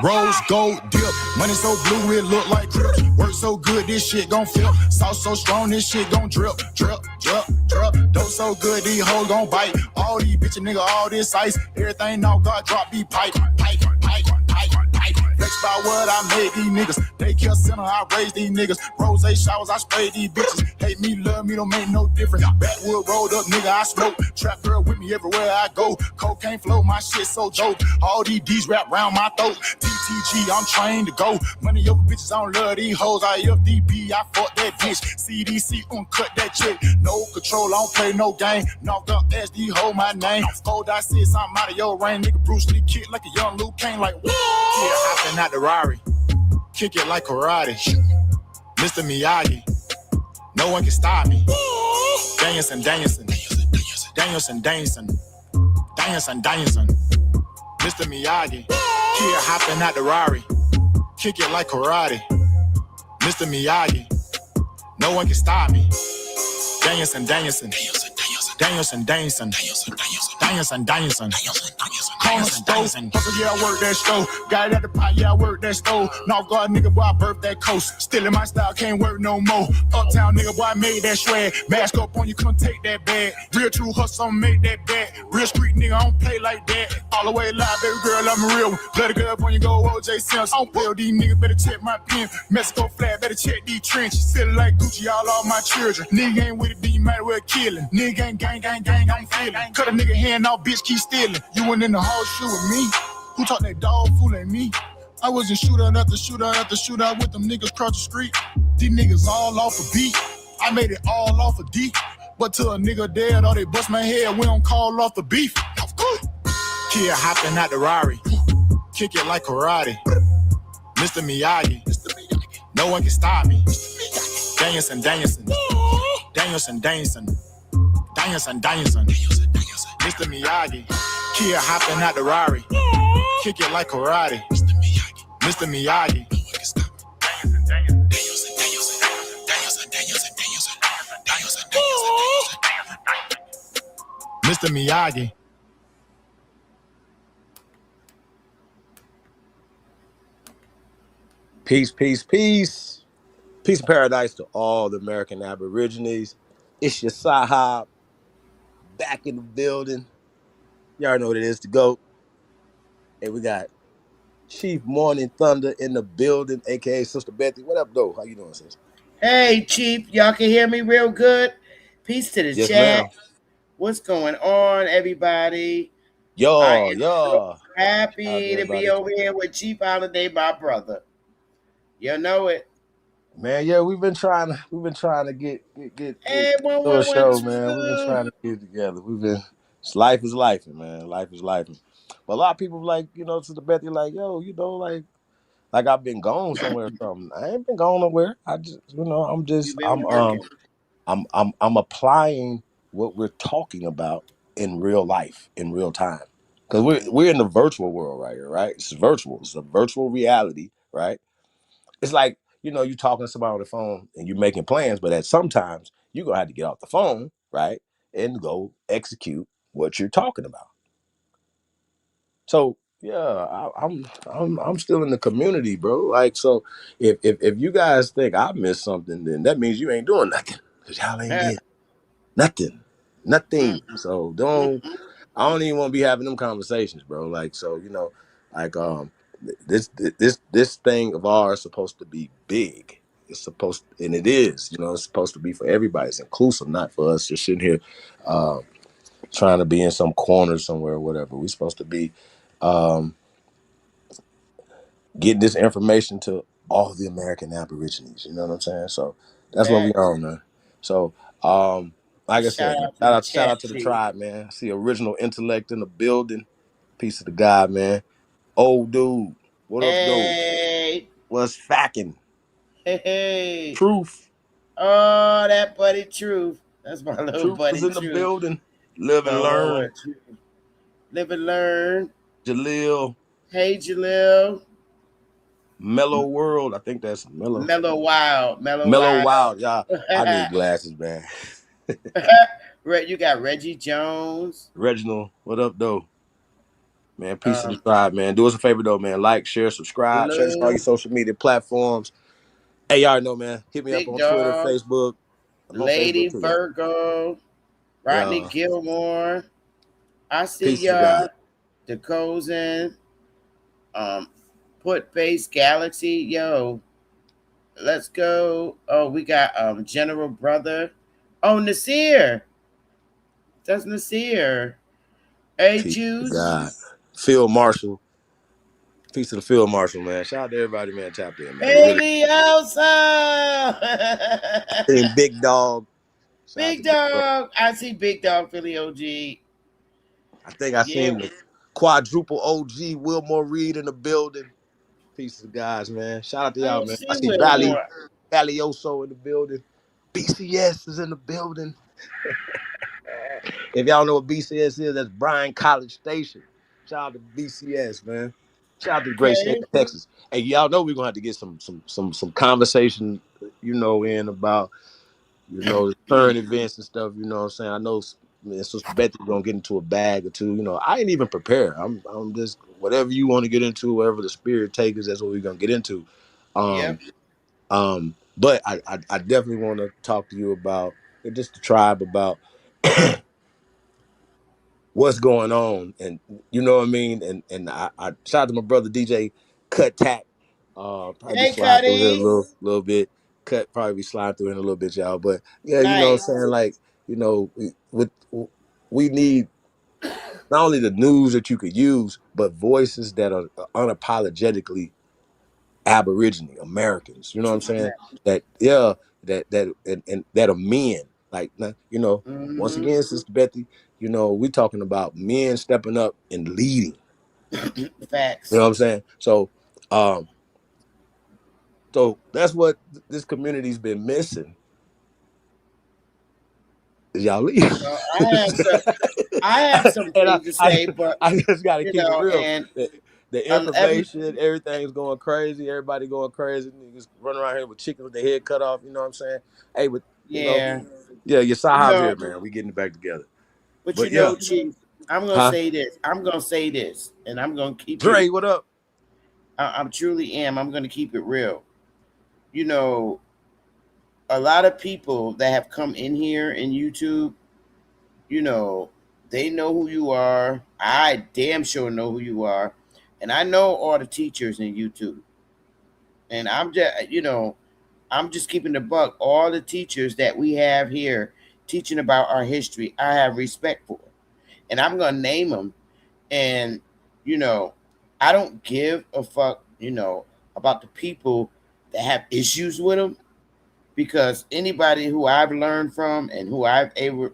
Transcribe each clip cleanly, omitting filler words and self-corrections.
Rose gold dip. Money so blue it look like crips. Work so good this shit gon' flip. Sauce so strong this shit gon' drip, drip, drip, drip. Dope so good these hoes gon' bite. All these bitches nigga, all this ice. Everything now got drop be pipe, pipe, pipe, pipe, pipe. Flex by what I made these niggas. Daycare center, I raised these niggas. Rose showers, I sprayed these bitches. Hate me, love me, don't make no difference. Backwood rolled up, nigga, I smoke. Trap girl with me everywhere I go. Cocaine flow, my shit so dope. All these D's wrap round my throat. TTG, I'm trained to go. Money over bitches, I don't love these hoes. I FDB, I fuck that bitch. CDC, cut that chick. No control, I don't play no game. Knocked up SD, hold my name. 4.6, I'm out of your range. Nigga Bruce Lee kick like a young Luke Kane, like woo. Yeah, hopping out the Rari. Kick it like karate. Mr. Miyagi. No one can stop me. Danielson, Danielson. Danielson, Danielson. Danielson, Danielson. Mr. Miyagi. Kid hopping out the Rari. Kick it like karate. Mr. Miyagi. No one can stop me. Danielson, Danielson. Danielson, Danielson. Danielson, Danielson. Corner stove. Hustle, yeah, I work that stove. Got it at the pot, yeah, I work that stove. North Guard nigga, boy, I birthed that coast. Still in my style, can't work no more. Uptown nigga, boy, I made that swag. Mask up on you, couldn't take that bag. Real true hustle, I'ma make that bag. Real street nigga, I don't play like that. All the way live, baby girl, I'm a real one. Bloody girl up on you, go OJ Sims. I don't play with these niggas, better check my pen. Mexico flat, better check these trenches. Still like Gucci, all my children. Nigga ain't with it, then you might as well kill him. Nigga ain't gang, I'm feeling. Cut a nigga hand off, bitch, keep stealing. You went in the horseshoe with me. Who taught that dog fooling me? I wasn't shootout after shootout after shootout with them niggas across the street. These niggas all off a beat. I made it all off a D. But till a nigga dead or they bust my head, we don't call off the beef. Kid hopping out the Rari. Kick it like karate. Mr. Miyagi. No one can stop me. Danielson, Danielson. Danielson, Danielson. Danielson, Danielson. Mr. Miyagi. Kid hopping out the Rari. Kick it like karate. Mr. Miyagi. Mr. Miyagi. Peace, peace, peace. Peace and paradise to all the American Aborigines. It's your Sahab back in the building. You already know what it is to go. And we got Chief Morning Thunder in the building, a.k.a. Sister Bethy. What up, though? How you doing, sis? Hey, Chief. Y'all can hear me real good? Peace to the Yes, chat. ma'am. What's going on, everybody? Yo. So happy to be over here with Chief Holiday, my brother. You know it. Man, yeah, we've been trying to get Hey, to a show, man. We've been trying to get together. Life is life, man. Life is life. But a lot of people like, to the Bethy, like, yo, like I've been gone somewhere or something. I ain't been going nowhere. I just, I'm applying what we're talking about in real life, in real time. Because we're in the virtual world right here, right? It's virtual. It's a virtual reality, right? It's like, you talking to somebody on the phone and you're making plans, but at sometimes you're gonna have to get off the phone, right? And go execute what you're talking about. So yeah, I'm still in the community, bro. Like, so if you guys think I missed something, then that means you ain't doing nothing. Cause y'all ain't getting nothing. So I don't even want to be having them conversations, bro. Like, so, like, this thing of ours is supposed to be big. It's supposed, and it is, it's supposed to be for everybody. It's inclusive, not for us just sitting here trying to be in some corner somewhere or whatever. We're supposed to be getting this information to all the American Aborigines. You know what I'm saying? So that's what we on, man. So, like I said, shout out to the tribe, man. I see Original Intellect in the building. Piece of the guy, man. Old dude. What up, dude? What's facking? Hey. Truth. Oh, that buddy Truth. That's my little Truth buddy. Truth is in the building. Live and learn. Live and learn. Jaleel. Hey, Jaleel. Mellow World. I think that's Mellow. Mellow Wild. Mellow Wild. Yeah, I need glasses, man. You got Reggie Jones. Reginald. What up, though? Man, peace to the tribe, man. Do us a favor though, man. Like, share, subscribe, share this on all your Blue, social media platforms. Hey, y'all know, man. Hit me up Big on Twitter, Dog, Facebook. I'm on Lady Facebook too, y'all. Virgo, Rodney Yeah. Gilmore. I see Peace to y'all. God. DeCozen, Put Face Galaxy. Yo, let's go. Oh, we got General Brother. Oh, Nasir. That's Nasir. Hey, Peace to Juice. God. Field Marshal. Peace to the Field Marshal, man. Shout out to everybody, man. Tapped in, man. We really Eliosa. seen Big Dog. Shout out to Big Big Dog. Dog. I see Big Dog Philly OG. I think I Yeah, seen the quadruple OG Wilmore Reed in the building. Peace to the guys, man. Shout out to I y'all, don't man. I see see Wilmore. Valioso in the building. BCS is in the building. If y'all know what BCS is, that's Bryan College Station. Shout out to BCS, man. Shout out to the great state Okay. of Texas. Hey, y'all know we're gonna have to get some conversation, in about the current events and stuff. You know what I'm saying? I know me and Sister Bethy gonna get into a bag or two. I ain't even prepared. I'm just whatever you want to get into, whatever the spirit takes us, that's what we're gonna get into. Yep. Um, but I definitely want to talk to you about just the tribe about what's going on, and you know what I mean. And I shout out to my brother DJ Cut Tack. Probably be Hey, sliding through here a Cuddy. little bit. Cut probably be sliding through in a little bit, y'all. But yeah, you know what I'm Nice. saying. Like with we need not only the news that you could use, but voices that are unapologetically Aborigine Americans. You know what I'm saying? That yeah, that and that are men. Like once Mm-hmm. again, Sister Bethy, we talking about men stepping up and leading. You Facts. know what I'm saying? Um, so that's what this community's been missing. Is y'all leading? I have some. I have some And things to say, but I just got to keep it real. and The every information, everything's going crazy. Everybody going crazy. Niggas running around here with chicken with their head cut off. You know what I'm saying? Hey, but yeah, yeah, your you Sahib's know, here, man. We getting it back together. but But yeah, Chief, I'm gonna huh? say this. I'm gonna say this, and I'm gonna keep it. Dre, what up? I'm truly am. I'm gonna keep it real. You know, a lot of people that have come in here in YouTube, you know, they know who you are. I damn sure know who you are, and I know all the teachers in YouTube. And I'm just keeping the buck. All the teachers that we have here teaching about our history, I have respect for, and I'm gonna name them. And you know, I don't give a fuck, about the people that have issues with them, because anybody who I've learned from and who I've able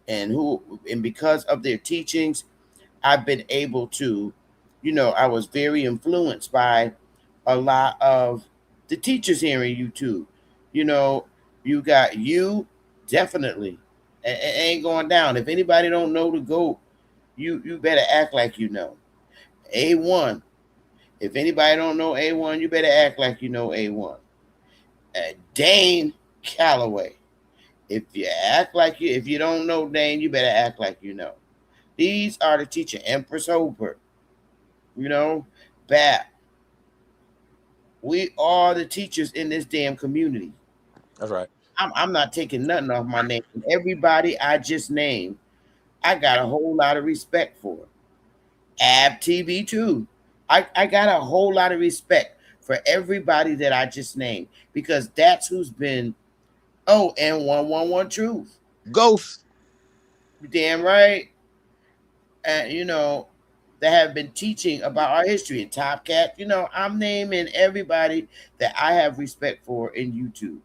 and because of their teachings, I've been able to, I was very influenced by a lot of the teachers here in YouTube. You know, you got you definitely. It ain't going down. If anybody don't know the GOAT, you better act like you know. A1. If anybody don't know A1, you better act like you know A1. Dane Calloway. If you don't know Dane, you better act like you know. These are the teacher Empress Hooper. You know, Bat. We are the teachers in this damn community. That's right. I'm not taking nothing off my name. Everybody I just named, I got a whole lot of respect for. Ab TV too. I got a whole lot of respect for everybody that I just named, because that's who's been. Oh, and 111 Truth. Ghost. You damn right. And that have been teaching about our history. And Top Cat, I'm naming everybody that I have respect for in YouTube.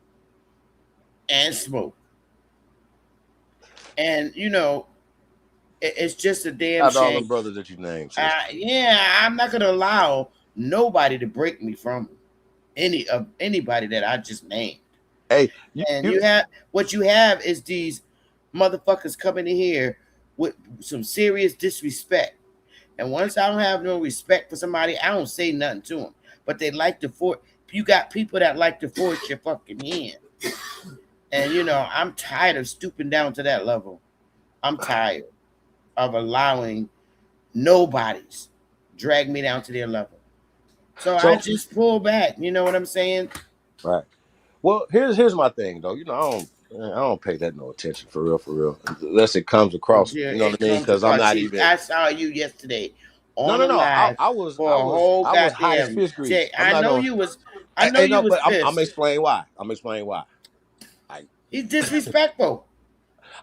And Smoke. And it's just a damn Out to all shame. them brothers that you named, sis. Yeah, I'm not gonna allow nobody to break me from anybody that I just named. Hey, And you what you have is these motherfuckers coming in here with some serious disrespect. And once I don't have no respect for somebody, I don't say nothing to them. But they like to force. You got people that like to force your fucking hand. And I'm tired of stooping down to that level. I'm tired of allowing nobodies. drag me down to their level. So I So just pull back. You know what I'm saying? right. Well, here's my thing though. You know, I don't pay that no attention for real, unless it comes across. Until You know what it I mean? comes Because I'm across. not See, even. I saw you yesterday No, on no, a no. live I was for I a was whole I was hot as goddamn fish grease. check. I'm I not know gonna. you was. I know you No, was but I'm gonna pissed. explain why. I'm gonna explain why. I He's disrespectful.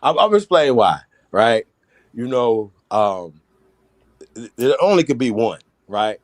I'm explain why. Right. You know, there only could be one. Right.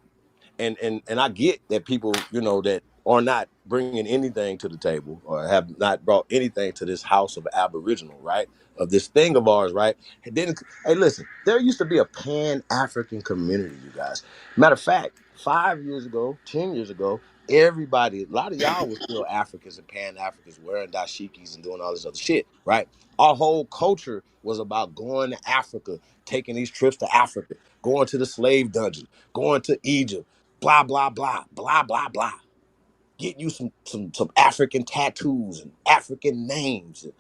And I get that people, you know, that are not bringing anything to the table or have not brought anything to this house of Aboriginal, right? Of this thing of ours, right? And then, hey, listen, there used to be a Pan African community, you guys. Matter of fact, 5 years ago, 10 years ago, everybody, a lot of y'all were still Africans and Pan Africans wearing dashikis and doing all this other shit, right? Our whole culture was about going to Africa, taking these trips to Africa, going to the slave dungeon, going to Egypt, blah blah blah blah blah blah. Get you some African tattoos and African names and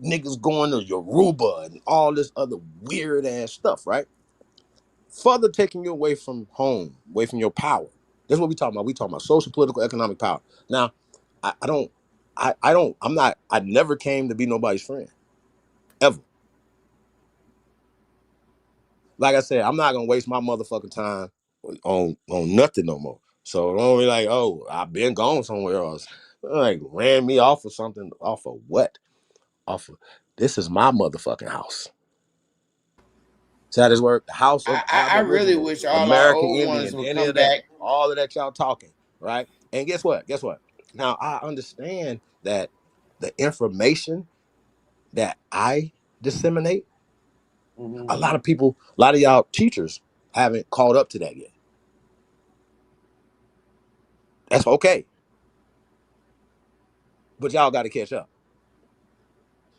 niggas going to Yoruba and all this other weird ass stuff, right? Further taking you away from home, away from your power. That's what we talking about. We talking about social, political, economic power. Now, I don't, I don't, I'm not, I never came to be nobody's friend ever. Like I said, I'm not gonna waste my motherfucking time on nothing no more. So don't be like, oh, I've been gone somewhere else. Like ran me off of something. Off of what? Off of this is my motherfucking house. See how this work? The house of I really Aboriginal, wish all our American old ones Indian, would any come of that. back. All of that y'all talking, right? And guess what? Guess what? Now I understand that the information that I disseminate, a Hmm. lot of people, a lot of y'all teachers haven't caught up to that yet. That's okay. But y'all got to catch up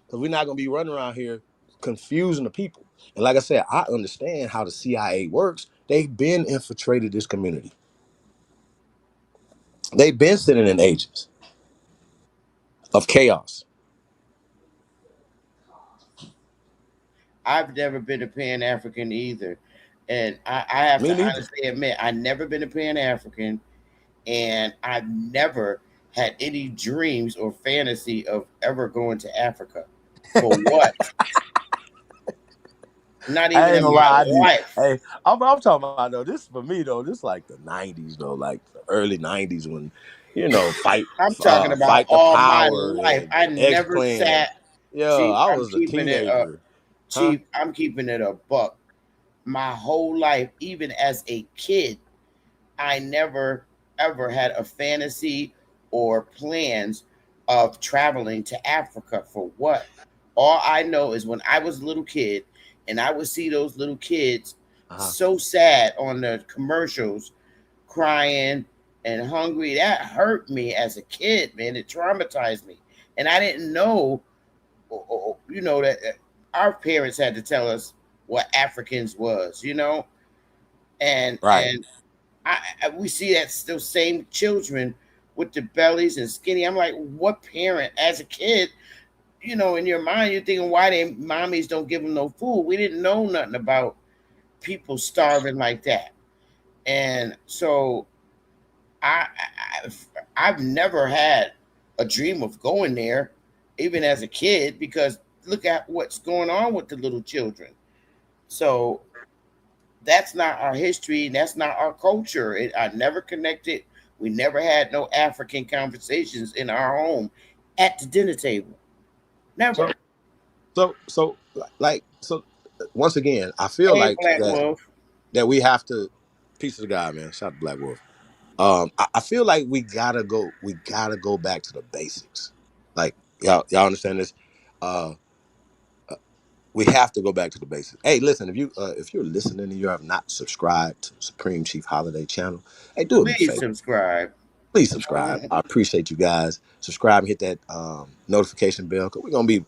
because we're not going to be running around here confusing the people. And like I said, I understand how the CIA works. They've been infiltrated this community. They've been sending in agents of chaos. I've never been a Pan African either, and I have Me to neither. honestly admit I've never been a Pan African, and I've never had any dreams or fantasy of ever going to Africa. For what? Not I even ain't in gonna my lie. I do. life. Hey, I'm talking about though. This for me though. This like the '90s though, like the early '90s when I'm talking about fight the all my power life. and I X never Clan. sat. Yeah, Chief, I I'm was a keeping it up. teenager, huh? Chief, I'm keeping it a buck. My whole life, even as a kid, I never ever had a fantasy or plans of traveling to Africa for what? All I know is when I was a little kid and I would see those little kids Uh-huh. so sad on the commercials, crying and hungry, that hurt me as a kid, man. It traumatized me. And I didn't know, that our parents had to tell us what Africans was, and Right. and we see that still same children with the bellies and skinny. I'm like, what parent as a kid, in your mind, you're thinking why they mommies don't give them no food. We didn't know nothing about people starving like that. And so I've never had a dream of going there, even as a kid, because look at what's going on with the little children. So that's not our history. That's not our culture. I never connected. We never had no African conversations in our home at the dinner table. So Never. so once again, I feel Hey, like Black that Wolf. we have to piece of the guy, man. Shout out to Black Wolf. I feel like we gotta go back to the basics. Like y'all understand this? Uh, we have to go back to the basics. Hey, listen, if you're listening and you have not subscribed to Supreme Chief Holiday channel, hey, do me a Please favor. subscribe. Please subscribe. I appreciate you guys. Subscribe and hit that notification bell because we're gonna be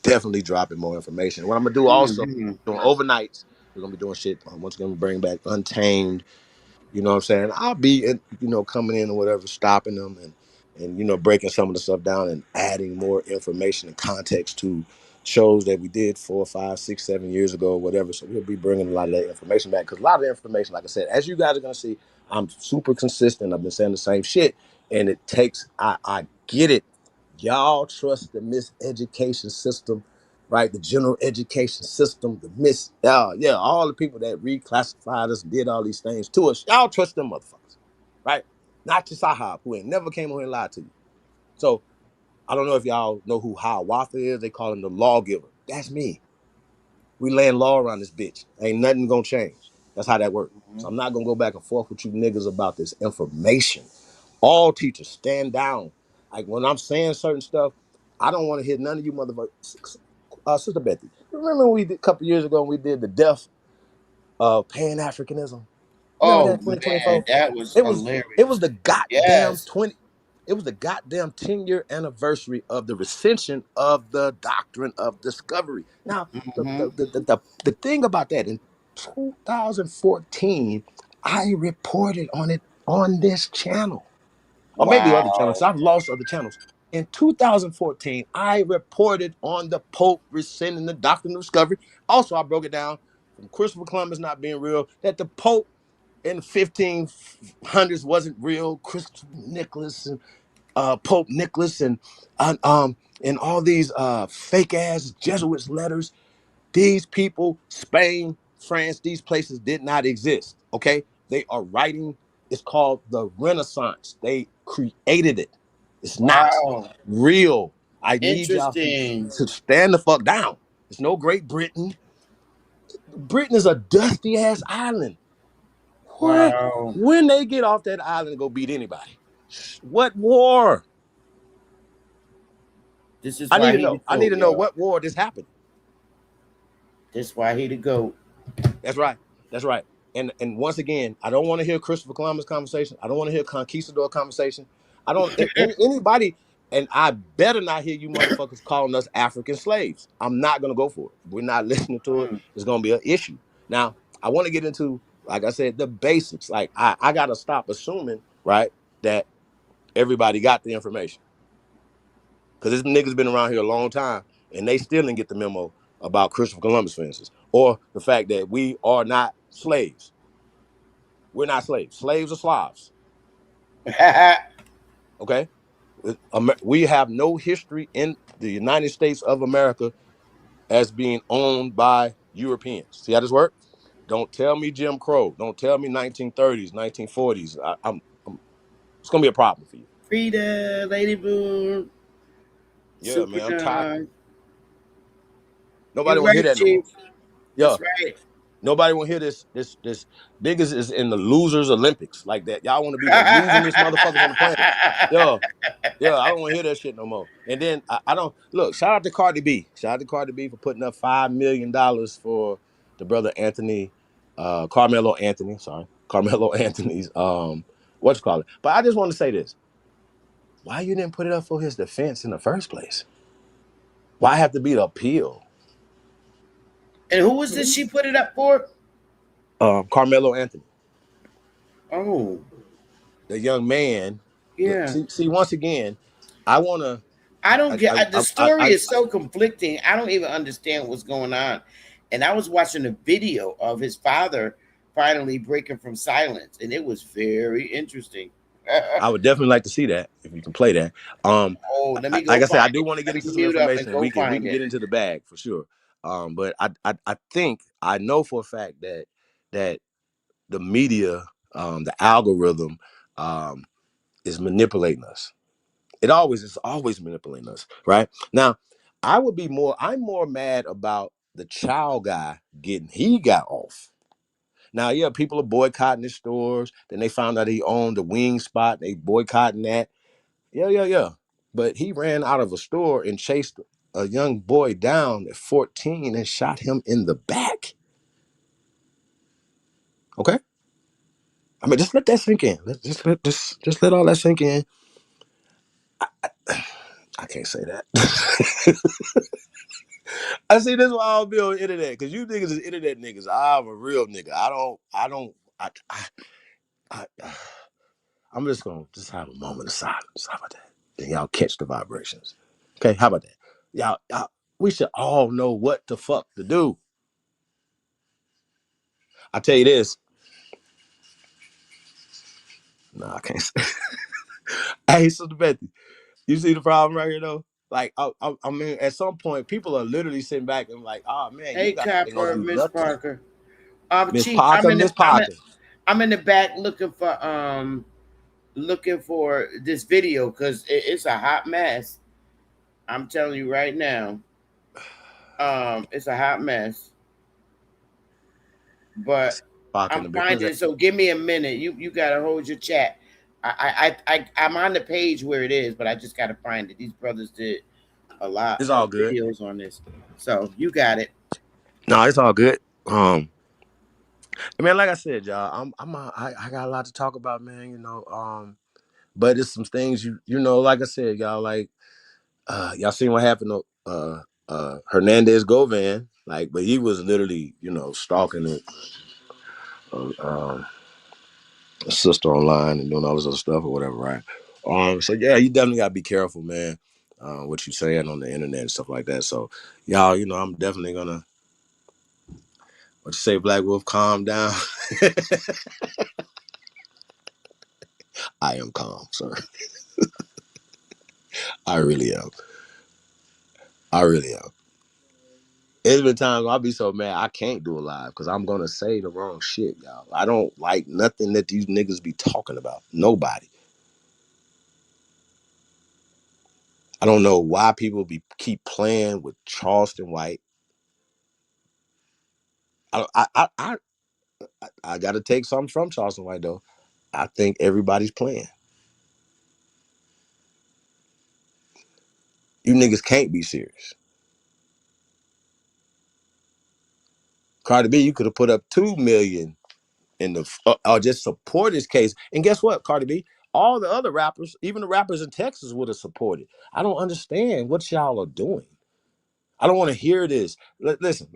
definitely dropping more information. What I'm gonna do also Hmm. doing overnights. We're gonna be doing shit. Once again, we bring back Untamed. You know what I'm saying? I'll be coming in or whatever, stopping them and breaking some of the stuff down and adding more information and context to shows that we did 4, 5, 6, 7 years ago, or whatever. So we'll be bringing a lot of that information back because a lot of the information, like I said, as you guys are gonna see, I'm super consistent. I've been saying the same shit, and it takes. I get it. Y'all trust the miseducation system, right? The general education system, the yeah, all the people that reclassified us, did all these things to us. Y'all trust them motherfuckers, right? Not just Sahab, who ain't never came on here and lied to you. So I don't know if y'all know who Hiawatha is. They call him the lawgiver. That's me. We laying law around this bitch. Ain't nothing gonna change. That's how that works. So I'm not gonna go back and forth with you niggas about this information. All teachers stand down. Like when I'm saying certain stuff, I don't want to hear none of you motherfuckers. Sister Bethy, remember we did a couple years ago when we did the death of Pan Africanism? Remember Oh that man, 2024? that was It was it was hilarious. the goddamn Yes. 20. It was the goddamn 10-year anniversary of the recension of the doctrine of discovery. Now, Hmm. the thing about that in 2014, I reported on it on this channel, or maybe other channels. Wow. I've lost other channels. In 2014, I reported on the Pope rescinding the doctrine of discovery. Also, I broke it down from Christopher Columbus not being real, that the Pope in the 1500s wasn't real. Christopher Nicholas and Pope Nicholas and all these fake ass Jesuits letters. These people, Spain, France, these places did not exist. Okay, they are writing. It's called the Renaissance. They created it. It's not Wow. real. I need y'all Interesting. to stand the fuck down. It's no Great Britain. Britain is a dusty ass island. What? Wow. When they get off that island and go beat anybody? What war? This is I need why to he the know. I need goat, to know yo. what war this happened. This why he the goat. That's right. That's right. And once again, I don't want to hear Christopher Columbus conversation. I don't want to hear conquistador conversation. I don't anybody, and I better not hear you motherfuckers calling us African slaves. I'm not gonna go for it. If we're not listening to it, Mm. it's gonna be an issue. Now, I want to get into, like I said, the basics. Like I gotta stop assuming, right, that everybody got the information. Because this niggas been around here a long time and they still didn't get the memo about Christopher Columbus, for instance, or the fact that we are not slaves. We're not slaves. Slaves are Slavs. Okay. We have no history in the United States of America as being owned by Europeans. See how this works? Don't tell me Jim Crow. Don't tell me 1930s, 1940s. It's gonna be a problem for you. Frida, Lady Boom, Yeah, Super man. I'm tired. John. Nobody You're want to hear right, that no more. Chief. Yeah. That's right. Nobody want to hear this niggas is in the losers Olympics like that. Y'all want to be the losingest motherfuckers on the planet. Yo, yeah, I don't want to hear that shit no more. And then I don't look. Shout out to Cardi B. Shout out to Cardi B for putting up $5 million for the brother Anthony, Carmelo Anthony. Sorry, Carmelo Anthony's what you call it. But I just want to say this: why you didn't put it up for his defense in the first place? Why have to be the appeal? And who was this she put it up for? Carmelo Anthony, Oh, the young man. Look, yeah. see, once again, I want to. I don't I, get I, the I, I, story I, is so conflicting. I don't even understand what's going on. And I was watching a video of his father finally breaking from silence, and it was very interesting. I would definitely like to see that if you can play that. Oh, let me Like go I said, I find do it. want to get Let me into some mute up and information. go We find can it. get into the bag for sure. But I think I know for a fact that the media, the algorithm, um, is manipulating us. It's always manipulating us. Right now, I'm more mad about the child guy he got off. Now, yeah, people are boycotting his stores. Then they found out he owned the wing spot. They boycotting that. Yeah, yeah, yeah. But he ran out of a store and chased a young boy down at 14 and shot him in the back. Okay? I mean, just let that sink in. Just let all that sink in. I can't say that. I see this is why I don't be on the internet, because you niggas is internet niggas. I'm a real nigga. I, I'm just gonna just have a moment of silence. How about that? Then y'all catch the vibrations. Okay, how about that? Y'all. We should all know what the fuck to do. I tell you this. Nah, I can't say. Hey, Sister Bethy, you see the problem right here though? Like, I mean, at some point, people are literally sitting back and like, oh man, you Hey, guys ain't gonna Copper, do Miss nothing. Parker. Miss Chief, Parker, Miss Parker. I'm in the back looking for this video because it's a hot mess. I'm telling you right now. It's a hot mess, but Parker in I'm the building. Who's finding that? it. So give me a minute. You gotta hold your chat. I'm on the page where it is, but I just gotta find it. These brothers did a lot It's of all good. videos on this, so you got it. No, it's all good. I mean, like I said, y'all, I got a lot to talk about, man. But it's some things like I said, y'all, like y'all seen what happened to Hernandez Govan, like, but he was literally, stalking a sister online and doing all this other stuff or whatever, right? So yeah, you definitely gotta be careful, man. What you saying on the internet and stuff like that. So y'all, I'm definitely gonna what you say, Black Wolf, calm down. I am calm, sir. I really am. I really am. It's been times I'll be so mad I can't do a live because I'm gonna say the wrong shit, y'all. I don't like nothing that these niggas be talking about. Nobody. I don't know why people keep playing with Charleston White. I gotta take something from Charleston White though. I think everybody's playing. You niggas can't be serious. Cardi B, you could have put up 2 million in the or just support his case. And guess what, Cardi B? All the other rappers, even the rappers in Texas, would have supported. I don't understand what y'all are doing. I don't want to hear this. Listen.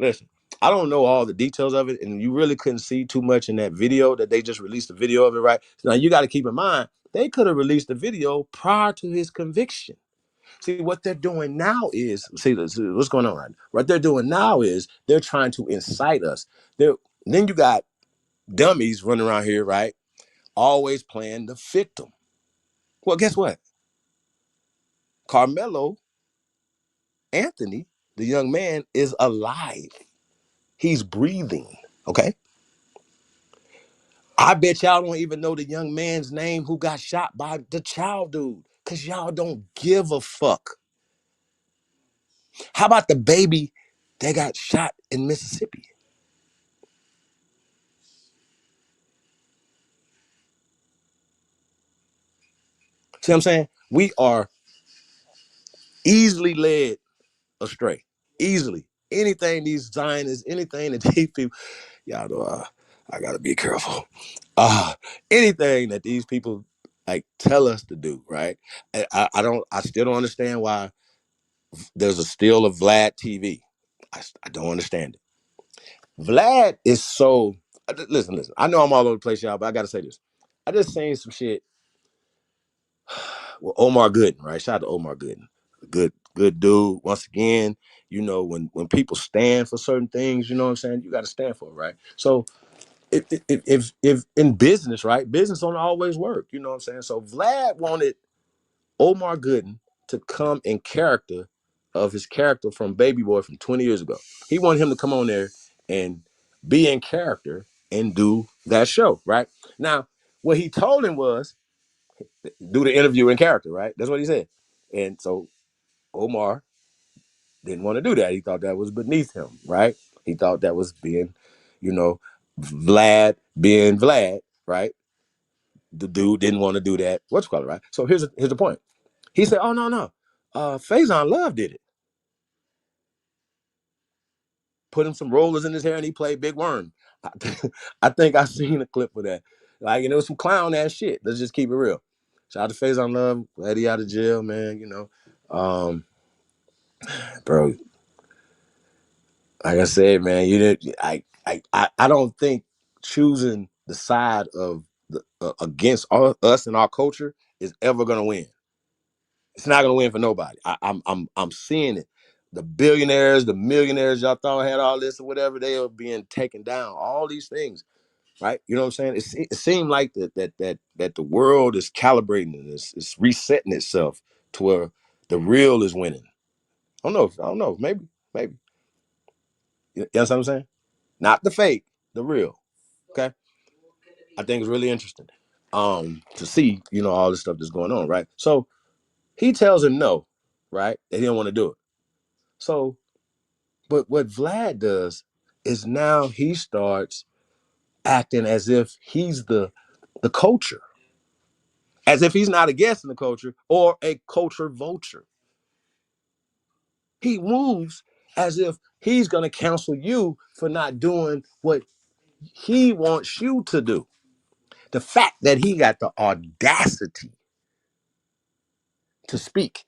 I don't know all the details of it, and you really couldn't see too much in that video that they just released the video of it, right? Now you got to keep in mind they could have released the video prior to his conviction. See what they're doing now is what's going on right now. What they're doing now is they're trying to incite us. Then you got dummies running around here, right? Always playing the victim. Well, guess what? Carmelo Anthony, the young man, is alive. He's breathing. Okay. I bet y'all don't even know the young man's name who got shot by the child dude. Cause y'all don't give a fuck. How about the baby that got shot in Mississippi? See what I'm saying? We are easily led astray. Easily. Anything these Zionists, anything that these people, y'all know I gotta be careful. Anything that these people like tell us to do, right? I still don't understand why there's a still of Vlad TV. I don't understand it. Vlad is so listen. I know I'm all over the place, y'all, but I gotta say this. I just seen some shit with Omar Gooden, right? Shout out to Omar Gooden. Good dude. Once again, when people stand for certain things, you know what I'm saying? You gotta stand for it, right? So if in business, right? Business don't always work, you know what I'm saying? So Vlad wanted Omar Gooden to come in character of his character from Baby Boy from 20 years ago. He wanted him to come on there and be in character and do that show, right? Now, what he told him was do the interview in character, right? That's what he said. And so Omar didn't want to do that. He thought that was beneath him, right? He thought that was being, you know, Vlad being Vlad, right? The dude didn't want to do that. What's called it, right? So here's the point. He said, "Oh no. Faison Love did it. Put him some rollers in his hair and he played Big Worm." I think I seen a clip of that. Like, and it was some clown ass shit. Let's just keep it real. Shout out to Faison Love, glad he out of jail, man. Bro, like I said, man, you didn't. I don't think choosing the side of the against us and our culture is ever gonna win. It's not gonna win for nobody. I'm seeing it. The billionaires, the millionaires y'all thought had all this or whatever, they are being taken down. All these things, right? You know what I'm saying? It seemed like that the world is calibrating and it's resetting itself to where the real is winning. I don't know. Maybe. You know what I'm saying? Not the fake, the real. Okay. I think it's really interesting to see, all this stuff that's going on, right? So he tells him no, right? That he don't want to do it. So, but what Vlad does is now he starts acting as if he's the culture, as if he's not a guest in the culture or a culture vulture. He moves as if he's going to counsel you for not doing what he wants you to do. The fact that he got the audacity to speak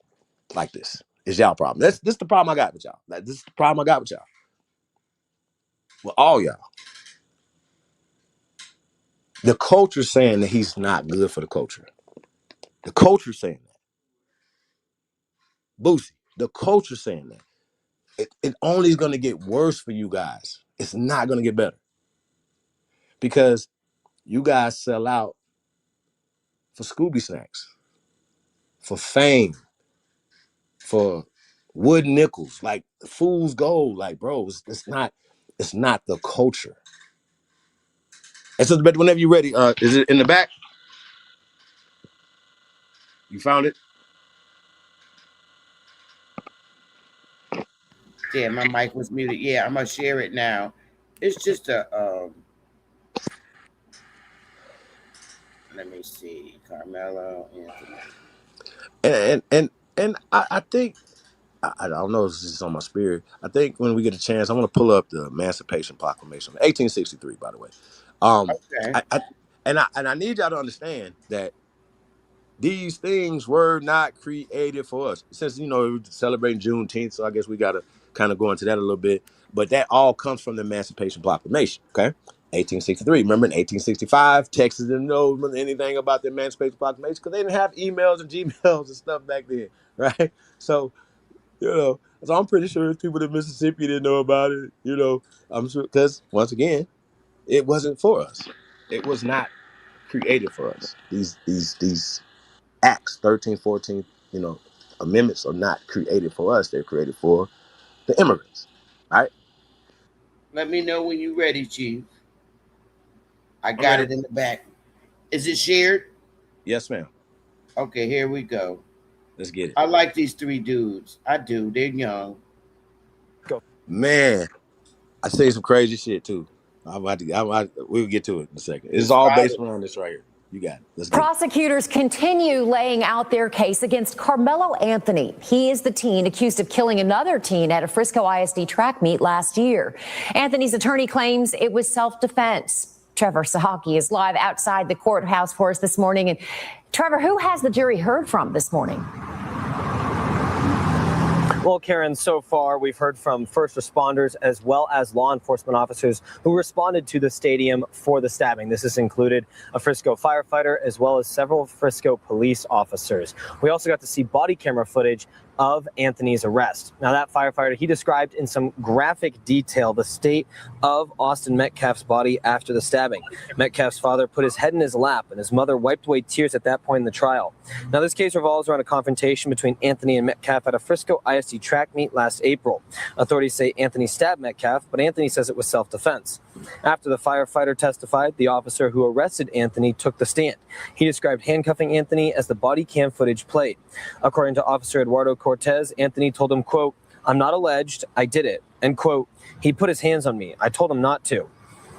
like this is y'all problem. This the problem I got with y'all. Like, this is the problem I got with y'all. With all y'all. The culture's saying that he's not good for the culture. The culture's saying that. Boosie, the culture's saying that. It only is going to get worse for you guys. It's not going to get better. Because you guys sell out for Scooby snacks, for fame, for wood nickels, like fool's gold. Like, bro, it's not the culture. And so, but whenever you're ready, is it in the back? You found it? Yeah, my mic was muted. Yeah, I'm gonna share it now. It's just a let me see, Carmelo Anthony. And I think I don't know if this is on my spirit. I think when we get a chance, I'm gonna pull up the Emancipation Proclamation, 1863, by the way. Um, Okay. I need y'all to understand that these things were not created for us. Since we're celebrating Juneteenth, so I guess we gotta kind of go into that a little bit. But that all comes from the Emancipation Proclamation. Okay, 1863. Remember in 1865, Texas didn't know anything about the Emancipation Proclamation because they didn't have emails and Gmails and stuff back then, right? So so I'm pretty sure people in Mississippi didn't know about it. I'm sure because once again, it wasn't for us. It was not created for us. These acts, 13, 14, amendments are not created for us. They're created for the immigrants, right? Let me know when you're ready, Chief. I I'm got ready. it in the back. Is it shared? Yes, ma'am. Okay, here we go. Let's get it. I like these three dudes. I do. They're young. Man, I say some crazy shit too. We'll get to it in a second. It's His all father. based around this right here. You got it. Let's get it. Prosecutors continue laying out their case against Carmelo Anthony. He is the teen accused of killing another teen at a Frisco ISD track meet last year. Anthony's attorney claims it was self-defense. Trevor Sahaki is live outside the courthouse for us this morning. And Trevor, who has the jury heard from this morning? Well, Karen, so far we've heard from first responders as well as law enforcement officers who responded to the stadium for the stabbing. This has included a Frisco firefighter as well as several Frisco police officers. We also got to see body camera footage of Anthony's arrest. Now, that firefighter, he described in some graphic detail the state of Austin Metcalf's body after the stabbing. Metcalf's father put his head in his lap, and his mother wiped away tears at that point in the trial. Now, this case revolves around a confrontation between Anthony and Metcalf at a Frisco ISD track meet last April. Authorities say Anthony stabbed Metcalf, but Anthony says it was self-defense. After the firefighter testified, the officer who arrested Anthony took the stand. He described handcuffing Anthony as the body cam footage played. According to Officer Eduardo Cortez, Anthony told him, quote, "I'm not alleged, I did it," and quote, "He put his hands on me. I told him not to."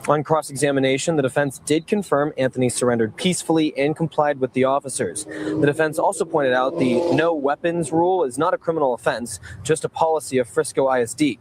On cross-examination, the defense did confirm Anthony surrendered peacefully and complied with the officers. The defense also pointed out the no weapons rule is not a criminal offense, just a policy of Frisco ISD.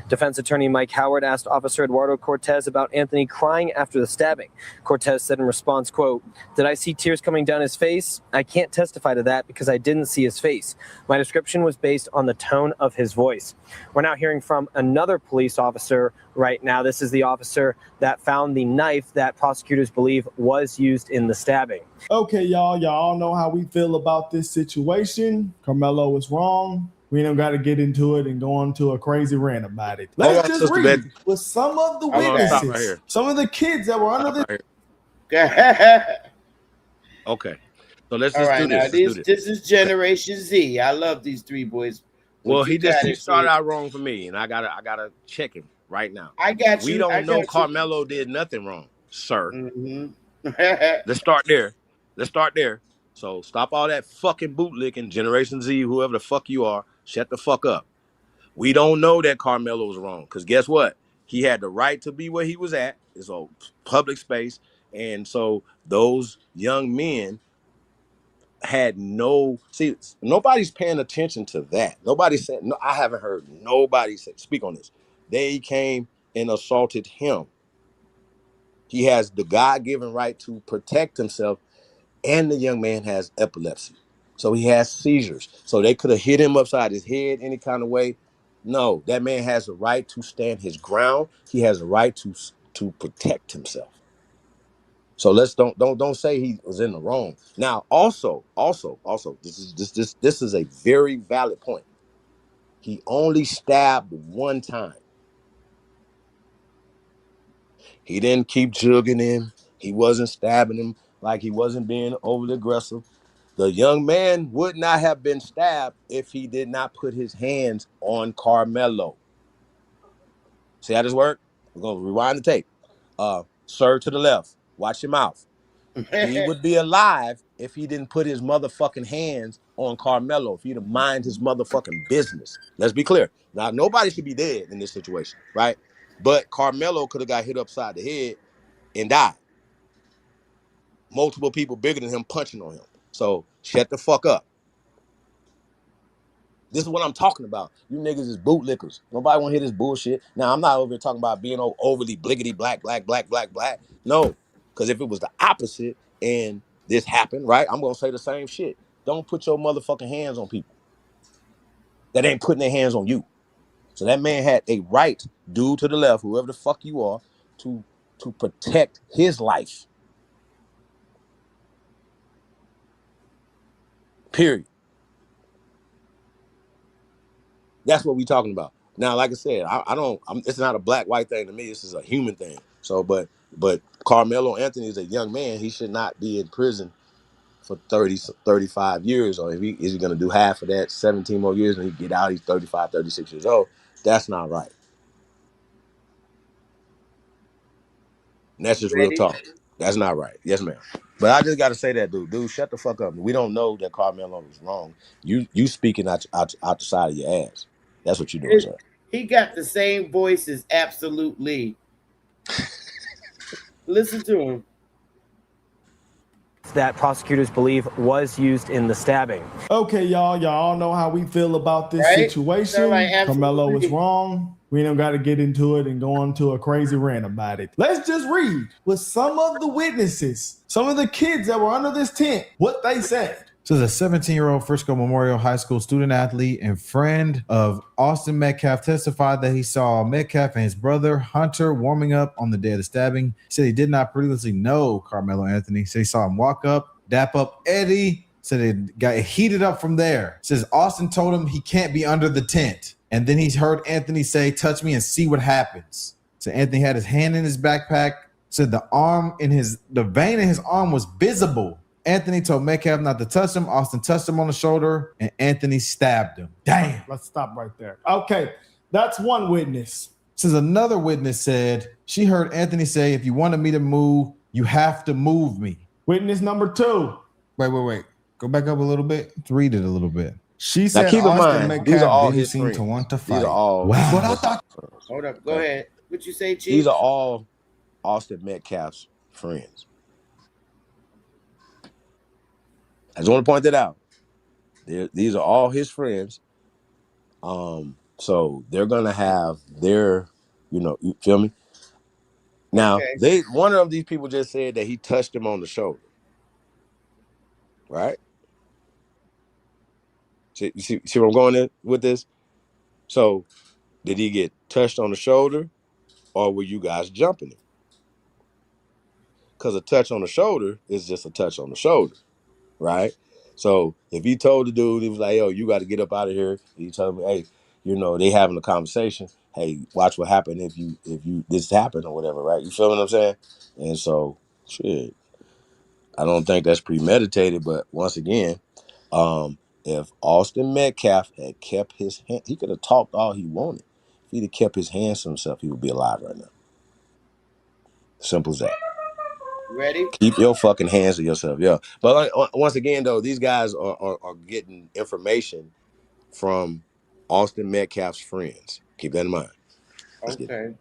Defense attorney Mike Howard asked Officer Eduardo Cortez about Anthony crying after the stabbing. Cortez said in response, quote, "Did I see tears coming down his face? I can't testify to that because I didn't see his face. My description was based on the tone of his voice." We're now hearing from another police officer right now. This is the officer that found the knife that prosecutors believe was used in the stabbing. Okay, y'all know how we feel about this situation. Carmelo is wrong. We don't got to get into it and go on to a crazy rant about it. Hold Let's on, just Sister read Betty. with some of the Hold on, stop right witnesses, here. some of the kids that were under Stop this. right here. Okay. So let's All just right, do now this. Let's do this. this is Generation Z. I love these three boys. Well, What you got he is started out wrong for me, and I gotta check him right now. I got We you. I don't know got you. Carmelo did nothing wrong, sir. Mm-hmm. Let's start there. Let's start there. So stop all that fucking bootlicking, Generation Z, whoever the fuck you are. Shut the fuck up. We don't know that Carmelo was wrong, because guess what? He had the right to be where he was at. It's a public space, and so those young men had nobody's paying attention to that. Nobody said, no, I haven't heard nobody speak on this. They came and assaulted him. He has the God-given right to protect himself, and the young man has epilepsy. So he has seizures. So they could have hit him upside his head any kind of way. No, that man has a right to stand his ground. He has a right to protect himself. So let's don't say he was in the wrong. Now, also, this is a very valid point. He only stabbed one time. He didn't keep jugging him. He wasn't stabbing him, like he wasn't being overly aggressive. The young man would not have been stabbed if he did not put his hands on Carmelo. See how this works? We're gonna rewind the tape. Sir to the left, watch your mouth. He would be alive if he didn't put his motherfucking hands on Carmelo, if he'd have mind his motherfucking business. Let's be clear. Now, nobody should be dead in this situation, right? But Carmelo could have got hit upside the head and died. Multiple people bigger than him punching on him. So shut the fuck up. This is what I'm talking about. You niggas is bootlickers. Nobody want to hear this bullshit. Now, I'm not over here talking about being overly bliggity black. No, because if it was the opposite and this happened, right, I'm going to say the same shit. Don't put your motherfucking hands on people that ain't putting their hands on you. So that man had a right, dude to the left, whoever the fuck you are, to protect his life. Period. That's what we talking about. Now, like I said, it's not a black-white thing to me. This is a human thing. So, but Carmelo Anthony is a young man. He should not be in prison for 35 years. Or is he going to do half of that, 17 more years, and he get out, he's 35, 36 years old. That's not right. And that's just real talk. That's not right. Yes, ma'am. But I just got to say that, dude, shut the fuck up. We don't know that Carmelo was wrong. You speaking out the side of your ass. That's what you're doing, sir. He got the same voice as Absolutely. Listen to him. That prosecutors believe was used in the stabbing. Okay, y'all all know how we feel about this Right? situation. Like Carmelo was wrong. We don't got to get into it and go on to a crazy rant about it. Let's just read with some of the witnesses, some of the kids that were under this tent, what they said. So the 17-year-old Frisco Memorial High School student athlete and friend of Austin Metcalf testified that he saw Metcalf and his brother Hunter warming up on the day of the stabbing. He said he did not previously know Carmelo Anthony. He said he saw him walk up, dap up Eddie. Said it got heated up from there. Says Austin told him he can't be under the tent. And then he's heard Anthony say, touch me and see what happens. So Anthony had his hand in his backpack. Said the vein in his arm was visible. Anthony told Metcalf not to touch him. Austin touched him on the shoulder, and Anthony stabbed him. Damn. Let's stop right there. Okay, that's one witness. Says another witness said she heard Anthony say, if you wanted me to move, you have to move me. Witness number 2. Wait. Go back up a little bit. Let's read it a little bit. She said, now keep in Austin mind, these are all his seem friends. to want to fight. These are all. Wow. But I thought. Hold up. Go ahead. What you say, Chief? These are all Austin Metcalf's friends. I just want to point that out. These are all his friends. So they're gonna have their, you feel me? Now one of these people just said that he touched him on the shoulder. Right? See where I'm going with this? So did he get touched on the shoulder, or were you guys jumping him? Because a touch on the shoulder is just a touch on the shoulder, right? So if he told the dude, he was like, "Yo, you got to get up out of here." He told me, "Hey, they having a conversation. Hey, watch what happened if you this happened or whatever, right? You feel what I'm saying?" And so, shit, I don't think that's premeditated. But once again, if Austin Metcalf had kept his hand, he could have talked all he wanted. If he'd have kept his hands to himself, he would be alive right now. Simple as that. Ready? Keep your fucking hands to yourself, yeah. But once again, though, these guys are getting information from Austin Metcalf's friends. Keep that in mind. Let's get it. Okay.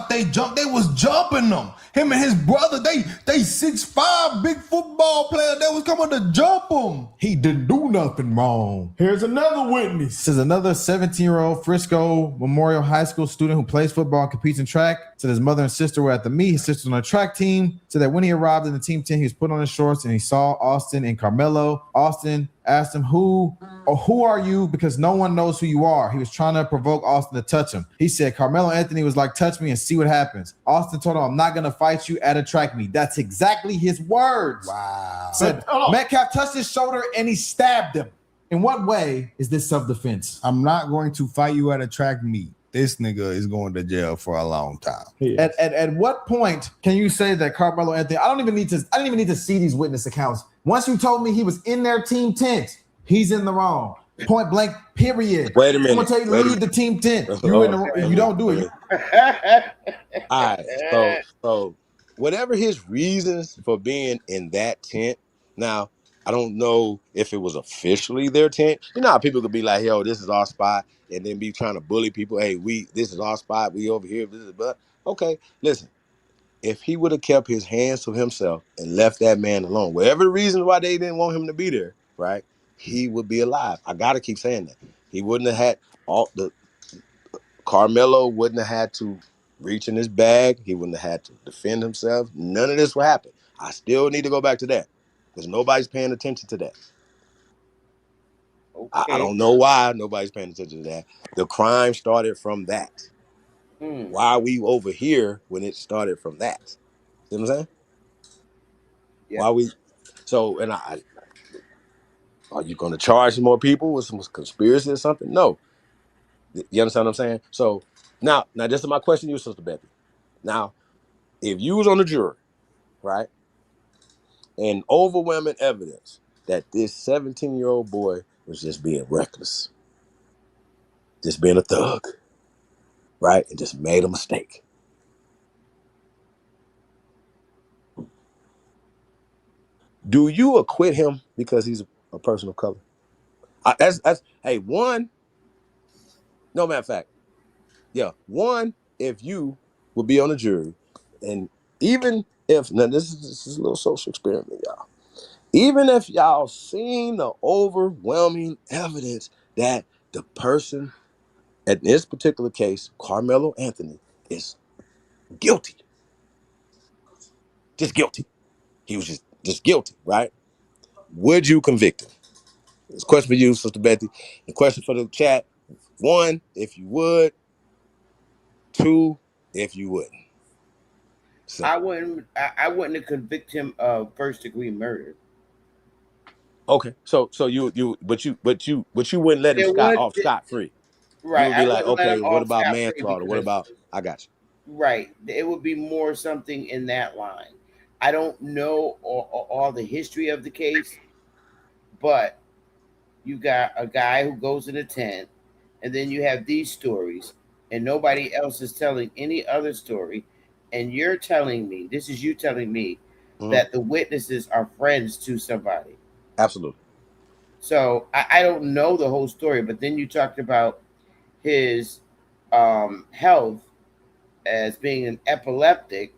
They was jumping them. Him and his brother, they 6'5", big football player. They was coming to jump him. He didn't do nothing wrong. Here's another witness. This is another 17-year-old Frisco Memorial High School student who plays football and competes in track. Said his mother and sister were at the meet. His sister's on the track team. Said that when he arrived in the team tent, he was put on his shorts and he saw Austin and Carmelo. Austin asked him, who are you? Because no one knows who you are. He was trying to provoke Austin to touch him. He said, Carmelo Anthony was like, touch me and see what happens. Austin told him, I'm not going to fight you at a track meet. That's exactly his words. Wow. Said Metcalf touched his shoulder and he stabbed him. In what way is this self-defense? I'm not going to fight you at a track meet. This nigga is going to jail for a long time. At what point can you say that Carmelo Anthony? I didn't even need to see these witness accounts. Once you told me he was in their team tent, he's in the wrong. Point blank. Period. Wait a minute. I'm gonna tell you, leave the team tent. You in the? You don't do it. All right. So whatever his reasons for being in that tent. Now, I don't know if it was officially their tent. You know how people could be like, "Yo, this is our spot," and then be trying to bully people. Hey, this is our spot. We over here. But okay, listen. If he would have kept his hands to himself and left that man alone, whatever the reason why they didn't want him to be there, right? He would be alive. I gotta keep saying that. He wouldn't have had Carmelo wouldn't have had to reach in his bag. He wouldn't have had to defend himself. None of this would happen. I still need to go back to that because nobody's paying attention to that. Okay. I don't know why nobody's paying attention to that. The crime started from that. Why are we over here when it started from that? See what I'm saying? Yeah. Why we? So, and are you going to charge more people with some conspiracy or something? No. You understand what I'm saying? So now this is my question to you, Sister Bethy. Now, if you was on the jury, right, and overwhelming evidence that this 17-year-old boy was just being reckless, just being a thug, right, and just made a mistake. Do you acquit him because he's a person of color? One. No matter of fact, yeah, one. If you would be on the jury, and even if now this is a little social experiment, y'all. Even if y'all seen the overwhelming evidence that the person, in this particular case, Carmelo Anthony, is guilty, just guilty. He was just guilty, right? Would you convict him? It's a question for you, Sister Bethy. The question for the chat: 1, if you would. 2, if you wouldn't. So, I wouldn't have convicted him of first-degree murder. okay, so you wouldn't let him scot free. Right. You would be I like, wouldn't let okay, him what off about scot-free manslaughter? What because about? I got you. right. It would be more something in that line. I don't know all the history of the case, but you got a guy who goes in a tent, and then you have these stories, and nobody else is telling any other story. And you're telling me, this is you telling me, that the witnesses are friends to somebody. Absolutely. So I don't know the whole story, but then you talked about his health as being an epileptic.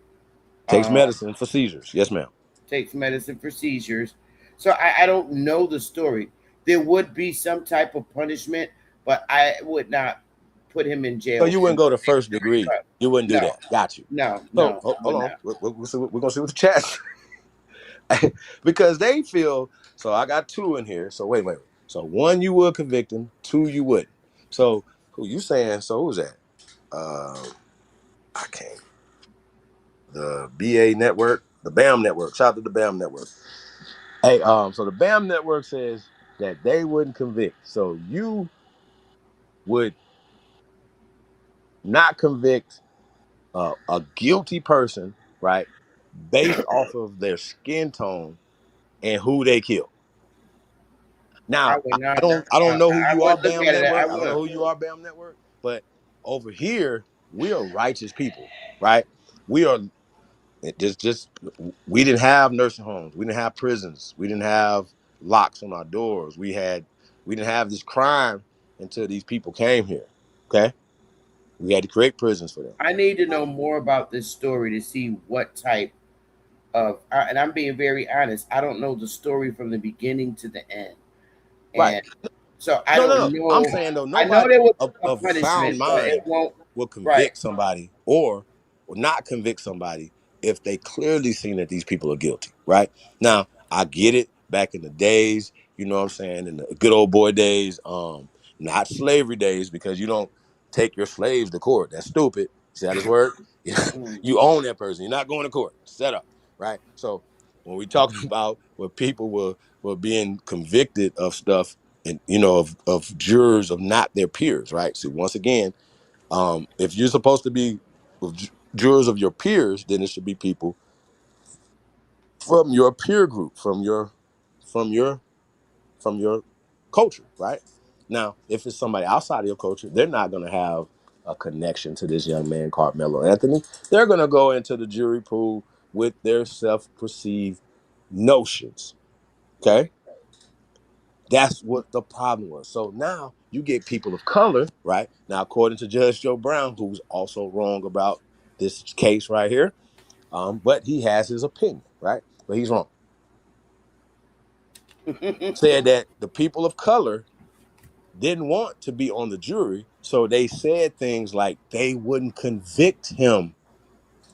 Takes medicine for seizures. Yes, ma'am. Takes medicine for seizures. So I don't know the story. There would be some type of punishment, but I would not put him in jail. So you wouldn't go to first degree. You wouldn't do No. that. Got you. No, So no. hold on. We're going to see what the chat because they feel. So I got 2 in here. So wait. So 1, you would convict him. 2, you wouldn't. So who you saying? So who's that? I can't. The BA network, the BAM network. Shout out to the BAM network. Hey, so the BAM network says that they wouldn't convict. So you would not convict a guilty person, right, based off of their skin tone and who they killed. I Now, would I not. don't I don't know who I you are, would look BAM at it. I network. I don't know would. who you are, BAM network. But over here, we are righteous people, right? We are just we didn't have nursing homes, we didn't have prisons, we didn't have locks on our doors. We didn't have this crime until these people came here. Okay, we had to create prisons for them. I need to know more about this story to see what type of. And I'm being very honest. I don't know the story from the beginning to the end, Right. and so I No, no, don't no. I'm know. saying though, I know nobody there was a of sound punishment, but it mind won't. will Right. convict somebody or not convict somebody if they clearly seen that these people are guilty. Right. Now, I get it. Back in the days, you know what I'm saying, in the good old boy days, not slavery days, because you don't take your slaves to court. That's stupid. See how this work? Mm. You own that person. You're not going to court. Set up. Right. So when we talking about where people were being convicted of stuff and of jurors of not their peers, right? So once again, if you're supposed to be with jurors of your peers, then it should be people from your peer group, from your from your culture, right? Now, if it's somebody outside of your culture, they're not going to have a connection to this young man, Carmelo Anthony. They're going to go into the jury pool with their self-perceived notions. Okay, that's what the problem was. So now you get people of color, right? Now, according to Judge Joe Brown, who's also wrong about this case right here, but he has his opinion, right? But he's wrong. Said that the people of color didn't want to be on the jury, so they said things like they wouldn't convict him.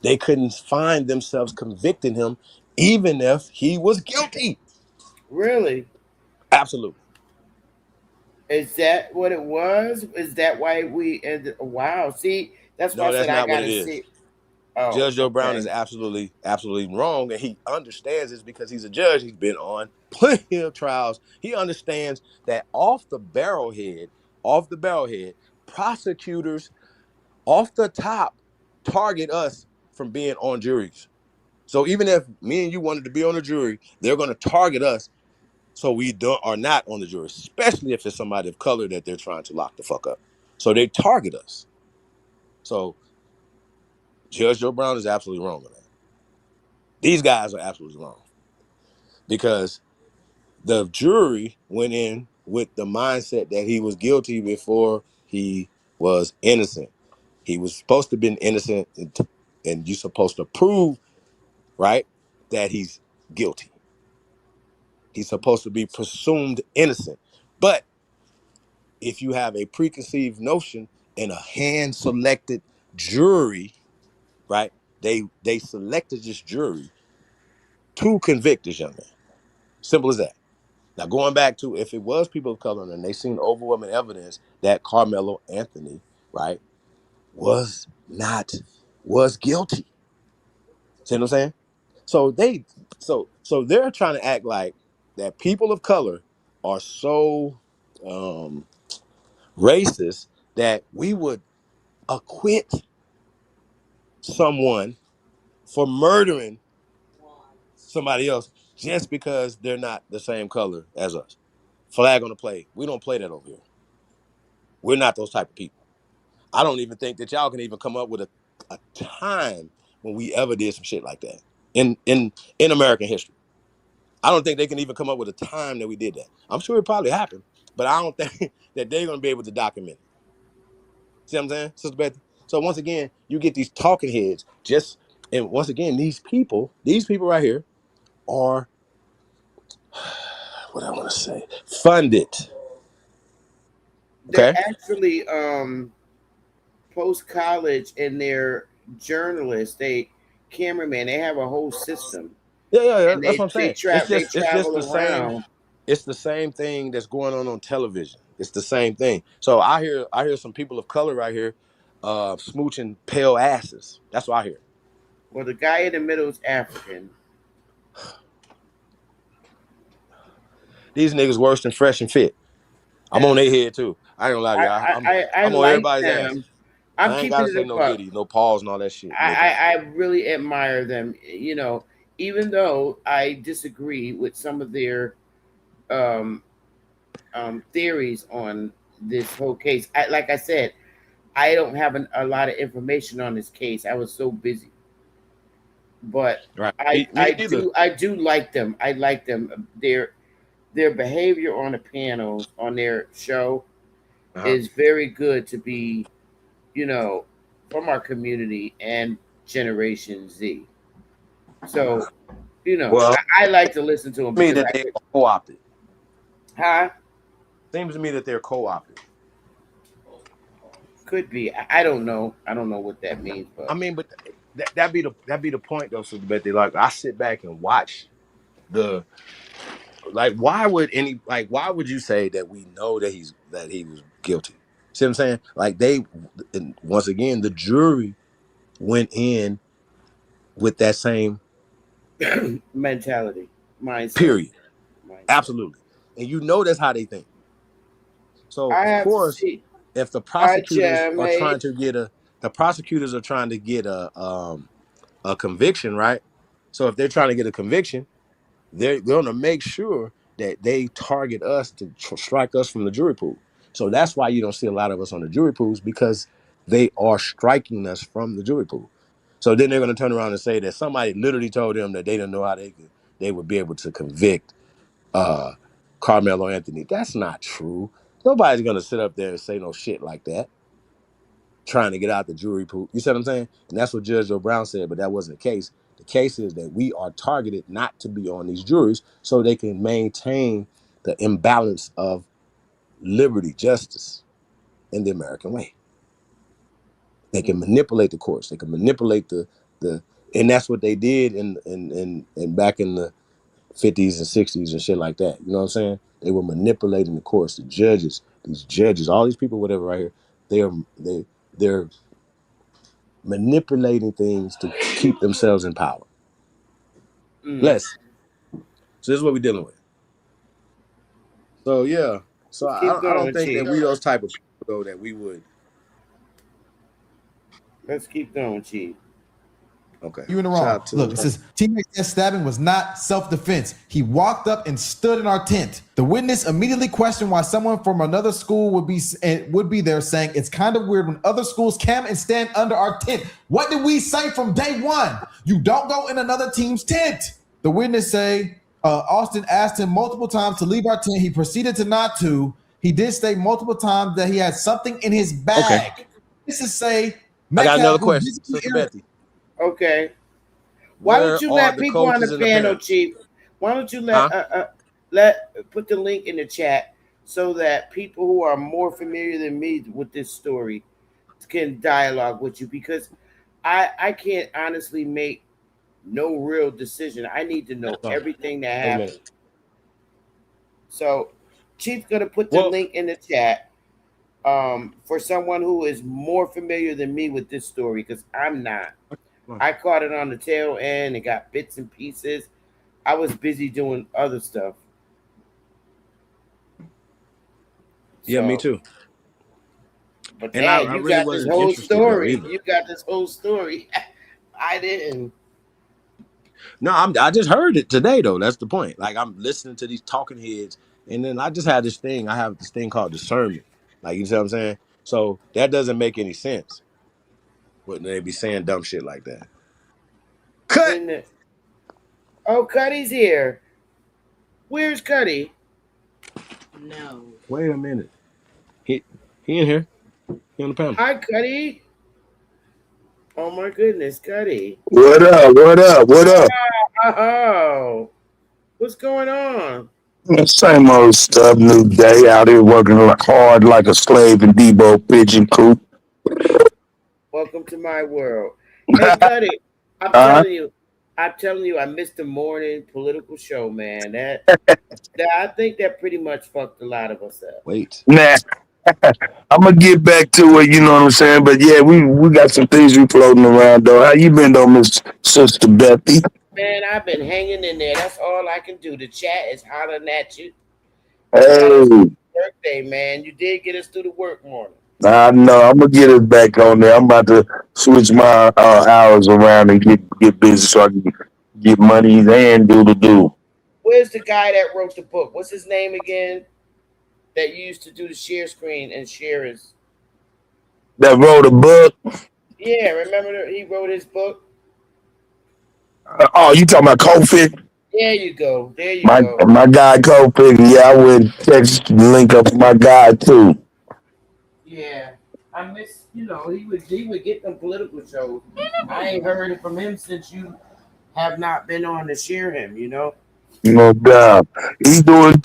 They couldn't find themselves convicting him, even if he was guilty. Really? Absolutely. Is that what it was? Is that why we ended? Wow. See, that's why I No, said that's I not what it gotta is. see. Oh, Judge Joe Brown is okay. absolutely wrong, and he understands this because he's a judge. He's been on plenty of trials. He understands that off the barrelhead, prosecutors off the top target us from being on juries. So even if me and you wanted to be on a jury, they're going to target us so we are not on the jury, especially if it's somebody of color that they're trying to lock the fuck up. So they target us. So Judge Joe Brown is absolutely wrong on that. These guys are absolutely wrong because the jury went in with the mindset that he was guilty before he was innocent. He was supposed to be innocent, and you're supposed to prove, right, that he's guilty. He's supposed to be presumed innocent. But if you have a preconceived notion and a hand-selected jury, right, they selected this jury to convict this young man. Simple as that. Now, going back to if it was people of color and they seen overwhelming evidence that Carmelo Anthony, right, was guilty. See what I'm saying? So they're trying to act like that people of color are so um, racist that we would acquit someone for murdering somebody else just because they're not the same color as us. Flag on the play. We don't play that over here. We're not those type of people. I don't even think that y'all can even come up with a time when we ever did some shit like that in American history. I don't think they can even come up with a time that we did that. I'm sure it probably happened, but I don't think that they're going to be able to document it. See what I'm saying, Sister Bethy? So once again, you get these talking heads and once again, these people right here are, what I want to say, funded. They're Okay? actually post college and they're journalists. They cameraman. They have a whole system, Yeah. and That's what I'm saying. they It's just travel the same. around. It's the same thing that's going on television. It's the same thing. So I hear some people of color right here, smooching pale asses. That's what I hear. Well, the guy in the middle is African. These niggas worse than Fresh and Fit. I'm on their head too. I ain't gonna lie to you. I I'm on like everybody's ass. them. I'm I ain't keeping gotta it say a no buck. Diddy, no pause and all that shit, nigga. I really admire them. Even though I disagree with some of their um, theories on this whole case. Like I said, I don't have a lot of information on this case. I was so busy, but Right. Me either. I do like them. I like them. Their behavior on the panels on their show Uh-huh. is very good to be, you know, from our community and Generation Z. So, Well, I like to listen to them me because that I they could, are co-opted. huh? Seems to me that they're co-opted. Could be. I don't know. I don't know what that means, I but mean, but that be the point though, Sister Betty. Like I sit back and watch the like why would you say that we know that he was guilty? See what I'm saying? Like and once again, the jury went in with that same mentality, mindset, period. mindset. Absolutely. And you know that's how they think. So I of have to course, see. if I Jermaine. the prosecutors are trying to get a conviction, right? So if they're trying to get a conviction, they're going to make sure that they target us to strike us from the jury pool. So that's why you don't see a lot of us on the jury pools because they are striking us from the jury pool. So then they're going to turn around and say that somebody literally told them that they didn't know how they would be able to convict uh Carmelo Anthony. That's not true. Nobody's going to sit up there and say no shit like that trying to get out the jury pool. You see what I'm saying? And that's what Judge Joe Brown said, but that wasn't the case. The case is that we are targeted not to be on these juries so they can maintain the imbalance of liberty, justice in the American way. They can manipulate the courts. They can manipulate the and that's what they did in back in the 50s and 60s and shit like that. You know what I'm saying? They were manipulating the courts, these judges, all these people, whatever right here, they're manipulating things to keep themselves in power. Mm, Bless. So this is what we're dealing with. So yeah. So let's keep I don't going, think that Chief. we those type of people though that we would. Let's keep going, Chief. Okay. You in the Shout wrong. out to Look, it says teammate said stabbing was not self-defense. He walked up and stood in our tent. The witness immediately questioned why someone from another school would be there, saying it's kind of weird when other schools come and stand under our tent. What did we say from day one? You don't go in another team's tent. The witness say Austin asked him multiple times to leave our tent. He proceeded to not to. He did state multiple times that he had something in his Okay. bag. This is say I got another Metcalf grew question, visibly Sister Bethy. Okay. Why don't Where you are let the people on the coaches and the panel, parents? Chief? Why don't you Huh? let put the link in the chat so that people who are more familiar than me with this story can dialogue with you because I can't honestly make no real decision. I need to know Sorry. everything that Wait a happened. minute. So Chief's gonna put the Well, link in the chat for someone who is more familiar than me with this story because I'm not. I caught it on the tail end and got bits and pieces. I was busy doing other stuff. yeah, me So, too. but And dad, I you really got this wasn't whole interested though story. either. You got this whole story. I didn't. No, I just heard it today though. That's the point. Like I'm listening to these talking heads, and then I just had this thing. I have this thing called discernment. Like you see what I'm saying? So that doesn't make any sense. Wouldn't they be saying dumb shit like that? Cut. In the oh, Cuddy's here. Where's Cuddy? Wait a minute. He he in here. He on the panel. Hi, Cuddy. Oh my goodness, Cuddy. What up? What up? What up? Oh, what's going on? Same old stuff. New day out here working hard like a slave in Debo pigeon coop. Welcome to my world. Hey, Cuddy, I'm Huh? telling you, I missed the morning political show, man. That I think that pretty much fucked a lot of us up. Wait. Nah, I'm gonna get back to it. You know what I'm saying? But yeah, we got some things we floating around though. How you been though, Miss Sister Bethy? Man, I've been hanging in there. That's all I can do. The chat is hollering at you. Hey, Birthday, man. You did get us through the work morning. I know. I'm gonna get it back on there. I'm about to switch my hours around and get busy so I can get money and do the do. Where's the guy that wrote the book? What's his name again? That used to do the share screen and share his. That wrote a book. Yeah, remember he wrote his book? Oh, you talking about Kofi? There you go. There you My go. my guy Kofi. Yeah, I would text link up with my guy too. Yeah. I miss, he would get them political shows. I ain't heard it from him since you have not been on to share him. No doubt. He doing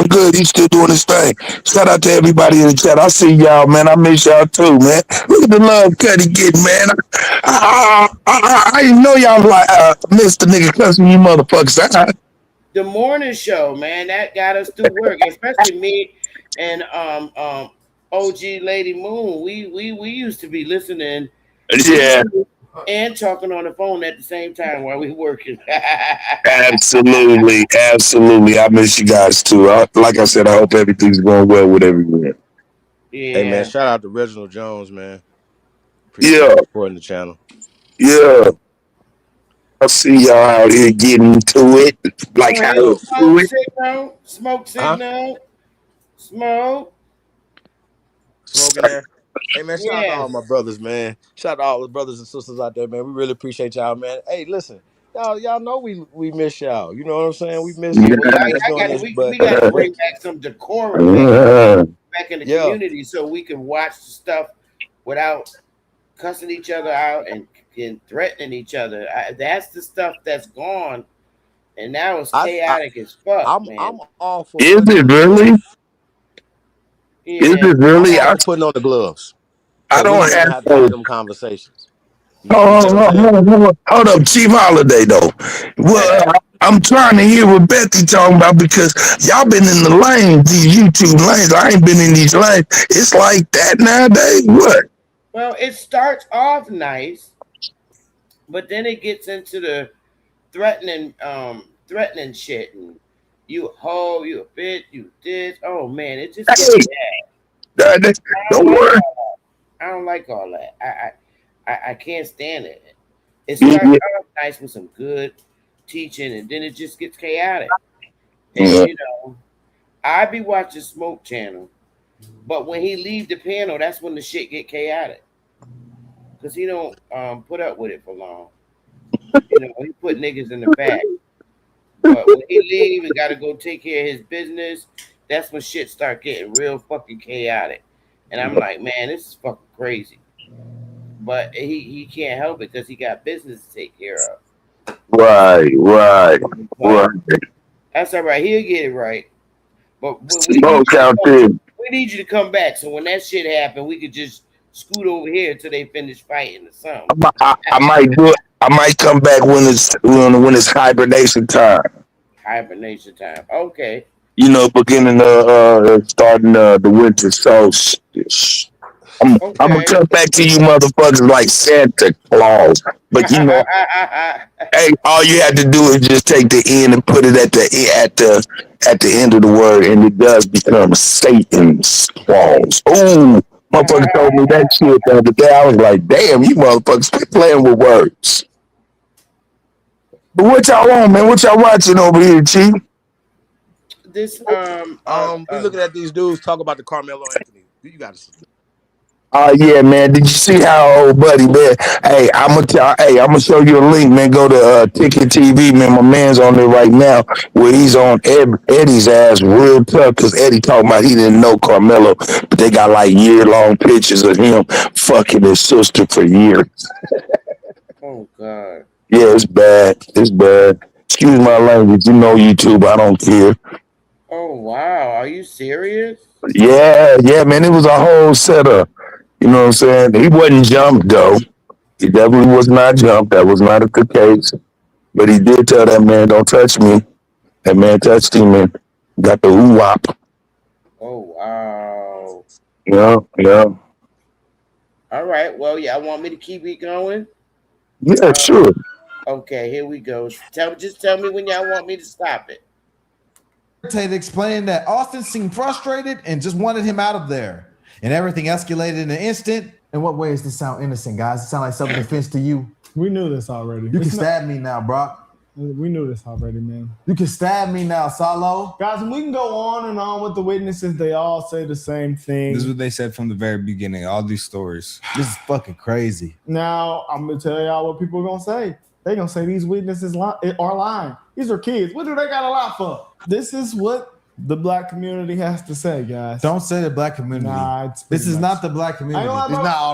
good. He's still doing his thing. Shout out to everybody in the chat. I see y'all, man. I miss y'all too, man. Look at the love Cuddy getting, man. I didn't know y'all like missed the nigga cussing you motherfuckers. The morning show, man, that got us through work, especially me and OG Lady Moon. We used to be listening Yeah, YouTube and talking on the phone at the same time while we working. absolutely, absolutely. I miss you guys too. Like I said, I hope everything's going well with everyone. Hey man, Yeah. shout out to Reginald Jones, man. Appreciate Yeah, you supporting the channel. yeah. I see y'all out here getting to it, like Oh, how hey, to do smoke it. signal, smoke Huh? signal, smoke. Smoking there. Hey man, shout out to all Yes. my brothers, man. Shout out to all the brothers and sisters out there, man. We really appreciate y'all, man. Hey, listen, y'all know we miss y'all. You know what I'm saying? Well, We y'all, miss y'all doing got to this, we but got to bring back some decorum Yeah. back in the yeah, community so we can watch the stuff without cussing each other out and threatening each other. That's the stuff that's gone, and now it's I chaotic as fuck, I'm man. all for Is putting on it the really? gloves. Is Yeah. it I'm really? all for putting on the gloves I so we don't won't have have to to. have them conversations. You see what I'm saying? Hold up, Chief Holiday though. Well, I'm trying to hear what Bethy talking about because y'all been in the lanes, these YouTube lanes. I ain't been in these lanes. It's like that nowadays. What? Well, it starts off nice, but then it gets into the threatening shit and you a hoe, you a bitch, you this. Oh man, it just gets Hey, bad. uh, I don't don't like worry. I don't like all that. I can't stand it. It starts Yeah, off nice with some good teaching, and then it just gets chaotic. And yeah. I be watching Smoke Channel, but when he leave the panel, that's when the shit get chaotic because he don't put up with it for long. He put niggas in the back, but when he leave and got to go take care of his business, that's when shit start getting real fucking chaotic. And I'm like, man, this is fucking crazy. But he can't help it because he got business to take care of. Right, right, right. But that's all right. He'll get it right. But we need Smoke you to out come. there. We need you to come back. So when that shit happen, we could just scoot over here until they finish fighting or something. I might do it. I might come back when it's hibernation time. Hibernation time. Okay. Beginning starting the winter solstice. I'm gonna Okay. come back to you motherfuckers like Santa Claus. But hey, all you have to do is just take the end and put it at the end of the word, and it does become Satan's claws. Ooh, motherfucker told me that shit the other day. I was like, damn, you motherfuckers quit playing with words. But what y'all on, man? What y'all watching over here, Chief? this We looking at these dudes talk about the Carmelo Anthony. You got to. Oh yeah, man. Did you see how old buddy, man? I'm gonna show you a link, man. Go to Ticket TV, man. My man's on there right now, where he's on Eddie's ass real tough because Eddie talking about he didn't know Carmelo, but they got like year-long pictures of him fucking his sister for years. Oh God. Yeah, it's bad. It's bad. Excuse my language. You know YouTube. I don't care. Oh wow. Are you serious? Yeah, yeah, man. It was a whole setup. You know what I'm saying? He wasn't jumped though. He definitely was not jumped. That was not the case. But he did tell that man, "Don't touch me." That man touched him and got the ooh wop. Oh wow. Yeah, yeah, All right. Well, y'all want me to keep it going? yeah. Uh, Sure. okay. Here we go. Just tell me when y'all want me to stop it. explaining that Austin seemed frustrated and just wanted him out of there. And everything escalated in an instant. In what way does this sound innocent, guys? It sound like self-defense to you? We knew this already. You can stab me now, Brock. We knew this already, man. You can stab me now, Salo. Guys, we can go on and on with the witnesses. They all say the same thing. This is what they said from the very beginning. All these stories. This is fucking crazy. Now, I'm going to tell y'all what people are going to say. They're going to say these witnesses are lying. These are kids. What do they got to lie for? This is what the black community has to say, guys. Don't say the black community. Nah, this is not the black community.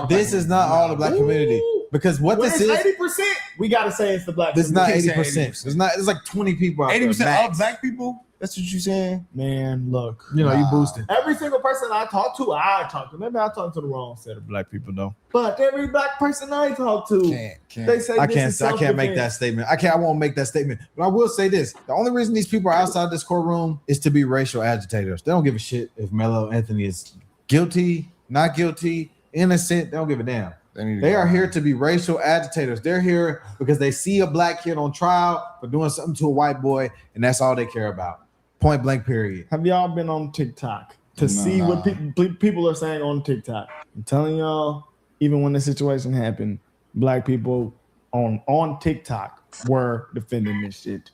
This is not all the black community. Because what this is 80%, we gotta say it's the black. This is not 80%. It's not. It's like 20 people out 80% there. of black people. That's what you saying, man. Look, you boosting. Every single person I talk to. Maybe I talk to the wrong set of black people though. But every black person I talk to, they say I can't make that statement. I won't make that statement. But I will say this: the only reason these people are outside this courtroom is to be racial agitators. They don't give a shit if Mello Anthony is guilty, not guilty, innocent. They don't give a damn. They are here to be racial agitators. They're here because they see a black kid on trial for doing something to a white boy, and that's all they care about. Point blank, period. Have y'all been on TikTok to see what people are saying on TikTok? I'm telling y'all, even when the situation happened, black people on TikTok were defending this shit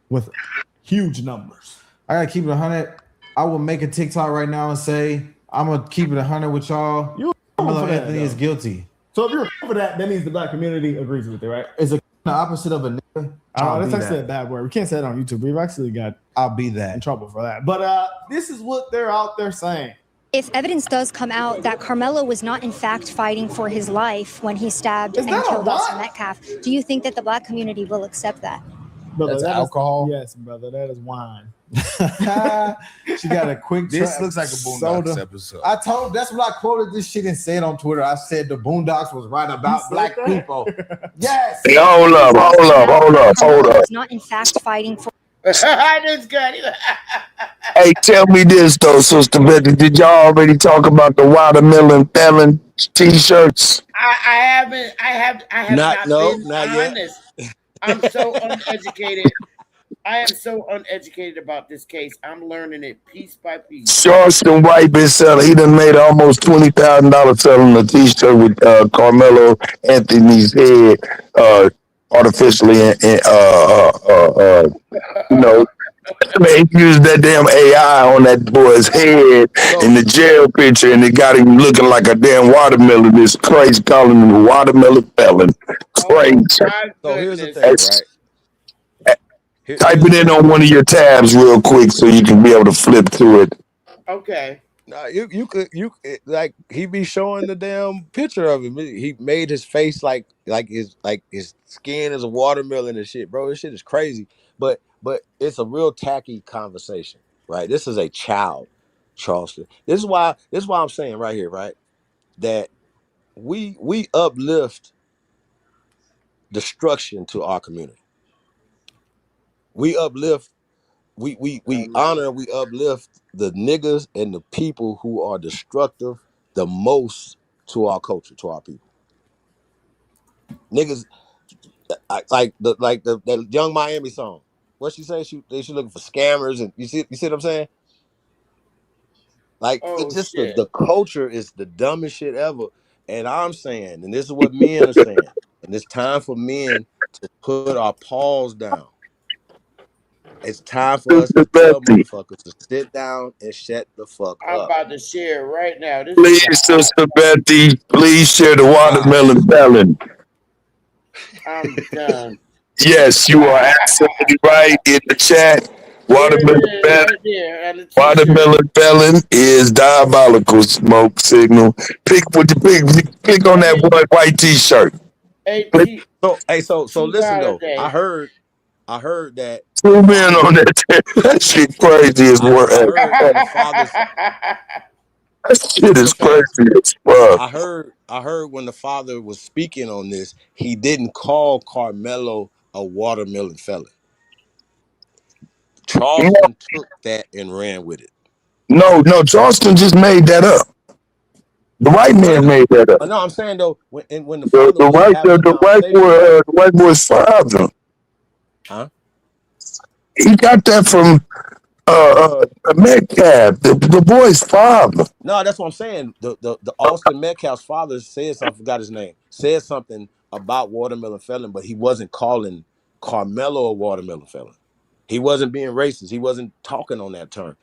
with huge numbers. I gotta keep it 100. I will make a TikTok right now and say I'm gonna keep it 100 with y'all. Mello Anthony is guilty. So if you're for that, that means the black community agrees with it, right? It's the opposite of a nigga. That's actually a bad word. We can't say it on YouTube. We've actually got I'll be that in trouble for that. But this is what they're out there saying. If evidence does come out that Carmelo was not in fact fighting for his life when he stabbed and killed Austin Metcalf, do you think that the black community will accept that? Brother, that's alcohol. Yes, brother, that is wine. She got a quick. This looks like a Boondocks episode. I told. That's what I quoted this shit and said on Twitter. I said the Boondocks was right about black people. Yes. Hey, hold up. Was not in fact fighting for. This guy. Hey, tell me this though, Sister Bethy. Did y'all already talk about the watermelon felon T-shirts? I have not been honest. I'm so uneducated. I am so uneducated about this case. I'm learning it piece by piece. Charleston White been selling. He done made almost $20,000 selling a T-shirt with Carmelo Anthony's head artificially, and they used that damn AI on that boy's head in the jail picture, and it got him looking like a damn watermelon. This crazy, calling him a watermelon felon. Crazy. So here's the thing, right? Type it in on one of your tabs real quick so you can be able to flip to it. Okay. No, you could like he be showing the damn picture of him. He made his face like his skin is a watermelon and shit, bro. This shit is crazy. But it's a real tacky conversation, right? This is a child, Charleston. This is why I'm saying right here, right, that we uplift destruction to our community. We uplift, we honor, we uplift the niggas and the people who are destructive the most to our culture, to our people. Niggas, like the Young Miami song. What she say? She looking for scammers, and you see what I'm saying? Like it's just the culture is the dumbest shit ever. And I'm saying, and this is what men are saying, and it's time for men to put our paws down. It's time for us to tell motherfuckers to sit down and shut the fuck up. I'm about to share right now. Please, Sister Bethy, please share the watermelon felon. I'm done. Yes, you are absolutely right in the chat. Watermelon felon is diabolical smoke signal. Click on that white T-shirt. So listen though. I heard that. Zoom in on that. That shit crazy as work. That shit is crazy as fuck. I heard when the father was speaking on this, he didn't call Carmelo a watermelon felon. Charleston took that and ran with it. No, Charleston just made that up. The white man made that up. No, I'm saying though, when the father the white boy's father. Huh? He got that from Metcalf, the boy's father. No, that's what I'm saying. The Austin Metcalf's father said something. I forgot his name. Said something about watermelon felon, but he wasn't calling Carmelo a watermelon felon. He wasn't being racist. He wasn't talking on that term.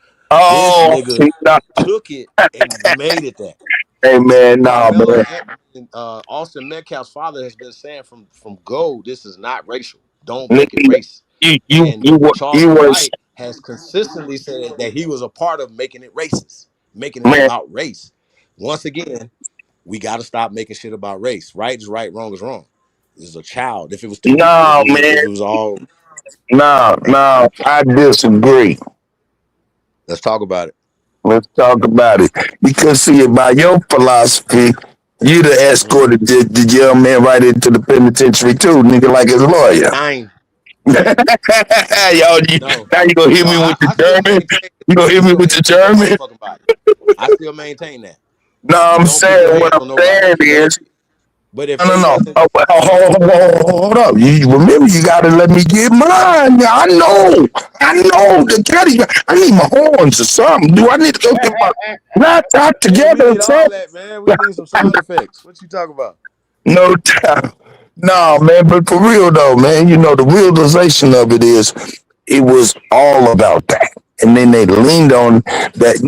This Oh, nigga took it and made it that. hey man, nah, Carmelo man. and Austin Metcalf's father has been saying from go, this is not racial. Don't make it Nigga, race. You you And you were you Charleston was White has consistently said that he was a part of making it racist, making it man. about race. Once again, we got to stop making shit about race. Right is right, wrong is wrong. This is a child. If it was two people, No, man. if it was all, No, I disagree. let's talk about it. Let's talk about it. Because see, by your philosophy, you'd have Mhm. escorted the young man right into the penitentiary too, nigga, like his lawyer. Nine. Y'all, No, now you gonna hit no, me with the I still German? maintain You you gonna hit can me go with ahead the and put your German? motherfucking body. I still maintain that. No, You I'm don't put your saying what hands I'm on nobody. saying But is if no, it no, no. wasn't, Oh, hold up. You remember you gotta let me get mine. Yeah, I know. The caddy. I need my horns or something. Do I need to go get my laptop we together or need all something? that, man. We need some sound effects. What you talking about? No doubt. No, man, but for real though, man, the realization of it is it was all about that. And then they leaned on that.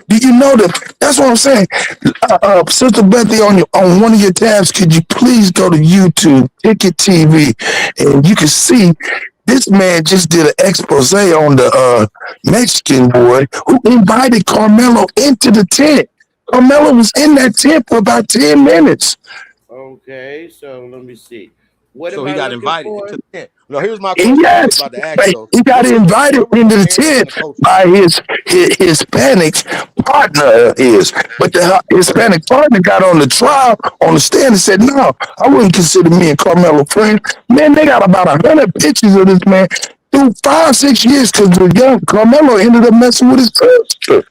Do you know that? That's what I'm saying. Sister Bethy, on one of your tabs, could you please go to YouTube, Ticket TV, and you can see this man just did an expose on the Mexican boy who invited Carmelo into the tent. Carmelo was in that tent for about 10 minutes. Okay, so let me see. What So am he I got looking invited for? into the tent. No, here's my question. I was Yes, about to ask you but though. he got invited Where were the into the parents and tent the coaches? by his Hispanic partner but the Hispanic partner got on the trial on the stand and said, "No, I wouldn't consider me and Carmelo friends." Man, they got about 100 pictures of this man through 5-6 years because the young Carmelo ended up messing with his sister.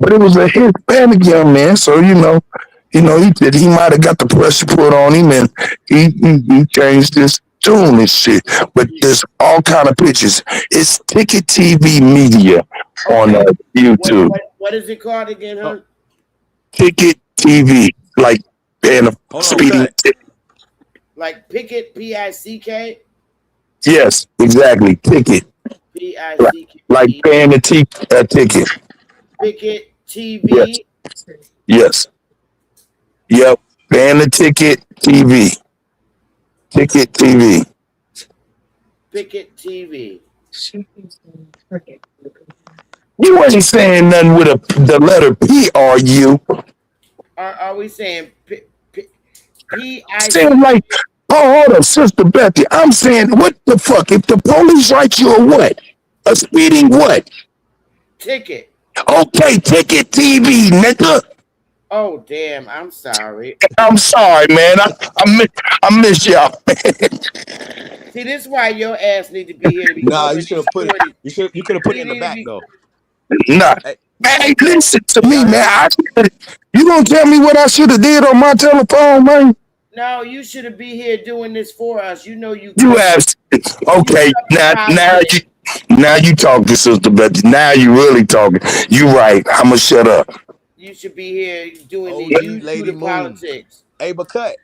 But it was a Hispanic young man, so he might have got the pressure put on him, and he changed his tune and shit. But there's all kind of pictures. It's Ticket TV Media on Okay, YouTube. what is it called again, Oh, huh? Ticket TV, like paying a hold on, speeding cut. ticket. Like Pickett, Pick, Yes, exactly. Ticket, like Pickett paying a ticket. Pickett Yes, TV, yes, yep. Paying the ticket TV, Ticket TV. Pickett TV. You ain't saying nothing with the letter P, are you? Are we saying Saying like, oh, hold on, Sister Bethy. I'm saying, what the fuck? If the police write you a what? A speeding what? ticket? Okay, Ticket TV, nigga. Oh damn! I'm sorry. I'm sorry, man. I miss y'all. See, this is why your ass need to be here to be Nah, you calling should these have put it. shorties. You could have put it You in the need to back be. though. Nah. Hey, Hey, No, listen to can me, y'all hear man. me? You gonna tell me what I should have did on my telephone, man? no, you shouldn't be here doing this for us. You know you You cover. asked. You Okay, cover now politics. you talking, Sister Betty. Now you really talking. You right. I'ma shut up. You should be here doing the OG you do Lady the Moon. politics. Hey, but cut.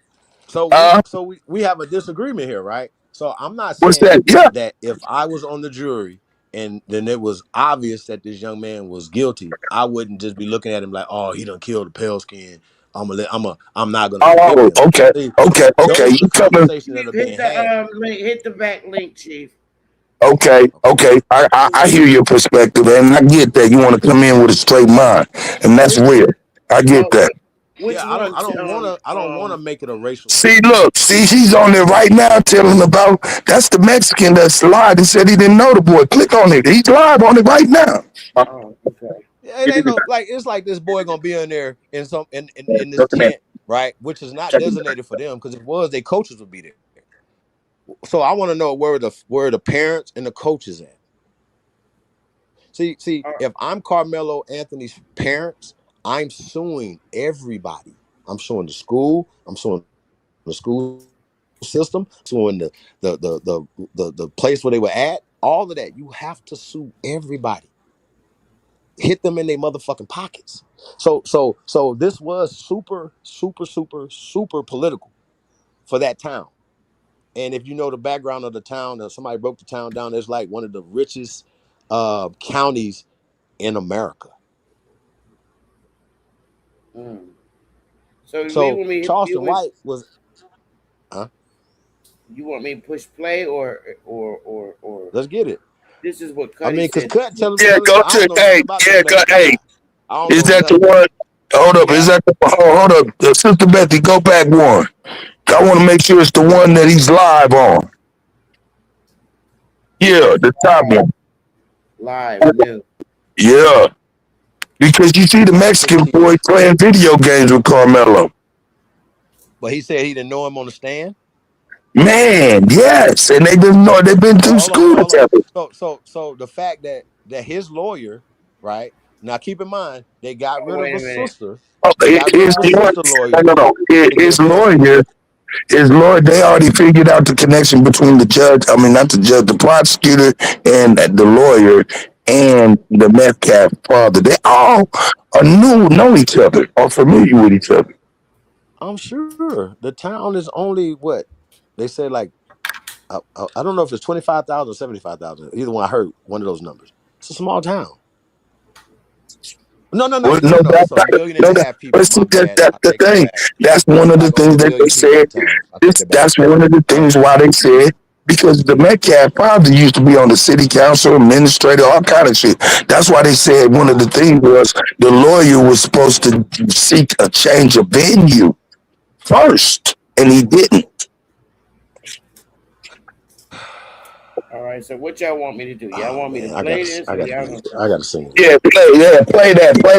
So we Uh, so we have a disagreement here, right? So I'm not what's that? saying Yeah. that if I was on the jury and then it was obvious that this young man was guilty, I wouldn't just be looking at him like, oh, he done killed a pale skin. I'm not gonna convict Oh, him. okay, See, okay. those are the You coming? conversations that Chief, are hit being had. the link. Hit the back link, Chief. Okay, Okay. okay. I hear your perspective, and I get that you want to come in with a straight mind, and that's Which real. I get oh, that. which Yeah, one? I don't wanna make it a racial See, thing. look, he's on there right now telling about that's the Mexican that's live. He said he didn't know the boy. Click on it. He's live on it right now. Oh, okay. It ain't no like it's like this boy gonna be in there in in this tent, right? Which is not designated for them because if it was, their coaches would be there. So I want to know where the parents and the coaches at. See, Uh, if I'm Carmelo Anthony's parents, I'm suing everybody. I'm suing the school. I'm suing the school system. I'm suing the place where they were at. all of that. You have to sue everybody. Hit them in their motherfucking pockets. So this was super, super, super, super political for that town. And if you know the background of the town, somebody broke the town down. It's like one of the richest counties in America. So So you Charleston White was, huh? you want me to push play or Let's get it. this is what I Cuddy mean, cause said. Cut Yeah, telling me go I don't to know nothing hey, about this yeah, go Mexican hey. guy. I don't Is know that the nothing. one? Hold up, is Yeah. that the hold up, Sister Bethy, go back one. I want to make sure it's the one that he's live on. Yeah, the top one. Live new. Yeah, because you see the I think Mexican boy playing video games with Carmelo. but he said he didn't know him on the stand. Man, yes, and they've been Well, through school hold on. together. So the fact that his lawyer, right now, keep in mind they got Oh, rid of wait a a minute. sister. Oh, They got rid of the sister lawyer no, no. to His get Bethy. lawyer, they already figured out the connection between the judge. I mean, not the judge, the prosecutor, and the lawyer, and the Metcalf father. They all know each other, are familiar with each other. I'm sure the town is only what they said like I don't know if it's 25,000 or 75,000. Either one, I heard one of those numbers. It's a small town. No, no, no, Well, no, no, no. It's a million and no, a half people. but see, My bad. I that's the take that thing. back. That's one It's of the like over things a that they million people in said. the town. I take that back. That's one of the things why they said, because the Metcalf father used to be on the city council, administrator, all kind of shit. That's why they said one of the things was the lawyer was supposed to seek a change of venue first, and he didn't. All right. So what y'all want me to do? Y'all Oh want me to man, play this or y'all gonna I gotta sing it Yeah, again. play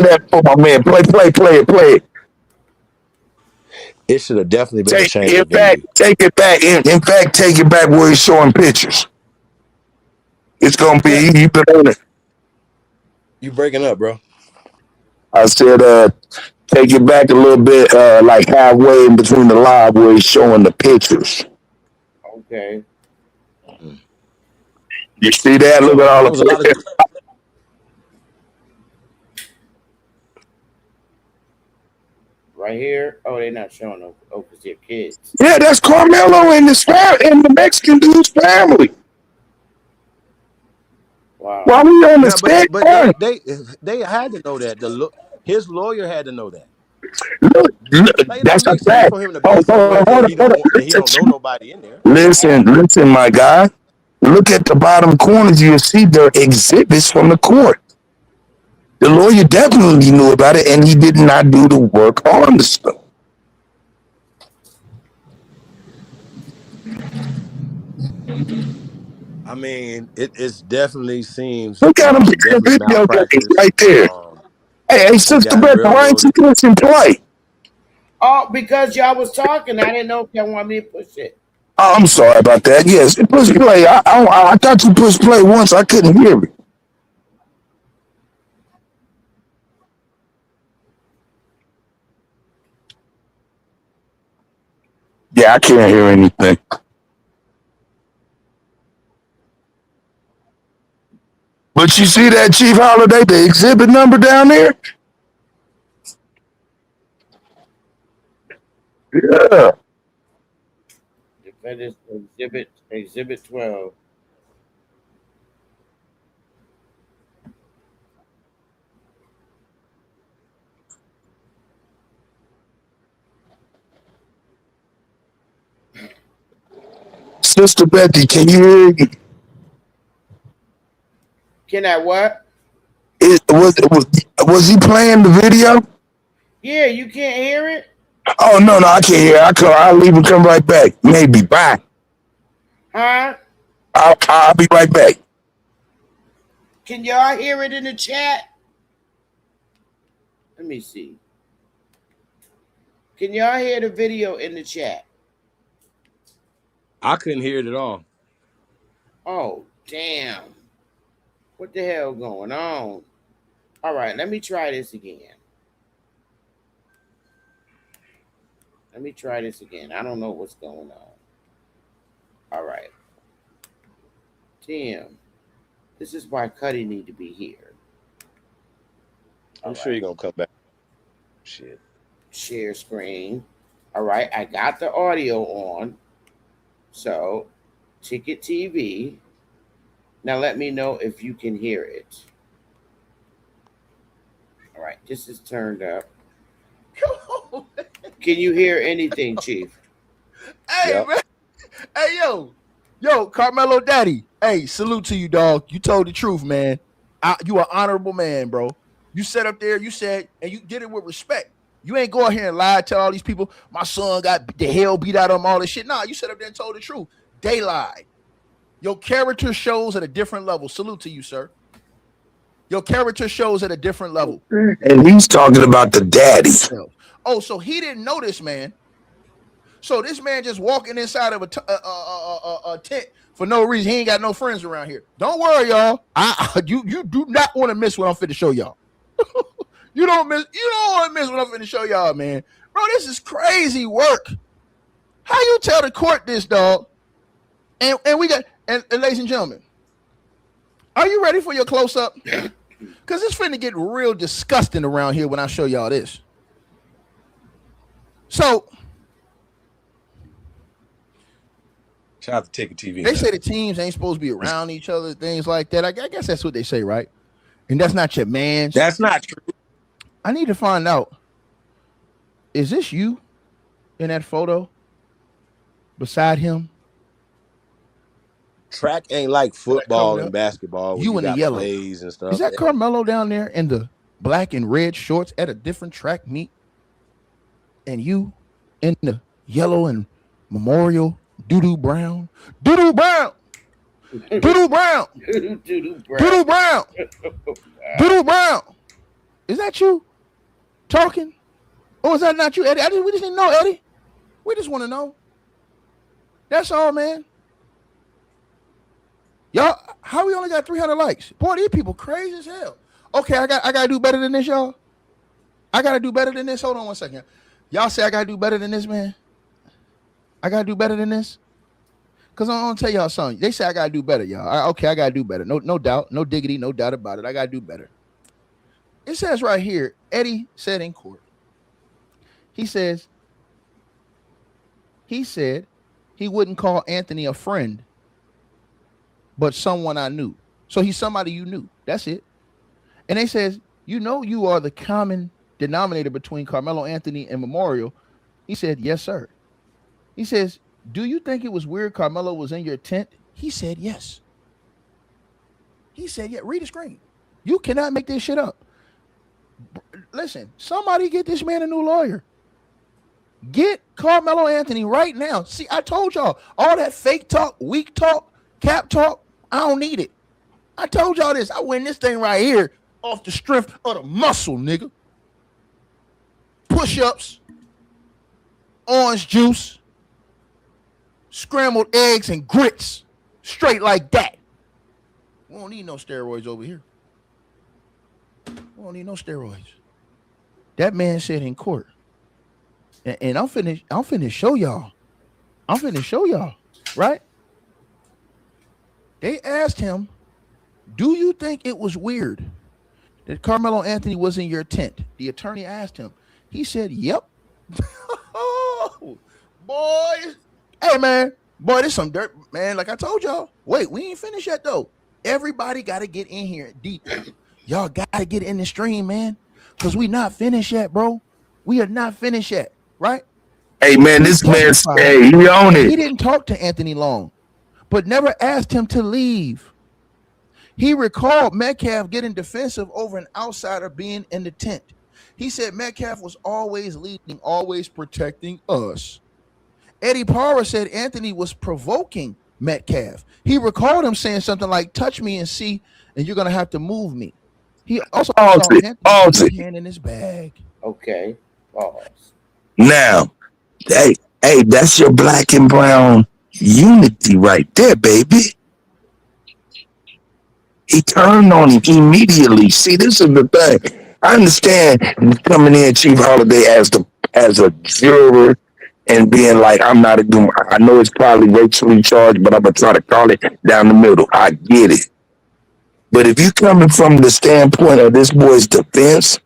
that for my man. Play it. It should have definitely been a Take, change in of fact, venue. take it back. In fact, take it back where he's showing pictures. It's gonna Cut. be you put on it. You breaking up, bro? I said, take it back a little bit, like halfway in between the live where he's showing the pictures. okay. Mm. You see that? Look at all That the was a lot of. pictures. Right here. Oh, they're not showing no because they're kids. Yeah, that's Carmelo and his family and the Mexican dude's family. Wow. While we on the Now, set, but they had to know that. His lawyer had to know that. look, Like it don't that's a make sense fact. for him to Oh, be somewhere that hold on. he don't know nobody in there. Listen, my guy. Look at the bottom corners. You'll see the exhibits from the court. The lawyer definitely knew about it, and he did not do the work on the stuff. I mean, it definitely seems Look at him playing definitely video games malpractice. right there. Hey, He Sister got Beth, why ain't you railroaded. pushing play? Oh, because y'all was talking, I didn't know if y'all want me to push it. Oh, I'm sorry about that. Yes, push play. I thought you pushed play once. I couldn't hear it. Yeah, I can't hear anything. But you see that Chief Holiday, the exhibit number down there? Yeah. Defendants exhibit 12. Sister Bethy, can you hear it? Can I what? Was he playing the video? Yeah, you can't hear it? Oh no, I can't hear. I'll leave and come right back. Maybe. Bye. Huh? I'll be right back. Can y'all hear it in the chat? Let me see. Can y'all hear the video in the chat? I couldn't hear it at all. Oh, damn. What the hell going on? All right, let me try this again. I don't know what's going on. All right. Tim. This is why Cuddy need to be here. I'm sure you're gonna come back. Shit. Share screen. All right, I got the audio on. So, Ticket TV. Now let me know if you can hear it. All right, this is turned up. Can you hear anything, Chief? Hey, Yep. man. Hey, yo, Carmelo Daddy. Hey, salute to you, dog. You told the truth, man. You an honorable man, bro. You sat up there, you said, and you did it with respect. You ain't go out here and lie, tell all these people my son got the hell beat out of him, all this shit. Nah, you sat up there and told the truth. They lied. Your character shows at a different level. Salute to you, sir. Your character shows at a different level. And he's talking about the daddy. Oh, so he didn't know this man. So this man just walking inside of a tent for no reason. He ain't got no friends around here. Don't worry, y'all. You do not want to miss what I'm finna show y'all. You don't want to miss what I'm finna show y'all, man. Bro, this is crazy work. How you tell the court this, dog? And we got and ladies and gentlemen, are you ready for your close up? Because it's finna get real disgusting around here when I show y'all this. So. Shout out to Ticket TV. They say the teams ain't supposed to be around each other, things like that. I guess that's what they say, right? And that's not your man. That's not true. I need to find out. Is this you in that photo beside him? Track ain't like football and basketball. You in the yellow plays and stuff. Is that Carmelo down there in the black and red shorts at a different track meet? And you in the yellow and memorial? Doo-doo brown. Doo-doo brown. Doo-doo brown. Doo-doo brown. Doo-doo brown. Doo-doo brown. Is that you talking? Or is that not you, Eddie? We just didn't know, Eddie. We just want to know. That's all, man. Y'all, how we only got 300 likes? Boy, these people crazy as hell. Okay, I gotta do better than this, y'all. I gotta do better than this. Hold on one second. Y'all say I gotta do better than this, man. I gotta do better than this. Cause I'm gonna tell y'all something. They say I gotta do better, y'all. Okay, I gotta do better. No doubt, no diggity, no doubt about it. I gotta do better. It says right here, Eddie said in court. He said he wouldn't call Anthony a friend, but someone I knew. So he's somebody you knew. That's it. And they says, you are the common denominator between Carmelo Anthony and Memorial. He said, yes, sir. He says, do you think it was weird Carmelo was in your tent? He said, yes. He said, yeah, read the screen. You cannot make this shit up. Listen, somebody get this man a new lawyer. Get Carmelo Anthony right now. See, I told y'all, all that fake talk, weak talk, cap talk, I don't need it. I told y'all this. I win this thing right here off the strength of the muscle, nigga. Push-ups, orange juice, scrambled eggs and grits, straight like that. We don't need no steroids over here. We don't need no steroids. That man said in court, and I'm finna show y'all. I'm finna show y'all, right? They asked him, do you think it was weird that Carmelo Anthony was in your tent? The attorney asked him. He said, yep. Boy. Hey, man. Boy, this some dirt, man. Like I told y'all. Wait, we ain't finished yet, though. Everybody got to get in here deep. Y'all got to get in the stream, man. Because we not finished yet, bro. We are not finished yet, right? Hey, man, this man, hey, he on it. He didn't talk to Anthony long, but never asked him to leave. He recalled Metcalf getting defensive over an outsider being in the tent. He said Metcalf was always leading, always protecting us. Eddie Parra said Anthony was provoking Metcalf. He recalled him saying something like, touch me and see, and you're going to have to move me. He also saw Anthony put his hand in his bag. Okay. Pause. Now, hey, that's your black and brown unity right there, baby. He turned on him immediately. See, this is the thing. I understand coming in, Chief Holiday, as a juror and being like, I'm not a doom. I know it's probably racially charged, but I'm gonna try to call it down the middle. I get it. But if you coming from the standpoint of this boy's defense,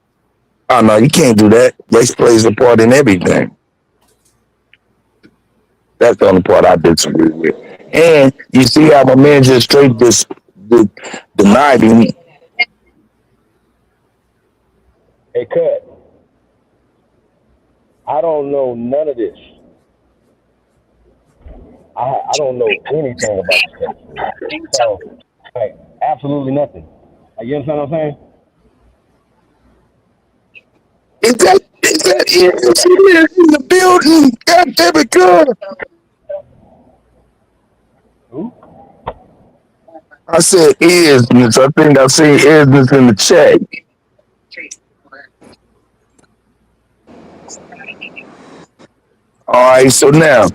oh no, you can't do that. Race plays a part in everything. That's the only part I disagree with. And you see how my man just straight denied him. Hey, cut. I don't know none of this. I don't know anything about this. So, like, absolutely nothing. You understand what I'm saying? Is that it in the building? God damn it, God. Who? I said isness. I think I seen isness in the chat. All right, so now,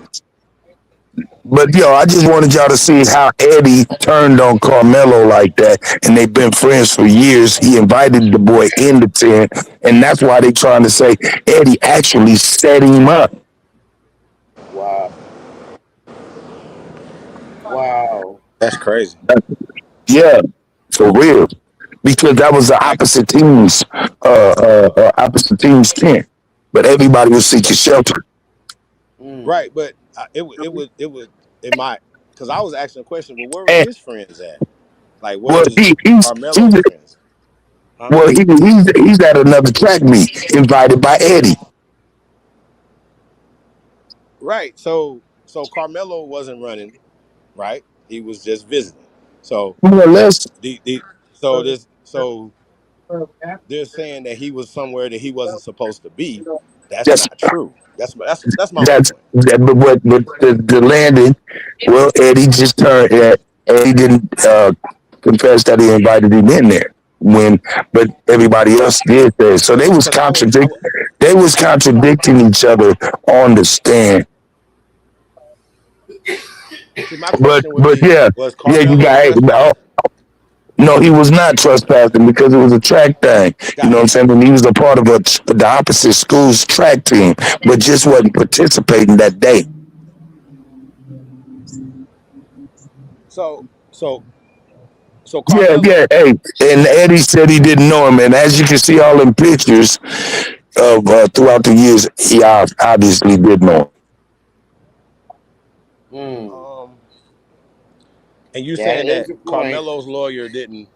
but yo, I just wanted y'all to see how Eddie turned on Carmelo like that, and they've been friends for years. He invited the boy in the tent, and that's why they trying to say Eddie actually set him up. Wow. Wow. That's crazy. Yeah, for real, because that was the opposite team's tent, but everybody was seeking shelter. Right, but it would in my because I was asking a question. Well, where was And his friends at? Like, where well, was Carmelo's he's friends? Huh? well, he's at another track meet, invited by Eddie. Right. So Carmelo wasn't running. Right. He was just visiting. So More or less. the so they're saying that he was somewhere that he wasn't supposed to be. That's That's not true. That's my whole that's point. that. But what the landing? Well, Eddie just turned. Eddie didn't confess that he invited him in there when, but everybody else did that. So they was They was contradicting each other on the stand. See, my question would But be: yeah, was yeah, you Carmelo got. trespassing? No, he was not trespassing because it was a track thing. You know what Gotcha. I'm saying? And he was a part of the opposite school's track team, but just wasn't participating that day. So so so Yeah, yeah. Carmelo. Hey, and Eddie said he didn't know him, and as you can see, all in pictures of throughout the years, he obviously did know him. Um, and you That saying is that a point. Carmelo's lawyer didn't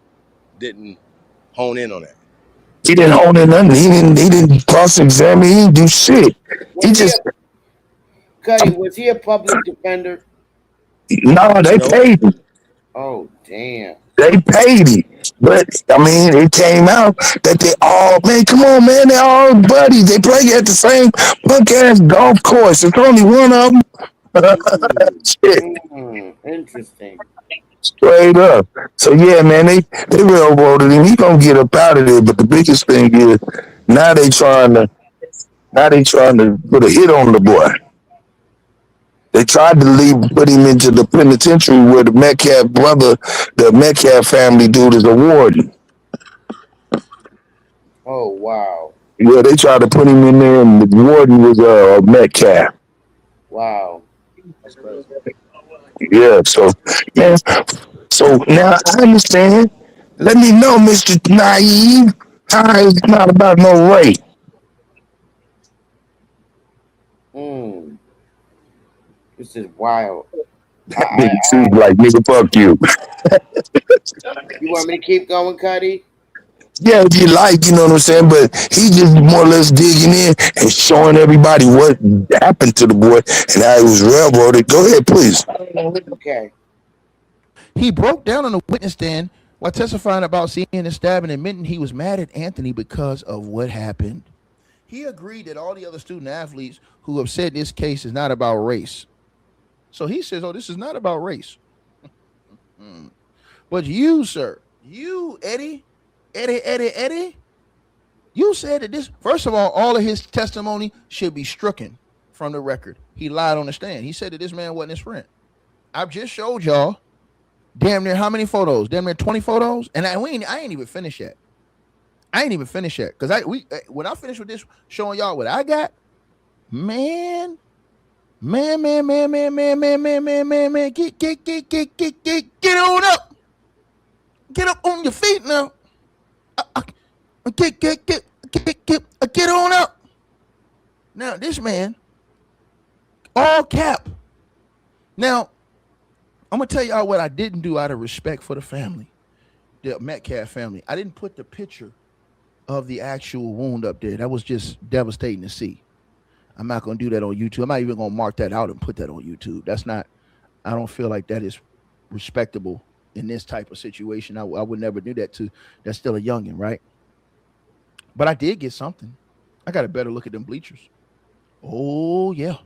hone in on that? He didn't own it nothing. He didn't cross examine. He didn't do shit. He Was he a just Cuddy? Was he a public defender? no. They Nope. paid him. Oh damn. They paid him. But I mean, it came out that they all, man, come on, man, they all buddies. They play at the same punk ass golf course. It's only one of them. Shit, Interesting. straight up. So yeah, man, they railroaded him. He gonna get up out of there. But the biggest thing is now they trying to put a hit on the boy. They tried to put him into the penitentiary where the Metcalf brother, the Metcalf family dude is a warden. Oh wow. Yeah, they tried to put him in there, and the warden was Metcalf. Wow. That's crazy. Yeah, so yeah, so now I understand. Let me know, Mister Naive, how it's not about no rape. Mm. This is wild. That nigga seems like nigga, fuck you. You want me to keep going, Cuddy? Yeah, if you like, you know what I'm saying, but he just more or less digging in and showing everybody what happened to the boy and how he was railroaded. Go ahead, please. Okay. He broke down on the witness stand while testifying about seeing the stabbing, admitting he was mad at Anthony because of what happened. He agreed that all the other student athletes who have said this case is not about race. So he says, oh, this is not about race. But you, sir, you, Eddie, you said that this, first of all of his testimony should be stricken from the record. He lied on the stand. He said that this man wasn't his friend. I've just showed y'all damn near how many photos? Damn near 20 photos? And I ain't even finished yet. Because when I finish with this, showing y'all what I got, man, get on up. Get up on your feet now. Get on up. Now, this man, all cap. Now, I'm going to tell y'all what I didn't do out of respect for the family, the Metcalf family. I didn't put the picture of the actual wound up there. That was just devastating to see. I'm not going to do that on YouTube. I'm not even going to mark that out and put that on YouTube. I don't feel like that is respectable in this type of situation. I would never do that to, that's still a youngin', right? But I did get something. I got a better look at them bleachers. Oh, yeah.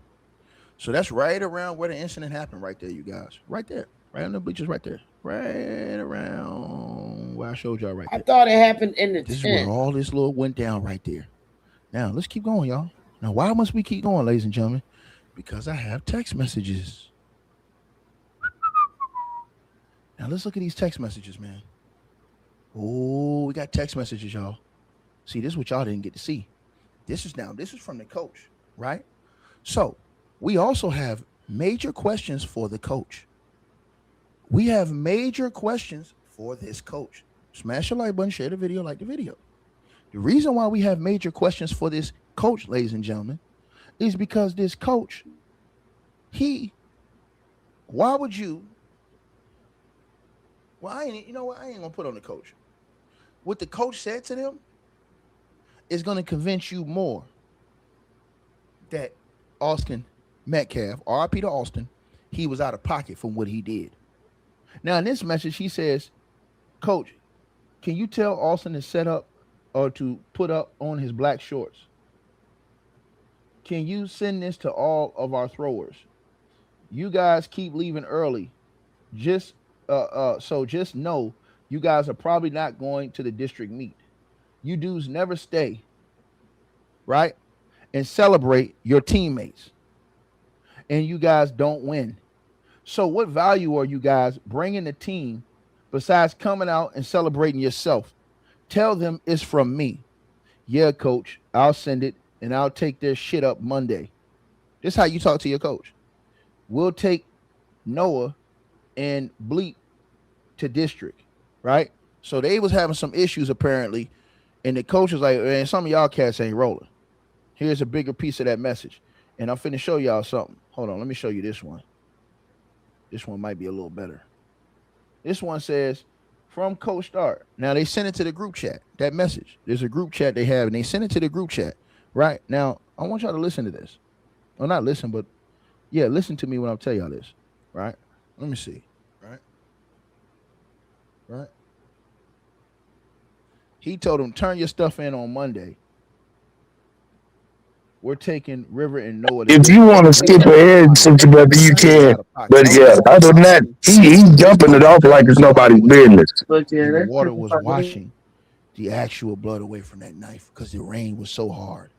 So that's right around where the incident happened right there, you guys. Right there. Right on the bleachers right there. Right around where I showed y'all right there. I thought it happened in the This tent. is where all this little went down right there. Now, let's keep going, y'all. Now, why must we keep going, ladies and gentlemen? Because I have text messages. Now, let's look at these text messages, man. Oh, we got text messages, y'all. See, this is what y'all didn't get to see. This is from the coach, right? So, we also have major questions for the coach. We have major questions for this coach. Smash the like button, share the video, like the video. The reason why we have major questions for this coach, ladies and gentlemen, is because this coach, why would you, well, I ain't gonna put on the coach. What the coach said to them is gonna convince you more that Austin Metcalf, RIP to Austin, he was out of pocket from what he did. Now, in this message, he says, Coach, can you tell Austin to set up or to put up on his black shorts? Can you send this to all of our throwers? You guys keep leaving early. So just know you guys are probably not going to the district meet. You dudes never stay, right? And celebrate your teammates. And you guys don't win. So what value are you guys bringing the team besides coming out and celebrating yourself? Tell them it's from me. Yeah, coach, I'll send it and I'll take their shit up Monday. This is how you talk to your coach. We'll take Noah and Bleep to district, right? So they was having some issues apparently, and the coach was like, man, some of y'all cats ain't rolling. Here's a bigger piece of that message. And I'm finna show y'all something. Hold on, let me show you this one. This one might be a little better. This one says, from Coach Start. Now, they sent it to the group chat, that message. There's a group chat they have, and they sent it to the group chat, right? Now, I want y'all to listen to this. Well, not listen, but, yeah, listen to me when I tell y'all this, right? Let me see, right? He told him, turn your stuff in on Monday. We're taking River and Noah. If you want to skip ahead, Sister Brother, you can. But yeah, other than that, he's jumping it off like it's nobody's business. The water was washing the actual blood away from that knife because the rain was so hard.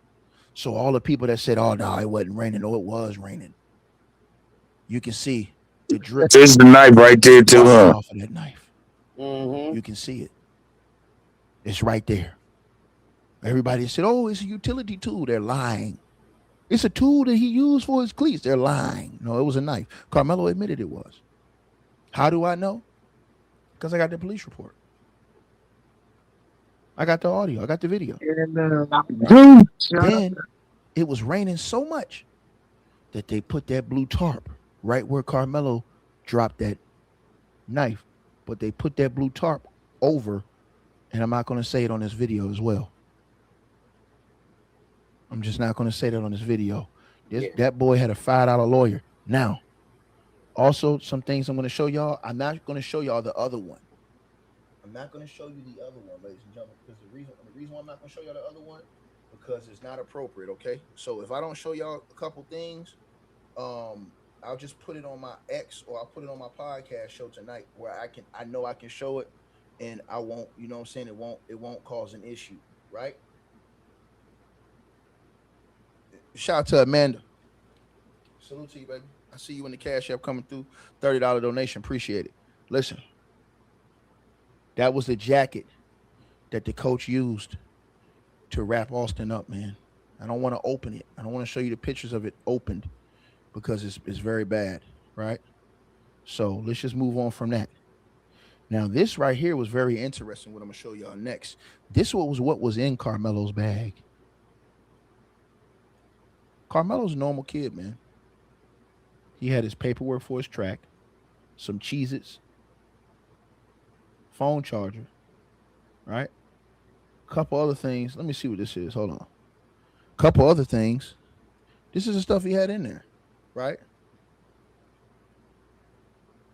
So all the people that said, oh, no, it wasn't raining. No, it was raining. You can see the drip. There's the knife right there too, huh? Off of that knife. Mm-hmm. You can see it. It's right there. Everybody said, oh, it's a utility tool. They're lying. It's a tool that he used for his cleats. They're lying. No, it was a knife. Carmelo admitted it was. How do I know? Because I got the police report. I got the audio. I got the video. Then it was raining so much that they put that blue tarp right where Carmelo dropped that knife. But they put that blue tarp over, and I'm not going to say it on this video as well. I'm just not going to say that on this video. That boy had a $5 lawyer. Now, also some things I'm going to show y'all. I'm not going to show y'all the other one. I'm not going to show you the other one, ladies and gentlemen, because the reason why I'm not going to show y'all the other one, because it's not appropriate, okay? So if I don't show y'all a couple things, I'll just put it on my X or I'll put it on my podcast show tonight where I know I can show it and I won't, you know what I'm saying? It won't cause an issue, right? Shout out to Amanda. Salute to you, baby. I see you in the Cash App coming through. $30 donation. Appreciate it. Listen, that was the jacket that the coach used to wrap Austin up, man. I don't want to open it. I don't want to show you the pictures of it opened because it's very bad, right? So let's just move on from that. Now, this right here was very interesting. What I'm gonna show y'all next. This what was in Carmelo's bag. Carmelo's a normal kid, man. He had his paperwork for his track, some Cheez-Its, phone charger, right? Couple other things. Let me see what this is. Hold on. Couple other things. This is the stuff he had in there, right?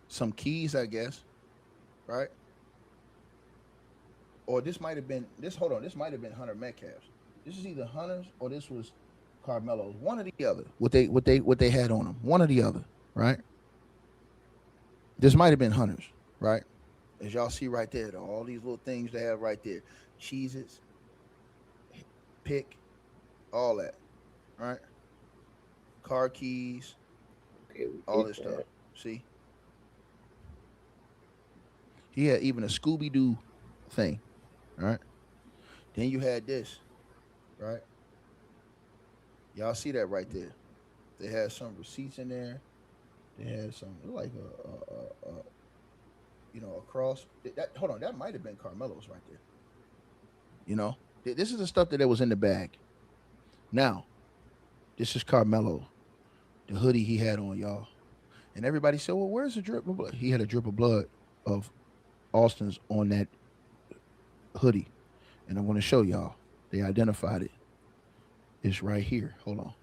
Some keys, I guess, right? Or this might have been this. Hold on, this might have been Hunter Metcalf's. This is either Hunter's or this was Carmelo's. One or the other. What they had on them. One or the other, right? This might have been Hunter's, right? As y'all see right there, all these little things they have right there, Cheez-Its, pick, all that, right? Car keys, all this stuff. See, he had even a Scooby Doo thing, right? Then you had this, right? Y'all see that right there? They had some receipts in there. They had some like a cross. Hold on, that might have been Carmelo's right there. This is the stuff that was in the bag. Now, this is Carmelo, the hoodie he had on, y'all. And everybody said, well, where's the drip of blood? He had a drip of blood of Austin's on that hoodie. And I'm going to show y'all. They identified it. It's right here. Hold on.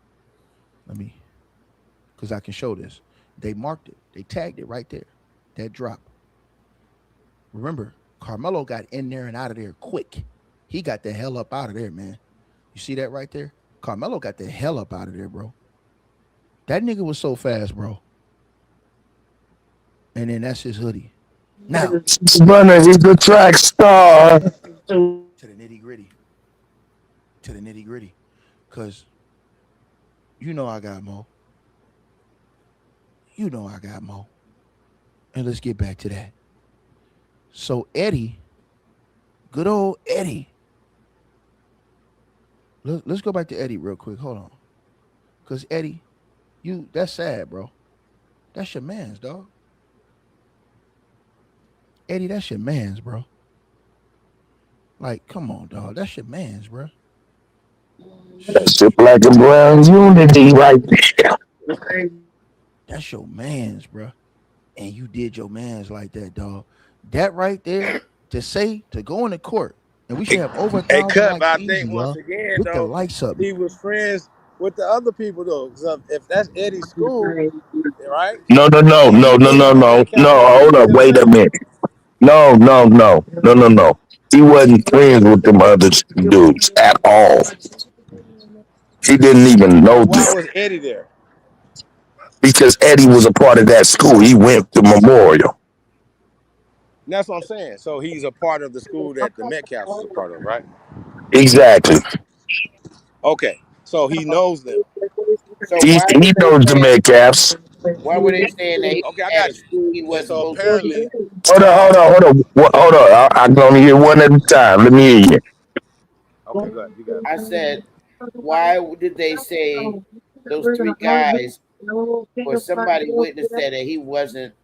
Because I can show this. They marked it. They tagged it right there. That drop. Remember, Carmelo got in there and out of there quick. He got the hell up out of there, man. You see that right there? Carmelo got the hell up out of there, bro. That nigga was so fast, bro. And then that's his hoodie. Now, Runner, he's the track star. To the nitty gritty. Because you know I got more. And let's get back to that. So Eddie, good old Eddie. Let's go back to Eddie real quick. Hold on. Because Eddie, that's sad, bro. That's your man's, dog. Eddie, that's your man's, bro. Like, come on, dog. That's your man's, bro. That's the black and brown unity right there. That's your man's, bro. And you did your man's like that, dog. That right there, to go into court, and we should have over 1,000 Cut, but I likes think easy, once y'all, again, with the though, lights up. he was friends with the other people, though. So if that's Eddie's school, right? No. And he knew Metcalf, Hold you up. see what I'm Wait a saying? minute. No. He wasn't friends with them other dudes at all. He didn't even know Why them was Eddie there? because Eddie was a part of that school. He went to Memorial. That's what I'm saying. So he's a part of the school that the Metcalfs was a part of, right? Exactly. Okay. So he knows them. So He why were they knows the saying? Metcalfs. Why were they saying that he Okay, I was at got a you. school he And wasn't so supposed to be apparently, at? Hold on. I can only hear one at a time. Let me hear you. okay, good. You got it. I said, why did they say those three guys or somebody witnessed that he wasn't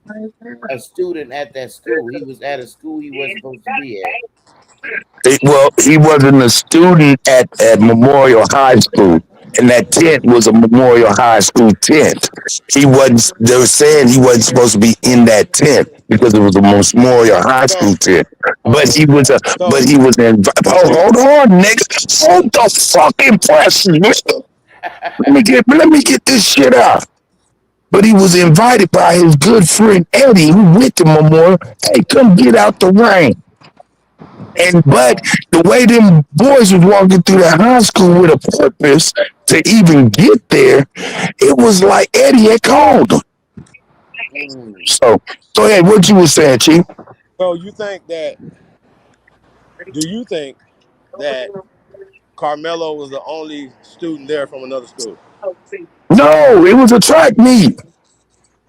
a student at that school? He was at a school he wasn't supposed to be at. Well, he wasn't a student at Memorial High School, and that tent was a Memorial High School tent. He wasn't. They were saying he wasn't supposed to be in that tent because it was a Memorial High School So, tent. But oh, he was okay. a. But So, he was in. Hold on, nigga. Hold the fucking press, nigga. Let me get this shit out. But he was invited by his good friend Eddie, who went to Memorial. Hey, come get out the rain. But the way them boys was walking through that high school with a purpose to even get there, it was like Eddie had called them. So go ahead, what you was saying, Chief? so you think that? Do you think that Carmelo was the only student there from another school? No, it was a track meet.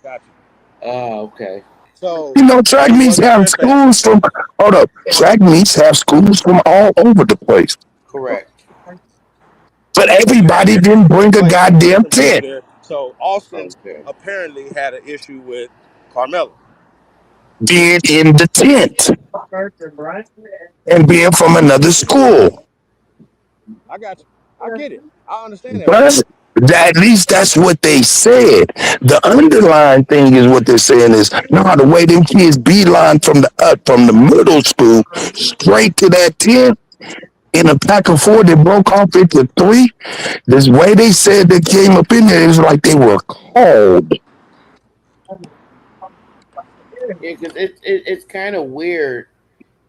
Got you. Okay. So Track he meets wasn't have there for that. schools from hold up. Track meets have schools from all over the place. Correct. But So you had everybody didn't bring a like goddamn different people tent. there. So Austin Okay. apparently had an issue with Carmelo. being in the tent and being from another school. I got you. I get it. I understand that, bro. But at least that's what they said. The underlying thing is what they're saying is no, the way them kids beeline from the middle school straight to that tent in a pack of four that broke off into three. This way they said they came up in there, it was like they were cold. Yeah, because it's kind of weird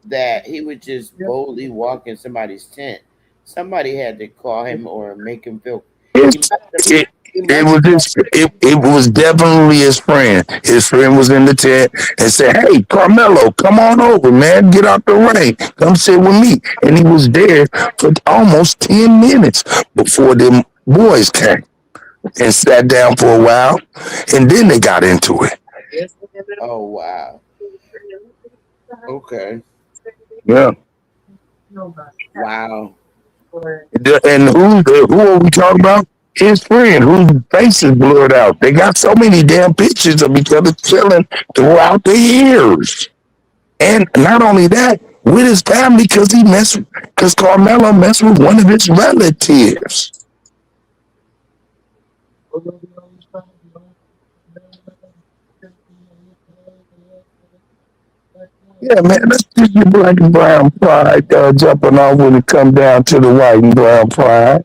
that he would just boldly walk in somebody's tent. Somebody had to call him or make him feel. He It's, must have. it, He it must was have. it was definitely his friend. His friend was in the tent and said, "Hey, Carmelo, come on over, man. Get out the rain. Come sit with me." And he was there for almost 10 minutes before them boys came and sat down for a while, and then they got into it. Oh wow. Okay. Yeah. Wow. And who are we talking about? His friend, whose face is blurred out. They got so many damn pictures of each other chilling throughout the years. And not only that, with his family, because Carmelo messed with one of his relatives. Yeah, man, let's get your black and brown pride jumping off when it come down to the white and brown pride.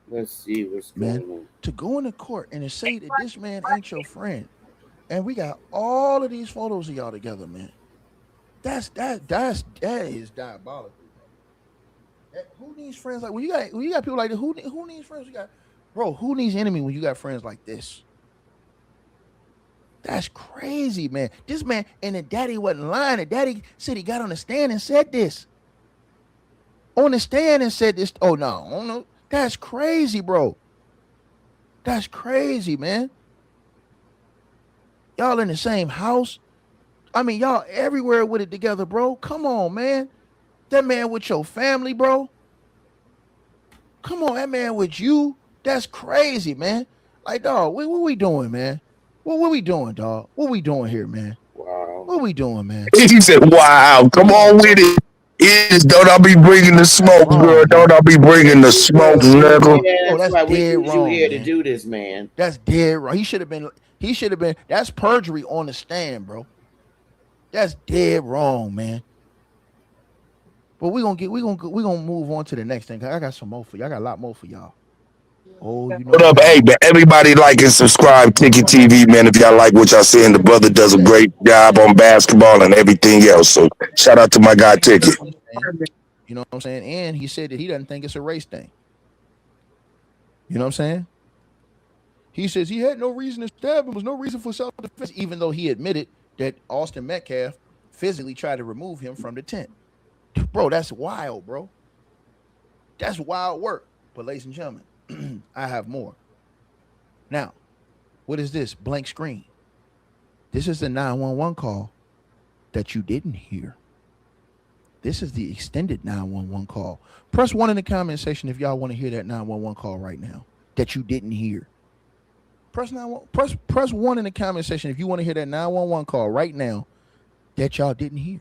Let's see what's Man, going on. to go into court and to say that this man ain't your friend, and we got all of these photos of y'all together, man. That is diabolical, bro. Who needs friends like when you got people like that? Who needs friends? You got, bro. Who needs enemy when you got friends like this? That's crazy, man. This man and the daddy wasn't lying. The daddy said he got on the stand and said this. On the stand and said this. Oh no, oh no. That's crazy, bro. That's crazy, man. Y'all in the same house. I mean, y'all everywhere with it together, bro. Come on, man. That man with your family, bro. Come on, that man with you. That's crazy, man. Like, dog, what we doing, man? What we doing, dog? What we doing here, man? Wow. What we doing, man? He said, "Wow, come on with it. Is don't I be bringing the smoke, girl? Wrong, Don't man. I be bringing the smoke, nigga?" Yeah, Bro, that's that's why we dead use you wrong, here to man. do this, man. That's dead wrong. He should have been. That's perjury on the stand, bro. That's dead wrong, man. But we gonna move on to the next thing. I got some more for you. I got a lot more for y'all. Oh, you know What I up, got hey, more. man, everybody like and subscribe Ticket TV, man. If y'all like what y'all seeing, the brother does a great job on basketball and everything else. So shout out to my guy Ticket. You know what I'm saying? And he said that he doesn't think it's a race thing. You know what I'm saying? He says he had no reason to stab him. There was no reason for self-defense, even though he admitted that Austin Metcalf physically tried to remove him from the tent. Bro, that's wild, bro. That's wild work. But ladies and gentlemen, I have more. Now, what is this? Blank screen. This is the 911 call that you didn't hear. This is the extended 911 call. Press 1 in the comment section if y'all want to hear that 911 call right now that you didn't hear. Press 1 in the comment section if you want to hear that 911 call right now that y'all didn't hear.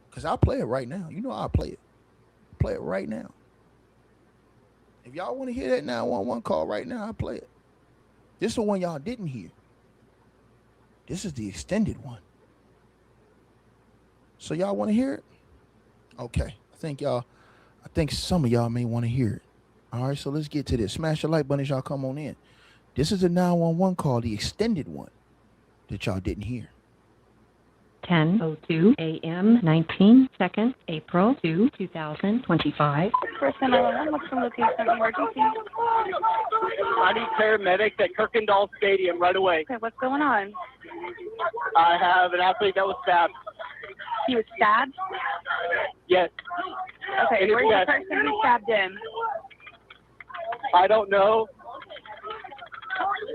Because I'll play it right now. You know I'll play it. Play it right now. If y'all want to hear that 911 call right now, I'll play it. This is the one y'all didn't hear. This is the extended one. So y'all want to hear it? Okay. I think some of y'all may want to hear it. All right, so let's get to this. Smash the like button as y'all come on in. This is a 911 call, the extended one that y'all didn't hear. 10:02 a.m. 19 seconds, April 2, 2025. First 911, what's the location of the emergency? I need paramedics at Kirkendall Stadium right away. Okay, what's going on? I have an athlete that was stabbed. He was stabbed? Yes. Okay, where's the person who stabbed him? I don't know.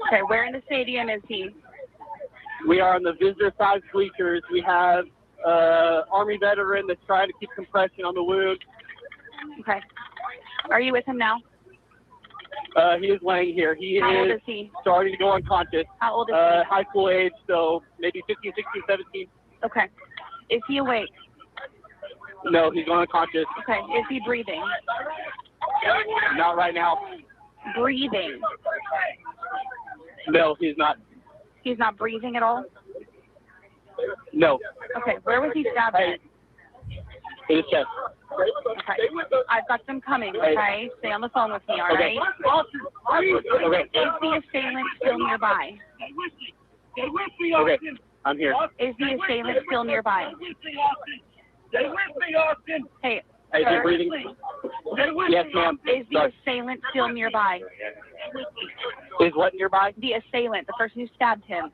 Okay, where in the stadium is he? We are on the visitor side bleachers. We have Army veteran that's trying to keep compression on the wound. Okay. Are you with him now? He is laying here. He How old is is he? starting to go unconscious. How old is he? High school age, so maybe 15, 16, 17. Okay. Is he awake? No, he's going unconscious. Okay. Is he breathing? Not right now. Breathing. No, he's not. He's not breathing at all? No. Okay. Where was he stabbed at? In his chest. Okay. I've got them coming, okay? Stay on the phone with me, all Okay. right? Okay. Is the assailant still nearby? Okay. I'm here. Is the assailant still nearby? Hey, Is he breathing? Yes, ma'am. is the Sorry. assailant still nearby? Is what nearby? The assailant, the person who stabbed him.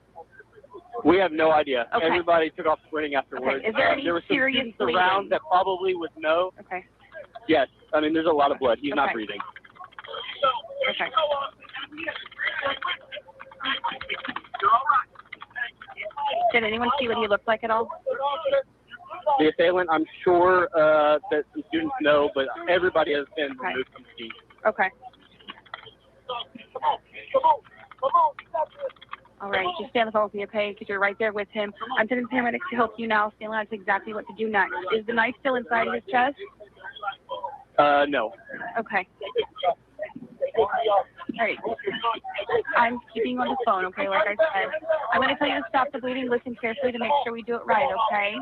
We have no idea. Okay. Everybody took off sprinting afterwards. Okay. Is there any there were some serious students around bleeding? that probably would know. Okay. Yes. I mean, there's a lot of blood. He's not Okay. breathing. Okay. Did anyone see what he looked like at all? The assailant, I'm sure that some students know, but everybody has been removed from the scene. Okay. All right, just stay on the phone with me, okay? Because you're right there with him. I'm sending paramedics to help you now. Stanley knows exactly what to do next. Is the knife still inside his chest? No. Okay. All right. I'm keeping you on the phone, okay? Like I said, I'm going to tell you to stop the bleeding. Listen carefully to make sure we do it right, okay?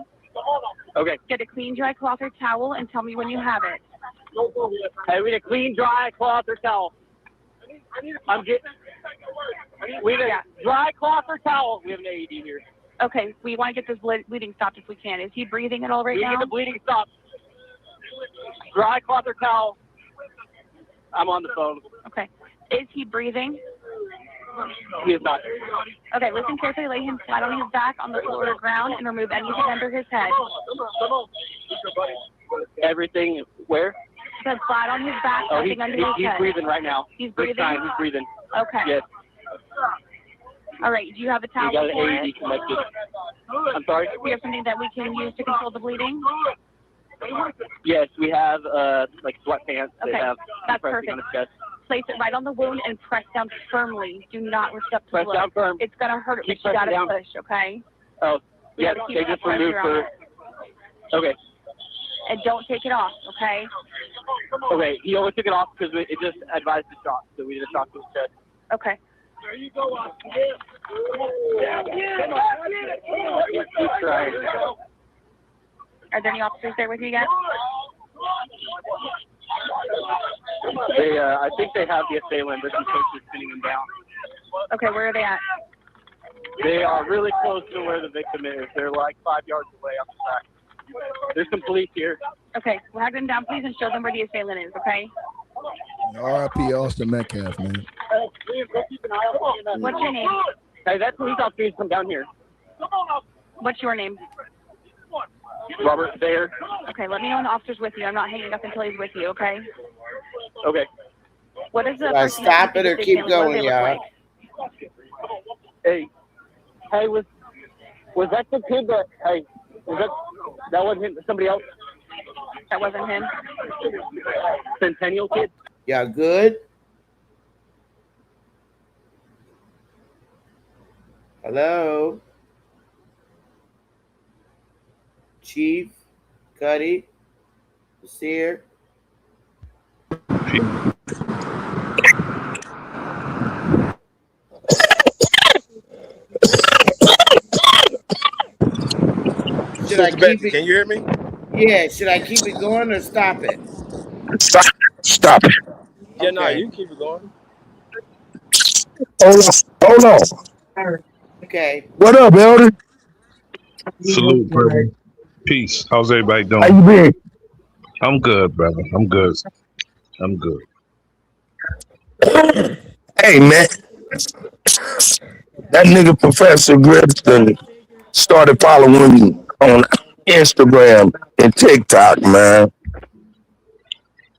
Okay. Get a clean, dry cloth or towel and tell me when you have it. Hey, we need a clean, dry cloth or towel. We need a dry cloth or towel. We have an AED here. Okay, we want to get this bleeding stopped if we can. Is he breathing at all right We now? need the bleeding stopped. Dry cloth or towel. I'm on the phone. Okay. Is he breathing? He is not. Okay, listen carefully. Lay him flat on his back on the floor or ground and remove anything under his head. Everything where? Said flat on his back, Oh, nothing under his he's head. breathing right now. He's Big breathing? time, he's breathing. Okay. Yes. All right. Do you have a towel We got an for AED it? connected. I'm sorry? Do we have something that we can use to control the bleeding? Yes, we have like sweatpants that Okay, have that's pressing perfect. on his chest. Place it right on the wound and press down firmly. Do not lift up the Press blood. down firm. It's gonna hurt it, Keep but you gotta pressing down. push, okay? Oh, We yes, gotta keep they that just removed pressure on for. Okay. And don't take it off, okay? Okay, he only took it off because it just advised the shock, so we did a shock to his chest. Okay. There you go. Keep trying. Are there any officers there with you yet? They, I think they have the assailant, but some folks are pinning them down. Okay, where are they at? They are really close to where the victim is. They're like 5 yards away up the back. There's some police here. Okay, well, have them down, please, and show them where the assailant is, okay? R.I.P. Austin Metcalf, man. What's your name? Hey, that police officer needs to come down here. What's your name? Robert there. Okay, let me know when the officer's with you. I'm not hanging up until he's with you, okay? Okay. What is the Should I person that stop you it or think keep they look- what going, they look y'all? like? Hey, was that the kid that? Hey, that wasn't him? Somebody else? That wasn't him? Centennial kid. Y'all good? Hello? Chief, Cuddy, Seer. Should I keep it? Can you hear me? Yeah, should I keep it going or stop it? Stop it. Yeah, no, Okay. you keep it going. Hold on. Okay. What up, Elder? Salute, brother. Peace. How's everybody How doing? you been? I'm good, brother. I'm good. I'm good. Hey, man. That nigga Professor Griston started following me on Instagram and TikTok, man.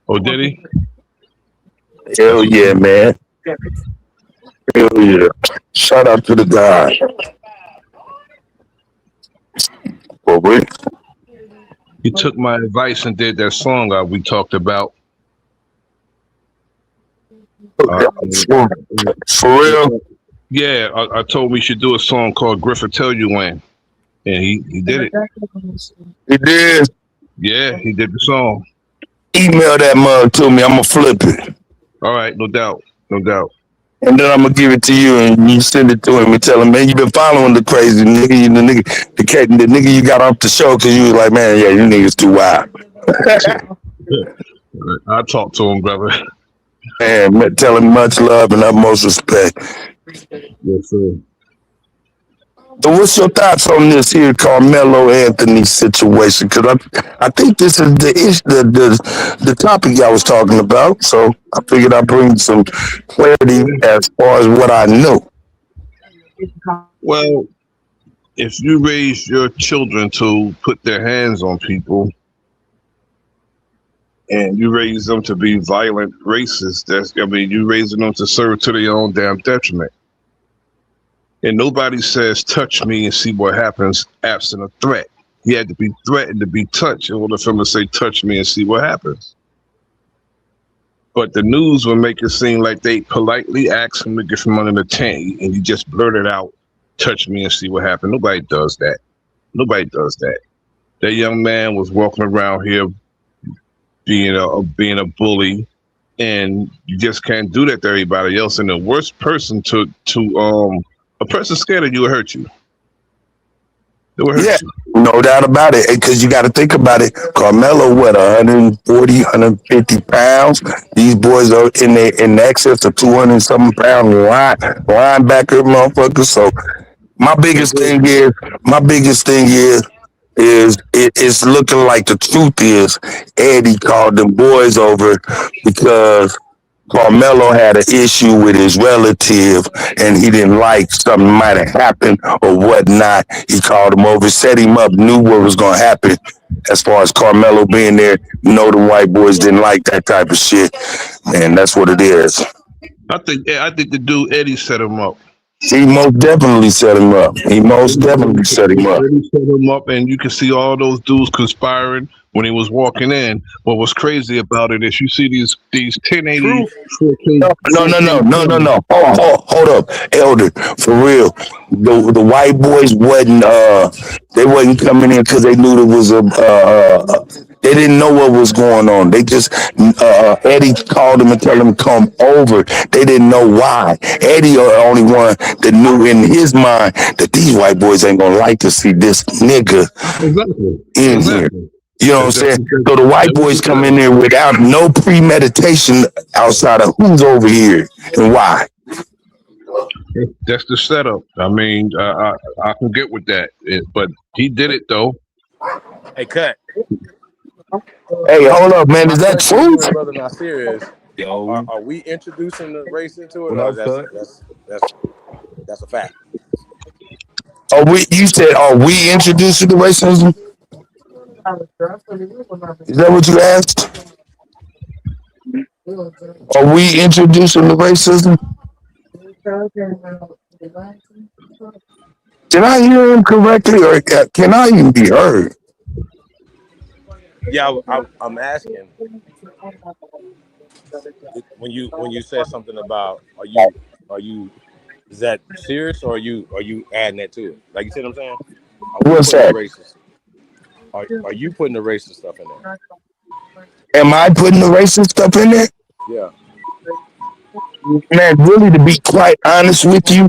Oh, did he? Hell yeah, man. Hell yeah. Shout out to the guy. For real. He took my advice and did that song we talked about. For real? Yeah, I told him we should do a song called Griffith Tell You When. And he did it. He did? Yeah, he did the song. Email that mug to me. I'm going to flip it. All right, no doubt. No doubt. And then I'm going to give it to you and you send it to him and tell him, man, you been following the crazy nigga, the nigga you got off the show because you was like, man, yeah, you niggas too wild. I'll talk to him, brother. Man, tell him much love and utmost respect. Yes, sir. So what's your thoughts on this here Carmelo Anthony situation? Because I think this is the topic I was talking about. So I figured I'd bring some clarity as far as what I know. Well, if you raise your children to put their hands on people and you raise them to be violent racists, you raising them to serve to their own damn detriment. And nobody says, touch me and see what happens absent a threat. He had to be threatened to be touched in order for him to say, touch me and see what happens. But the news will make it seem like they politely asked him to get from under the tent and he just blurted out, touch me and see what happens. Nobody does that. Nobody does that. That young man was walking around here being a bully, and you just can't do that to everybody else. And the worst person a person scared of you will hurt you. They will hurt you. No doubt about it. Because you got to think about it. Carmelo, 140, 150 pounds. These boys are in excess of 200 something pound linebacker motherfuckers. So my biggest thing is it's looking like the truth is Eddie called them boys over because Carmelo had an issue with his relative and he didn't like something might have happened or whatnot. He called him over, set him up, knew what was going to happen as far as Carmelo being there. The white boys didn't like that type of shit. And that's what it is. I think the dude Eddie set him up. He most definitely set him up. Eddie set him up, and you can see all those dudes conspiring when he was walking in. What was crazy about it is you see these 1080. No. Hold up, Elder. For real, the white boys wasn't coming in because they knew there was they didn't know what was going on. They just Eddie called them and told them to come over. They didn't know why. Eddie the only one that knew in his mind that these white boys ain't gonna like to see this nigga in here. You know what I'm saying? So the white boys come in there without no premeditation outside of who's over here and why. That's the setup. I mean, I can get with that, but he did it though. Hey, cut. Hey, hold up, man. Is that true? Brother Nasir is. Are we introducing the race into it? Or that's a fact. You said, are we introducing the racism? Is that what you asked? Are we introducing the racism? Did I hear him correctly, or can I even be heard? Yeah, I'm asking. When you said something about are you is that serious or are you adding that to it? Like you see what I'm saying? What's that? Are you putting the racist stuff in there? Am I putting the racist stuff in there? Yeah. Man, really, to be quite honest with you,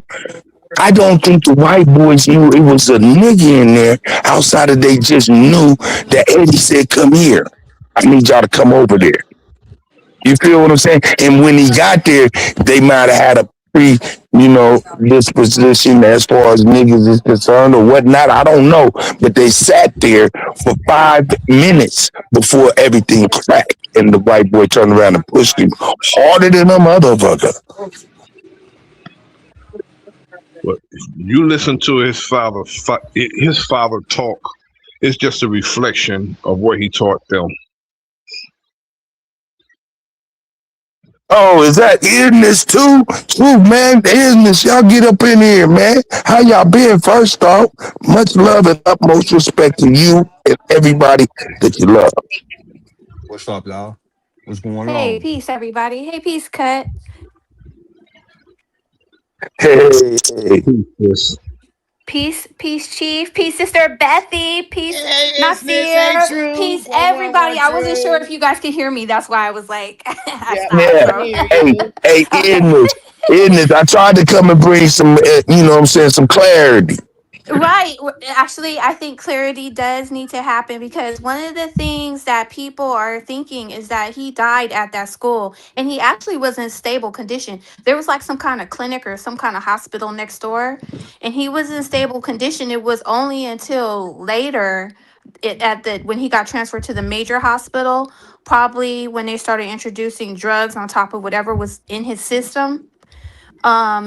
I don't think the white boys knew it was a nigga in there outside of they just knew that Eddie said, come here. I need y'all to come over there. You feel what I'm saying? And when he got there, they might have had a disposition as far as niggas is concerned or whatnot. I don't know. But they sat there for 5 minutes before everything cracked. And the white boy turned around and pushed him harder than a motherfucker. But you listen to his father talk. It's just a reflection of what he taught them. Oh, is that illness too? True, man. The illness. Y'all get up in here, man. How y'all been? First off, much love and utmost respect to you and everybody that you love. What's up, y'all? What's going on? Hey, peace, everybody. Hey, peace, Cut. Hey, Yes. Peace, Chief. Peace, Sister Bethy. Peace, Hey, it's Miss A Nasir. True. Peace, everybody. 111 I wasn't sure True. if you guys could hear me. That's why I was like, I Yeah, stopped. I yeah. can So, hear Hey, you. hey, okay. Idness. I tried to come and bring some, you know what I'm saying, some clarity. Right. Actually, I think clarity does need to happen because one of the things that people are thinking is that he died at that school and he actually was in stable condition. There was like some kind of clinic or some kind of hospital next door and he was in stable condition. It was only until later when he got transferred to the major hospital, probably when they started introducing drugs on top of whatever was in his system,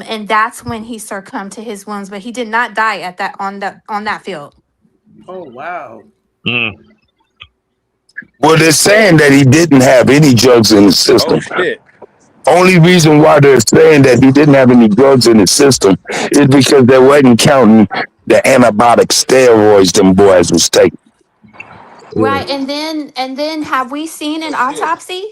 and that's when he succumbed to his wounds, but he did not die at that field. Oh, wow. Mm. Well, they're saying that he didn't have any drugs in his Oh system. shit. Only reason why they're saying that he didn't have any drugs in his system is because they wasn't counting the antibiotic steroids them boys was taking. Right. And then have we seen an Shit. autopsy?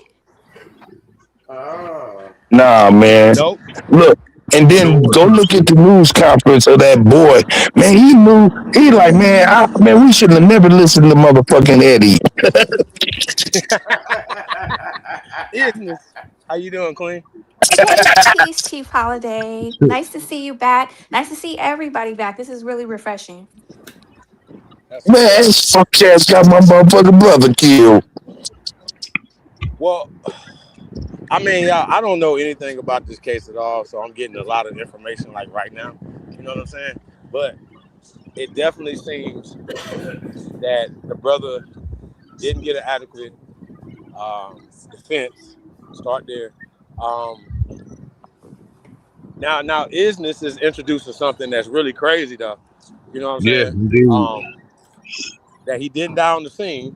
Oh. Nah, man. Nope. Look, and then No go look at the news conference of that boy. Man, he knew. He like, man, we should have never listened to motherfucking Eddie. Business. How you doing, Queen? Hey, peace, Chief Holiday. Nice to see you back. Nice to see everybody back. This is really refreshing. That's what's Man, up. this fuck ass got my motherfucking brother killed. Well, I mean, y'all, I don't know anything about this case at all, so I'm getting a lot of information like right now. You know what I'm saying? But it definitely seems that the brother didn't get an adequate defense. Start there. Um, now, Isness is introducing something that's really crazy, though. You know what I'm Yeah, saying? indeed. That he didn't die on the scene.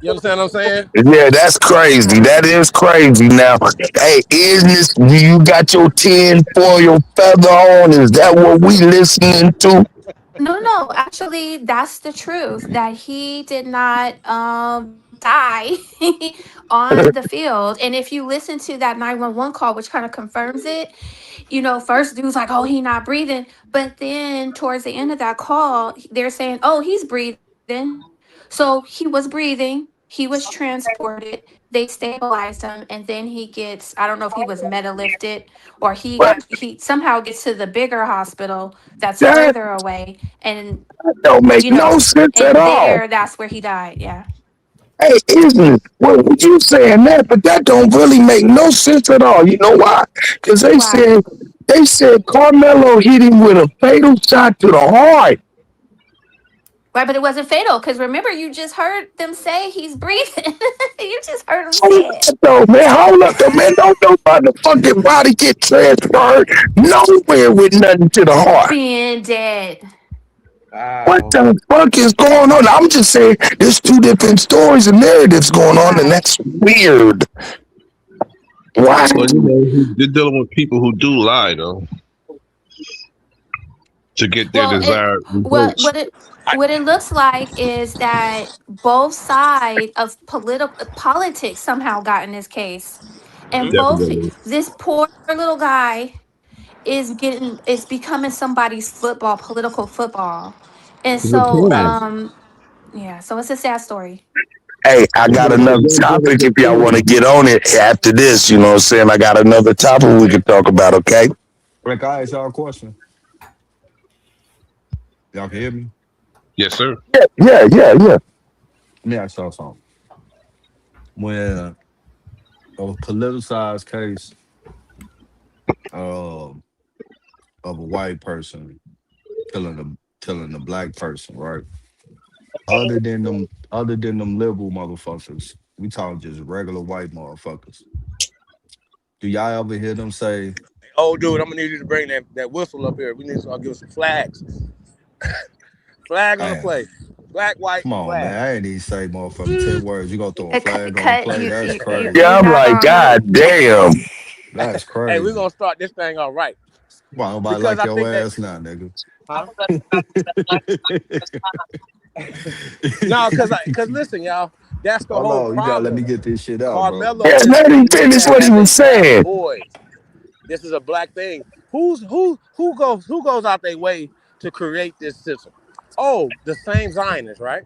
You understand what I'm saying? Yeah, that's crazy. That is crazy. Now, hey, is this? Do you got your tin foil feather on? Is that what we listening to? No, no, actually, that's the truth that he did not die on the field. And if you listen to that 911 call, which kind of confirms it, first dude's like, oh, he not breathing. But then towards the end of that call, they're saying, oh, he's breathing. So he was breathing. He was transported. They stabilized him. And then he gets, I don't know if he was meta lifted or What? he somehow gets to the bigger hospital that's That further away. And, don't make no sense at and all. that's where he died. Yeah. Hey, isn't well, you saying that, but that don't really make no sense at all. You know why? Because Why? they said Carmelo hit him with a fatal shot to the heart. Right, but it wasn't fatal because remember, you just heard them say he's breathing. You just heard them Hold say it. up, though, man. Hold up, though, man. Don't nobody fucking body get transferred nowhere with nothing to the heart. Being dead. What Wow. the fuck is going on? I'm just saying, there's two different stories and narratives going on, and Right. that's weird. It's Why? Well, weird. they're dealing with people who do lie, though, to get their Well, desired what results. what it what it looks like is that both sides of politics somehow got in this case, and Definitely. this poor little guy is becoming somebody's political football, and It's a so plan. yeah, so it's a sad story. Hey, I It's got a another topic if y'all want to get on it after this. You know what I'm saying? I got another topic we can talk about, okay? Rick, I ask y'all a question. Y'all can hear me? Yes, sir. Yeah. Let me ask y'all something. When a politicized case uh, of a white person killing a black person, right? Other than them liberal motherfuckers, we talking just regular white motherfuckers. Do y'all ever hear them say, Oh, dude, I'm gonna need you to bring that whistle up here. We need to start giving some flags. Flag on the "Man, play. Black, white, come on, flag. man, I ain't even say motherfucking 10 words. You gonna throw a Cut, flag on the cut play? you That's you you crazy. Yeah, you're I'm not like, gonna God damn. That's Hey, we're crazy. gonna start this thing all right Why nobody because like I your think that, ass now, nigga? huh? No, because listen, y'all, that's the Hold whole on, you gotta let me problem. get this shit out, bro. Carmelo Yeah, is let him being looked finish at what he as a was bad saying. boy. This is a black thing. Who goes out their way to create this system? Oh, the same Zionists, right?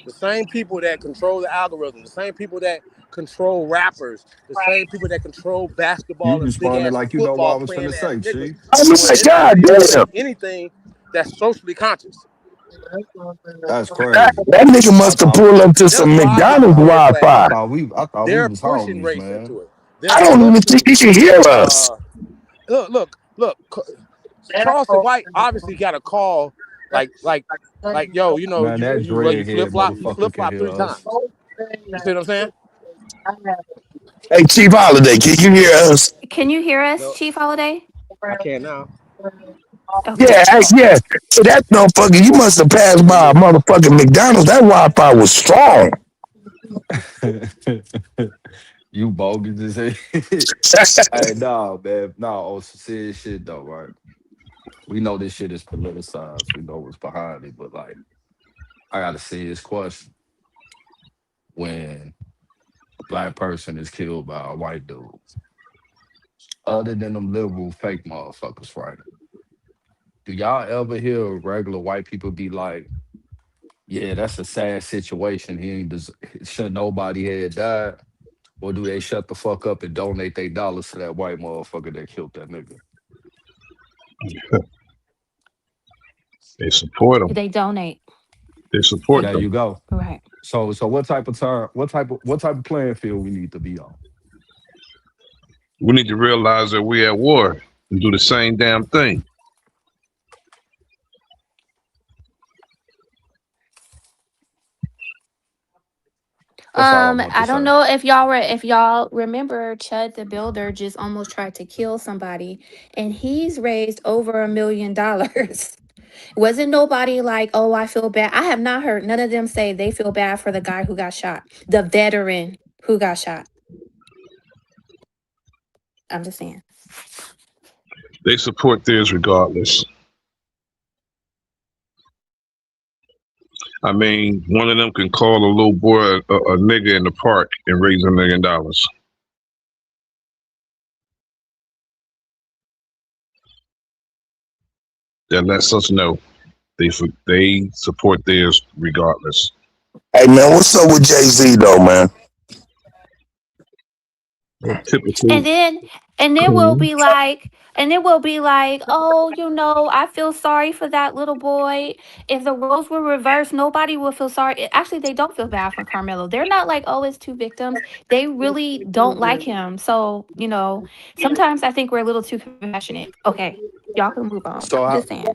The same people that control the algorithm, the same people that control rappers, the same people that control You basketball and big responded ass like you know what I football was finna playing ass say, niggas Chief. I'm doing like, God anything to damn. make anything that's socially conscious. That's crazy. That nigga I must have thought pulled up to That's some why I get McDonald's on their I Wi-Fi. platform. thought we They're was pushing homies, race man. into it. I They're don't even think pushing he can hear us. uh look. Charleston White obviously got a call like yo, Man, that you dreadhead motherfucker flip can flop hear three us. times. You see what I'm saying? Hey, Chief Holiday, can you hear us? Can you hear us, No, Chief Holiday? I can't now. Okay. Yeah, yeah. So that motherfucker, you must have passed Can you by a hear me? motherfucking McDonald's. That Wi-Fi was strong. You bogus as hell. Hey, nah, man. Nah, on some serious shit though, right? We know this shit is politicized. We know what's behind it, but like, I got a serious question. When a black person is killed by a white dude, other than them liberal fake motherfuckers, right? Do y'all ever hear regular white people be like, "Yeah, that's a sad situation. He ain't should nobody had died," or do they shut the fuck up and donate their dollars to that white motherfucker that killed that nigga? They support them. They donate. They support There them. you go. Right. So what type of turn? What type of playing field we need to be on? We need to realize that we're at war and do the same damn thing. That's all I want to I don't say. know if y'all remember Chud the Builder just almost tried to kill somebody, and he's raised over $1 million. Wasn't nobody like, oh, I feel bad. I have not heard none of them say they feel bad for the guy who got shot, the veteran who got shot. I'm just saying. They support theirs regardless. I mean, one of them can call a little boy a nigga in the park and raise $1 million. That lets us know they support theirs regardless. Hey man, what's up with Jay-Z though, man? Typical. And then we'll be like, oh, I feel sorry for that little boy. If the roles were reversed, nobody will feel sorry. Actually, they don't feel bad for Carmelo. They're not like, oh, it's two victims. They really don't like him. So, sometimes I think we're a little too compassionate. Okay, y'all can move on. So I'm how just saying.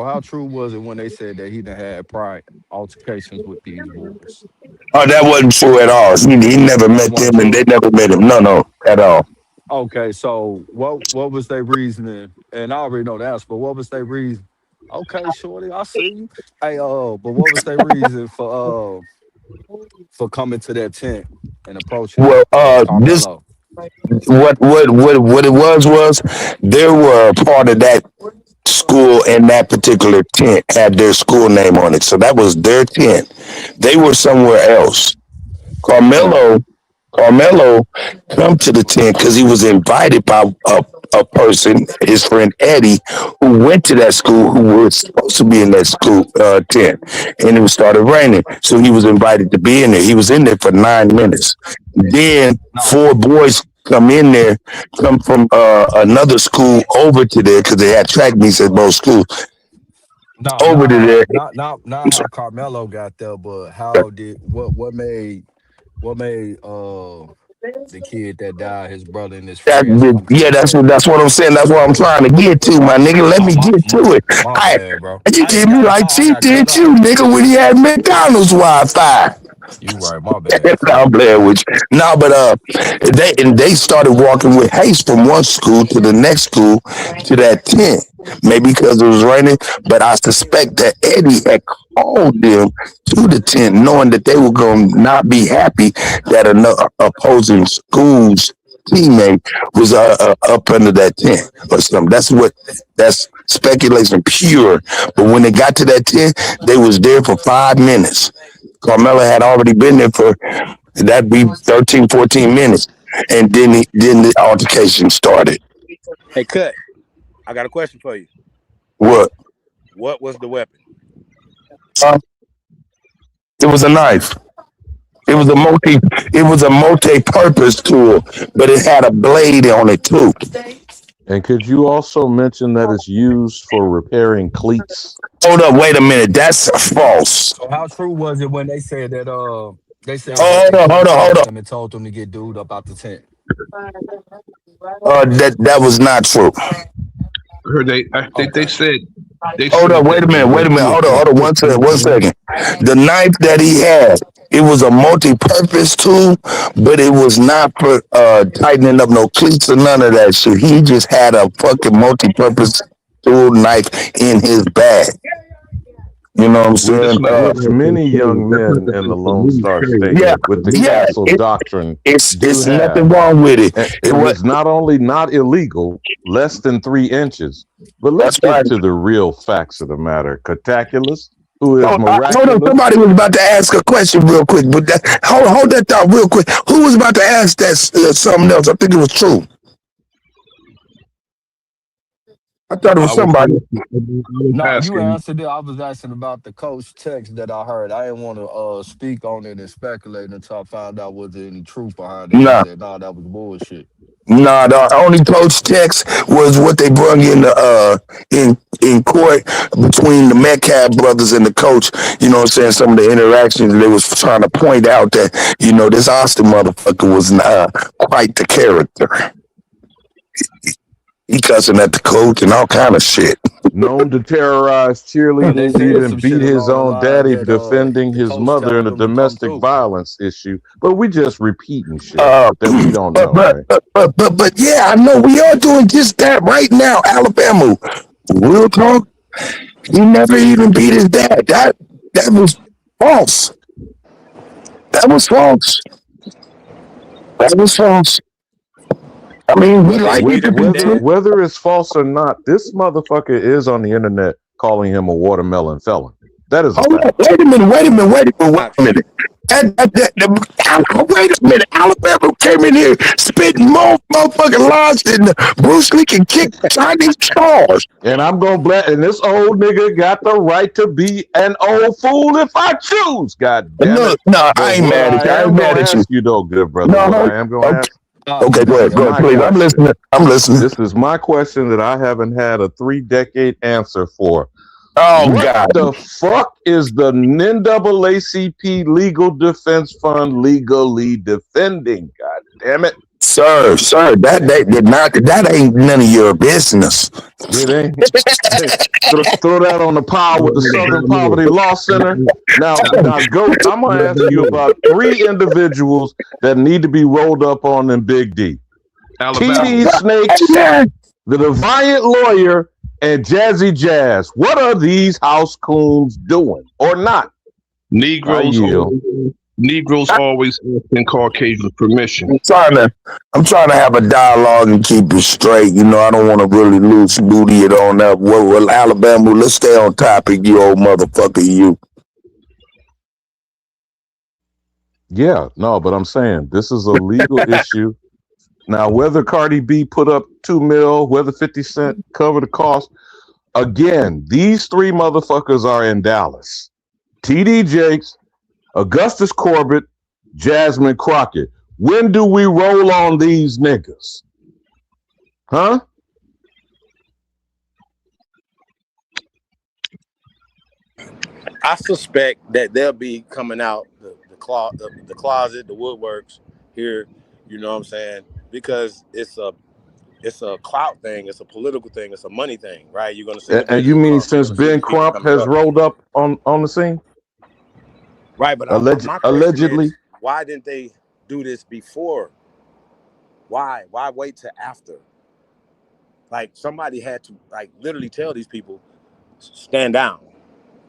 how true was it when they said that he done had prior altercations with these boys? Oh, that wasn't true at all. He never That met wasn't them and they true. never met him. No, no, at all. Okay, so what was their reasoning? And I already know the answer, but what was their reason? Okay, shorty, I see you. Hey, but what was their reason for coming to that tent and approaching Well, this Carmelo? what it was they were a part of that school, and that particular tent had their school name on it, so that was their tent. They were somewhere else. Carmelo, Carmelo come to the tent because he was invited by a person, his friend Eddie, who went to that school, who was supposed to be in that school tent, and it started raining, so he was invited to be in there. He was in there for 9 minutes. Then No, four boys come from another school over to there because they had track meets at both schools. no, Over not to how there. not how Carmelo got there, but how did what made the kid that died, his brother and his friends come to Yeah, the tent? that's what I'm saying. That's what I'm trying to get to, my nigga. Let Oh me my get my to it. my I bad, bro. you I ain't did me gotta like talk. I Chief gotta cut did up. you, nigga, when he had McDonald's Wi-Fi. You right, my bad, No, fool. I'm playing with you. No, but they started walking with haste from one school to the next school to that tent. Maybe because it was raining, but I suspect that Eddie had called them to the tent, knowing that they were going to not be happy that another opposing school's teammate was up under that tent or something. That's speculation pure. But when they got to that tent, they was there for 5 minutes. Carmelo had already been there for that'd be 13, 14 minutes. And then the altercation started. Hey, Cut. I got a question for you. What? What was the weapon? It was a knife. It was a Okay. multi-purpose tool, but it had a blade on it too. And could you also mention that it's used for repairing cleats? Hold up, wait a minute. That's false. So how true was it when they said that Hold they on, hold on, hold criticized on. them and told them to get dude up out the tent? That was not true. I heard they Okay. said Hold up, wait a minute, wait a minute. Hold on, one second, one second. The knife that he had, it was a multi-purpose tool, but it was not for tightening up no cleats or none of that shit. He just had a fucking multi-purpose tool knife in his bag. You know what I'm saying? Which many young men in the Lone Star State Yeah, with the yeah. castle doctrine do It's have. nothing wrong with it. And it's not only not illegal, less than 3 inches. But let's That's get right. to the real facts of the matter. Cataculus, who is Hold on, miraculous. somebody was about to ask a question real quick, but hold that thought real quick. Who was about to ask that something else? I think it was true. I thought it was I was somebody. No, you asking. answered it. I was asking about the coach text that I heard. I didn't want to speak on it and speculate until I found out was there any truth behind it. You Nah, said, no, that was bullshit. nah. The only coach text was what they brung in in court between the Metcalf brothers and the coach. You know what I'm saying? Some of the interactions they was trying to point out that this Austin motherfucker was quite the character. He cussing at the coach and all kind of shit. Known to terrorize And they cheerleaders, said even some beat shit his along the own lines daddy that defending the his coach mother in telling a them to come domestic through. violence issue. But we just repeating shit Uh, that we don't but, know, but right? but yeah, I know we are doing just that right now. Alabama, real talk. He never even beat his dad. That was false. That was false. That was false. I mean, we Well, they like it to didn't be do Whether true. that. whether it's false or not, this motherfucker is on the internet calling him a watermelon felon. That is a Hold on, fact. wait a minute, wait a minute, wait a minute, wait Not a true. minute. Wait a minute. Alabama came in here spitting more motherfucking lines than Bruce Lee can kick Chinese stars. And I'm gonna bless. And this old nigga got the right to be an old fool if I choose. God damn it! Look, no, But I ain't what mad at I you. I am ain't mad gonna at you. ask you, though, good brother, No, what I am gonna okay, ask okay, go is ahead, my please. I'm question. listening. I'm listening. This is my question that I haven't had a 3-decade answer for. Oh What God, the fuck is the NAACP Legal Defense Fund legally defending? God damn it! sir, that ain't none of your business. It ain't. Throw that on the pile with the Southern Poverty Law Center. Now, Goat, I'm gonna ask you about 3 individuals that need to be rolled up on in Big D. Alabama. TD Snakes, Amen. the Defiant Lawyer, and Jazzy Jazz. What are these house coons doing or not? I Negroes yield. always asking Caucasians permission. I'm trying to have a dialogue and keep it straight. I don't want to really lose booty it on that. Well, Alabama, let's stay on topic, you old motherfucker, you. Yeah, no, but I'm saying this is a legal issue. Now, whether Cardi B put up 2 mil, whether 50 Cent cover the cost, again, these 3 motherfuckers are in Dallas. TD Jakes, Augustus Corbett, Jasmine Crockett. When do we roll on these niggas? Huh? I suspect that they'll be coming out the closet, the woodworks here. You know what I'm saying? Because it's a clout thing, it's a political thing, it's a money thing, right? You're gonna see the And you videos mean come, you're since gonna see Ben these people Crump coming has up, rolled up on the scene? right? But my question Allegedly? is, why didn't they do this before? Why wait till after? Like somebody had to literally tell these people stand down,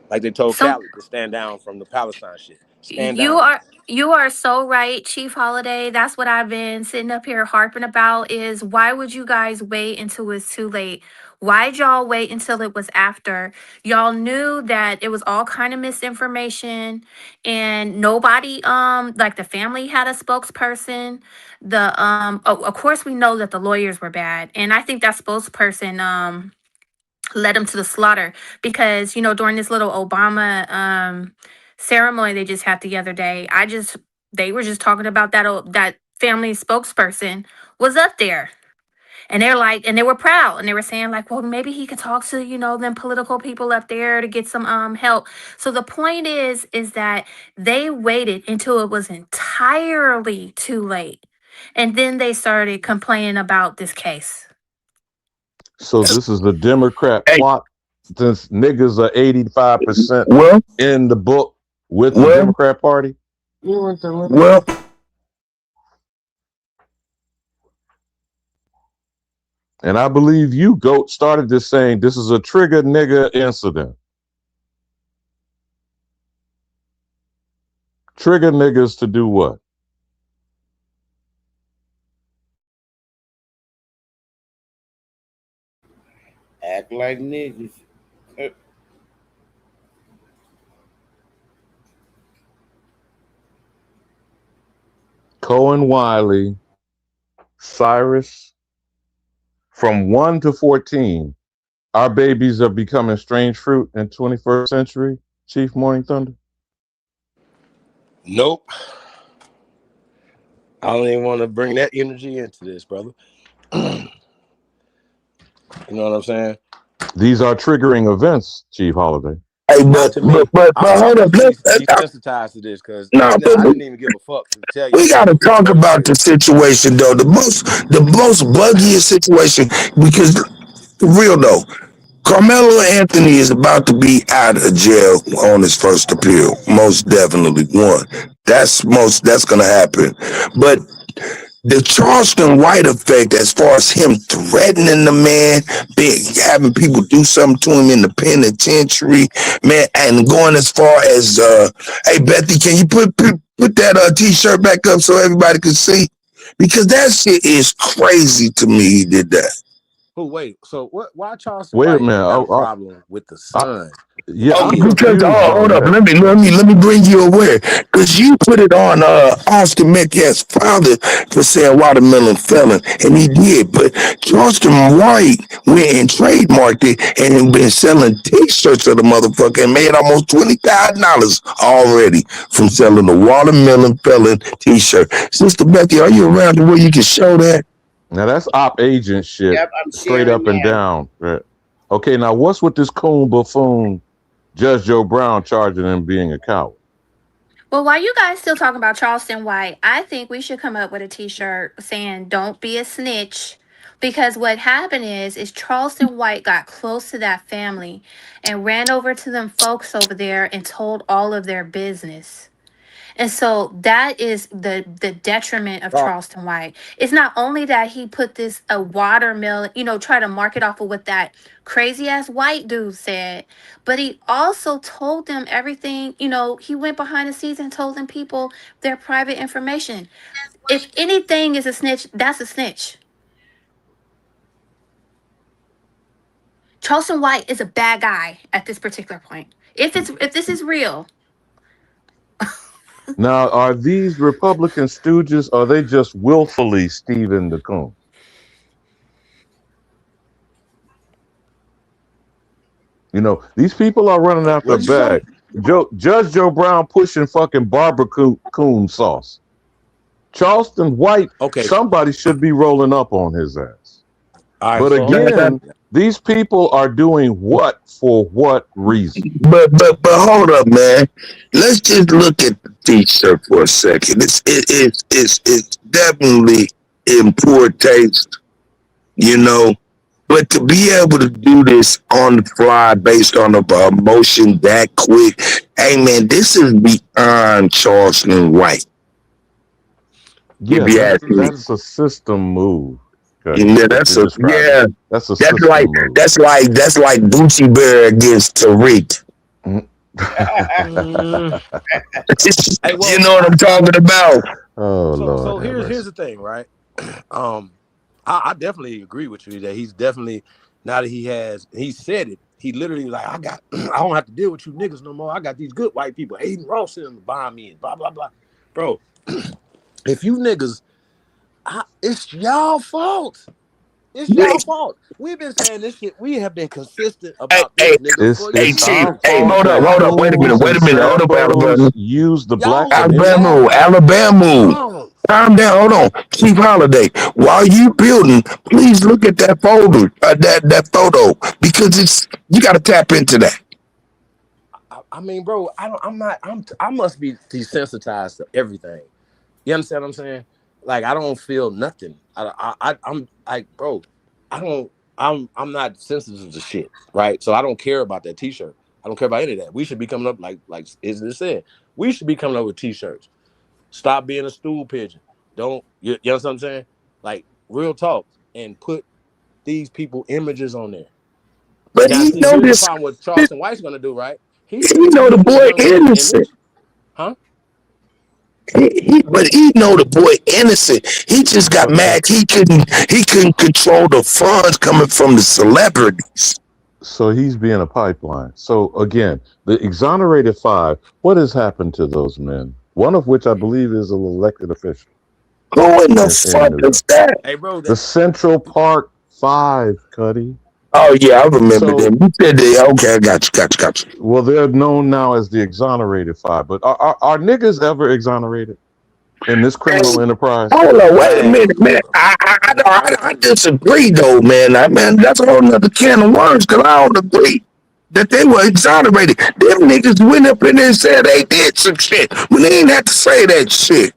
like they told Some Cali to stand down from the Palestine shit. Stand You down. are you are so right, Chief Holiday. That's what I've been sitting up here harping about is why would you guys wait until it's too late? Why'd y'all wait until it was after? Y'all knew that it was all kind of misinformation and nobody like the family had a spokesperson. Of course we know that the lawyers were bad. And I think that spokesperson led him to the slaughter because during this little Obama ceremony they just had the other day, they were just talking about that family spokesperson was up there, and they're like, and they were proud, and they were saying like, well, maybe he could talk to them political people up there to get some help. So the point is that they waited until it was entirely too late, and then they started complaining about this case. So this is the Democrat Hey, plot, since niggas are 85% well, in the book with the well, Democrat Party. well. And I believe you, Goat, started this saying this is a trigger nigga incident. Trigger niggas to do what? Act like niggas. Cohen Wiley, Cyrus, from 1 to 14, our babies are becoming strange fruit in 21st century, Chief Morning Thunder? Nope. I don't even want to bring that energy into this, brother. You know what I'm saying? These are triggering events, Chief Holiday. Hey, Not to me. but I'm hold up. desensitized to this because No, I didn't even give a fuck to tell you we the got to truth. talk about the situation though. The most buggiest situation, because for real though, Carmelo Anthony is about to be out of jail on his first appeal. Most definitely one. That's gonna happen. But the Charleston White effect, as far as him threatening the man, having people do something to him in the penitentiary, man, and going as far as, hey Bethy, can you put that t-shirt back up so everybody can see? Because that shit is crazy to me. He did that. Who? Wait. So what? Why Charleston Wait a White minute. got a problem with the son? Yeah, Oh, I'm because confused hold on up, that. let me bring you aware, because you put it on Austin Metcalf's father for saying watermelon felon, and he did. But Charleston White went and trademarked it and been selling T-shirts of the motherfucker and made almost $20,000 already from selling the watermelon felon T-shirt. Sister Bethy, are you around to where you can show that? Now that's op agent shit, Yep, I'm straight sharing up and now. down. Right. Okay, now what's with this coon buffoon Judge Joe Brown charging him being a coward? Well, while you guys still talking about Charleston White, I think we should come up with a T-shirt saying "Don't be a snitch," because what happened is Charleston White got close to that family and ran over to them folks over there and told all of their business. And so that is the detriment of Char- Charleston White. It's not only that he put this a watermelon, try to market off of what that crazy ass white dude said, but he also told them everything. He went behind the scenes and told them people their private information. If anything is a snitch, that's a snitch. Charleston White is a bad guy at this particular point. If this is real, Now, are these Republican stooges, or are they just willfully Stephen the Coon? These people are running after a What'd you say? bag. Judge Joe Brown pushing fucking barbecue coon sauce. Charleston White, Okay. somebody should be rolling up on his ass. All right. But So again, these people are doing what for what reason? But hold up, man. Let's just look at the T-shirt for a second. It's definitely in poor taste, you know. But to be able to do this on the fly based on a emotion that quick, hey man, this is beyond Charleston White. Yeah, If you ask me. that's a system move. Yeah, that's a That's a system move. that's like Gucci Bear against Tariq. Hey, You well, know what I'm talking about? Oh So Lord, have here's mercy. the thing, right? I definitely agree with you that he's definitely, now that he said it, he literally like, I don't have to deal with you niggas no more. I got these good white people, Aiden Ross and behind me and blah blah blah. Bro, if you niggas, it's y'all fault. It's y'all fault. We've been saying this shit. We have been consistent Hey, about hey, this nigga for hey, It's Chief. our years. Hey, fault hold up, that hold up. Wait a minute, schools and Hold up, Sambos Alabama. use the black Y'all community. Alabama, laugh. Alabama. No. Calm down, hold on. Chief Holiday. While you building, please look at that folder, that photo, because you got to tap into that. I mean, bro, I must be desensitized to everything. You understand what I'm saying? Like, I don't feel nothing. I'm like, bro, I'm not sensitive to shit, right? So I don't care about that T-shirt. I don't care about any of that. We should be coming up like Isn't said. We should be coming up with T-shirts. Stop being a stool pigeon. Don't you know what I'm saying? Like, real talk, and put these people images on there. But Now, he see, know here's the this. problem what He Charleston White's gonna do, right? He's gonna know the use this boy young man's innocent. image, huh? But he know the boy innocent. He just got So, mad. He couldn't control the funds coming from the celebrities. so he's being a pipeline. So again, the exonerated five. What has happened to those men? One of which I believe is an elected official Who in the in fuck New is York. that? Hey, bro, The Central Park Five, Cuddy. Oh yeah, I remember So, them. You said they. Okay, I got you. well, they're known now as the exonerated five. But are niggas ever exonerated in this criminal enterprise? Hold on, wait a hey, minute, man. I disagree though, man. Man, that's a whole nother can of worms because I don't agree that they were exonerated. Them niggas went up in there and said they did some shit when they ain't had to say that shit.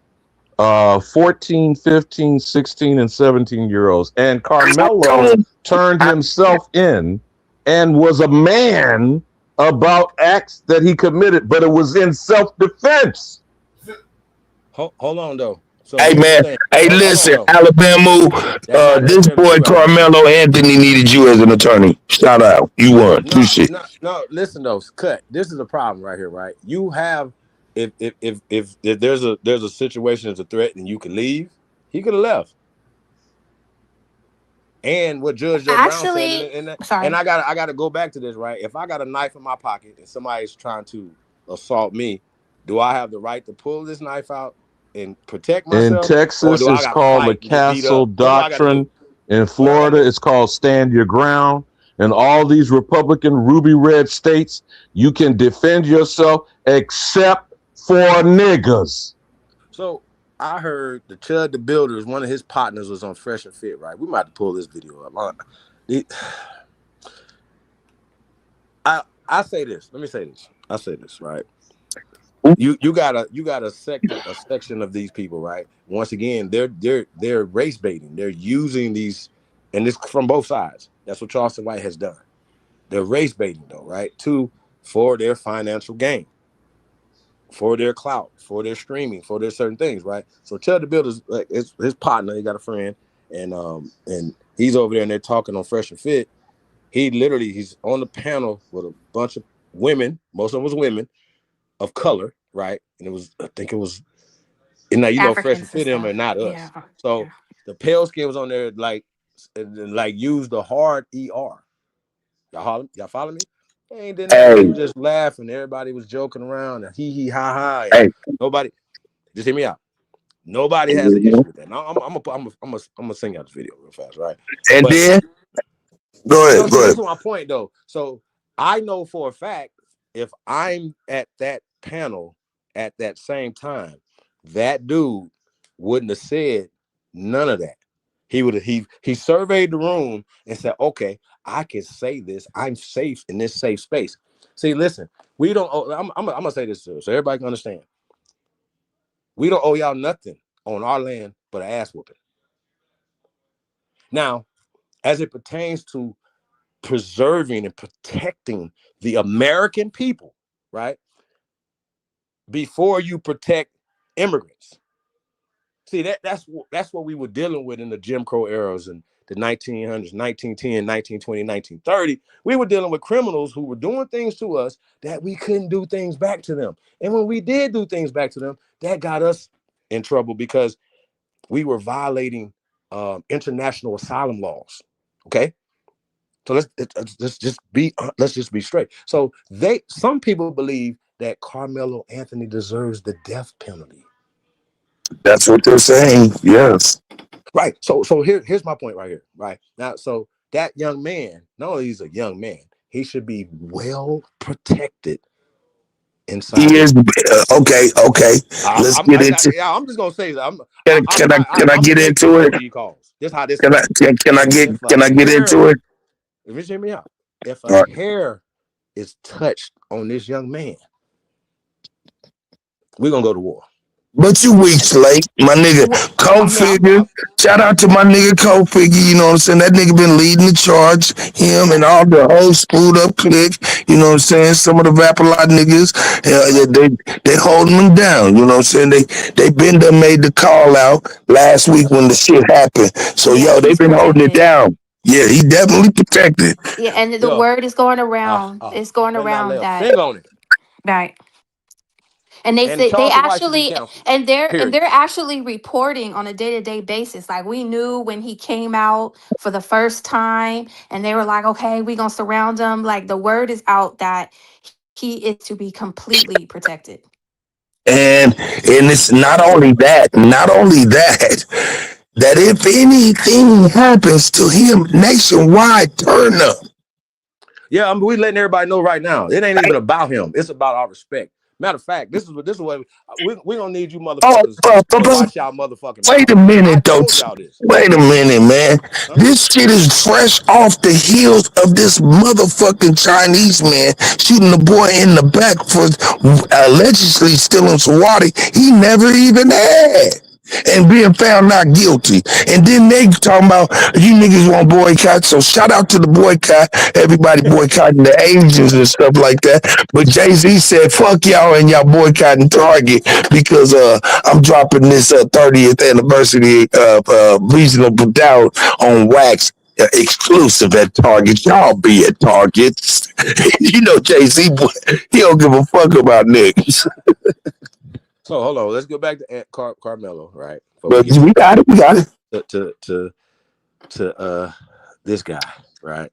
14, 15, 16, and 17 year olds. And I Carmelo don't. turned I, himself in and was a man about acts that he committed, but it was in self defense. hold on though. So hey here's the man, thing. hey Hold on listen, though. Alabama. That's not This necessarily boy true right now. Carmelo Anthony needed you as an attorney. Shout out, you won. Two No, shit. no, no. Listen though, cut. This is a problem right here, right? You have, if there's a situation that's a threat and you can leave, he could have left. And what Judge Joe Brown said, Actually, and sorry. I gotta go back to this, right? If I got a knife in my pocket and somebody's trying to assault me, do I have the right to pull this knife out and protect In myself, or Texas, do I it's gotta called the fight and get beat castle up? What do I gotta do? doctrine. In What do I gotta Florida, do? it's called stand your ground. In all these Republican ruby red states, you can defend yourself except for niggas. So I heard the Chud the Builders, one of his partners was on Fresh and Fit, right? We might have to pull this video up. I say this. Let me say this. I say this, right? You got a section of these people, right? Once again, they're race baiting. They're using these, and this from both sides. That's what Charleston White has done. They're race baiting though, right? For their financial gain, for their clout, for their streaming, for their certain things, right? So Chud the Builder's like his partner, he got a friend, and he's over there and they're talking on Fresh and Fit. He's on the panel with a bunch of women, most of them was women of color, right? And I think it was, and now Fresh and Africans and Fit him stuff. and not us. Yeah. So the pale skin was on there like use the hard ER. Y'all follow me? They ain't did nothing. They Hey, were just laughing. Everybody was joking around and hee ha ha. And hey. nobody, just hear me out. Nobody has an issue with that. Now I'm gonna sing out this video real fast, right? And But then go no, ahead, see, go this ahead. is my point though. So I know for a fact if I'm at that panel at that same time, that dude wouldn't have said none of that. He would have he surveyed the room and said, okay, I can say this. I'm safe in this safe space. See, listen, we don't owe, I'm gonna say this so everybody can understand. We don't owe y'all nothing on our land but an ass whooping. Now, as it pertains to preserving and protecting the American people, right? Before you protect immigrants. See, that's what we were dealing with in the Jim Crow eras and the 1900s, 1910, 1920, 1930, we were dealing with criminals who were doing things to us that we couldn't do things back to them. And when we did do things back to them, that got us in trouble because we were violating international asylum laws. Okay. So let's just be straight. So some people believe that Carmelo Anthony deserves the death penalty. That's what they're saying. Yes. Right. So here's my point right here. Right now, so that young man, not only he's a young man, he should be well protected inside. He is okay. Let's get into. I'm just gonna say that. Can I I'm get making into it? booty calls. This how this. Can I get into it? If you hear me out, if All a right. hair is touched on this young man, we're gonna go to war. But you weeks late, my nigga. Co-figure. Shout out to my nigga Co-figure. You know what I'm saying? That nigga been leading the charge. Him and all the whole screwed up clique. You know what I'm saying? Some of the Vapalot niggas, they holding them down. You know what I'm saying? They been done made the call out last week when the shit happened. So Yeah, they he's been holding it protected. down. Yeah, he definitely protected. Yeah, and the word is going around. It's going Better not lay around a that. finger on it. Right. And they And say they Charleston White should be actually canceled. and Period. they're actually reporting on a day-to-day basis. Like we knew when he came out for the first time and they were like, okay, we're gonna surround him. Like the word is out that he is to be completely protected. And it's not only that, that if anything happens to him nationwide, turn up. Yeah, we letting everybody know right now. It ain't even about him. It's about our respect. Matter of fact, this is what we gonna need you motherfuckers to watch y'all motherfucking Wait a mouth. I minute, though. told y'all this. Wait a minute, man. Huh? This shit is fresh off the heels of this motherfucking Chinese man shooting the boy in the back for allegedly stealing some water he never even had. And being found not guilty. And then they talking about you niggas want boycott. So shout out to the boycott. Everybody boycotting the Asians and stuff like that. But Jay-Z said, fuck y'all and y'all boycotting Target because I'm dropping this 30th anniversary of Reasonable Doubt on wax. Exclusive at Target. Y'all be at Target. You know Jay-Z, he don't give a fuck about niggas. So hold on, let's go back to Carmelo, right? But we got it. To this guy, right?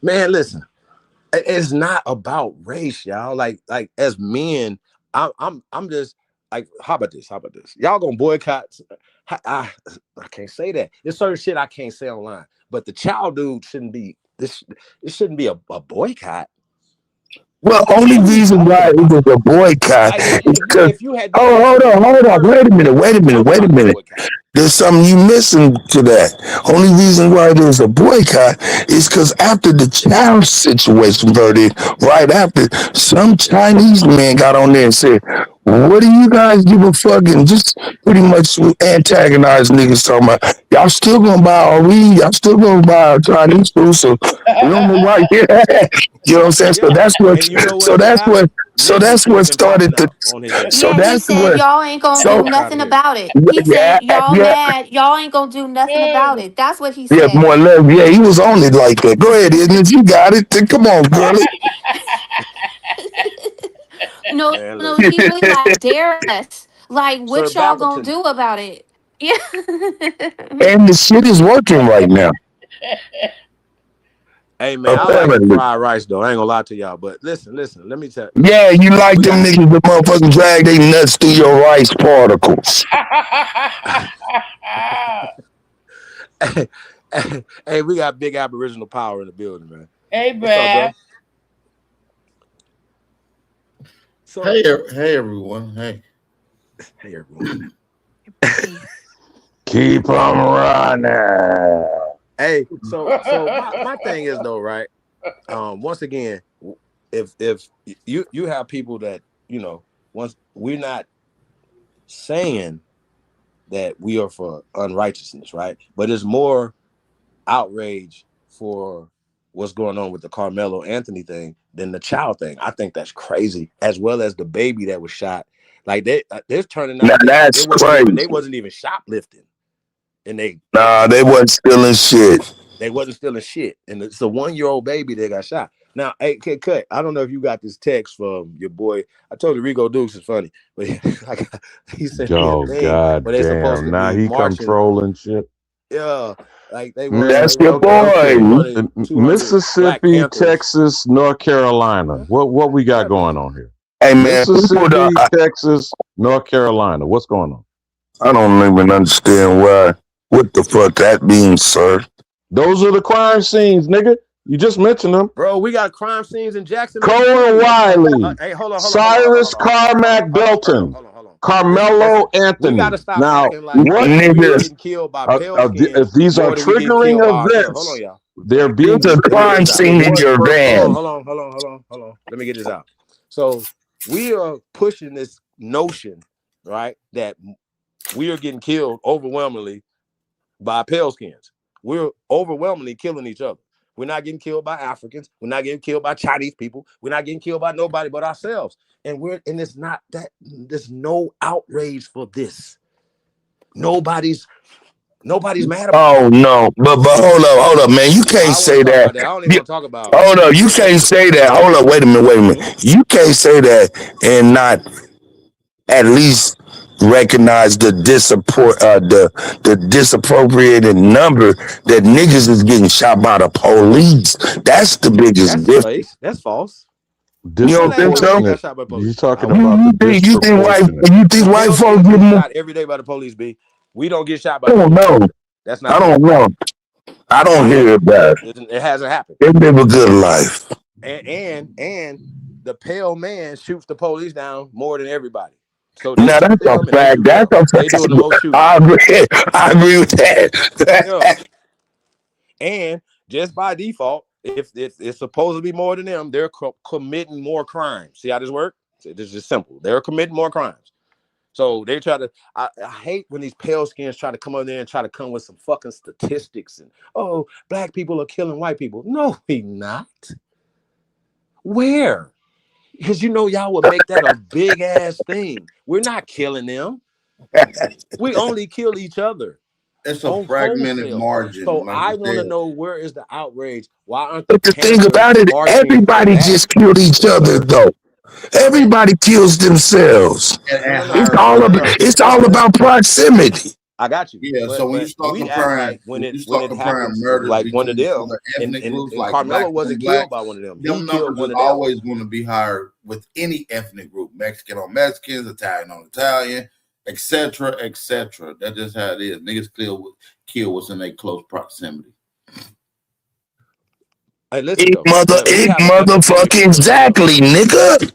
Man, listen, it's not about race, y'all. Like as men, I'm just like, how about this? Y'all gonna boycott? I can't say that. There's certain shit I can't say online. But the child dude shouldn't be this. It shouldn't be a boycott. Well, only reason why it was a boycott is because. Oh, hold on. Wait a minute. There's something you missing to that. Only reason why there's a boycott is because after the child situation verdict, right after, some Chinese man got on there and said, what do you guys give a fuck? And just pretty much antagonize niggas talking about, y'all still gonna buy our weed, y'all still gonna buy our Chinese food, so we don't know why. You know what I'm saying? So that's what. So that's what started the. So Yeah, he that's said what. y'all ain't gonna So do nothing about it. He yeah, said y'all yeah, mad, y'all ain't gonna do nothing about it. That's what he yeah, said. more love. Yeah, he was on it like that. Go ahead, isn't it? You got it. Come on, girlie. No, he really like dared us. Like, Sir what y'all gonna Bapperton. do about it? Yeah. And the shit is working right now. Hey man, I like the fried rice though. I ain't gonna lie to y'all, but listen. Let me tell you. Yeah, you like them niggas that motherfucking drag they nuts through your rice particles. Hey, we got big Aboriginal power in the building, man. Hey, What's up, bro? So, hey, everyone. Hey, everyone. Keep on running. Hey, so my thing is though, right? Once again, if you have people that, once we're not saying that we are for unrighteousness, right? But it's more outrage for what's going on with the Carmelo Anthony thing than the child thing. I think that's crazy, as well as the baby that was shot. Like they're turning Now out that's crazy. they wasn't even shoplifting, and they wasn't stealing shit. they wasn't stealing shit, and it's a 1-year-old baby that got shot. Now, hey, cut. I don't know if you got this text from your boy. I told you Rico Dukes is funny, but he sent me a Oh thing where god they're supposed damn! to Now be he marching. controlling shit. Yeah, like they were That's they your were Okay, boy. 200 Black Mississippi, Panthers. Texas, North Carolina. What we got going on here? Hey man, people Mississippi, Texas, North Carolina. What's going on? I don't even understand why. What the fuck that means, sir? Those are the crime scenes, nigga. You just mentioned them. Bro, we got crime scenes in Jackson, Cohen Mississippi. Wiley, Hey, Cyrus Carmack Belton, hold on. Carmelo We got Anthony. to stop Now, acting like what we are Niggas, getting killed by pale skins if these are more than we getting killed triggering by ourselves. Hold on, events? y'all. They're being it's a Let me get crime this out. scene in your van. Hold on. Let me get this out. So we are pushing this notion, right, that we are getting killed overwhelmingly by pale skins. We're overwhelmingly killing each other. We're not getting killed by Africans. We're not getting killed by Chinese people. We're not getting killed by nobody but ourselves. And it's not that there's no outrage for this. Nobody's mad about it. Oh no, but hold up, man. You can't I don't want say to talk that. about that. I don't even want to talk about. Hold up, you can't say that. Hold up, wait a minute. You can't say that and not at least recognize the the disappropriated number that niggas is getting shot by the police. That's the biggest That's difference. fake. That's false. When You the don't last think time a nigga so? got shot by You're police? talking about the You think disproportionate. white Pale folks skins get get more? shot every day by the police, B. We don't get shot I by don't police. know. That's I not true. don't know. I don't hear about it. It hasn't happened. They live a good life. And the pale man shoots the police down more than everybody. So they Now shoot that's a them and they fact. shoot them. That's a They doing the most fact. shooting. I agree. I agree with that. Yeah. And just by default, if it's supposed to be more than them, they're committing more crimes. See how this works? This is simple. They're committing more crimes. So they try to. I hate when these pale skins try to come up there and try to come with some fucking statistics and black people are killing white people. No, we not. Where? Because y'all would make that a big ass thing. We're not killing them. We only kill each other. It's a On fragmented wholesale. margin, So like I you want to said. know, where is the outrage? Why aren't the But the thing Panthers about it, marching for everybody that? just killed each other though. Everybody kills themselves. At No. higher It's all about proximity. I got you. Yeah, so when you But start we act comparing, like when it happens murders like one of between them, other and, ethnic and, groups and like Carmelo black on wasn't black, killed by one of them. He them killed numbers one is of them. always going to be higher with any ethnic group, Mexican on Mexicans, Italian on Italian, etc., etc. That's just how it is. Niggas kill what's in their close proximity. Hey, listen though, but we have a Motherfucking exactly, nigga.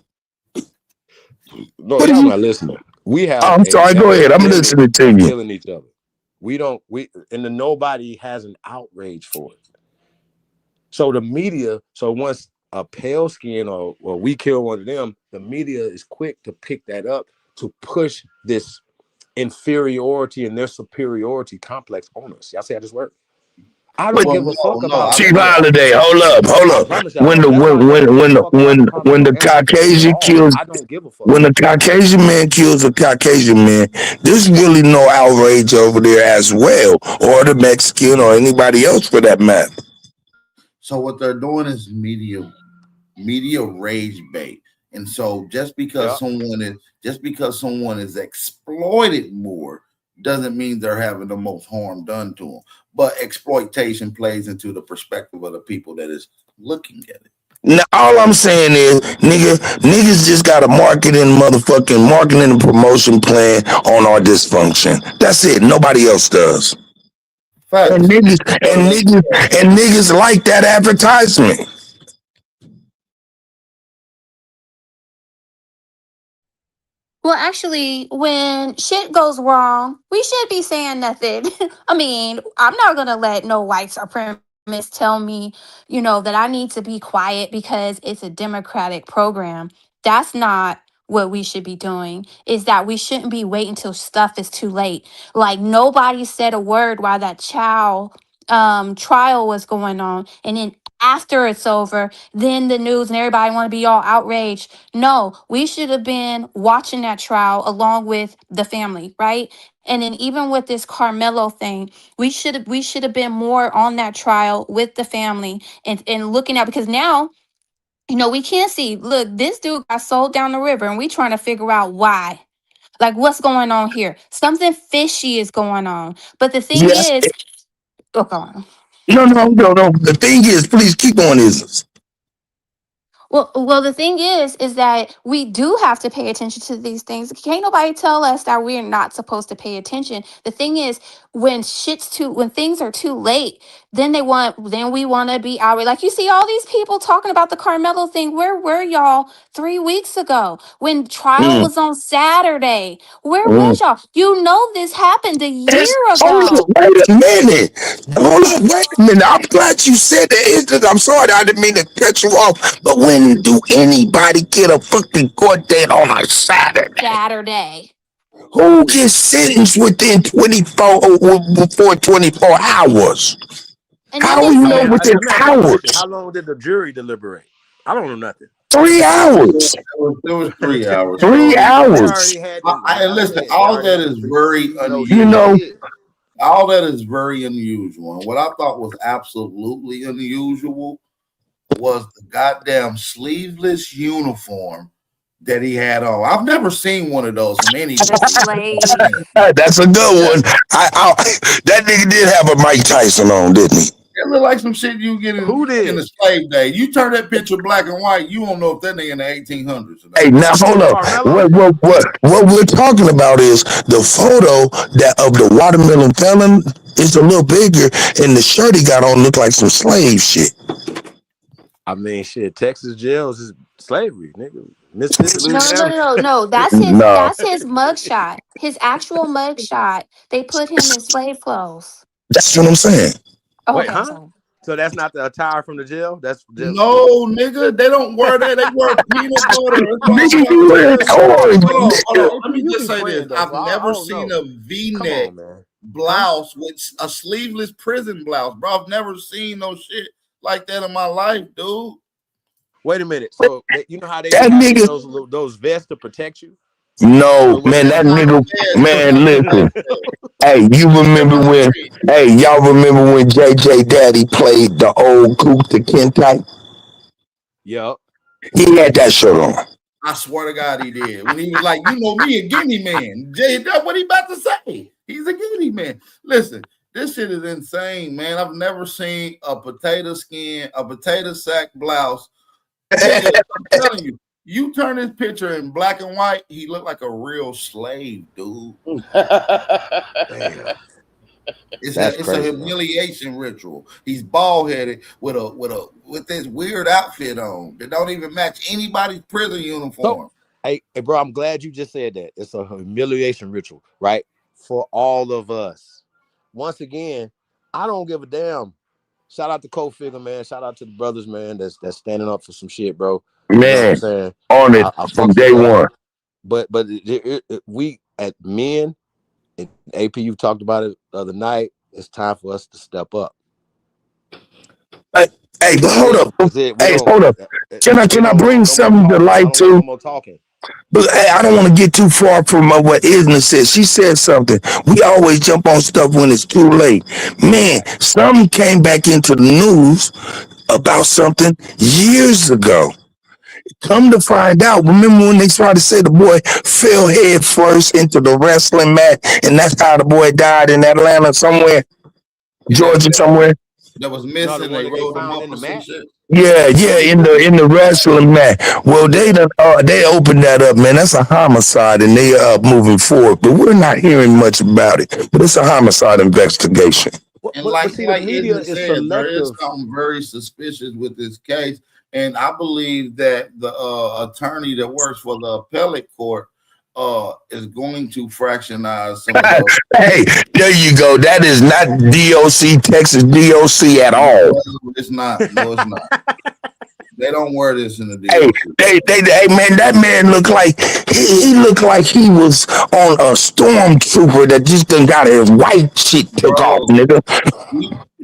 no, y'all not listening. We Oh, have I'm a sorry. Go ahead. I'm epidemic listening to of you. killing each other. Nobody has an outrage for it. So the media, once a pale skin or we kill one of them, the media is quick to pick that up to push this inferiority and their superiority complex on us. Y'all see how this works? I don't give a fuck about Chief Carmelo. Holiday, hold I up. promise you I When the don't. That's why I don't give a fuck about when Carmelo the Anthony at Caucasian all. kills I don't give a fuck. when the Caucasian man kills a Caucasian man, there's really no outrage over there as well, or the Mexican or anybody else for that matter. So what they're doing is media rage bait. And so just because someone is exploited more doesn't mean they're having the most harm done to them. But exploitation plays into the perspective of the people that is looking at it. Now, all I'm saying is, niggas just got a marketing and promotion plan on our dysfunction. That's it. Nobody else does. And Facts. niggas like that advertisement. Well, actually, when shit goes wrong, we should be saying nothing. I mean, I'm not going to let no white supremacist tell me, that I need to be quiet because it's a democratic program. That's not what we should be doing. Is that we shouldn't be waiting until stuff is too late. Like nobody said a word while that child trial was going on, and then after it's over, then the news and everybody want to be all outraged. No, we should have been watching that trial along with the family, right? And then even with this Carmelo thing, we should have been more on that trial with the family and looking at, because now, we can't see. Look, this dude got sold down the river, and we trying to figure out why. Like, what's going on here? Something fishy is going on. But the thing Yes. is, oh, go on. No. The thing is, please keep on this. Well, the thing is that we do have to pay attention to these things. Can't nobody tell us that we're not supposed to pay attention. The thing is, when things are too late, then we want to be outraged. Like, you see all these people talking about the Carmelo thing. Where were y'all 3 weeks ago when trial Mm, was on Saturday? Where mm. was y'all? This happened a year Hold ago. up, wait a minute. Hold up, wait a minute. I'm glad you said the instance. I'm sorry, I didn't mean to cut you off. But when do anybody get a fucking court date on a Saturday? Saturday. Who gets sentenced within 24 hours? And then How do we this I know mean, thing, within let me ask y'all a question. hours? How long did the jury deliberate? I don't know nothing. 3 hours. It was 3 hours, Three Cody. So they hours. already had them. Like And I listen, said, they all already that had the is very no You shit. know, unusual. All that is very unusual. And what I thought was absolutely unusual was the goddamn sleeveless uniform that he had on. I've never seen one of those from any the slave. that's a good one. That nigga did have a Mike Tyson on, didn't he? It look like some shit you get Who in did? the slave day. You turn that picture black and white, you don't know if that nigga in the 1800s or not. Hey, now hold Who, up. Carmelo? What we're talking about is the photo that of the watermelon felon is a little bigger, and the shirt he got on looked like some slave shit. I mean, shit. Texas jails is slavery, nigga. Mississippi, No, no, Louisiana. no, no, no. That's his. No, That's his mugshot. His actual mugshot. They put him in slave clothes. that's what I'm saying. Oh, Wait, okay, I'm huh? sorry. So that's not the attire from the jail. That's the No, nigga, they don't wear that. They wear peanut butter. That's what I'm Nigga, trying you to wearing tell you. orange, Hold on, hold nigga. on. Let AP. me You just be say this. playing though, I've so I never don't seen know. a Come V-neck on, man. Huh? blouse with a sleeveless prison blouse, bro. I've never seen no shit like that in my life, dude. Wait a minute. So you know how they be That having nigga. those vests to protect you? No, So what man, they That's that do? not a nigga, vest. That's man, not a listen. vest. Hey, you That's remember not a when, vest. hey, y'all remember when JJ Daddy played the old Kunta Kinte? Yup. He had that shirt on. I swear to God, he did. When he was like, you know me, a guinea man. Jay, that's what he about to say. He's a guinea man. Listen, this shit is insane, man. I've never seen a potato sack blouse. Nigga, I'm telling you, you turn this picture in black and white, he looked like a real slave, dude. Damn. It's That's a crazy, man. humiliation ritual. He's bald headed with this weird outfit on that don't even match anybody's prison So, uniform. hey, bro, I'm glad you just said that. It's a humiliation ritual, right? For all of us. Once again, I don't give a damn. Shout out to Figure, man. Shout out to the brothers, man. That's standing up for some shit, bro. You know what I'm Man, saying? on it I from fucks with day that. one. But we at men, and AP, you talked about it the other night. It's time for us to step up. Hey, but That's hold it. up. That's it. We Hey, don't. hold up. We Can I don't bring want no more something to talking. I light don't want no too? more talking. But hey, I don't want to get too far from what Isna said. She said something. We always jump on stuff when it's too late. Man, something came back into the news about something years ago. Come to find out, remember when they tried to say the boy fell head first into the wrestling mat, and that's how the boy died in Atlanta somewhere, Yeah, Georgia somewhere? that was No, the missing. one They that they rolled him found up in or the some mat. shit. Yeah, in the wrestling mat. Well, Yeah. they opened that up, man. That's a homicide, and they are moving forward. But we're not hearing much about it. But it's a homicide investigation. And But see, the like media Isn't is said, there is selective. something very suspicious with this case, and I believe that the attorney that works for the appellate court is going to fractionize some of those. Hey, there you go. That is not DOC, Texas DOC at all. No, it's not. No, it's not. They don't wear this in the Hey, DOC. hey, man, that man looked like he looked like he was on a stormtrooper that just done got his white shit took off, Bro, nigga.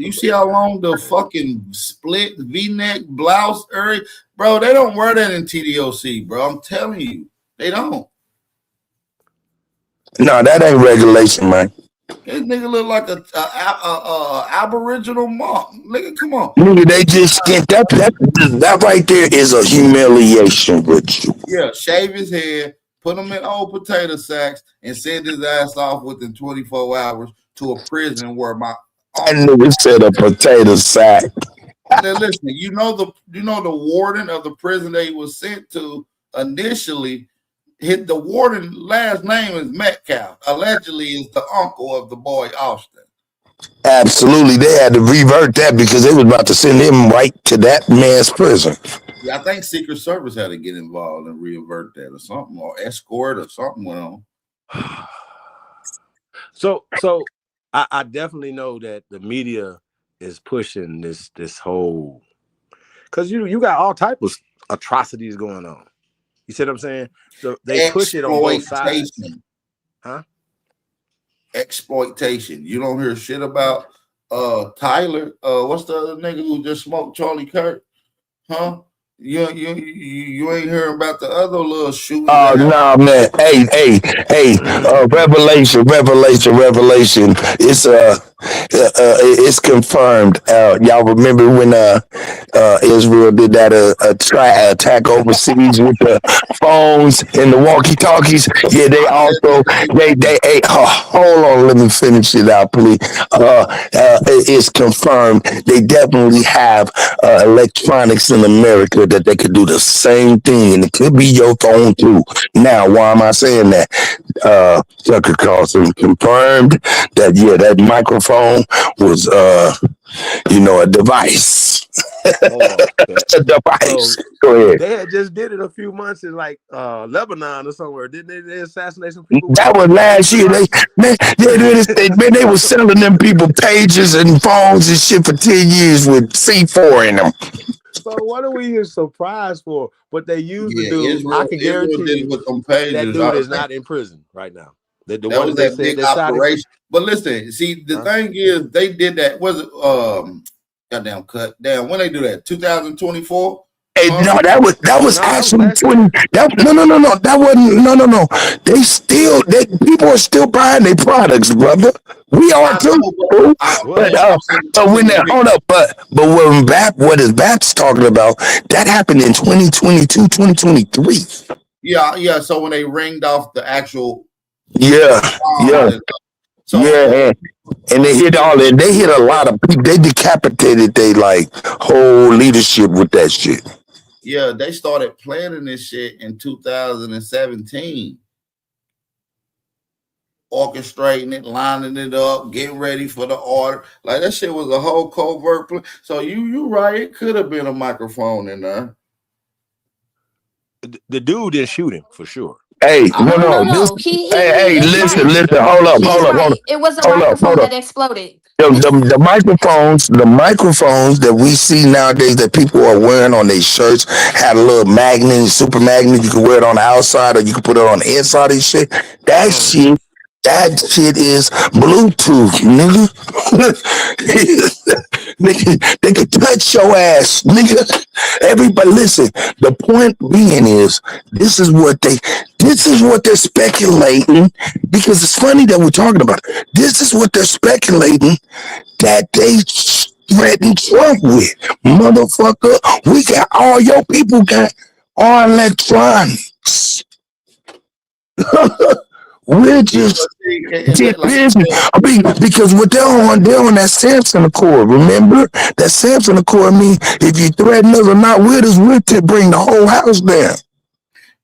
You see how long the fucking split V-neck blouse area, bro? They don't wear that in TDOC, bro. I'm telling you, they don't. No, that ain't regulation, man. This nigga look like a Aboriginal monk. Nigga, come on. Nigga, they just get that right there is a humiliation ritual. Yeah, shave his head, put him in old potato sacks, and send his ass off within 24 hours to a prison where my That nigga said a potato sack. Now listen, you know the warden of the prison that he was sent to initially. The warden last name is Metcalf. Allegedly, is the uncle of the boy Austin. Absolutely, they had to revert that because they was about to send him right to that man's prison. Yeah, I think Secret Service had to get involved and revert that or something, or escort or something went on. So I definitely know that the media is pushing this whole, because you got all type of atrocities going on. You see what I'm saying? So they push it on both sides. Huh? Exploitation. You don't hear shit about Tyler. What's the other nigga who just smoked Charlie Kirk? Huh? You ain't hearing about the other little shooting. Oh no, man! Hey! Revelation! It's confirmed. Y'all remember when Israel did that attack overseas with the phones and the walkie-talkies? Yeah, they also they hold on, let me finish it out, please. It's confirmed. They definitely have electronics in America that they could do the same thing, and it could be your phone too. Now, why am I saying that? Tucker Carlson confirmed that that microphone was a device. A device. So, go ahead. They had just did it a few months in like Lebanon or somewhere, didn't they? They assassinate some people. That was last year. They were selling them people pages and phones and shit for 10 years with C4 in them. So what are we surprised for? But they used the dude. I can guarantee you with them pages. That dude is not in prison right now. The that one was that that they said big operation. But listen, see, the thing is, they did that. Was it goddamn cut? Damn, when they do that? 2024. Hey, no, that was actually 20. No. That wasn't. No. People are still buying their products, brother. We are too. But when they hold up, but when what is BAP's talking about? That happened in 2022, 2023. Yeah. So when they ringed off the actual. Yeah. And they hit they hit a lot of people. They decapitated they whole leadership with that shit. Yeah, they started planning this shit in 2017. Orchestrating it, lining it up, getting ready for the order. Like that shit was a whole covert plan. So you right, it could have been a microphone in there. The dude didn't shoot him for sure. Hey, no. Hey, listen. Hold up. It was a microphone that exploded. The microphones that we see nowadays that people are wearing on their shirts had a little magnet, super magnet. You can wear it on the outside or you can put it on the inside of your shit. That shit is Bluetooth, nigga. Nigga, they can touch your ass, nigga. Everybody, listen. The point being is, this is what they're speculating, because it's funny that we're talking about it. This is what they're speculating that they threatened Trump with. Motherfucker, we got all your people got our electronics. We're just busy. Because what they're on that Samson Accord. Remember that Samson Accord means if you threaten us or not with us, we'll bring the whole house down.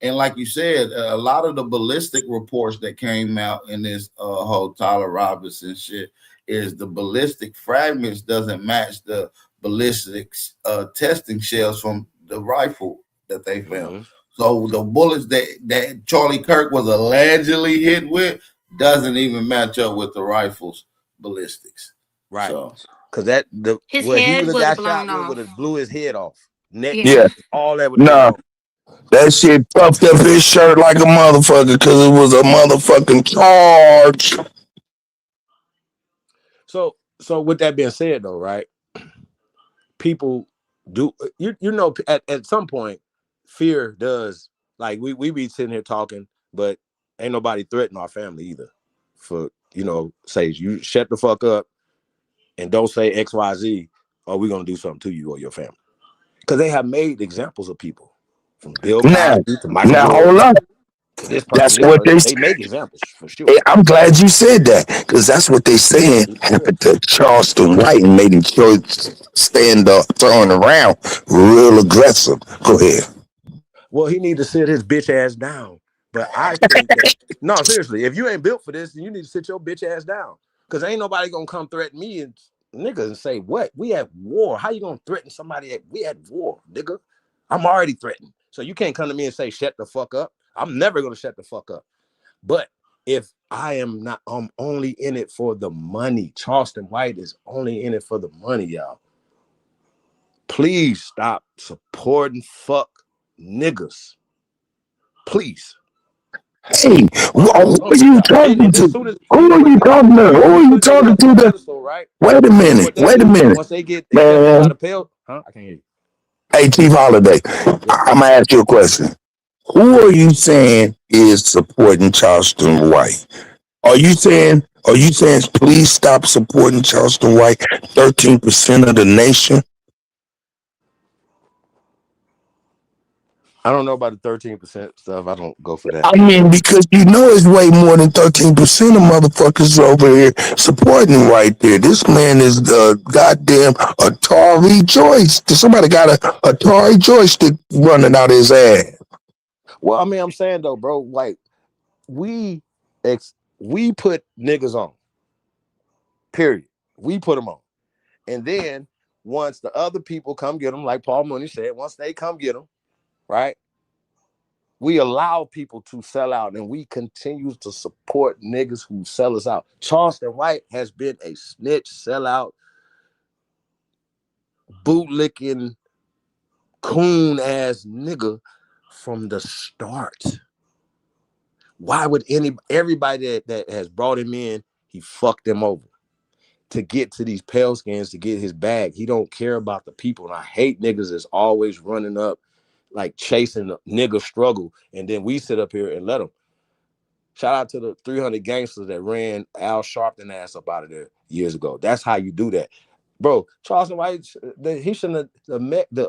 And like you said, a lot of the ballistic reports that came out in this whole Tyler Robinson shit is the ballistic fragments doesn't match the ballistics testing shells from the rifle that they found. So the bullets that Charlie Kirk was allegedly hit with doesn't even match up with the rifle's ballistics. Right. So, because what he would have got shot with would have blew his head off. All that would have been that shit puffed up his shirt like a motherfucker because it was a motherfucking charge. So So with that being said, though, right? People do you know at some point fear does, like we be sitting here talking, but ain't nobody threatening our family either. For say you shut the fuck up and don't say XYZ, or we're gonna do something to you or your family. Because they have made examples of people from Bill Now, Cosby to Michael hold Jordan on. to this That's person, this what person. they. They make examples for sure. Hey, I'm glad you said that because that's what they saying happened to Charleston White and made him stand up, turn around, real aggressive. Go ahead. Well, he need to sit his bitch ass down. But I think that no, seriously, if you ain't built for this, then you need to sit your bitch ass down. Cause ain't nobody gonna come threaten me and nigga and say, what? We at war. How you gonna threaten somebody we at war, nigga? I'm already threatened. So you can't come to me and say, shut the fuck up. I'm never gonna shut the fuck up. But if I'm only in it for the money. Charleston White is only in it for the money, y'all. Please stop supporting fuck niggas. Please. Hey, who are you talking to? And Who you know are what you they do? talking to? Who are you Put you talking up on to? a The pedestal, right? wait a You know minute. what they'll Wait a do minute, once they get accepted by man. the pale? Huh? I can't hear you. Hey, Chief Holiday. Yeah. I'm gonna ask you a question. Who are you saying is supporting Charleston White? Are you saying please stop supporting Charleston White? 13% of the nation. I don't know about the 13% stuff. I don't go for that. I mean, because you know it's way more than 13% of motherfuckers over here supporting right there. This man is the goddamn Atari joystick. Somebody got a Atari joystick running out his ass. Well, I mean, I'm saying though, bro, like we we put niggas on. Period. We put them on. And then once the other people come get them, like Paul Mooney said, once they come get them, right? We allow people to sell out and we continue to support niggas who sell us out. Charleston White has been a snitch, sellout, bootlicking, coon ass nigga from the start. Why would everybody that has brought him in, he fucked them over to get to these pale skins, to get his bag? He don't care about the people. And I hate niggas that's always running up, like chasing the nigga struggle. And then we sit up here and let them. Shout out to the 300 gangsters that ran Al Sharpton ass up out of there years ago. That's how you do that, bro. Charleston White, he shouldn't have met the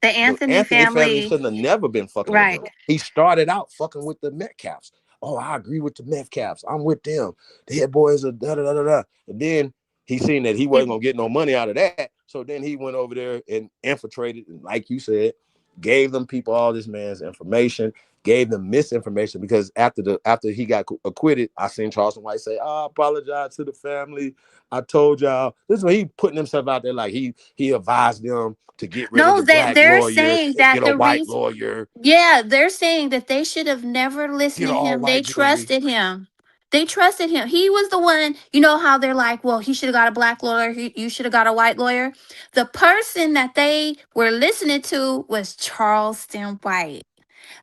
Anthony Anthony family family. shouldn't have never been fucking with Right. him. He started out fucking with the Metcalfs. Oh, I agree with the Metcalfs. I'm with them. The head boys are da da da da da. And then he seen that he wasn't gonna get no money out of that. So then he went over there and infiltrated, and like you said, gave them people all this man's information, gave them misinformation. Because after he got acquitted, I seen Charleston White say, "I apologize to the family. I told y'all." This is when he putting himself out there like he advised them to get rid of No, the black they're lawyer saying and that get a the white reason. lawyer, Yeah, they're saying that they should have never listened get to all him. They white jury. trusted him. They trusted him. He was the one. You know how they're like, well, he should have got a black lawyer. You should have got a white lawyer. The person that they were listening to was Charleston White.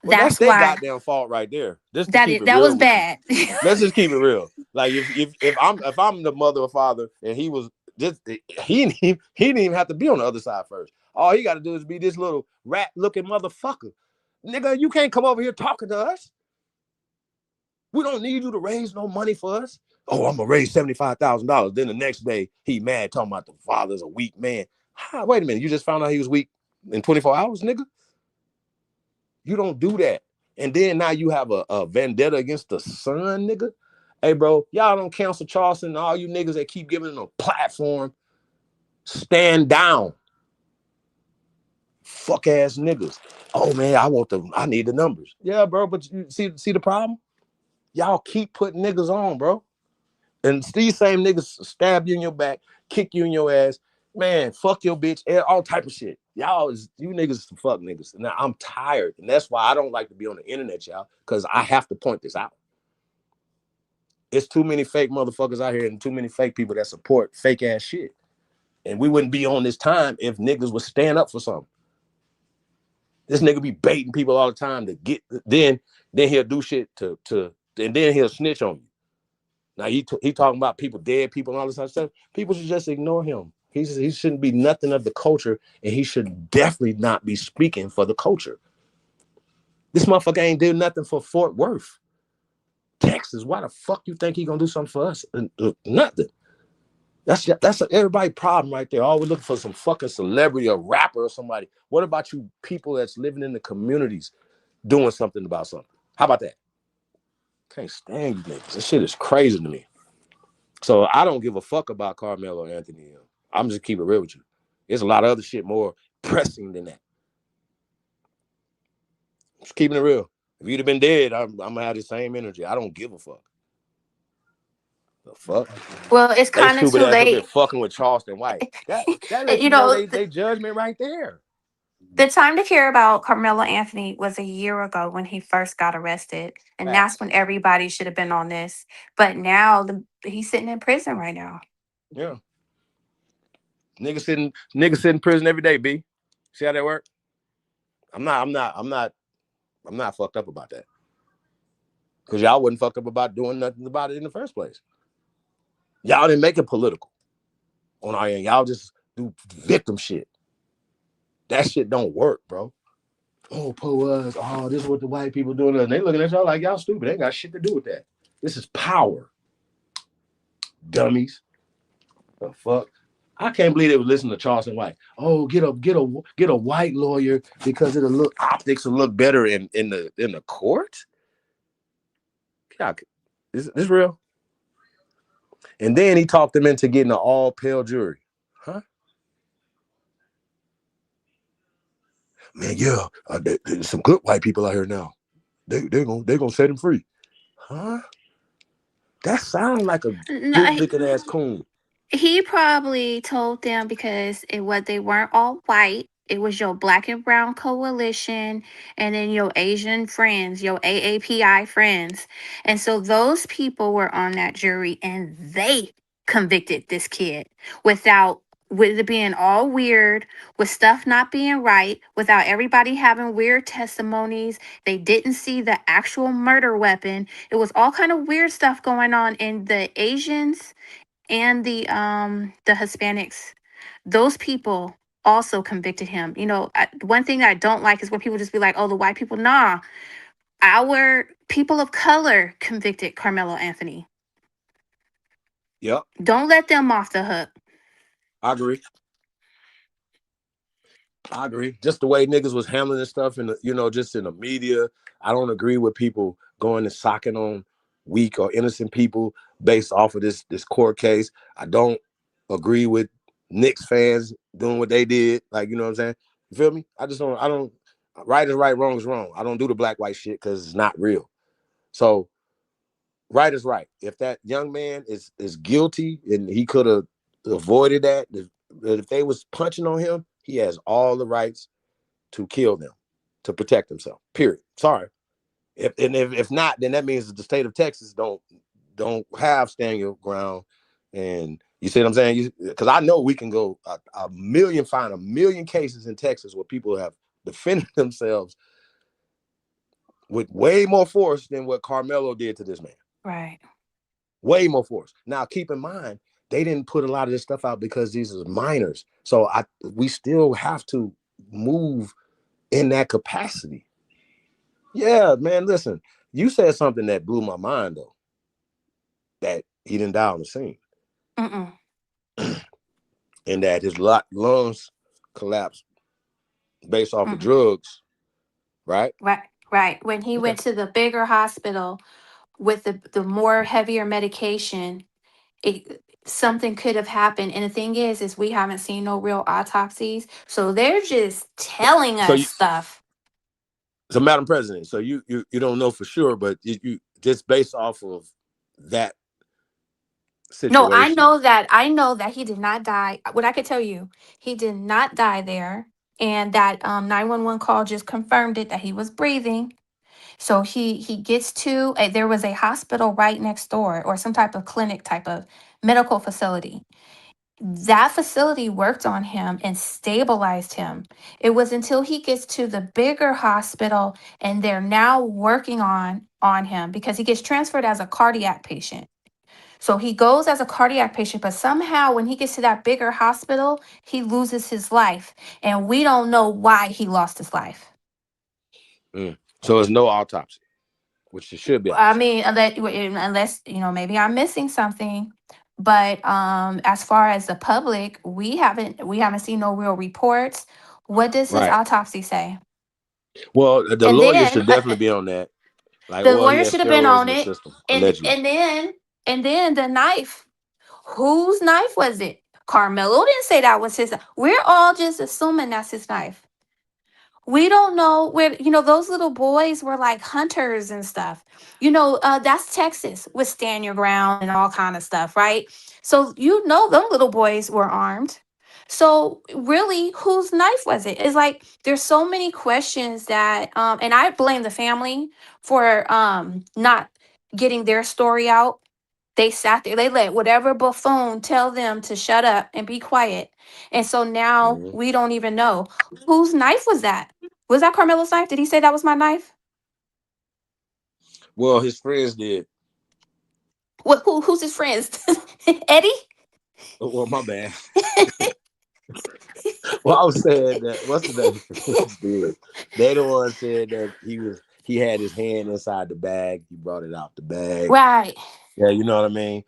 Well, that's That's their why goddamn fault right there. Just to keep it that was real with you. bad. Let's just keep it real. Like if I'm the mother or father and he was just he didn't even have to be on the other side first. All he got to do is be this little rat looking motherfucker. Nigga, you can't come over here talking to us. We don't need you to raise no money for us. Oh, I'm gonna raise $75,000. Then the next day he mad talking about the father's a weak man. Wait a minute, you just found out he was weak in 24 hours, nigga? You don't do that. And then now you have a vendetta against the son, nigga. Hey, bro, y'all don't cancel Charleston. All you niggas that keep giving them a platform, stand down. Fuck ass niggas. Oh man, I need the numbers. Yeah, bro, but you see the problem? Y'all keep putting niggas on, bro. And these same niggas stab you in your back, kick you in your ass. Man, fuck your bitch, all type of shit. You niggas some fuck niggas. Now I'm tired. And that's why I don't like to be on the internet, y'all, because I have to point this out. It's too many fake motherfuckers out here and too many fake people that support fake ass shit. And we wouldn't be on this time if niggas would stand up for something. This nigga be baiting people all the time to get, then he'll do shit to and then he'll snitch on you. Now he talking about people, dead people, and all this other stuff. People should just ignore him. He shouldn't be nothing of the culture, and he should definitely not be speaking for the culture. This motherfucker ain't did nothing for Fort Worth, Texas. Why the fuck you think he gonna do something for us? Nothing. That's everybody's problem right there. Always looking for some fucking celebrity or rapper or somebody. What about you people that's living in the communities doing something about something? How about that? Can't stand you niggas. This shit is crazy to me. So I don't give a fuck about Carmelo Anthony. I'm just keep it real with you. There's a lot of other shit more pressing than that. Just keeping it real. If you'd have been dead, I'm gonna have the same energy. I don't give a fuck. The fuck? Well, it's They kind of stupid too ass up there late. fucking with Charleston White. That lets You you know know, they judgment right there. the time to care about Carmelo Anthony was a year ago when he first got arrested, and that's Facts. when everybody should have been on this. But now he's sitting in prison right now. Yeah. Nigga sit in prison every day, B. See how that work? I'm not fucked up about that. Because y'all wasn't fucked up about doing nothing about it in the first place. Y'all didn't make it political on our end. Y'all just do victim shit. That shit don't work, bro. Oh, poor us. Oh, this is what the white people doing. And they looking at y'all like y'all stupid. They ain't got shit to do with that. This is power. Dummies. The fuck? I can't believe they were listening to Charleston White. Oh, get a white lawyer because it'll look optics will look better in the court. Yeah, is this real? And then he talked them into getting an all pale jury. Huh? Man, yeah, there's some good white people out here now. They're gonna set him free. Huh? That sounds like a No, good looking ass coon. he probably told them because they weren't all white. It was your black and brown coalition and then your Asian friends, your AAPI friends. And so those people were on that jury and they convicted this kid without with it being all weird, with stuff not being right, without everybody having weird testimonies. They didn't see the actual murder weapon. It was all kind of weird stuff going on, and the Asians and the Hispanics, those people also convicted him. One thing I don't like is when people just be like, "Oh, the white people." Nah, our people of color convicted Carmelo Anthony. Yep, Don't let them off the hook. I agree. Just the way niggas was handling this stuff in just in the media. I don't agree with people going and socking on weak or innocent people based off of this court case. I don't agree with Knicks fans doing what they did. Like, you know what I'm saying? You feel me? I don't right is right, wrong is wrong. I don't do the black white shit because it's not real. So right is right. If that young man is guilty and he could have avoided that, if they was punching on him, he has all the rights to kill them, to protect himself. Period. Sorry. If not, then that means that the state of Texas don't have stand your ground. And you see what I'm saying? Because I know we can go find a million cases in Texas where people have defended themselves with way more force than what Carmelo did to this man. Right. Way more force. Now, keep in mind, they didn't put a lot of this stuff out because these are minors. So we still have to move in that capacity. Yeah, man, listen, you said something that blew my mind, though, that he didn't die on the scene. Mm-mm. And that his lungs collapsed based off of drugs, right? Right. When he went to the bigger hospital with the more heavier medication, something could have happened. And the thing is we haven't seen no real autopsies, so they're just telling So us stuff. So, Madam President, so you don't know for sure, but you just based off of that situation. No, I know that he did not die. What I could tell you, he did not die there, and that 911 call just confirmed it, that he was breathing. So he gets to there was a hospital right next door, or some type of clinic, type of medical facility. That facility worked on him and stabilized him. It was until he gets to the bigger hospital and they're now working on him because he gets transferred as a cardiac patient. So he goes as a cardiac patient, but somehow when he gets to that bigger hospital, he loses his life. And we don't know why he lost his life. So it's no autopsy, which it should be. I mean, unless maybe I'm missing something. But as far as the public, we haven't seen no real reports. What does his Right. autopsy say? Well, the And lawyer then should definitely be on that. Like, the well, he lawyer has should have been steroids in on the it. system, And allegedly. then the knife. Whose knife was it? Carmelo didn't say that was his. We're all just assuming that's his knife. We don't know where, those little boys were like hunters and stuff. That's Texas with stand your ground and all kind of stuff, right? So, those little boys were armed. So really, whose knife was it? It's like there's so many questions that, and I blame the family for not getting their story out. They sat there, they let whatever buffoon tell them to shut up and be quiet. And so now we don't even know whose knife was that. Was that Carmelo's knife? Did he say that was my knife? Well, his friends did. Who's his friends? Eddie? Well, my bad. Well, I was saying that what's the name? Friends did. They the one said that he had his hand inside the bag. He brought it out the bag. Right. Yeah, you know what I mean.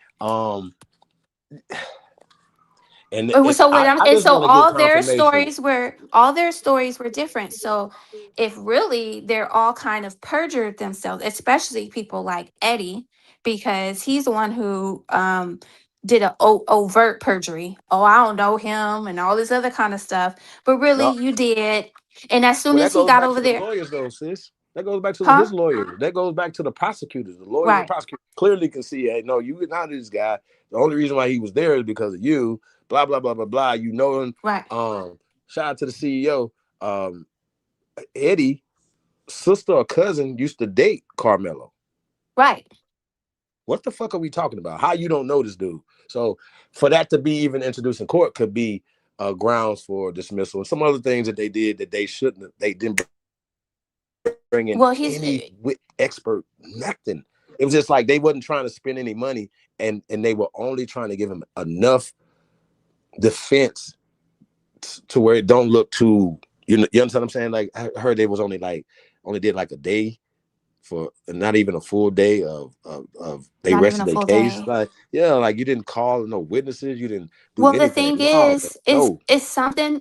And So I just want to get confirmation. all their stories were different. So if really they're all kind of perjured themselves, especially people like Eddie, because he's the one who did an overt perjury. Oh, I don't know him and all this other kind of stuff. But really, No, you did. And as soon well, as that he goes got back over to the there, lawyers, though, sis. That goes back to huh? his lawyers. That goes back to the prosecutors. The lawyers and Right. prosecutors clearly can see, hey, no, you not this guy. The only reason why he was there is because of you. Blah blah blah blah blah. You know him. Right. Shout out to the CEO. Eddie, sister or cousin used to date Carmelo. Right. What the fuck are we talking about? How you don't know this dude? So for that to be even introduced in court could be grounds for dismissal and some other things that they did that they shouldn't. They didn't bring in any expert, nothing. It was just like they wasn't trying to spend any money, and they were only trying to give him enough defense to where it don't look too. You understand what I'm saying? Like I heard they was only did like a day for not even a full day of they Not even rested a their full case. day. Like like you didn't call no witnesses, you didn't do Well, the anything. thing No, is no.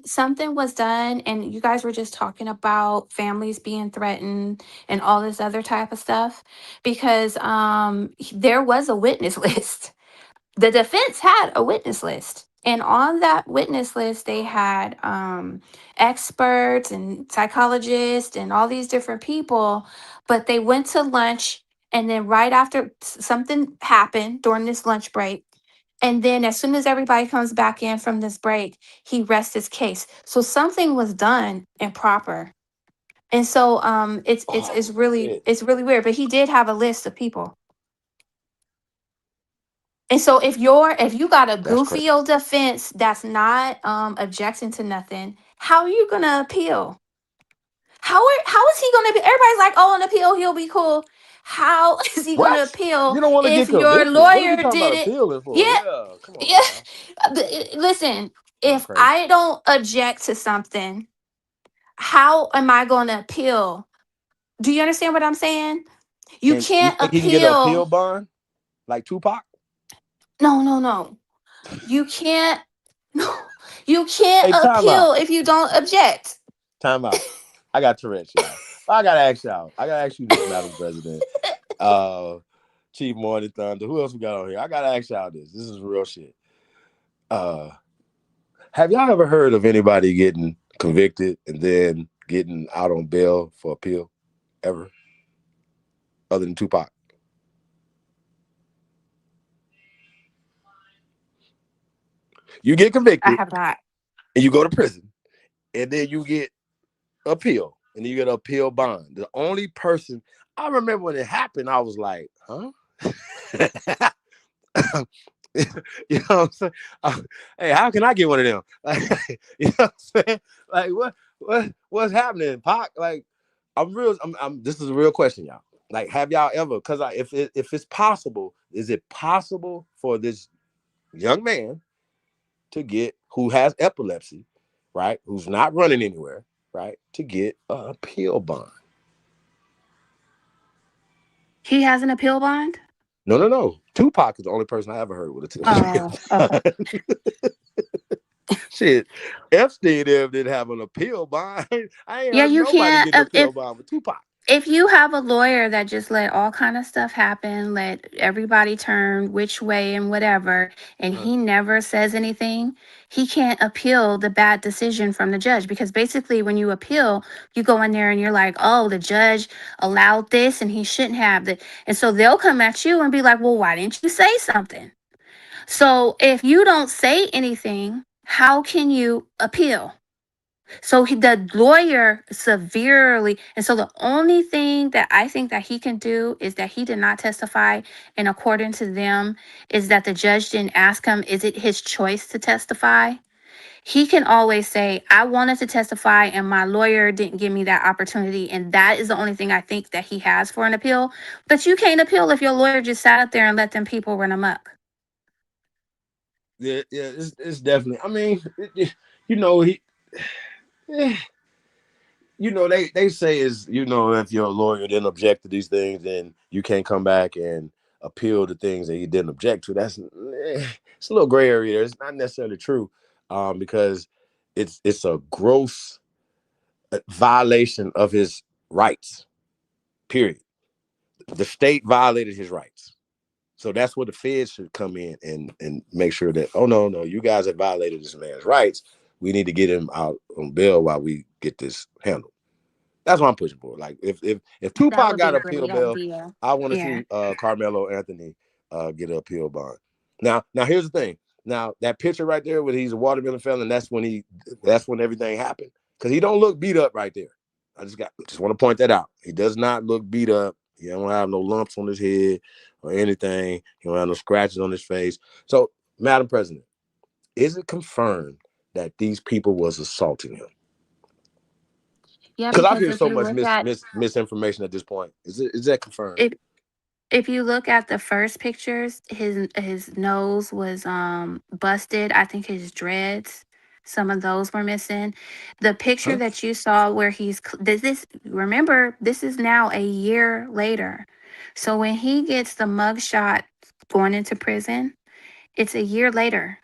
something was done, and you guys were just talking about families being threatened and all this other type of stuff because there was a witness list. The defense had a witness list, and on that witness list they had experts and psychologists and all these different people, but they went to lunch, and then right after something happened during this lunch break, and then as soon as everybody comes back in from this break, he rests his case. So something was done improper. And so it's really weird. But he did have a list of people. And so if you got a That's crazy. goofy old defense that's not objecting to nothing, how are you gonna appeal? How is he gonna be? Everybody's like, oh, on appeal he'll be cool. How is he gonna What? appeal You don't want to if get your convicted. What are we lawyer talking did about it? appealing for? Yeah, Yeah, come on yeah. now. Listen, Nah, if crazy. I don't object to something, how am I gonna appeal? Do you understand what I'm saying? You You can't think he can get an appeal. appeal bond like Tupac? No. You can't. No, you can't Hey, time out. appeal if you don't object. Time out. I got Tourette's, y'all. I gotta ask y'all. I gotta ask you this, Madam President. Chief Morning Thunder. Who else we got on here? I gotta ask y'all this. This is real shit. Have y'all ever heard of anybody getting convicted and then getting out on bail for appeal? Ever? Other than Tupac? You get I convicted have not. and you go to prison, and then you get appeal, and you get an appeal bond. The only person I remember when it happened, I was like, huh? You know what I'm saying? Hey, how can I get one of them? Like, you know what I'm saying? Like, what's happening, Pac? Like, I'm real. This is a real question, y'all. Like, have y'all ever? Because if it's possible, is it possible for this young man to get who has epilepsy, right? Who's not running anywhere, right? To get an appeal bond? He has an appeal bond? No. Tupac is the only person I ever heard with a appeal Okay. bond. Shit, Epstein didn't have an appeal bond. I ain't Yeah, heard you nobody can't get an appeal bond with Tupac. if you have a lawyer that just let all kind of stuff happen, let everybody turn which way and whatever, and he never says anything, he can't appeal the bad decision from the judge, because basically when you appeal, you go in there and you're like, oh, the judge allowed this and he shouldn't have that. And so they'll come at you and be like, well, why didn't you say something? So if you don't say anything, how can you appeal? So the lawyer severely, and so the only thing that I think that he can do is that he did not testify, and according to them, is that the judge didn't ask him, is it his choice to testify? He can always say, I wanted to testify and my lawyer didn't give me that opportunity. And that is the only thing I think that he has for an appeal. But you can't appeal if your lawyer just sat up there and let them people run amok. Yeah, it's definitely. I mean, you know, they say is, if you're a lawyer didn't object to these things, then you can't come back and appeal the things that he didn't object to. It's a little gray area. It's not necessarily true, because it's a gross violation of his rights. Period. The state violated his rights. So that's where the feds should come in and make sure that, oh, no, you guys have violated this man's rights. We need to get him out on bail while we get this handled. That's what I'm pushing for. Like, if That Tupac would be got a an appeal great bail, idea. I want to Yeah. see Carmelo Anthony get an appeal bond. Now here's the thing. Now that picture right there where he's a watermelon felon, that's when everything happened. Because he don't look beat up right there. I just want to point that out. He does not look beat up. He don't have no lumps on his head or anything. He don't have no scratches on his face. So, Madam President, is it confirmed that these people was assaulting him? Yeah, Because I've because heard if so you much look at misinformation at this point. Is that confirmed? if you look at the first pictures, his nose was busted. I think his dreads, some of those were missing. The picture Huh? that you saw where this remember, this is now a year later. So when he gets the mugshot going into prison, it's a year later.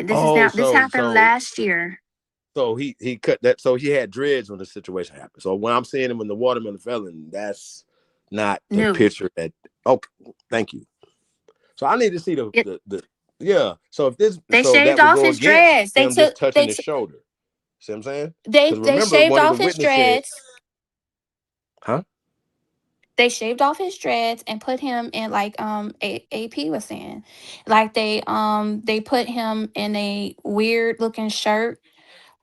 Oh, This happened last year. so he cut that. So he had dreads when the situation happened. So when I'm seeing him in the watermelon felon, that's not the New. picture that. Okay, thank you. So I need to see the yeah. So They so shaved that would off go his against dreads. him just touching his shoulder. See what I'm saying? Because They remember, shaved one of the off his witnesses said, dreads. "Huh? They shaved off his dreads and put him in like AP was saying. Like they put him in a weird looking shirt.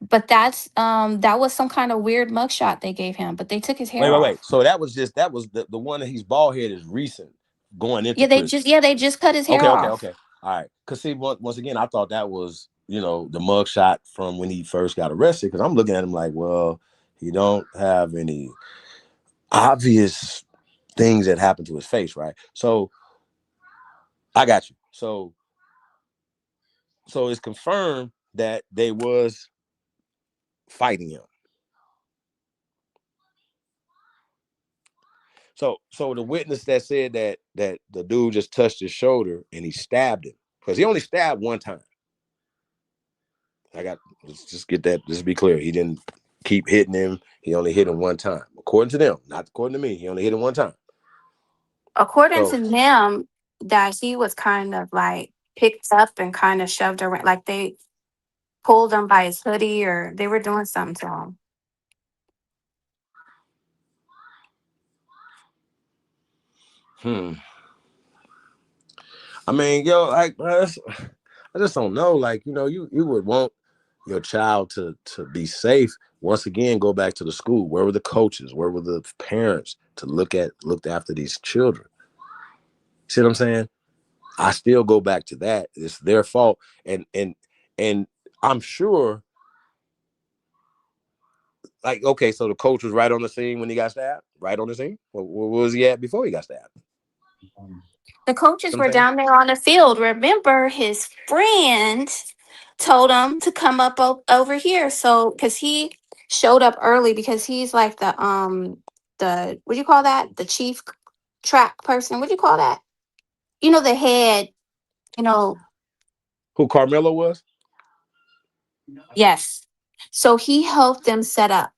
But that was some kind of weird mugshot they gave him, but they took his hair Wait. off. So that was the one that he's bald head is recent, going into Yeah, prison. they just cut his hair Okay. off. All right. Because see, once again, I thought that was, the mugshot from when he first got arrested. Because I'm looking at him like, well, he don't have any obvious things that happened to his face, right? So I got you. So it's confirmed that they was fighting him. So the witness that said that the dude just touched his shoulder and he stabbed him, because he only stabbed one time. Let's just get that. Just be clear. He didn't keep hitting him. He only hit him one time. According to them, not according to me. He only hit him one time. According So to them, that he was kind of like picked up and kind of shoved around, like they pulled him by his hoodie or they were doing something to him. I mean, I just don't know. Like, you would want your child to be safe. Once again, go back to the school. Where were the coaches? Where were the parents to looked after these children? See what I'm saying? I still go back to that. It's their fault. And I'm sure Like, okay, so the coach was right on the scene when he got stabbed? Right on the scene? Where was he at before he got stabbed? The coaches I'm were saying? down there on the field. Remember, his friend told him to come up over here. So, because he showed up early, because he's like the what do you call that? The chief track person. What do you call that? You know, the head. You know, Who Carmelo was? yes. So he helped them set up.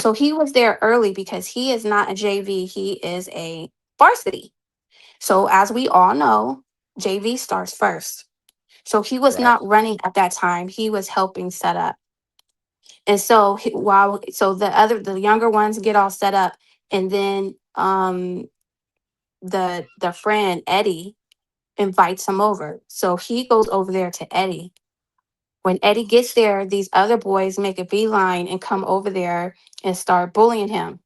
So he was there early because he is not a JV. He is a varsity. So as we all know, JV starts first. So he was Right. not running at that time. He was helping set up. And so the younger ones get all set up, and then the friend Eddie invites him over. So he goes over there to Eddie. When Eddie gets there, these other boys make a beeline and come over there and start bullying him.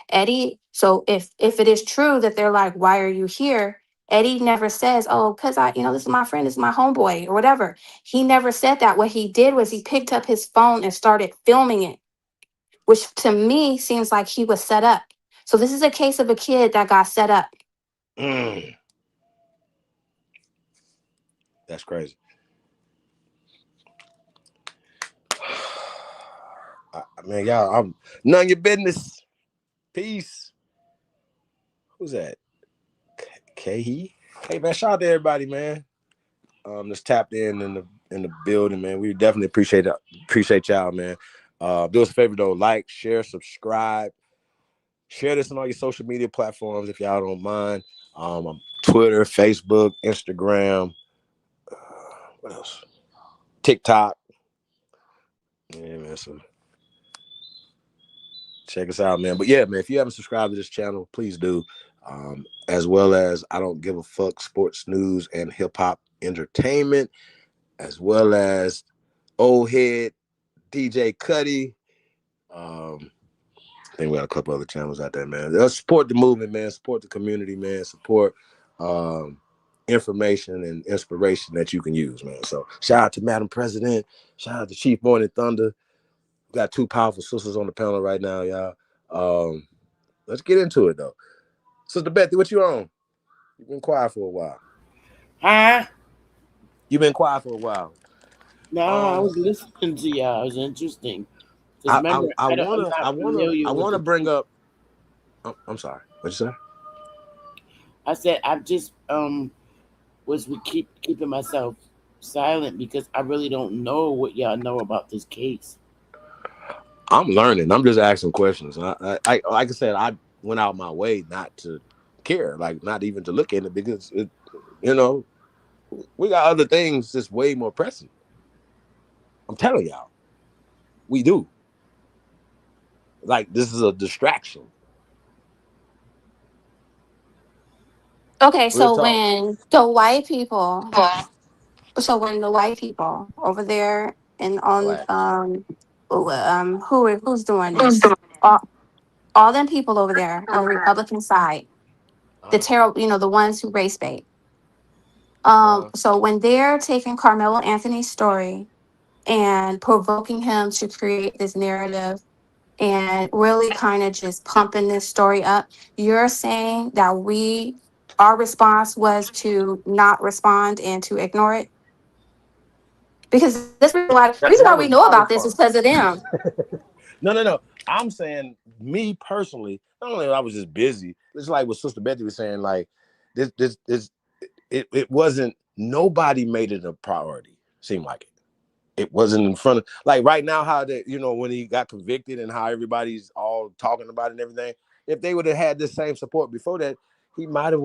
Eddie, so if it is true that they're like, why are you here? Eddie never says, oh, because this is my friend, this is my homeboy, or whatever. He never said that. What he did was he picked up his phone and started filming it, which to me seems like he was set up. So this is a case of a kid that got set up. That's crazy. Man, y'all, I'm none of your business. Peace. Who's that? Kahi? Hey man, shout out to everybody, man. That's tapped in the building, man. We definitely appreciate y'all, man. Do us a favor though, like, share, subscribe, share this on all your social media platforms if y'all don't mind. Twitter, Facebook, Instagram, what else? TikTok. Yeah, man. So check us out, man. But yeah, man, if you haven't subscribed to this channel, please do. As well as I Don't Give a Fuck Sports News and Hip Hop Entertainment, as well as Old Head DJ Cuddy. I think we got a couple other channels out there, man. Support the movement, man. Support the community, man. Support information and inspiration that you can use, man. So shout out to Madam President. Shout out to Chief Morning Thunder. We got two powerful sisters on the panel right now, y'all. Let's get into it though. Sister Bethy, what you on? You've been quiet for a while. Huh? You've been quiet for a while. No, I was listening to y'all. It was interesting. Because I remember, I'm not familiar with wanna the bring up. Oh, I'm sorry. What'd you say? I said I just was keeping myself silent because I really don't know what y'all know about this case. I'm learning. I'm just asking questions. I like I said, I went out my way not to care, like not even to look at it because it, we got other things that's way more pressing. I'm telling y'all, we do. Like this is a distraction. Okay, Real so talk. when the white people, when the white people over there and on Blacks. who's doing this? All them people over there on the Republican side, the terrible, the ones who race bait. So when they're taking Carmelo Anthony's story and provoking him to create this narrative and really kind of just pumping this story up, you're saying that our response was to not respond and to ignore it? Because reason why That we was know my about this is response. because of them. No. I'm saying me personally. Not only I was just busy. It's like what Sister Bethy was saying. Like this. It wasn't. Nobody made it a priority. Seemed like it. It wasn't in front of like right now. How that when he got convicted and how everybody's all talking about it and everything. If they would have had this same support before that, he might have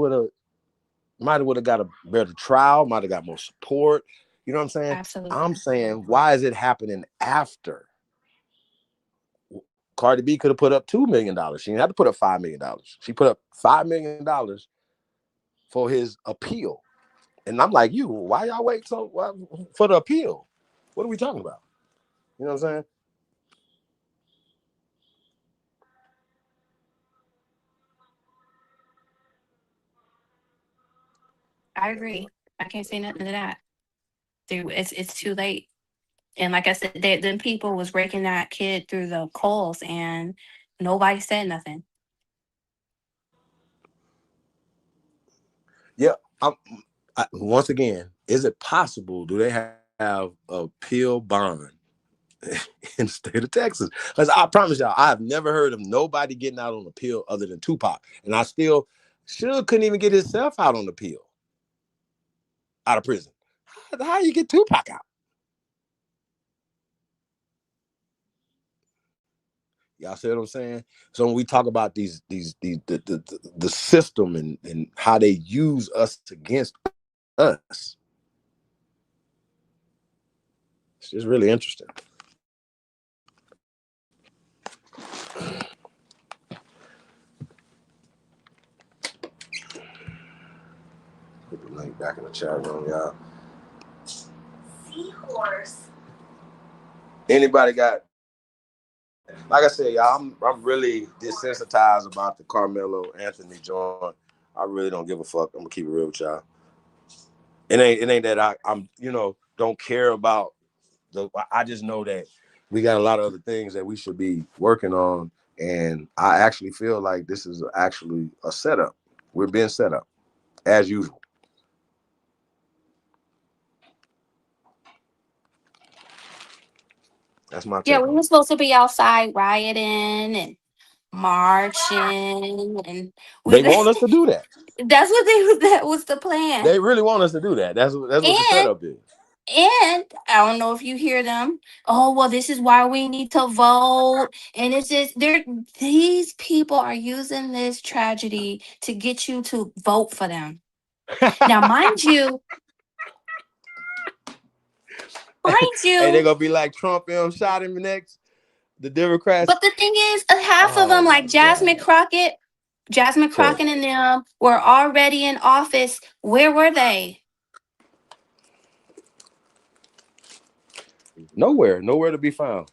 got a better trial. Might have got more support. You know what I'm saying? Absolutely. I'm saying why is it happening after? Cardi B could have put up $2 million. She didn't have to put up $5 million. She put up $5 million for his appeal. And I'm like, why y'all wait for the appeal? What are we talking about? You know what I'm saying? I agree. I can't say nothing to that. Dude, it's too late. And like I said, then people was raking that kid through the coals, and nobody said nothing. Yeah. Once again, is it possible? Do they have a pill bond in the state of Texas? Because I promise y'all, I've never heard of nobody getting out on a pill other than Tupac, and I still couldn't even get himself out on the pill out of prison. How you get Tupac out? Y'all see what I'm saying? So when we talk about the system and how they use us against us, it's just really interesting. Put the link back in the chat room, y'all. Seahorse. Anybody got? Like I said, y'all, I'm really desensitized about the Carmelo Anthony joint. I really don't give a fuck. I'm gonna keep it real with y'all. It ain't that I'm don't care about I just know that we got a lot of other things that we should be working on, and I actually feel like this is actually a setup. We're being set up as usual. That's my take. Yeah, we were supposed to be outside rioting and marching, and they want us to do that. That's what that was the plan. They really want us to do that. That's what the setup is. And I don't know if you hear them. Oh, well, this is why we need to vote. And it's just these people are using this tragedy to get you to vote for them. Now, mind you, Hey, they're gonna be like Trump shot him next. The Democrats. But the thing is, half of them, like Jasmine Crockett and them, were already in office. Where were they? Nowhere to be found.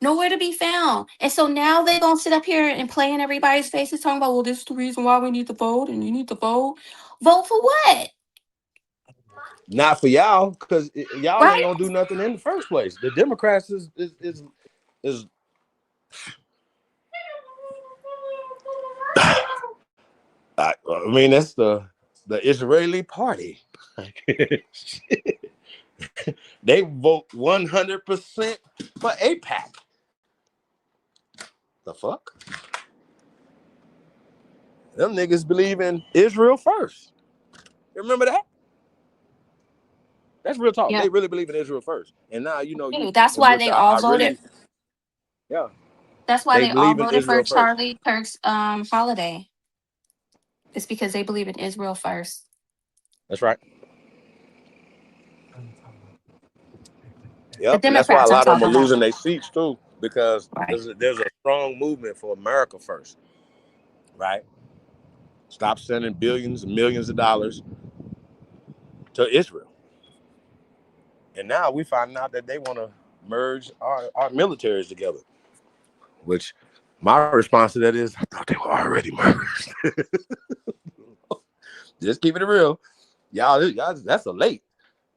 Nowhere to be found. And so now they're going to sit up here and play in everybody's faces talking about, well, this is the reason why we need to vote and you need to vote. Vote for what? Not for y'all, because y'all ain't gonna do nothing in the first place. The Democrats is I mean, that's the Israeli party. They vote 100% for AIPAC. The fuck? Them niggas believe in Israel first. You remember that? That's real talk. Yep. They really believe in Israel first. And now that's why they all voted. Yeah. That's why they all voted for Charlie Kirk's holiday. It's because they believe in Israel first. That's right. Yep, and that's why a lot of them are losing their seats too, because there's a strong movement for America first, right? Stop sending billions and millions of dollars to Israel. And now we find out that they want to merge our militaries together, which my response to that is, I thought they were already merged. Just keeping it real. Y'all, that's a late.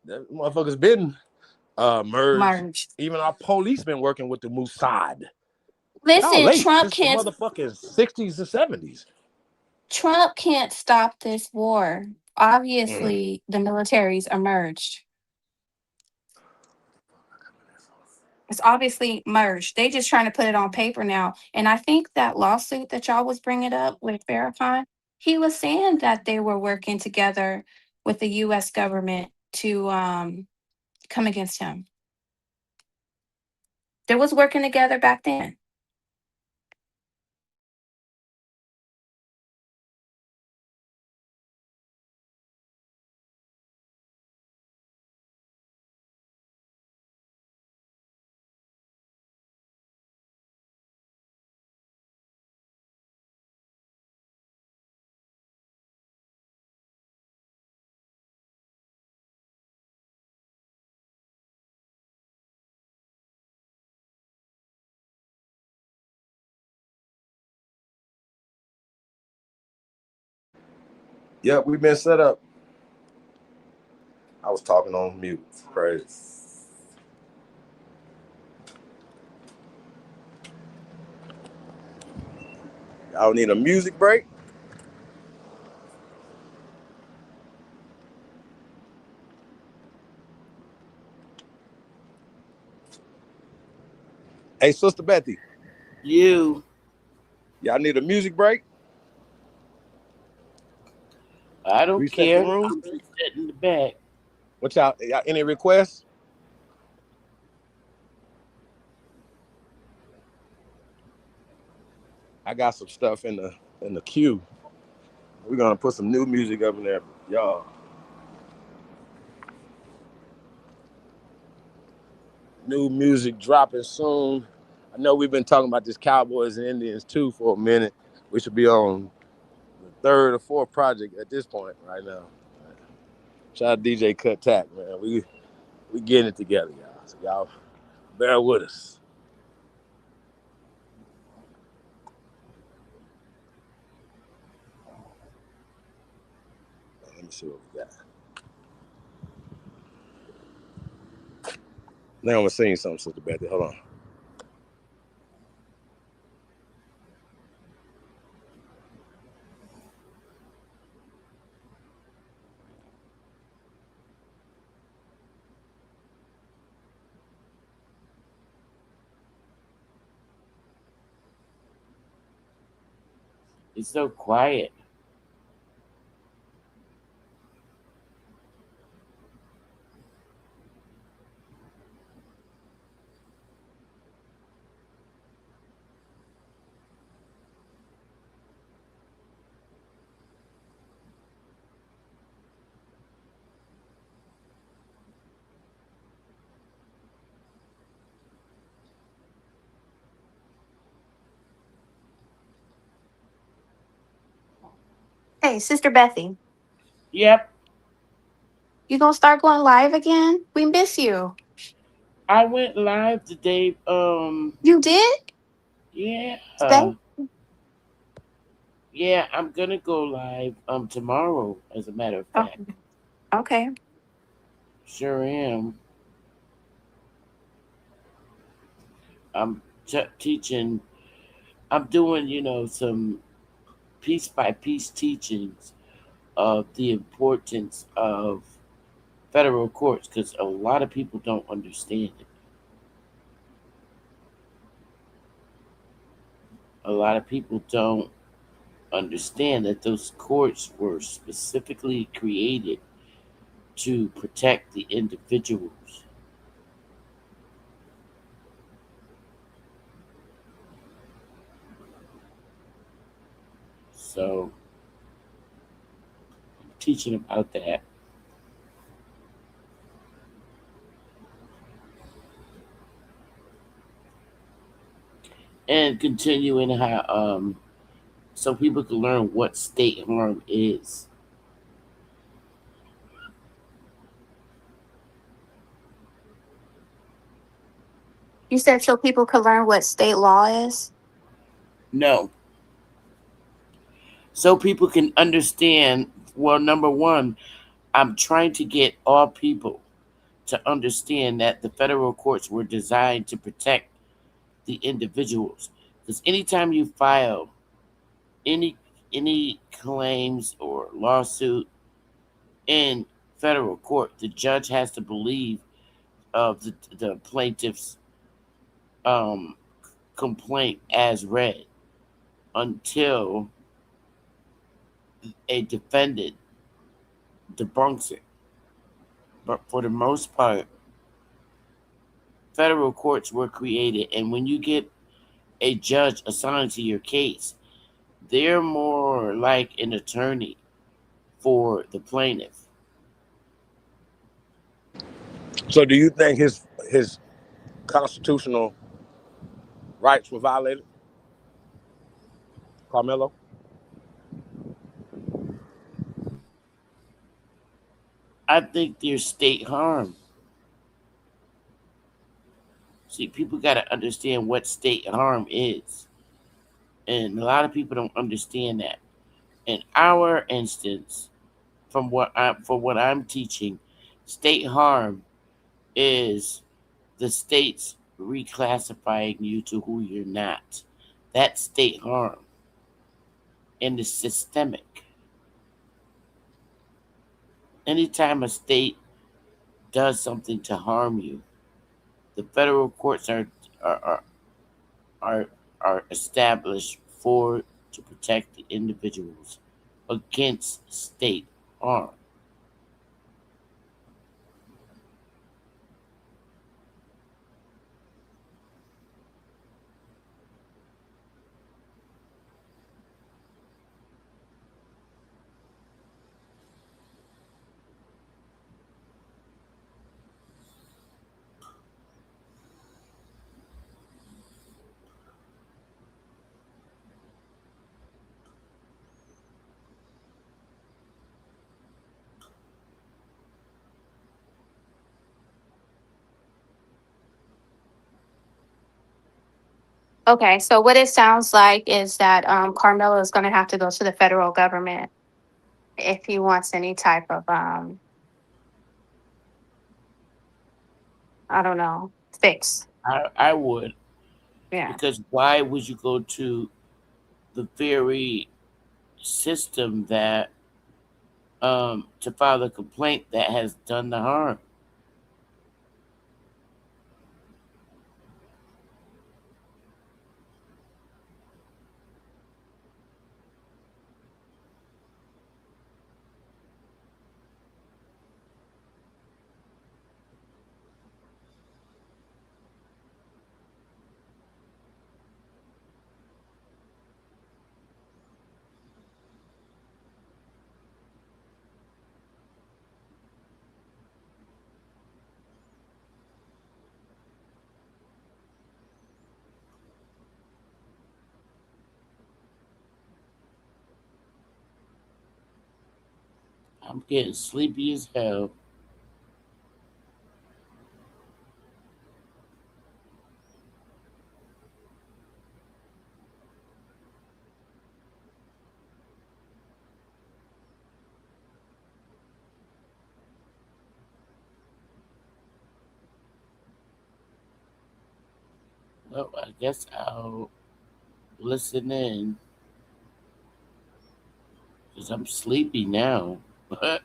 That motherfuckers been merged. Even our police been working with the Mossad. Listen, Trump can't. The motherfucking 60s and 70s. Trump can't stop this war. Obviously, the militaries emerged. It's obviously merged. They just trying to put it on paper now. And I think that lawsuit that y'all was bringing up with Farrakhan, he was saying that they were working together with the U.S. government to come against him. They was working together back then. Yep, we've been set up. I was talking on mute. Crazy. Y'all need a music break? Hey, Sister Bethy. Y'all need a music break? I don't Reset the care. room? I'm just sitting in the back. What y'all any requests? I got some stuff in the queue. We're gonna put some new music up in there, y'all. New music dropping soon. I know we've been talking about this Cowboys and Indians too for a minute. We should be on the third or fourth project at this point right now. Shout out DJ Cut Tack, man. We getting it together, y'all. So y'all bear with us. Let me see what we got. Now I'm gonna sing something, Sister Bethy. Hold on. It's so quiet. Hey, Sister Bethy, Yep, you gonna start going live again? We miss you. I went live today. You did? Yeah, Today? yeah, I'm gonna go live tomorrow. As a matter of Oh, fact, okay. sure am. I'm teaching. I'm doing, some piece by piece teachings of the importance of federal courts because a lot of people don't understand it. A lot of people don't understand that those courts were specifically created to protect the individuals. So, I'm teaching about that and continuing how so people can learn what state harm is. You said so people could learn what state law is? No, so people can understand. Well, number one, I'm trying to get all people to understand that the federal courts were designed to protect the individuals. Because anytime you file any any claims or lawsuit in federal court, the judge has to believe of the plaintiff's um, complaint as read until a defendant debunks it. But for the most part, federal courts were created, and when you get a judge assigned to your case, they're more like an attorney for the plaintiff. So do you think his constitutional rights were violated, Carmelo? I think there's state harm. See, people got to understand what state harm is, and a lot of people don't understand that. In our instance, from what I'm teaching, state harm is the states reclassifying you to who you're not. That's state harm. and it's systemic. Anytime a state does something to harm you, the federal courts are are are, are established for to protect the individuals against state harm. Okay, so what it sounds like is that Carmelo is going to have to go to the federal government if he wants any type of I don't know, fix. I would, Yeah. because why would you go to the very system that to file a complaint that has done the harm? I'm getting sleepy as hell. Well, I guess I'll listen in because I'm sleepy now. I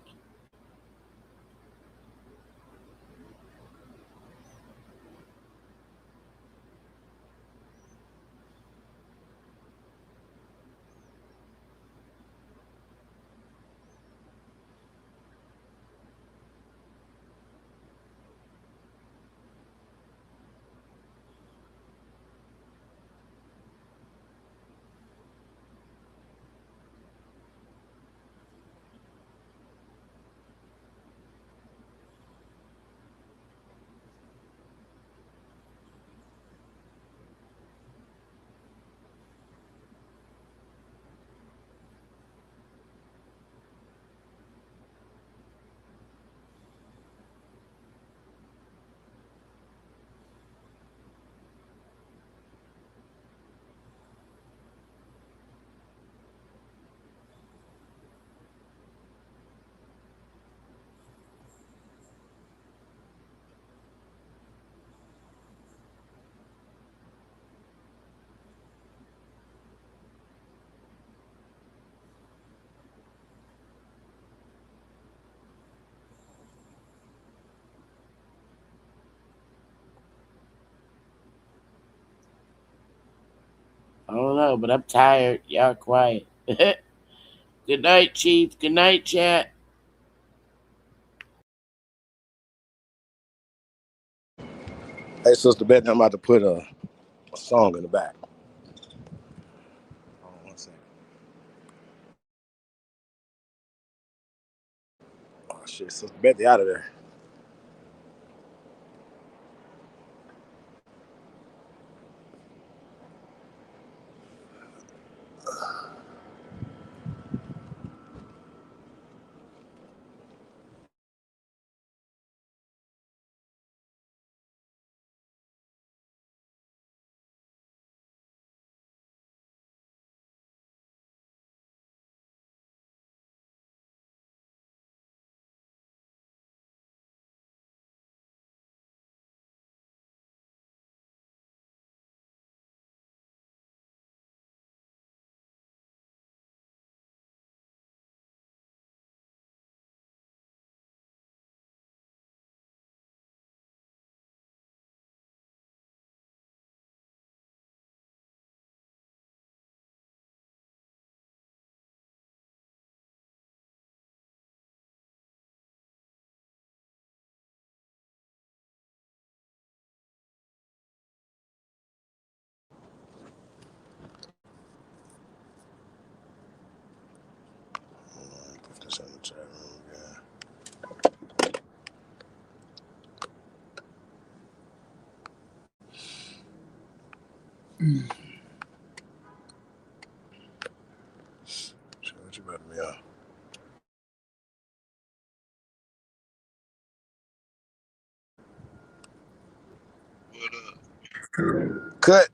don't know, but I'm tired. Y'all quiet. Good night, Chief. Good night, chat. Hey, Sister Betty, I'm about to put a song in the back. Hold on one second. Oh, shit, Sister Betty out of there. What you better be on? Cut.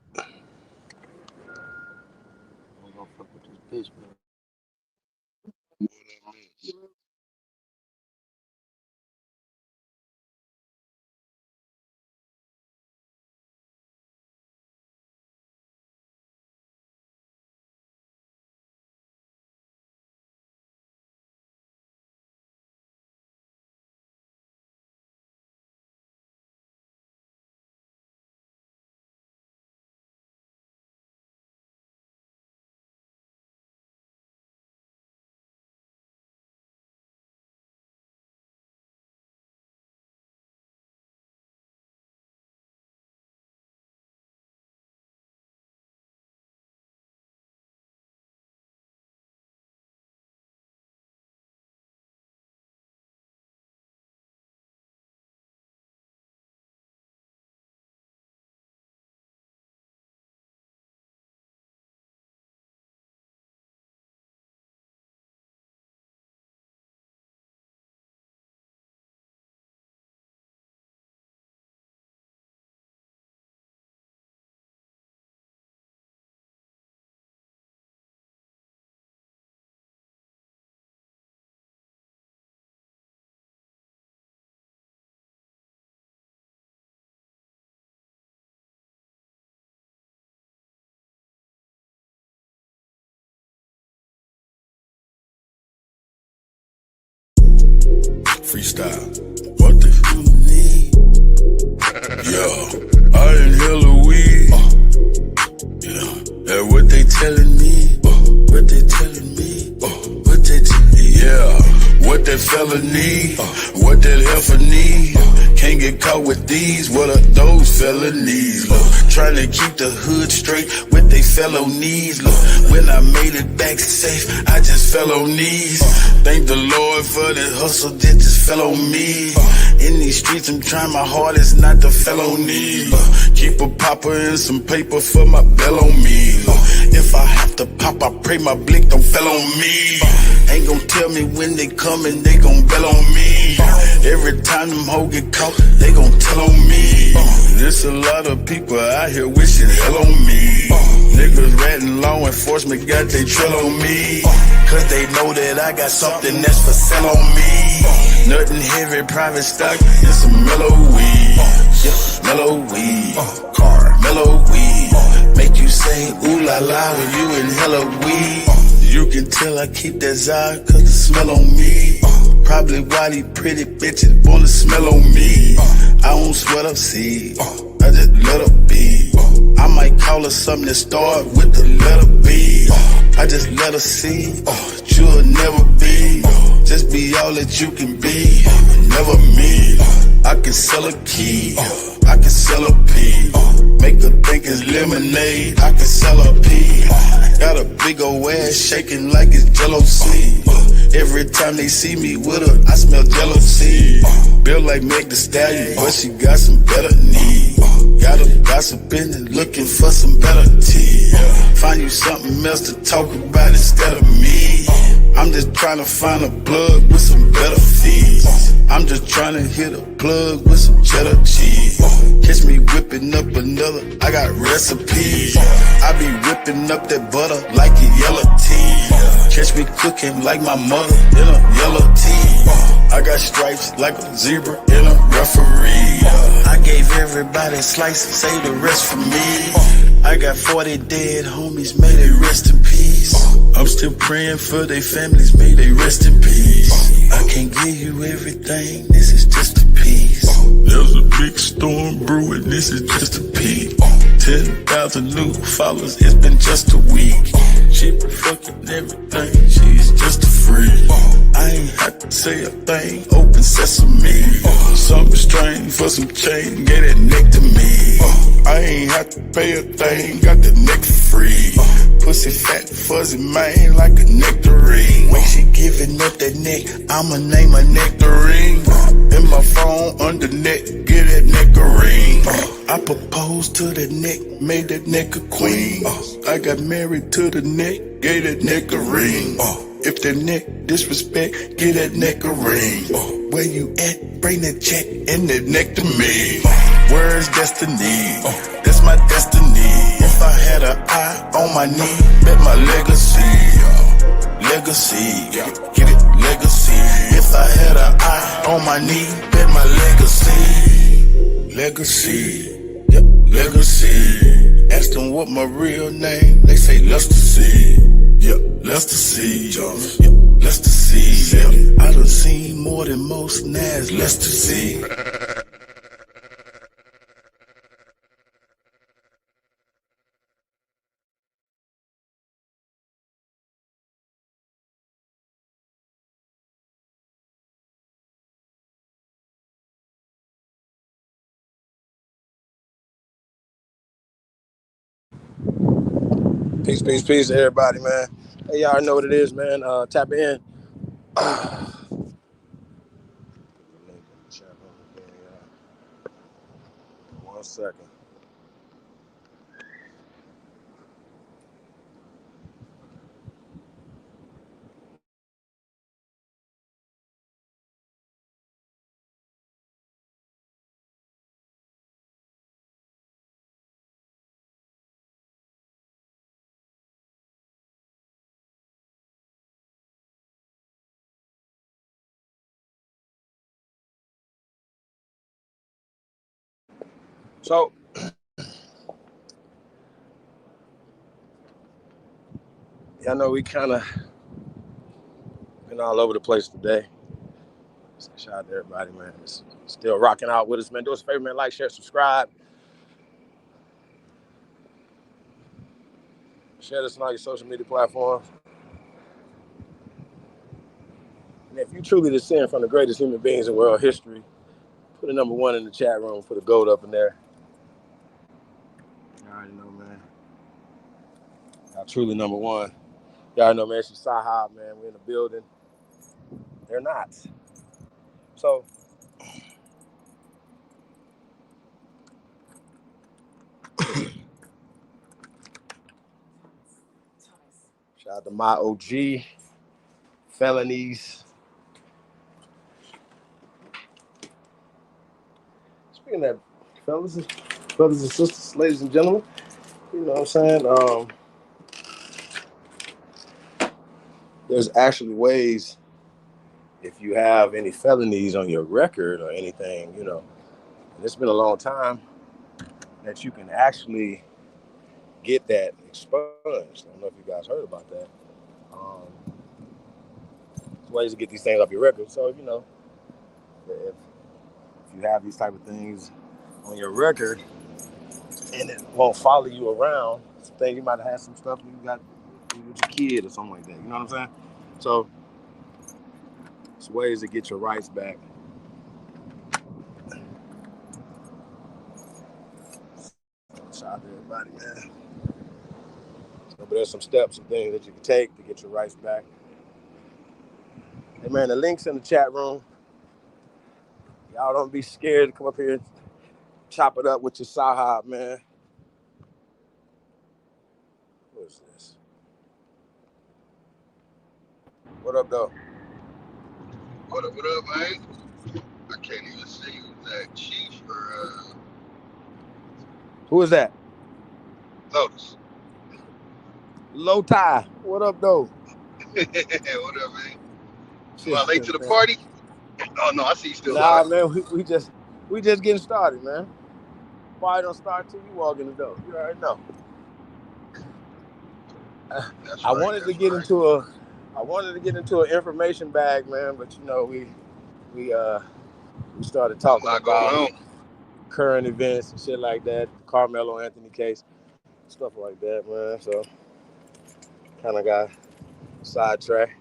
Freestyle. What the fuck you need? Yeah, I inhale a weed. Yeah, and what they telling me? What they telling me? What they telling me? Yeah, what that fella need? What that heifer need? Can't get caught with these. What are those felonies? Trying to keep the hood straight with they felonies. When I made it back safe, I just fell on knees. Thank the Lord for the hustle that just fell on me. In these streets, I'm trying my hardest not to felony. Keep a popper and some paper for my bell on me. If I have to pop, I pray my blick don't fell on me. Ain't gon' tell me when they coming, they gon' bell on me. Every time them hoes get caught, they gon' tell on me. There's a lot of people out here wishing hell on me. Niggas ratting law enforcement got they trail on me. Cause they know that I got something that's for sale on me. Nothing heavy, private stock, and some mellow weed. Yeah, mellow weed. Car, mellow weed. Make you say ooh la la when you inhale a weed. You can tell I keep that Zod cause the smell on me. Probably why these pretty bitches wanna smell on me. I don't sweat up seed, I just let her be. I might call her something that start with the letter B. I just let her see, you'll never be. Just be all that you can be, never me. I can sell a key, I can sell a pea. Make her think it's lemonade, I can sell a pea. Got a big old ass shaking like it's Jello seed. Every time they see me with her, I smell jealousy. Built like Meg the Stallion, but she got some better knees. Got her gossiping and looking for some better tea. Find you something else to talk about instead of me. I'm just trying to find a plug with some better fees. I'm just trying to hit a plug with some cheddar cheese. Catch me whipping up another, I got recipes. I be whipping up that butter like a yellow tea. Catch me cooking like my mother in a yellow tea. I got stripes like a zebra in a referee. I gave everybody a slice and save the rest for me. I got 40 dead homies, may they rest in peace. I'm still praying for their families, may they rest in peace. I can't give you everything, this is just a piece. There's a big storm brewing, this is just a peak. 10,000 new followers, it's been just a week. She been fucking everything, she's just a freak. I ain't have to say a thing, open sesame. Something strange for some change, get it neck to me. I ain't have to pay a thing, got the neck free. Pussy fat, fuzzy, man, like a nectarine. When she giving up that neck, I'ma name her nectarine. In my phone, under neck, get that nectarine. I proposed to the neck, made that neck a queen. I got married to the neck, gave that neck a ring. If the neck disrespect, get that neck a ring. Where you at? Bring that check and that neck to me. Where's destiny? That's my destiny. If I had an eye on my knee, bet my legacy. Legacy, get it, legacy. If I had an eye on my knee, bet my legacy. Legacy, yep, legacy. Ask them what my real name, they say Lester C. Yep, Lester C. Yep, Lester C. Yep. I done seen more than most Nas, Lester C. Peace, peace, peace, everybody, man. Hey, y'all know what it is, man. Tap in. 1 second. So, y'all know we kind of been all over the place today. So shout out to everybody, man. It's still rocking out with us, man. Do us a favor, man. Like, share, subscribe. Share this on all your social media platforms. And if you truly descend from the greatest human beings in world history, put a number 1 in the chat room. Put a gold up in there. You already know, man. Y'all truly number 1. Y'all know, man. She's Sahab, man. We're in the building. They're not. So, shout out to my OG, felonies. Speaking of that, brothers and sisters, ladies and gentlemen, you know what I'm saying? There's actually ways, if you have any felonies on your record or anything, you know, and it's been a long time, that you can actually get that expunged. I don't know if you guys heard about that. There's ways to get these things off your record. So, you know, if you have these type of things on your record and it won't follow you around, some things you might have had some stuff you got with your kid or something like that. You know what I'm saying? So, it's ways to get your rights back. Shout out to everybody, man. So, but there's some steps and things that you can take to get your rights back. Hey, man, the link's in the chat room. Y'all don't be scared to come up here and chop it up with your Sahab, man. What is this? What up, though? What up, man? I can't even see who's that. Chief or Who is that? Lotus. Low Tie. What up, though? What up, man? Am I late to the party? Oh no, I see you still Nah, live. man, we just getting started, man. Party don't start till you walk in the door. You already know. I wanted to get into an information bag, man, but you know we started talking about current events and shit like that, Carmelo Anthony case, stuff like that, man. So kind of got sidetracked.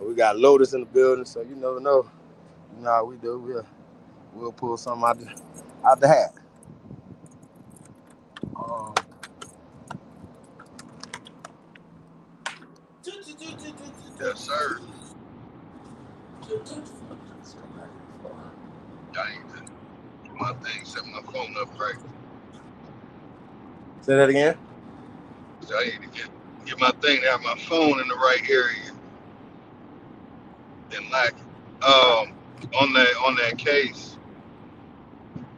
We got Lotus in the building, so you never know. You know how we do. We'll pull something out the hat. Yes, sir. I need to do my thing, set my phone up right. Say that again. So I need to get my thing, have my phone in the right area. And like on that case.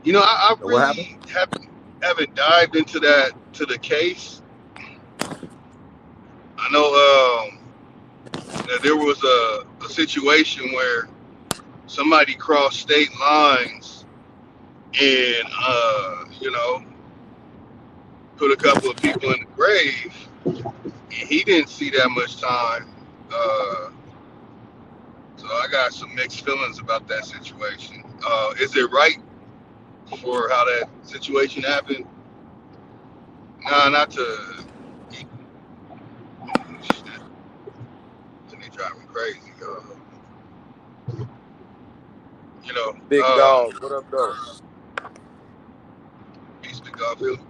You know, I So what happened? really haven't dived into the case. I know that there was a situation where somebody crossed state lines and put a couple of people in the grave, and he didn't see that much time. So I got some mixed feelings about that situation. Is it right for how that situation happened? Nah, not to. Shit, they drive me crazy. Big dog. What up, though? Peace to Garfield.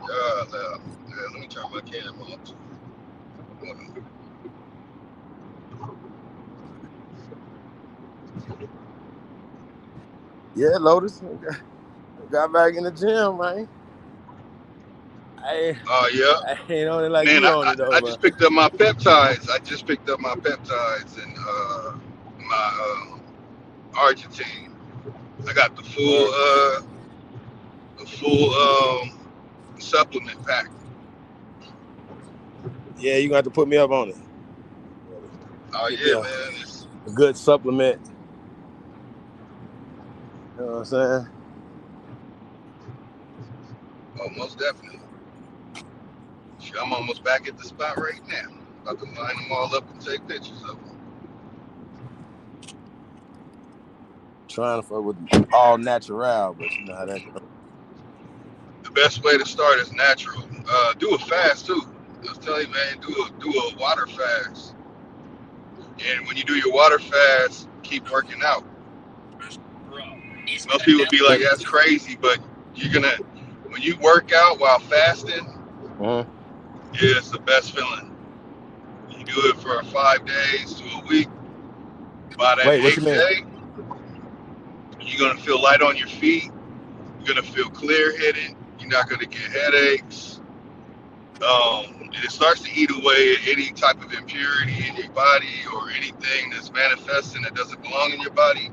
Let me turn my camera on too. Yeah, Lotus. Got back in the gym, man. Yeah. I ain't on it like Man, you on it, though, I man. just picked up my peptides. And my Argentine. I got the full supplement pack. Yeah, you got to put me up on it. Oh Get me yeah, man. It's a good supplement. You know what I'm saying? most definitely. Shit, I'm almost back at the spot right now. About to line them all up and take pictures of them. Trying to fuck with all natural, but you know how that goes. The best way to start is natural. Do a fast too. I was telling you, man, do a water fast. And when you do your water fast, keep working out. Most people be like, that's crazy, but when you work out while fasting, it's the best feeling. You do it for 5 days to a week. By that Wait, what you 8th mean? day, you're going to feel light on your feet. You're going to feel clear-headed. You're not going to get headaches. And it starts to eat away at any type of impurity in your body or anything that's manifesting that doesn't belong in your body.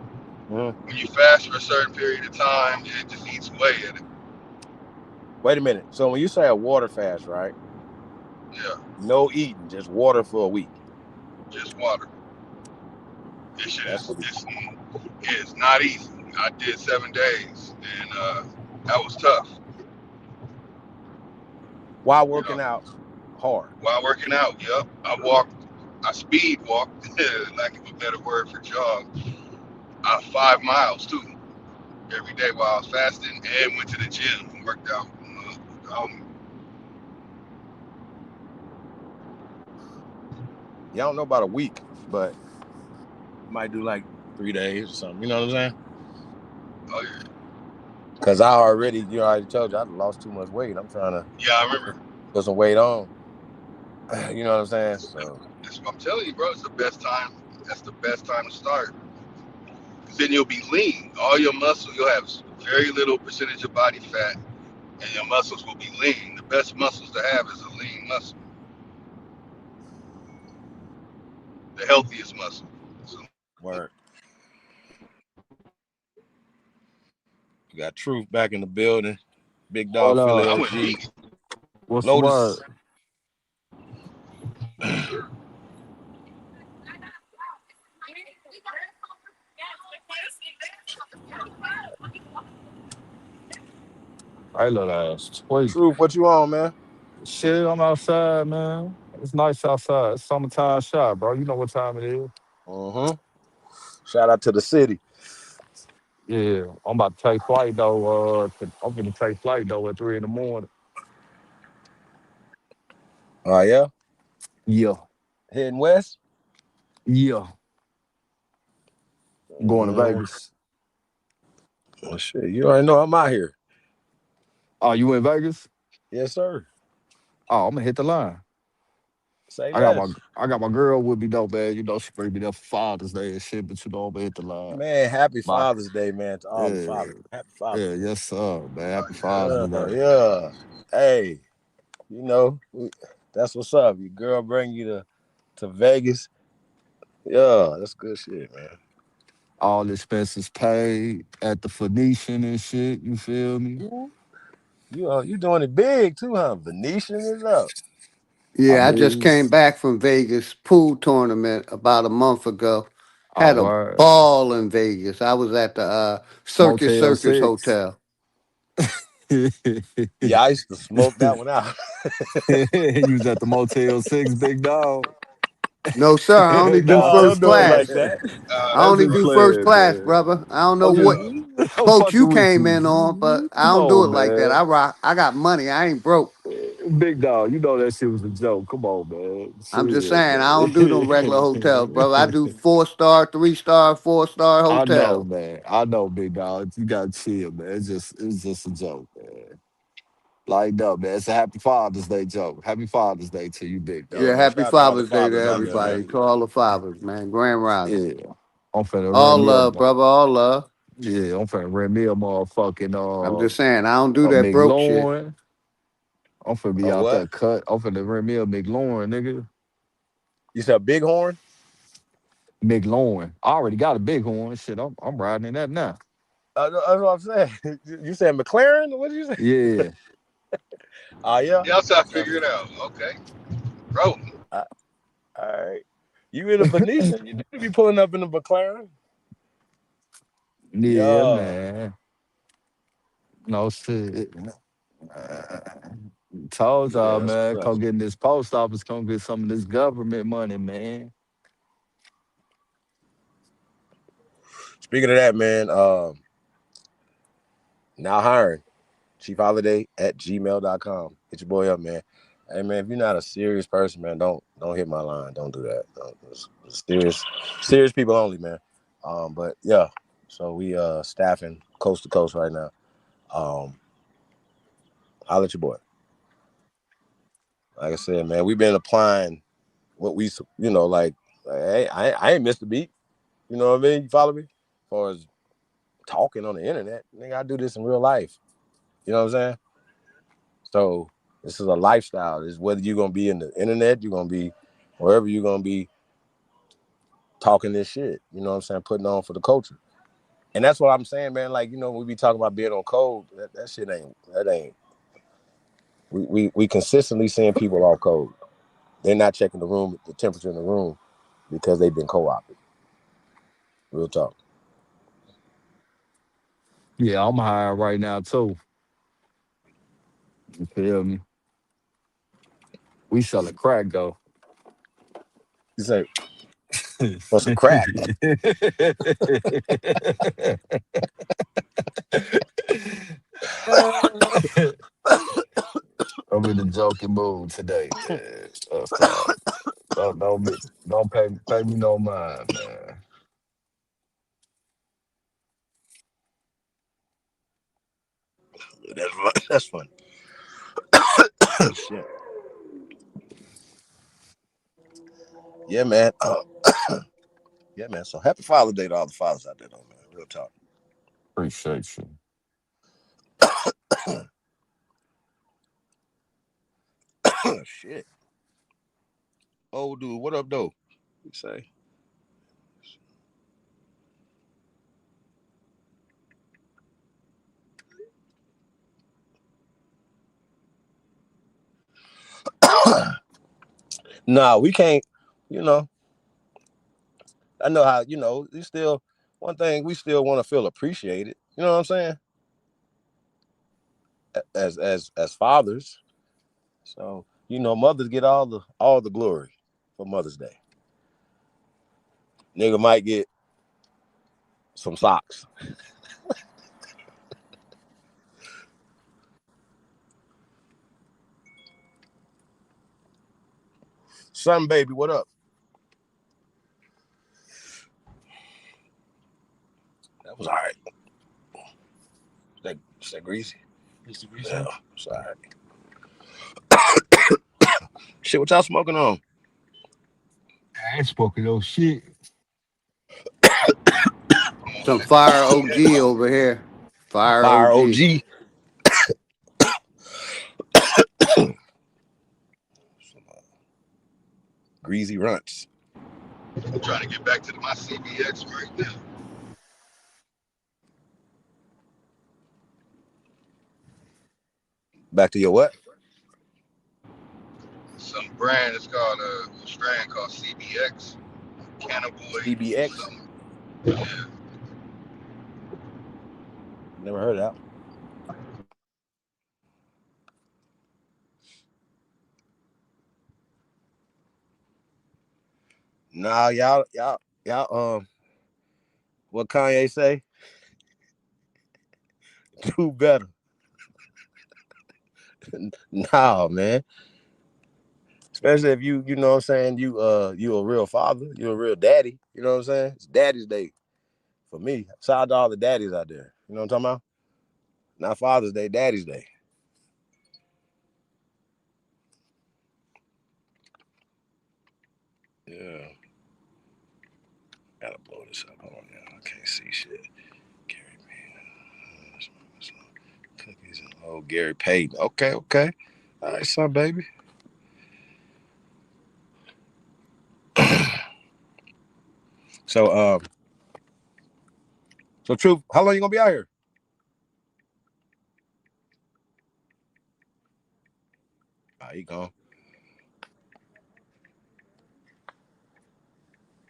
When you fast for a certain period of time, it just eats away at it. Wait a minute. So when you say a water fast, right? Yeah. No eating, just water for a week. Just water. This shit is not easy. I did 7 days, and that was tough. While working out hard. While working out, yep. I speed walked, lack of a better word for jog, 5 miles too, every day while I was fasting, and went to the gym and worked out. Yeah, I don't know about a week, but might do like 3 days or something. You know what I'm saying? Oh yeah. Because I already told you I lost too much weight. I'm trying to I remember. put some weight on. You know what I'm saying? So That's what I'm telling you, bro. It's the best time. That's the best time to start. Because then you'll be lean. All your muscle, you'll have very little percentage of body fat, and your muscles will be lean. The best muscles to have is a lean muscle. The healthiest muscle. So, word. You got Truth back in the building. Big Dog Philly What up? OG. What's the word? Lotus. I love ass. Wait. Truth, what you on, man? Shit, I'm outside, man. It's nice outside. It's summertime shot, bro. You know what time it is. Shout out to the city. Yeah, I'm about to take flight though. I'm gonna take flight though at 3 in the morning. Oh yeah? Yeah. Heading west? Yeah. I'm going to Vegas. Well, shit, you already know I'm out here. Oh, you in Vegas? Yes, sir. Oh, I'm gonna hit the line. Say I got my less. I got my girl with me though, man. You know she bring me there for Father's Day and shit, but you know I'm gonna hit the line. Man, happy My Father's Day, man, to all the yeah, fathers. Happy Father's yeah, Day. yes sir, man. Happy Father's Day. Yeah. Hey, you know, that's what's up. Your girl bring you to Vegas. Yeah, that's good shit, man. All expenses paid at the Phoenician and shit. You feel me? You doing it big too, huh? Venetian is up. I Yeah, I just mean, came back from Vegas pool tournament about a month ago. all Had a right. ball in Vegas. I was at the Circus Motel Circus 6. Hotel. Yeah, I used to smoke that one out. You was at the Motel 6, big dog. No, sir. I only do Nah, first don't do it like class. that. I I'm only just do first playing, class, man. brother. I don't know I'm what just I'm boat you fucking with came in on, but you. I Come don't do it on, like that. man. I rock. I got money. I ain't broke. Big dog, you know that shit was a joke. Come on, man. I'm just Chill, saying. I don't do them regular hotels, brother. I do man. 4-star, 3-star, 4-star I know, hotels. man. I know, big dog. You gotta chill, man. It's just a joke, man. Like no, man. It's a happy Father's Day joke. Happy Father's Day to you, big Yeah, Yeah, dog. man. happy Shout out to all the Father's Day to fathers out there, man. everybody, to all the fathers, man. Grand Rising. Yeah. I'm finna All rent me a love, brother. All love. yeah, I'm finna rent me a motherfucking I'm just saying, I don't do a that broke shit. McLaurin. I'm finna be Oh, out what? there cut. I'm finna rent me a McLaurin, nigga. You said Bighorn? McLaurin. I already got a big horn. Shit, I'm riding in that now. That's what I'm saying. You said McLaren? What did you say? Yeah. Oh, yeah. Y'all try to That's figure it out. Okay. Bro. all right. You in a Venetian? You need to be pulling up in a McLaren. Yeah, Yeah. man. No shit. Uh, Told Yeah, y'all, that's man, what's up. come get in this post office, come get some of this government money, man. Speaking of that, man, now hiring. chiefholiday@gmail.com. Hit your boy up, man. Hey, man, if you're not a serious person, man, don't hit my line. Don't do that. It's serious people only, man. But yeah, so we staffing coast to coast right now. Holla at your boy. Like I said, man, we've been applying what we, hey, I ain't missed a beat. You know what I mean? You follow me? As far as talking on the internet, nigga, I do this in real life. You know what I'm saying? So this is a lifestyle. It's whether you're gonna be in the internet, you're gonna be wherever you're gonna be talking this shit. You know what I'm saying? Putting on for the culture. And that's what I'm saying, man. Like, we be talking about being on code. That shit ain't. We consistently seeing people off code. They're not checking the temperature in the room because they've been co-opted. Real talk. Yeah, I'm hiring right now too. You feel me? We selling crack though. You say, for some crack. I'm in a joking mood today, man. That's all. Don't pay me no mind, man. That's funny. Shit. Yeah, man. Yeah, man. So happy Father's Day to all the fathers out there, though, man. Real talk. Appreciate you. Shit. Oh, dude, what up, though? You say? Nah, we can't. You know, I know how. You still one thing we still want to feel appreciated. You know what I'm saying? As fathers, so mothers get all the glory for Mother's Day. Nigga might get some socks. Son, baby, what up? That was all right. Is that greasy? Yeah, it's all right. Shit, what y'all smoking on? I ain't smoking no shit. Some fire OG over here. Fire Fire OG. OG. Greasy runts. I'm trying to get back to my CBX right now. Back to your what? Some brand is called a strain called CBX, Cannabinoid CBX. something. Yeah. Never heard of that. Nah, y'all. What Kanye say? Do better. Nah, man. Especially if you know what I'm saying, you a real father, you a real daddy. You know what I'm saying? It's Daddy's Day for me. Shout out to all the daddies out there. You know what I'm talking about? Not Father's Day, Daddy's Day. Yeah. Gotta blow this up. Hold on, y'all. I can't see shit. Gary Payton. Cookies and old Gary Payton. Okay. All right, son, baby. So Truth, how long you gonna be out here? He gone.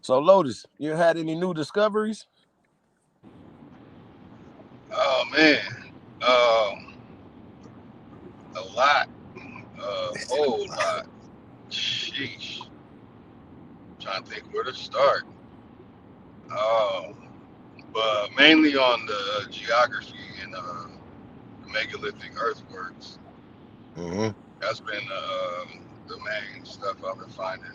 So Lotus, you had any new discoveries? Oh man, a lot, a whole lot. Sheesh. Trying to think where to start. But mainly on the geography and megalithic earthworks. Mm-hmm. That's been the main stuff I've been finding.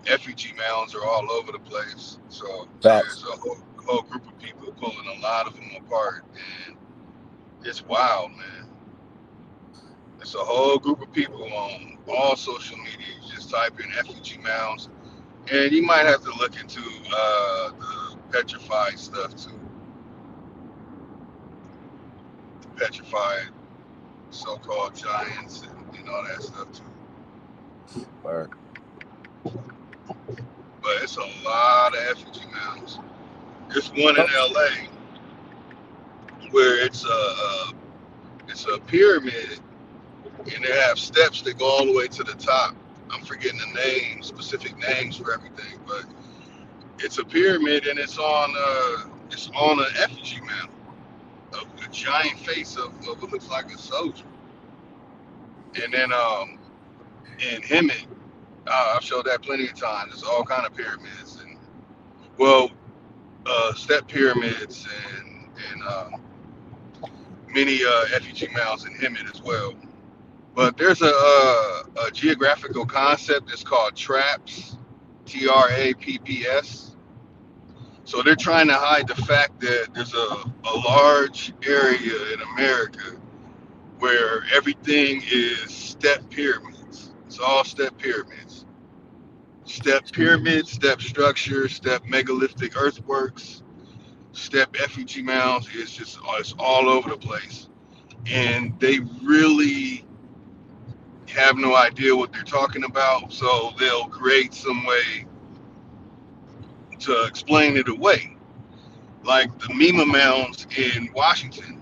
Effigy mounds are all over the place, so Facts. there's a whole group of people pulling a lot of them apart, and it's wild, man. It's a whole group of people on all social media. You just type in effigy mounds, and you might have to look into the petrified stuff too. The petrified so-called giants and all that stuff too. Word. But it's a lot of effigy mounds. There's one in Oh, LA where it's a pyramid, and they have steps that go all the way to the top. I'm forgetting the names, specific names for everything, but it's a pyramid, and it's on an effigy mound, a giant face of what looks like a soldier. And then in Hemet, I've showed that plenty of times. There's all kind of pyramids and step pyramids and many effigy mounds in Hemet as well. But there's a geographical concept that's called TRAPS, TRAPPS. So they're trying to hide the fact that there's a large area in America where everything is step pyramids. It's all step pyramids. Step pyramids, step structures, step megalithic earthworks, step effigy mounds. It's all over the place. And they really have no idea what they're talking about, so they'll create some way to explain it away. Like the Mima Mounds in Washington.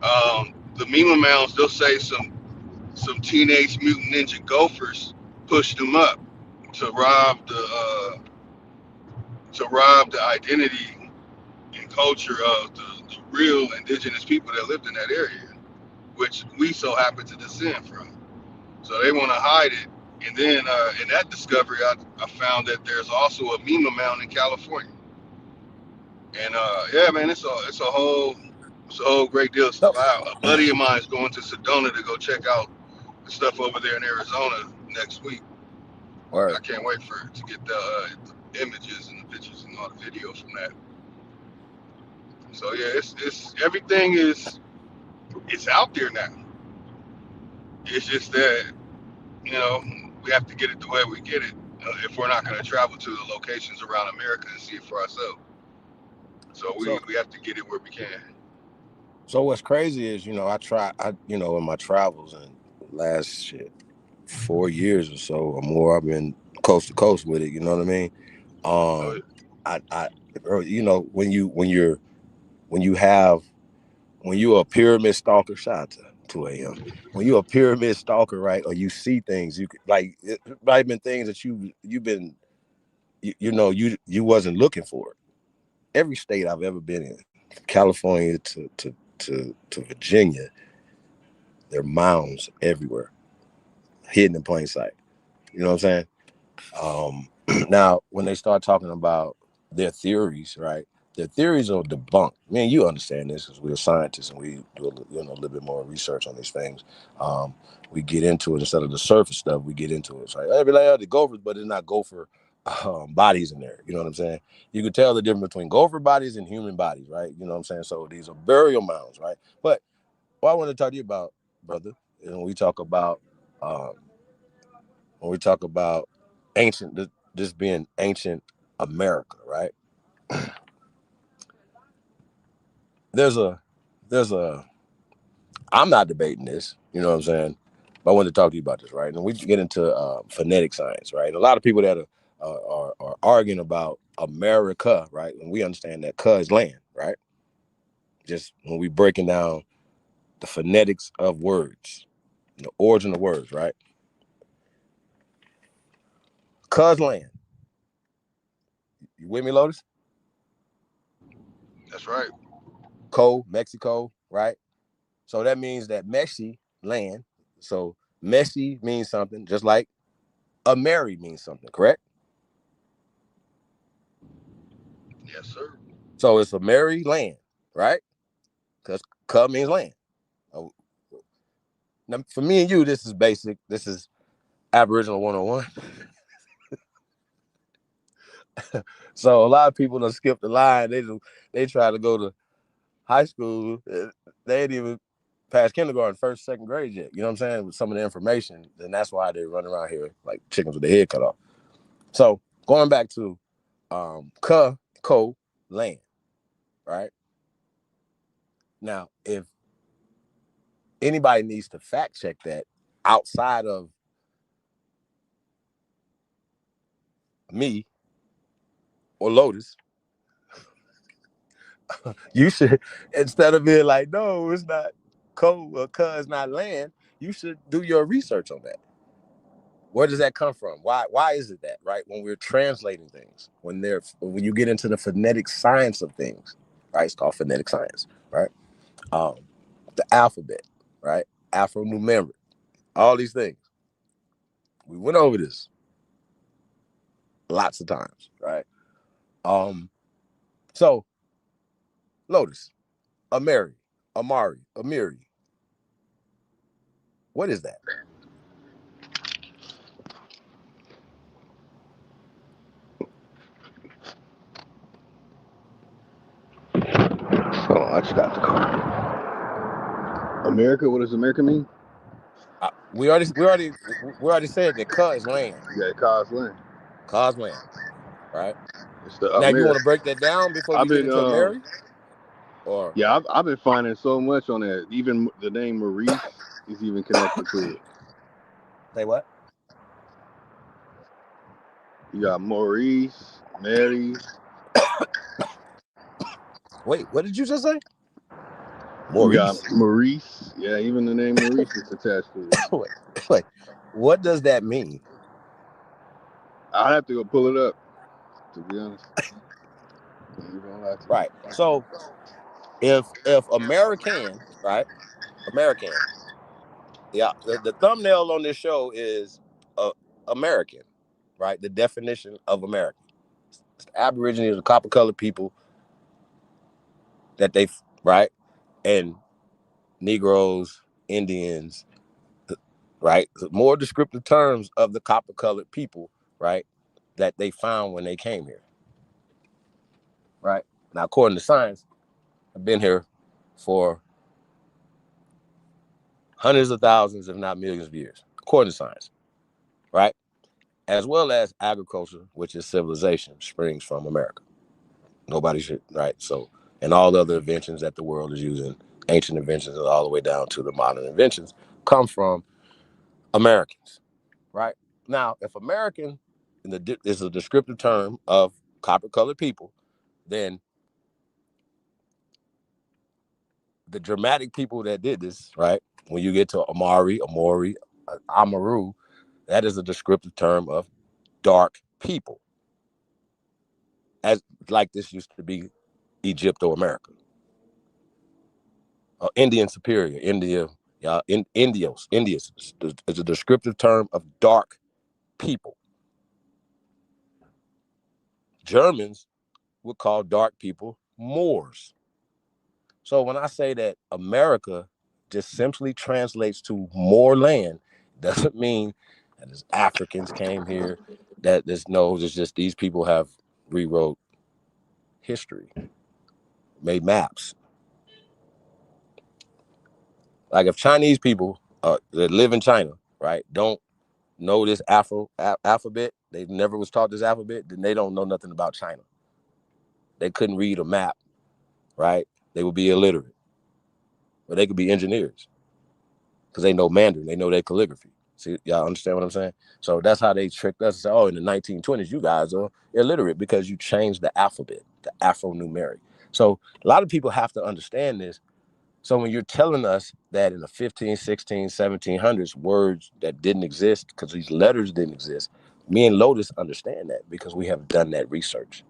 The Mima Mounds, they'll say some teenage mutant ninja gophers pushed them up to rob the identity and culture of the real indigenous people that lived in that area, which we so happen to descend from. So they want to hide it. And then in that discovery, I found that there's also a Mima Mound in California. And yeah, man, it's a whole great deal of stuff. A buddy of mine is going to Sedona to go check out the stuff over there in Arizona next week. Word. I can't wait to get the images and the pictures and all the video from that. So yeah, it's everything is it's out there now. It's just that you know we have to get it the way we get it if we're not going to travel to the locations around America and see it for ourselves. So we have to get it where we can. So what's crazy is, in my travels and last 4 years or so or more, I've been coast to coast with it. You know what I mean? When you're a pyramid stalker, shout out to 2 a.m. When you're a pyramid stalker, right, or you see things, you like it might have been things that you've been, you wasn't looking for it. Every state I've ever been in, from California to Virginia, there are mounds everywhere, hidden in plain sight. You know what I'm saying? Now, when they start talking about their theories, right? Their theories are debunked. Man, you understand this because we're scientists and we do a little bit more research on these things. We get into it instead of the surface stuff. We get into it. It's like, every layer of the gophers, but it's not gopher bodies in there. You know what I'm saying? You can tell the difference between gopher bodies and human bodies, right? You know what I'm saying? So these are burial mounds, right? But what I want to talk to you about, brother, is when we talk about ancient, this being ancient America, right? There's a I'm not debating this, you know what I'm saying? But I wanted to talk to you about this, right? And we get into phonetic science, right? And a lot of people that are arguing about America, right? And we understand that "ca" is land, right? Just when we breaking down the phonetics of words, the origin of words, right? "Ca's" land. You with me, Lotus? That's right. Mexico, right? So that means that Mexi land. So Messi means something, just like Ameri means something, correct? Yes, sir. So it's Ameri land, right? Because "ca" means land. Oh, now, for me and you, this is basic. This is Aboriginal 101. So a lot of people don't skip the line. They try to go to high school. They ain't even past kindergarten, first, second grade yet. You know what I'm saying? With some of the information, and that's why they run around here like chickens with their head cut off. So going back to "ca," land, right? Now, if anybody needs to fact check that outside of me or Lotus, you should, instead of being like, no, it's not or "ca" is not land, you should do your research on that. Where does that come from? Why is it that, right? When we're translating things, when you get into the phonetic science of things, right? It's called phonetic science, right? The alphabet, right? Alphanumeric, all these things. We went over this lots of times, right? So Lotus, Amari, Amiri, what is that? Hold on, I just got the car. America, what does America mean? We already said that "ca" is land. Yeah, Ca's land. "Ca's" land, right? It's the Now, you want America. to break that down before we I've get been into Amari? Or yeah, I've been finding so much on that. Even the name Maurice is even connected to it. Say what? You got Maurice, Mary. Wait, what did you just say? You got Maurice. Maurice. Yeah, even the name Maurice is attached to it. Wait, what does that mean? I'll have to go pull it up, to be honest. Right. So if American, right? American. Yeah, the thumbnail on this show is American, right? The definition of American. It's the Aborigines, the copper colored people that right? And Negroes, Indians, right? More descriptive terms of the copper colored people, right? That they found when they came here. Right. Now, according to science, have been here for hundreds of thousands, if not millions of years, according to science, right? As well as agriculture, which is civilization, springs from America. Nobody should, right? So, and all the other inventions that the world is using, ancient inventions all the way down to the modern inventions, come from Americans, right? Now, if American is a descriptive term of copper-colored people, then the dramatic people that did this, right? When you get to Amori, Amaru, that is a descriptive term of dark people. As like this used to be Egypto-America. Indian Superior, India, Indios is a descriptive term of dark people. Germans would call dark people Moors. So when I say that America just simply translates to more land, doesn't mean that as Africans came here, that it's just these people have rewrote history, made maps. Like if Chinese people that live in China, right, don't know this alphabet, they never was taught this alphabet, then they don't know nothing about China. They couldn't read a map, right? They would be illiterate. But they could be engineers because they know Mandarin, they know their calligraphy. See, y'all understand what I'm saying? So that's how they tricked us and say, oh, in the 1920s, you guys are illiterate because you changed the alphabet, the Afro-numeric. So a lot of people have to understand this. So when you're telling us that in the 15, 16, 1700s, words that didn't exist because these letters didn't exist, me and Lotus understand that because we have done that research.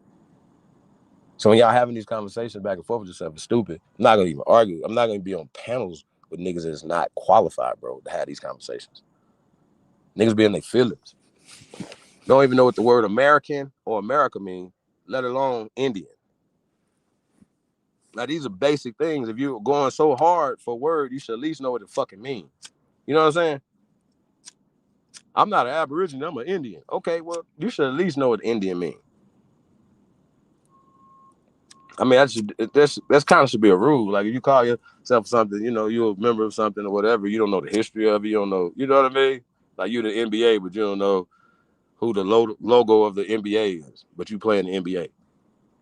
So when y'all having these conversations back and forth with yourself, it's stupid. I'm not going to even argue. I'm not going to be on panels with niggas that's not qualified, bro, to have these conversations. Niggas be in their feelings. Don't even know what the word American or America mean, let alone Indian. Now, these are basic things. If you're going so hard for a word, you should at least know what it fucking means. You know what I'm saying? I'm not an Aborigine, I'm an Indian. Okay, well, you should at least know what Indian means. I mean, that's kind of should be a rule. Like if you call yourself something, you know, you're a member of something or whatever, you don't know the history of it, you don't know, you know what I mean? Like you're the NBA, but you don't know who the logo of the NBA is, but you play in the NBA.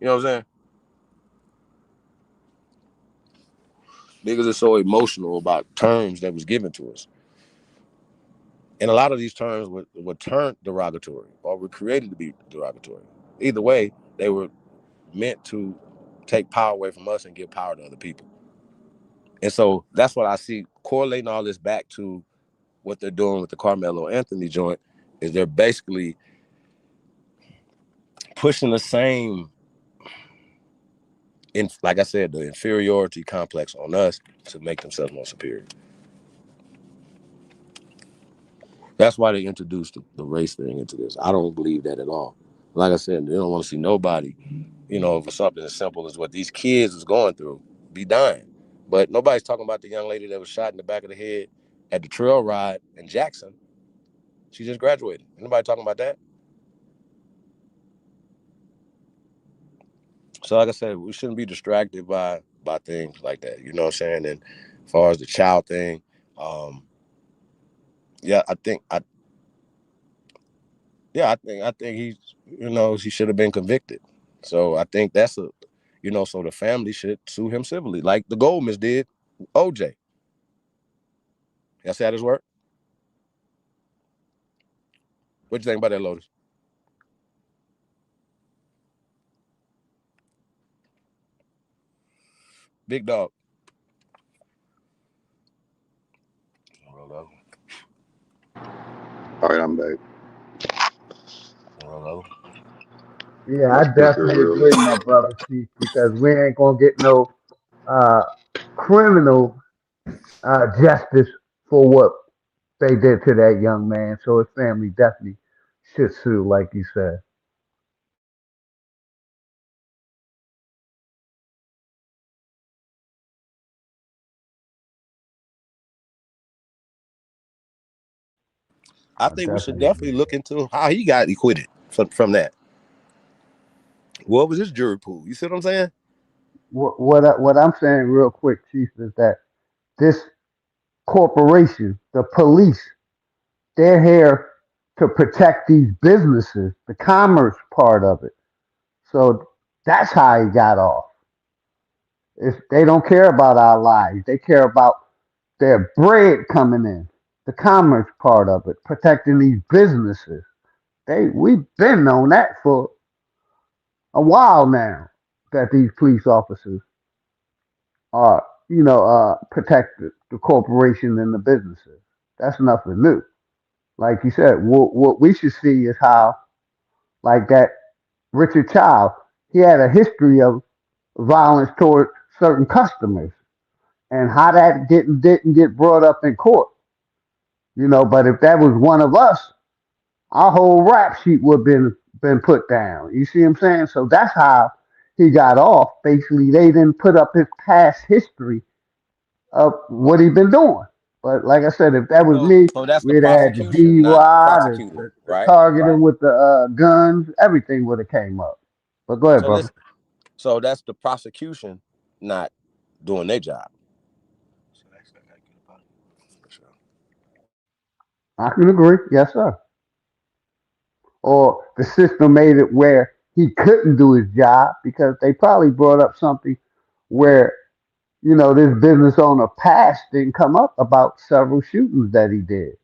You know what I'm saying? Niggas are so emotional about terms that was given to us. And a lot of these terms were turned derogatory or were created to be derogatory. Either way, they were meant to take power away from us and give power to other people. And so that's what I see correlating all this back to what they're doing with the Carmelo Anthony joint is they're basically pushing the same, like I said, the inferiority complex on us to make themselves more superior. That's why they introduced the race thing into this. I don't believe that at all. Like I said, they don't want to see nobody, you know, for something as simple as what these kids is going through, be dying. But nobody's talking about the young lady that was shot in the back of the head at the trail ride in Jackson. She just graduated. Anybody talking about that? So like I said, we shouldn't be distracted by things like that. You know what I'm saying? And as far as the child thing, yeah, I think he's, you know, he should have been convicted. So I think that's so the family should sue him civilly, like the Goldmans did OJ. Y'all see how this work? What you think about that, Lotus? Big dog. Roll over. All right, I'm back. Roll over. Yeah, I definitely agree, my brother, Chief, because we ain't gonna get no uh, criminal justice for what they did to that young man. So his family definitely should sue, like you said. I I think we should definitely definitely look into how he got acquitted from that. What was his jury pool? You see what I'm saying? what I'm saying real quick, Chief, is that this corporation, the police, they're here to protect these businesses, the commerce part of it. So that's how he got off. If they don't care about our lives, they care about their bread coming in, the commerce part of it, protecting these businesses. We've been on that for a while now. That these police officers are, protect the corporation and the businesses. That's nothing new. Like you said, what we should see is how, like that Richard Child, he had a history of violence toward certain customers, and how that didn't get brought up in court. But if that was one of us, our whole rap sheet would have been put down. You see what I'm saying? So that's how he got off. Basically, they didn't put up his past history of what he been doing. But like I said, if that was me, So that's the we'd have had the prosecution, not the DUI, prosecutor, the right? targeting with the guns, everything would have came up. But go ahead, So brother. listen, so that's the prosecution not doing their job. I can agree. Yes, sir. Or the system made it where he couldn't do his job because they probably brought up something where, this business owner past didn't come up about several shootings that he did.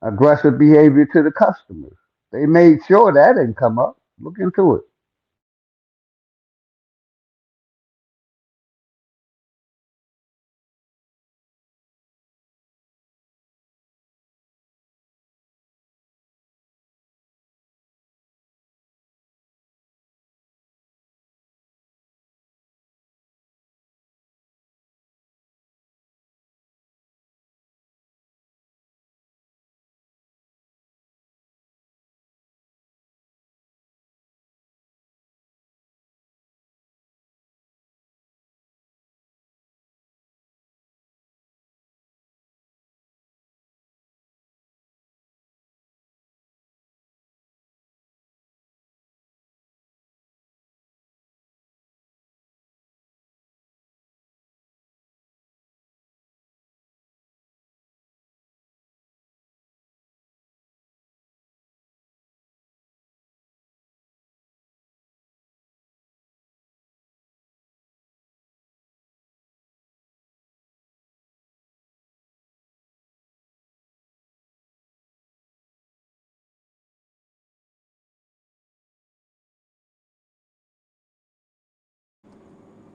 Aggressive behavior to the customers. They made sure that didn't come up. Look into it.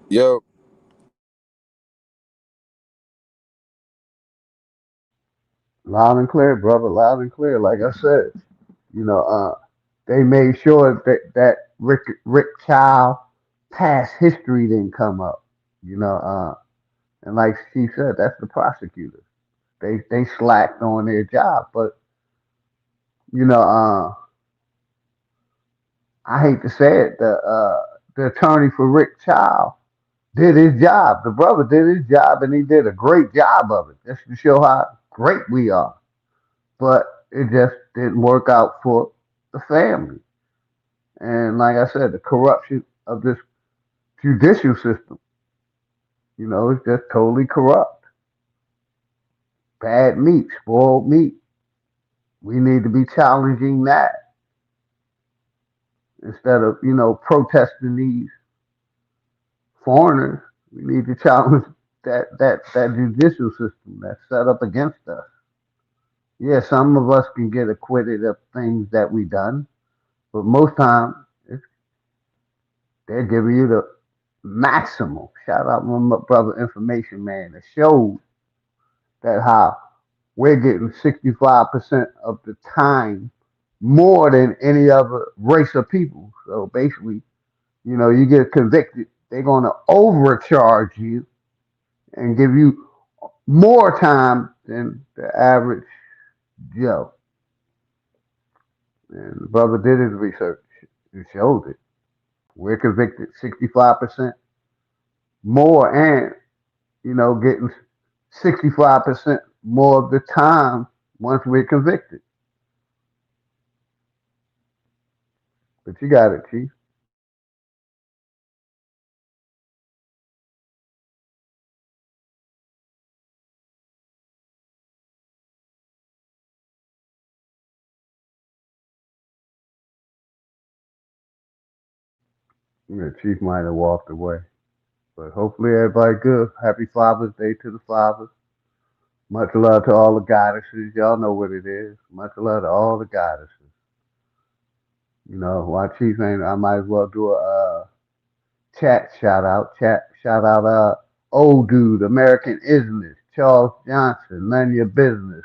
Yo, Loud and clear, brother. Loud and clear. Like I said, you know, uh, they made sure that Rick Child past history didn't come up. You know, uh, and like she said, that's the prosecutors. They slacked on their job, but you know, I hate to say it, the attorney for Rick Child did his job. The brother did his job, and he did a great job of it, just to show how great we are. But it just didn't work out for the family. And like I said, the corruption of this judicial system, it's just totally corrupt. Bad meat, spoiled meat. We need to be challenging that instead of, protesting these foreigners. We need to challenge that judicial system that's set up against us. Yeah, some of us can get acquitted of things that we done, but most times they're giving you the maximum. Shout out my brother Information Man. It shows that how we're getting 65% of the time more than any other race of people. So basically, you get convicted, they're going to overcharge you and give you more time than the average Joe. And the brother did his research. It shows it. We're convicted 65% more and, getting 65% more of the time once we're convicted. But you got it, Chief. The chief might have walked away. But hopefully everybody good. Happy Father's Day to the fathers. Much love to all the goddesses. Y'all know what it is. Much love to all the goddesses. You know, why Chief ain't, I might as well do a chat shout out. Chat shout out old dude, American Islamist, Charles Johnson, none of your business.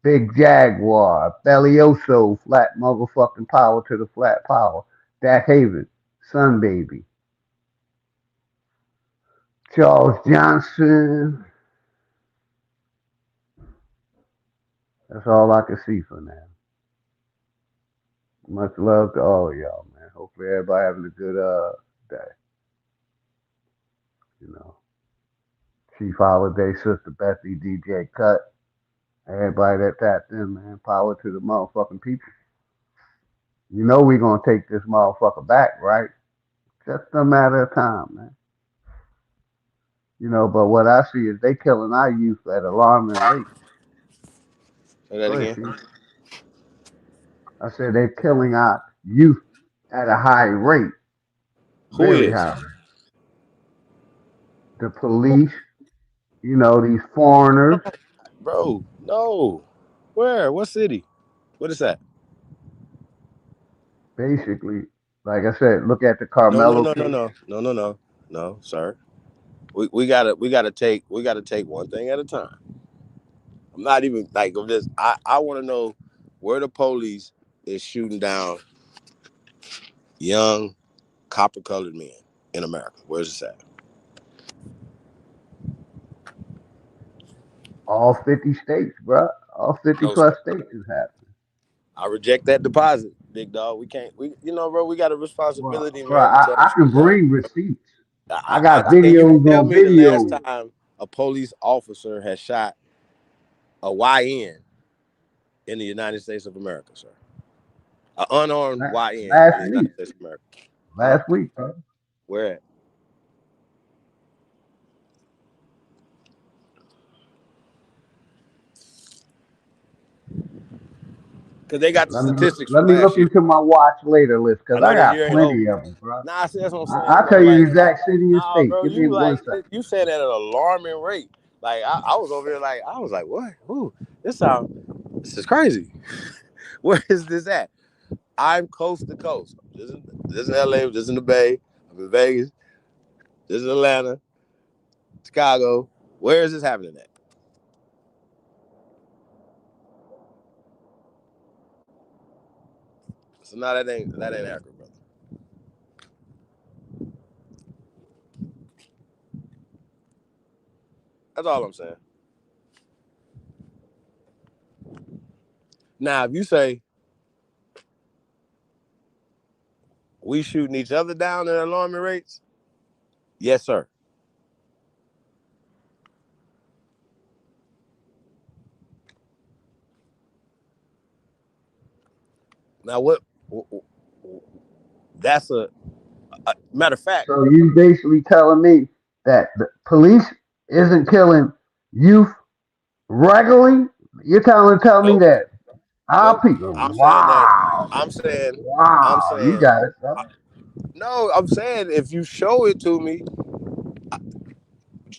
Big Jaguar, Bellioso, flat motherfucking power to the flat power. Dak Haven, Sun Baby. Charles Johnson. That's all I can see for now. Much love to all of y'all, man. Hopefully everybody having a good day. You know. Chief Holiday, Sister Bethy, DJ Cut. Everybody that tapped in, man. Power to the motherfucking people. You know we gonna take this motherfucker back, right? Just a matter of time, man. You know, but what I see is they killing our youth at alarming rates. Say that Go ahead, again. Chief. I said they're killing our youth at a high rate. Who Very is? high. The police, you know, these foreigners. Bro, no. Where? What city? What is that? Basically, like I said, look at the No, no, Carmelo no, no, case. no, no, no, no, no, sir. We gotta take one thing at a time. I'm not even like I'm just I want to know where the police is shooting down young copper colored men in America. Where's this at? All 50 states, bro. All 50 No, plus sir. states is happening. I reject that deposit, big dog. We can't. Bro, we got a Well, responsibility, bro, man, to tell the I can truth, dog. bring receipts. I got Can you videos tell on me the last videos. time a police officer has shot a YN in the United States of America, sir? An unarmed YN in Last the week. United States of America. Huh? Last week, bro. Where at? Because they got the statistics Let from me last look year. into my watch later list I because I know this got year ain't over plenty yet. of them, bro. Nah, see, that's what I'm saying, I'll bro. tell you Like, the exact city and nah, state. bro, Give me one second. you saying that at an alarming rate. Like, I was over here, like, I was like, what? Ooh, this is crazy. Where is this at? I'm coast to coast. This in LA, this in the Bay, I'm in Vegas, this is Atlanta, Chicago. Where is this happening at? So now that ain't accurate, brother. That's all I'm saying. Now, if you say we shooting each other down at alarming rates, yes, sir. Now, that's a matter of fact. So you basically telling me that the police isn't killing youth regularly? You're telling me Nope, that our nope. people. I'm saying that. Wow. I'm saying. I'm Wow. You saying. got it, bro. No, I'm saying if you show it to me,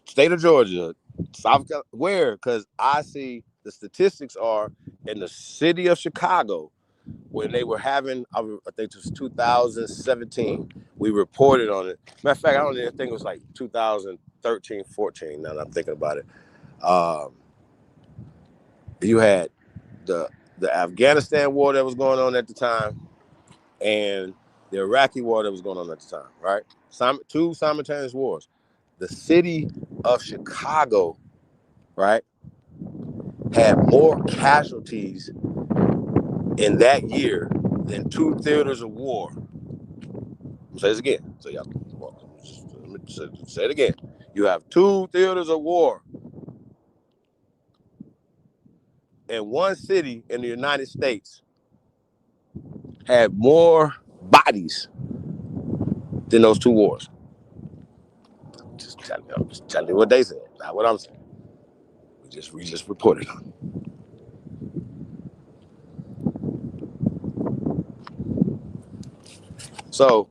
state of Georgia, South Carolina, where? Because I see the statistics are in the city of Chicago when they were having, I think it was 2017. We reported on it. Matter of fact, I don't even think it was like 2013, 14. Now that I'm thinking about it, you had the Afghanistan war that was going on at the time, and the Iraqi war that was going on at the time. Right, two simultaneous wars. The city of Chicago, right, had more casualties in that year than two theaters of war. I'll say this again. So y'all, let me say it again. You have two theaters of war in one city in the United States had more bodies than those two wars. I'm just telling you what they said, not what I'm saying. We just reported on. So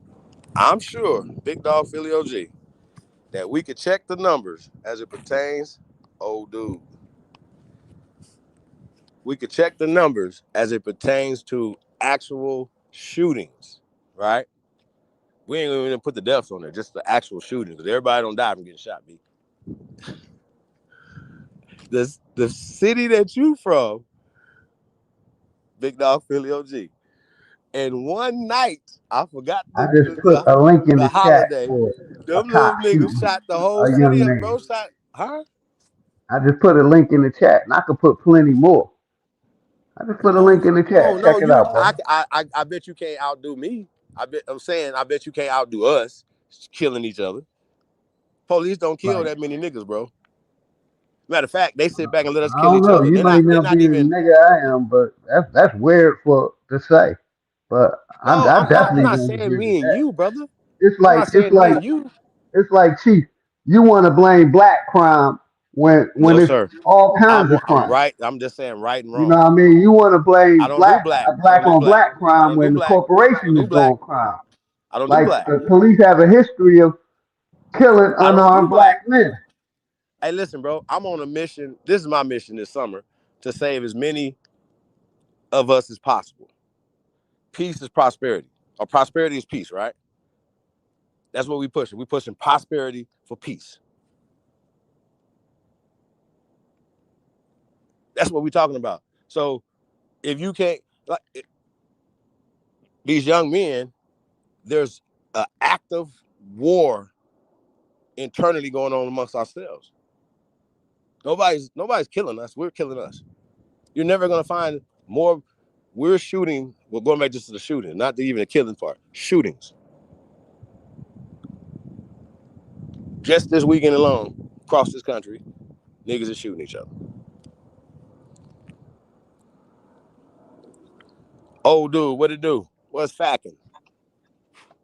I'm sure, Big Dog Philly OG, that we could check the numbers as it pertains. Oh, dude. We could check the numbers as it pertains to actual shootings, right? We ain't even put the deaths on there, just the actual shootings. Because everybody don't die from getting shot, B. The city that you from, Big Dog Philly OG. And one night, I forgot I just put the, a link in the the chat holiday. for a Them cop little niggas shooting shot the whole a young city up, man. bro. Shot, huh? I just put a link in the chat, and I could put plenty more. I just put a link in the chat. No, Check it you. out, bro. I bet you can't outdo me. I bet you can't outdo us killing each other. Police don't kill Like, that many niggas, bro. Matter of fact, they sit back and let us I kill don't each know. other. You They're might not. They're not be not the even. nigga I am, but that's weird for to say. But No, I I'm definitely not don't saying agree with me and that. you, brother. It's I'm like not saying me and you. it's like Chief. You want to blame black crime when No, it's sir. all kinds of I'm crime. right. I'm just saying right and You know wrong. what I mean? You want to I blame don't do black. I don't black do on black. black I crime don't do when the black. I don't corporation do is black. doing crime. I don't do Like black. the police have a history of killing I don't do unarmed black. black men. Hey, listen, bro. I'm on a mission. This is my mission this summer to save as many of us as possible. Peace is prosperity, or prosperity is peace, right? That's what we pushing. We pushing prosperity for peace. That's what we're talking about. So if you can't, like these young men, there's an active war internally going on amongst ourselves. Nobody's killing us. We're killing us. You're never gonna find more. We're shooting. We're going back just to the shooting, not even the killing part. Shootings. Just this weekend alone, across this country, niggas are shooting each other. Oh, dude, what it do? What's facking?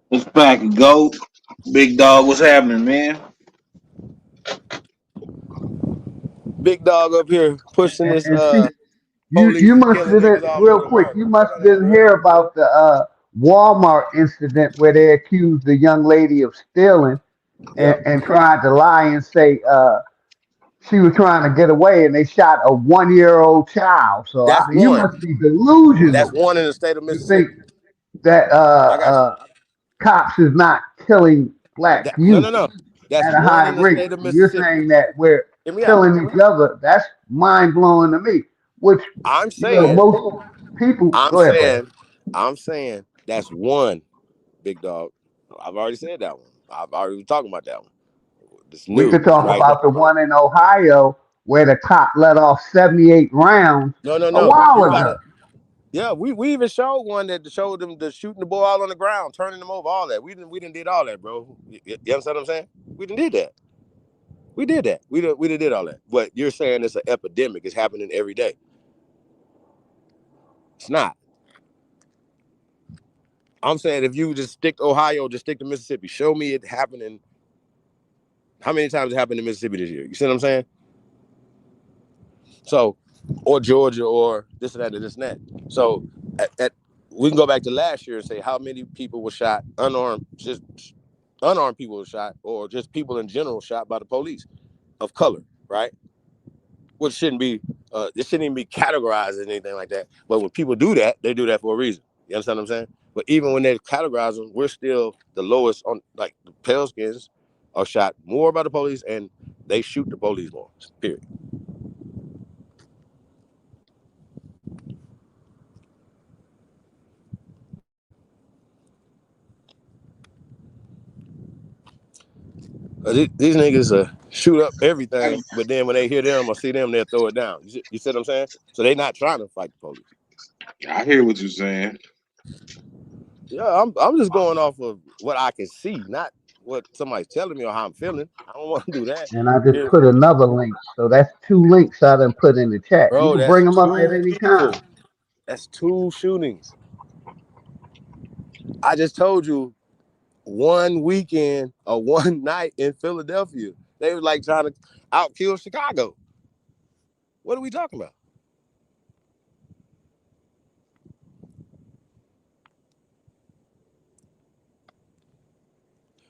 What's back, go? Big dog, what's happening, man? Big dog up here pushing this And see, you police and must killing niggas didn't all real over quick. America. You That must ain't didn't real. hear about the Walmart incident where they accused the young lady of stealing Yep. and tried to lie and say she was trying to get away, and they shot a 1-year-old child. So That's you one. must be That's delusional one in the state of to think Mississippi. that I got you. cops is not killing black No, youth no, no. That's at a one high in the rate. state of You're Mississippi. saying that we're Hear me out. killing each other. That's mind blowing to me. Which I'm you know saying, most people. I'm Go ahead, bro. saying, I'm saying that's one, big dog. I've already said that one. I've already been talking about that one. It's We new. could It's talk right now. about the one in Ohio where the cop let off 78 rounds No, no, a no. while You ago. gotta. Yeah, we even showed one that showed them the shooting the boy all on the ground, turning them over, all that. We didn't did all that, bro. You understand what I'm saying? We didn't did that. We did that. We done did all that. But you're saying it's an epidemic. It's happening every day. It's not. I'm saying if you just stick to Ohio, just stick to Mississippi. Show me it happening. How many times it happened in Mississippi this year? You see what I'm saying? So, or Georgia, or this and that, and this and that. So, we can go back to last year and say how many people were shot, unarmed, just unarmed people were shot, or just people in general shot by the police of color, right? Which shouldn't be, it shouldn't even be categorized as anything like that. But when people do that, they do that for a reason. You understand what I'm saying? But even when they categorize them, we're still the lowest on, like the pale skins are shot more by the police, and they shoot the police more. Period. These niggas shoot up everything, but then when they hear them or see them, they'll throw it down. You see what I'm saying? So they not trying to fight the police. I hear what you're saying. Yeah, I'm just going off of what I can see, not what somebody's telling me or how I'm feeling. I don't want to do that. And I just Yeah. put another link. So that's 2 links I done put in the chat. You Bro, can bring that's them up at two any time. people. That's two shootings. I just told you one weekend or one night in Philadelphia. They was like trying to outkill Chicago. What are we talking about?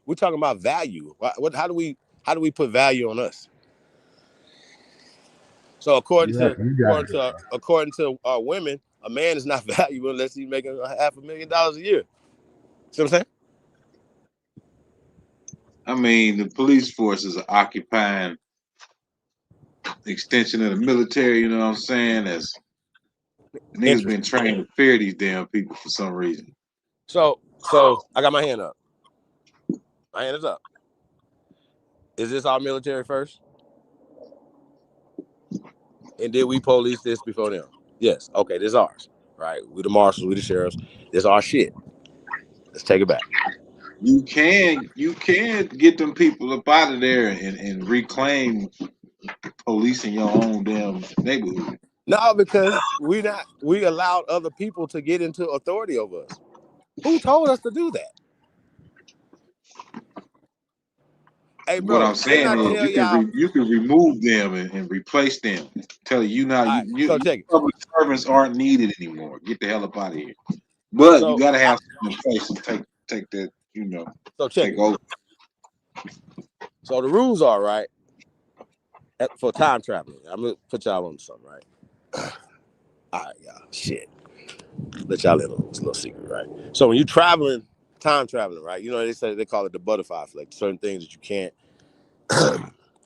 We're talking about value. How do we put value on us? So according to women, a man is not valuable unless he's making $500,000 a year. See what I'm saying? I mean, the police force is an occupying extension of the military. You know what I'm saying? As niggas been trained to fear these damn people for some reason. So I got my hand up. My hand is up. Is this our military first? And did we police this before them? Yes. Okay, this is ours. Right? We the marshals, we the sheriffs. This is our shit. Let's take it back. You can get them people up out of there and reclaim policing your own damn neighborhood. No, because we allowed other people to get into authority over us. Who told us to do that? Hey, bro, What I'm saying is you can remove them and replace them. Tell you now you public servants aren't needed anymore. Get the hell up out of here. But you gotta have some in place and take that, take over. So the rules are right for time traveling. I'm gonna put y'all on something, right? All right, y'all. Shit. Let y'all in on this little secret, right? So when you're traveling, time traveling, right? You know, they call it the butterfly effect. Certain things that you can't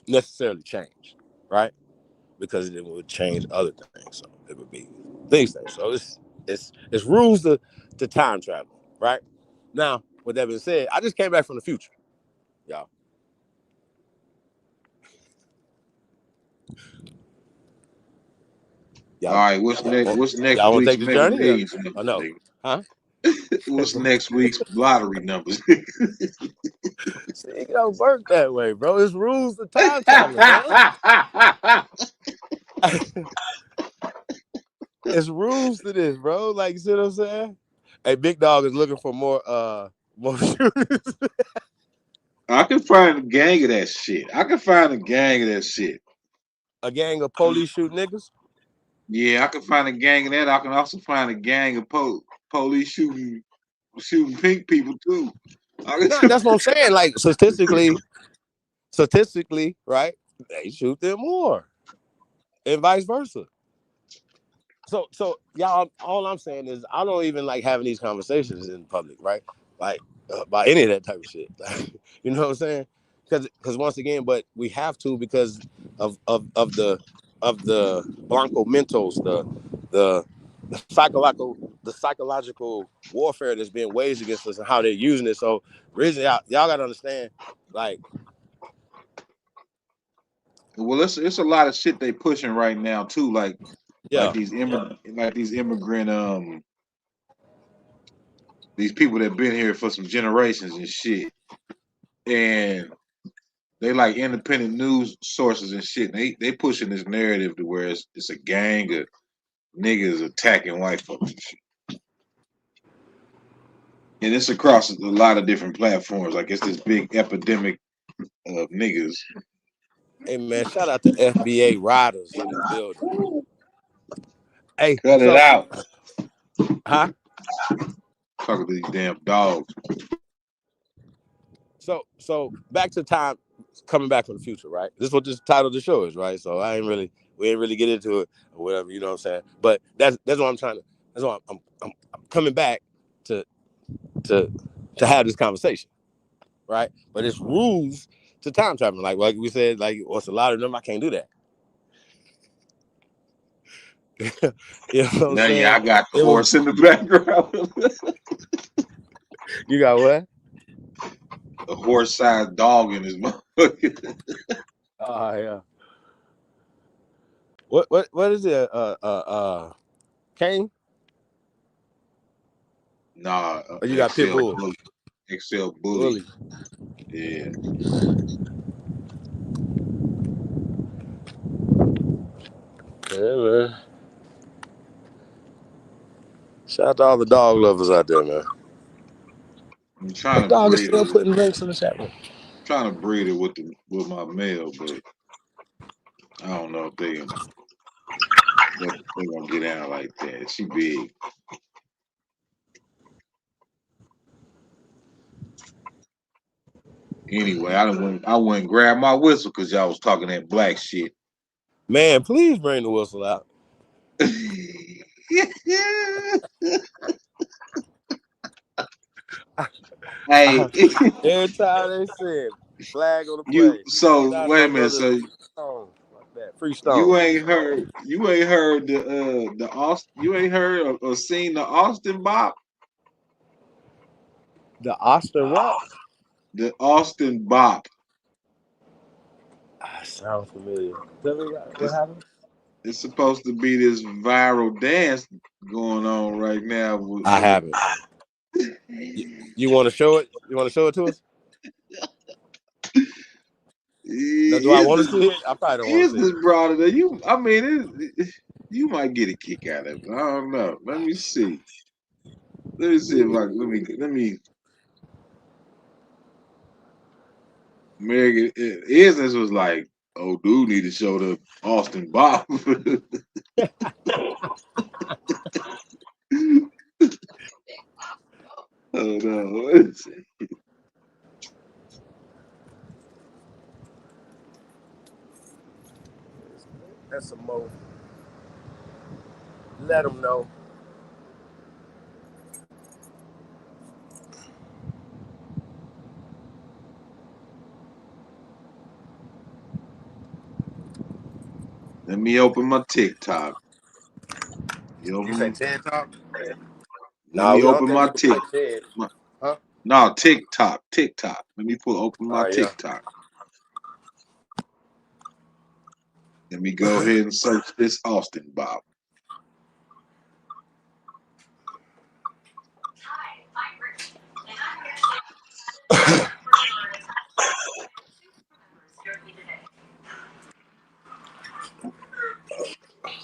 necessarily change, right? Because it would change other things. So it would be things. So it's rules to time travel, right? Now, with that being said, I just came back from the future, y'all. All right, what's next Y'all want to week's take the Mega journey? Millions Or numbers? no? Huh? What's next week's lottery numbers? See, it don't work that way, bro. It's rules to time traveling, man. It's rules to this, bro. Like, you see what I'm saying? Hey, Big Dog is looking for more shooters. I can find a gang of that shit. A gang of police shoot niggas? Yeah, I can find a gang of that. I can also find a gang of police shooting pink people too. No, that's what I'm saying. Like statistically, right? They shoot them more, and vice versa. So y'all, all I'm saying is I don't even like having these conversations in public, right? Like about any of that type of shit. You know what I'm saying? Because once again, but we have to because of the blanco mentos, the psychological warfare that's being waged against us and how they're using it. So reason y'all gotta understand, like, well, it's a lot of shit they pushing right now too, like these immigrant these people that been here for some generations and shit, and they like independent news sources and shit. And they pushing this narrative to where it's a gang of niggas attacking white folks and shit. And it's across a lot of different platforms. Like it's this big epidemic of niggas. hey man, shout out to FBA riders in the building. Hey, Cut it out. Huh? Talking to these damn dogs. So back to time, coming back from the future, right? This is what this title of the show is, right? So we ain't really get into it or whatever, you know what I'm saying? But that's what I'm trying to. That's why I'm coming back to have this conversation, right? But it's rules to time traveling, like we said, like what's a lot of them, I can't do that. You know what I'm Now, saying? yeah, I got the horse in the background. You got what? A horse-sized dog in his mouth. Oh yeah. What is it? Kane? Nah, Or you got pit bull? XL bully. Yeah. Yeah, man. Shout out to all the dog lovers out there, man. I'm trying to dog is breed still it. putting links in the chat room. Trying to breed it with my male, but I don't know if they gonna get out like that. She big. Anyway, I went and grabbed my whistle because y'all was talking that black shit. Man, please bring the whistle out. Hey, every time they said flag on the play. so Shout out to wait my a minute. brother So Stone, like that. Free Stone. you ain't heard the Austin. You ain't heard or seen the Austin Bop. The Austin what? The Austin Bop. Sounds familiar. Tell me what happened. It's supposed to be this viral dance going on right now. I haven't. You want to show it? You want to show it to us? No, do I want to see it? I probably don't want to see This it. brother that you might get a kick out of it. I don't know. Let me see. Let me see if I let me. Megan, Isness was like, "Oh, dude, need to show the Austin Bob." Oh no, let's see. That's some more. Let them know. Let me open my TikTok. You say TED Talk? Let No, me we don't open think my people Tik. play TED. Huh? No, TikTok. Let me open All my right, yeah. TikTok. Let me go ahead and search this Austin Bob.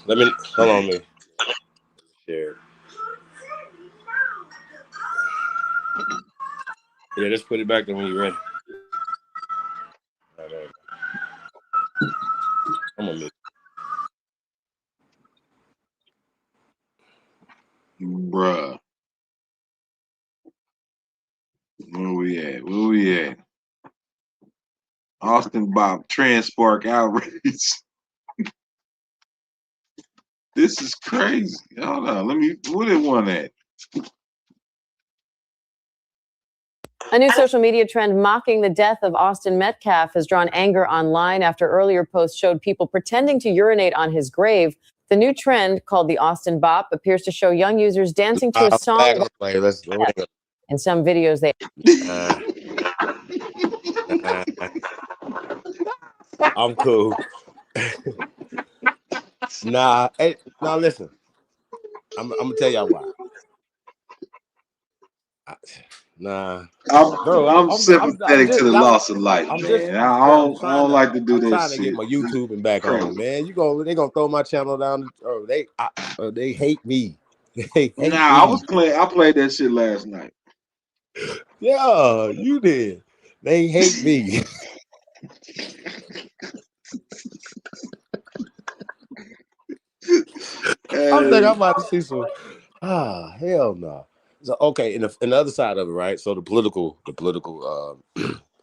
Let me hold on me. Share. Yeah, just put it back there when you're ready. All right. I'm gonna miss. Bruh. Where we at? Where we at? Austin Bob Transspark outrage. This is crazy. Hold on. Where did one at? A new social media trend mocking the death of Austin Metcalf has drawn anger online after earlier posts showed people pretending to urinate on his grave. The new trend, called the Austin Bop, appears to show young users dancing to a song. In some videos, they. I'm cool. Nah, hey, now listen. I'm gonna tell y'all why. I'm sympathetic to the loss of life, man. I don't like to do that trying to get shit. my YouTubing back on, man. They gonna throw my channel down. Or they hate me. They hate me. I played that shit last night. Yeah, you did. They hate me. I think I'm about to see some. Hell no. So okay, in the other side of it, right? So the political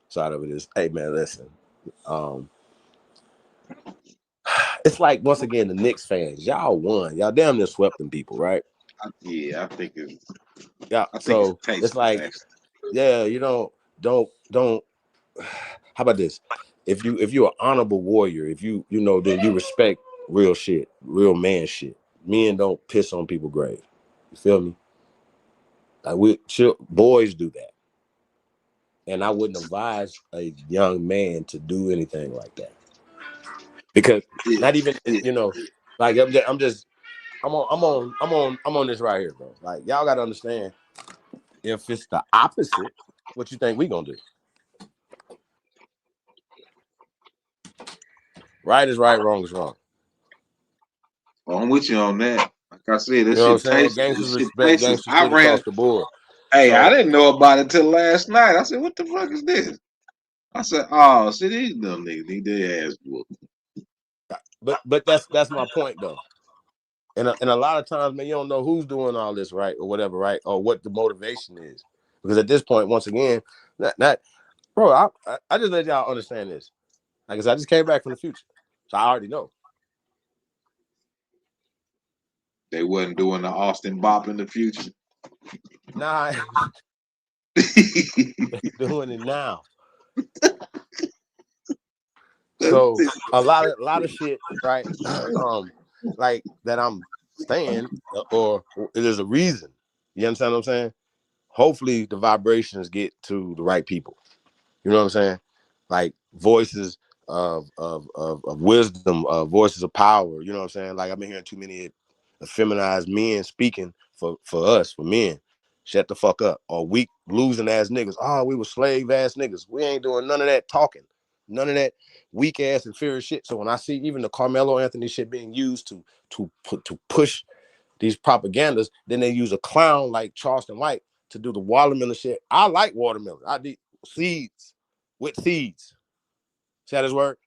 side of it is, hey man, listen. It's like once again the Knicks fans, y'all won. Y'all damn near swept them people, right? Yeah, I think it's. Yeah. So it's like, yeah, you don't. How about this? If you're an honorable warrior, if you then you respect real shit, real man shit. Men don't piss on people's grave. You feel me? Like boys do that, and I wouldn't advise a young man to do anything like that because not even like I'm on this right here, bro. Like y'all gotta understand, if it's the opposite, what you think we gonna do? Right is right, wrong is wrong. Well, I'm with you on that. Like I said, You know what I'm saying? Gangsters respect gangster shit across the board. Hey, I didn't know about it till last night. I said, "What the fuck is this?" I said, "Oh, see, these dumb niggas need their ass whooped." But that's my point though. And a lot of times, man, you don't know who's doing all this, right, or whatever, right, or what the motivation is, because at this point, once again, not Bro, I just let y'all understand this. Like I said, I just came back from the future, so I already know. They wasn't doing the Austin Bop in the future. Nah, doing it now. So a lot of shit, right? Like that I'm saying, or there's a reason. You understand what I'm saying? Hopefully, the vibrations get to the right people. You know what I'm saying? Like voices of wisdom, voices of power. You know what I'm saying? Like I've been hearing too many effeminized men speaking for us, for men. Shut the fuck up. Or weak, losing ass niggas. Oh, we were slave ass niggas. We ain't doing none of that talking. None of that weak ass inferior shit. So when I see even the Carmelo Anthony shit being used to push these propagandas, then they use a clown like Charleston White to do the watermelon shit. I like watermelon. I do seeds with seeds. See how this work?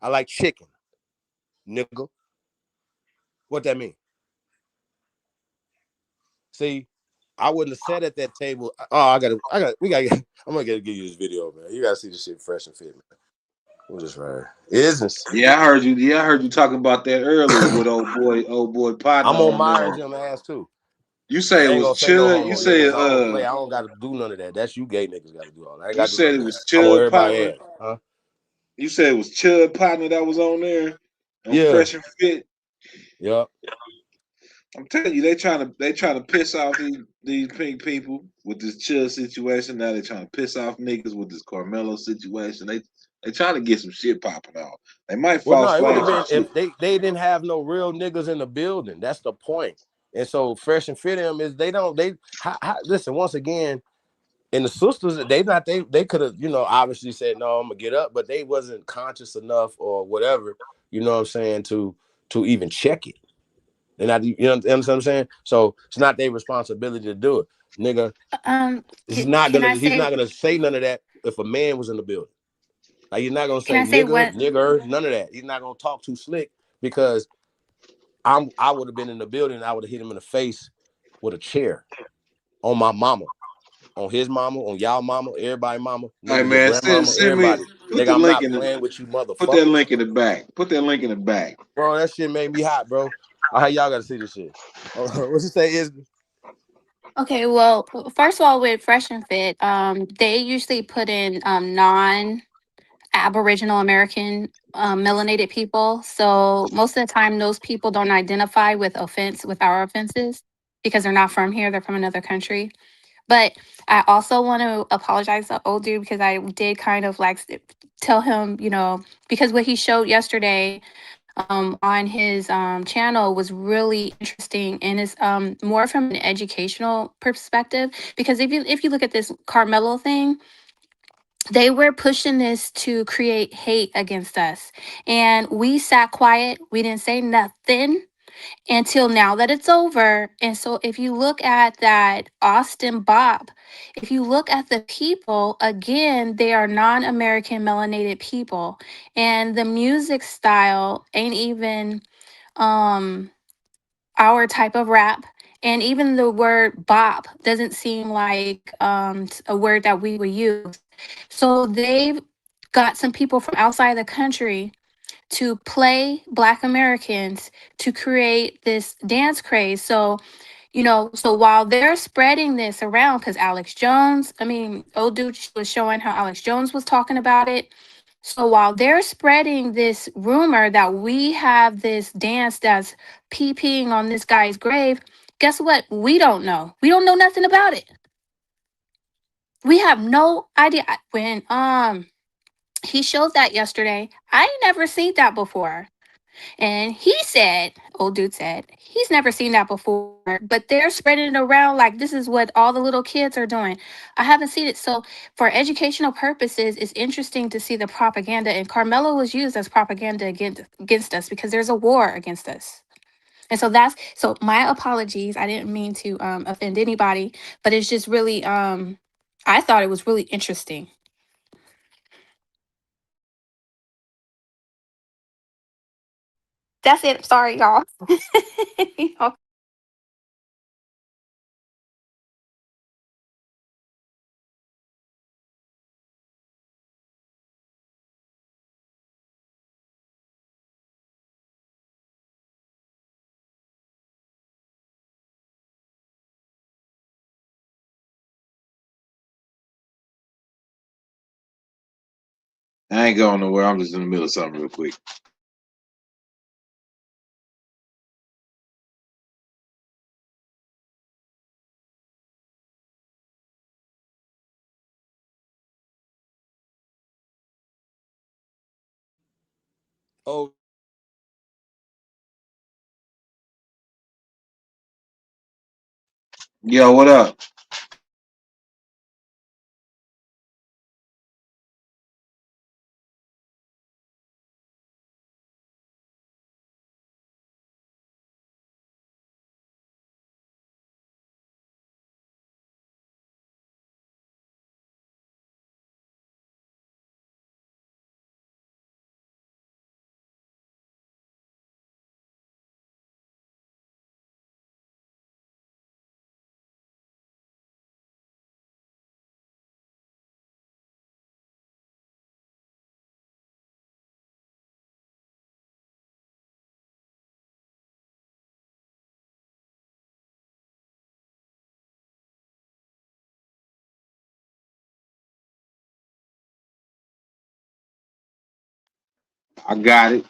I like chicken, nigga. What that mean? See, I wouldn't have sat at that table. Oh, I'm gonna give you this video, man. You gotta see this shit fresh and fit, man. We'll just right. Isn't Yeah, I heard you. Yeah, I heard you talking about that earlier with old boy partner I'm on on Myers there. Jim ass too. You say I it ain't was gonna say no Chud. You homo niggas. said I don't play. I don't gotta do none of that. That's you gay niggas gotta do all that. I ain't you gotta do said none it of that. was I'm on Chud everybody partner. ass. Huh? You said it was Chud partner that was on there on Yeah. Fresh and Fit. Yep. I'm telling you, they trying to piss off these pink people with this Chud situation. Now they trying to piss off niggas with this Carmelo situation. They trying to get some shit popping off. They might Well, false no, it would flag have some been shit. if they didn't have no real niggas in the building. That's the point. And so Fresh and Fit them is listen, once again, and the sisters, they could have, obviously said, no, I'm gonna get up, but they wasn't conscious enough or whatever, you know what I'm saying, to even check it. And understand what I'm saying? So it's not their responsibility to do it. Nigga, he's not gonna say none of that if a man was in the building. Like he's not gonna say nigger, none of that. He's not gonna talk too slick because I would have been in the building and I would have hit him in the face with a chair on my mama, on his mama, on y'all mama, everybody mama, Hey nigga, your man, grandmama, send me everybody. put Nigga, the I'm link not in playing with you put that motherfuckers. link in the back. Put that link in the back. Bro, that shit made me hot, bro. How y'all gotta see this shit? What's it say is Okay, well, first of all, with Fresh and Fit, they usually put in non-Aboriginal American melanated people. So most of the time, those people don't identify with our offenses because they're not from here; they're from another country. But I also want to apologize to old dude because I did kind of like tell him, because what he showed yesterday on his channel was really interesting and is more from an educational perspective. Because if you look at this Carmelo thing, they were pushing this to create hate against us, and we sat quiet. We didn't say nothing until now that it's over. And so if you look at that Austin Bob, if you look at the people, again, they are non-American melanated people. And the music style ain't even our type of rap. And even the word bop doesn't seem like a word that we would use. So they've got some people from outside the country to play Black Americans to create this dance craze. So while they're spreading this around, because old dude was showing how Alex Jones was talking about it. So while they're spreading this rumor that we have this dance that's peeing on this guy's grave, guess what? We don't know. We don't know nothing about it. We have no idea. When he showed that yesterday, I ain't never seen that before. And old dude said, he's never seen that before, but they're spreading it around like this is what all the little kids are doing. I haven't seen it. So, for educational purposes, it's interesting to see the propaganda. And Carmelo was used as propaganda against us because there's a war against us. And so my apologies. I didn't mean to offend anybody, but it's just really, I thought it was really interesting. That's it. Sorry, y'all. I ain't going nowhere. I'm just in the middle of something real quick. Oh, Yo, what up? I got it.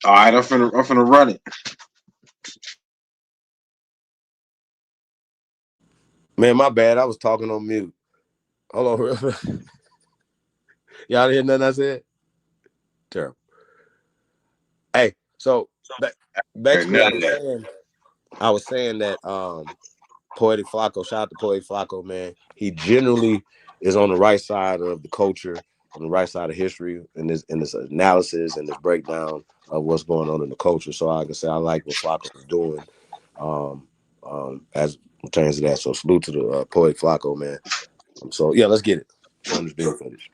All right, I'm finna run it. man, my bad. I was talking on mute. Hold on. Y'all didn't hear nothing I said? Terrible. Hey, so Heard basically none of that. I was saying that Poetic Flacco, shout out to Poetic Flacco, man. He generally is on the right side of the culture, on the right side of history, in this analysis and this breakdown of what's going on in the culture. So I can say I like what Flacco is doing as pertains to that. So salute to the Poetic Flacco, man. So yeah, let's get it. On this bill footage.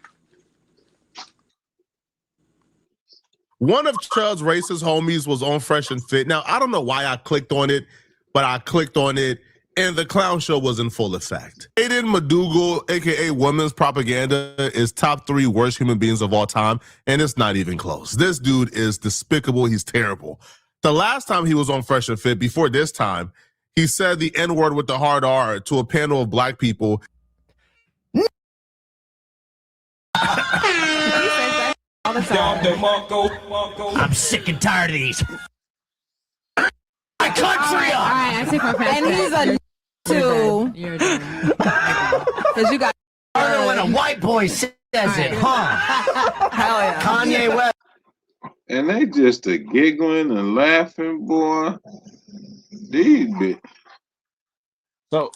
One of Chubb's racist homies was on Fresh and Fit. Now, I don't know why I clicked on it, but I clicked on it, and the clown show was in full effect. Aiden McDougal, a.k.a. Women's Propaganda, is top 3 worst human beings of all time, and it's not even close. This dude is despicable. He's terrible. The last time he was on Fresh and Fit, before this time, he said the N-word with the hard R to a panel of black people. All the time. I'm sick and tired of these. My country up. All right, I take my friend. And he's a too. You're because you got. When a white boy says it, huh? Hell yeah. Kanye West. And they just a giggling and laughing, boy. These bitch. But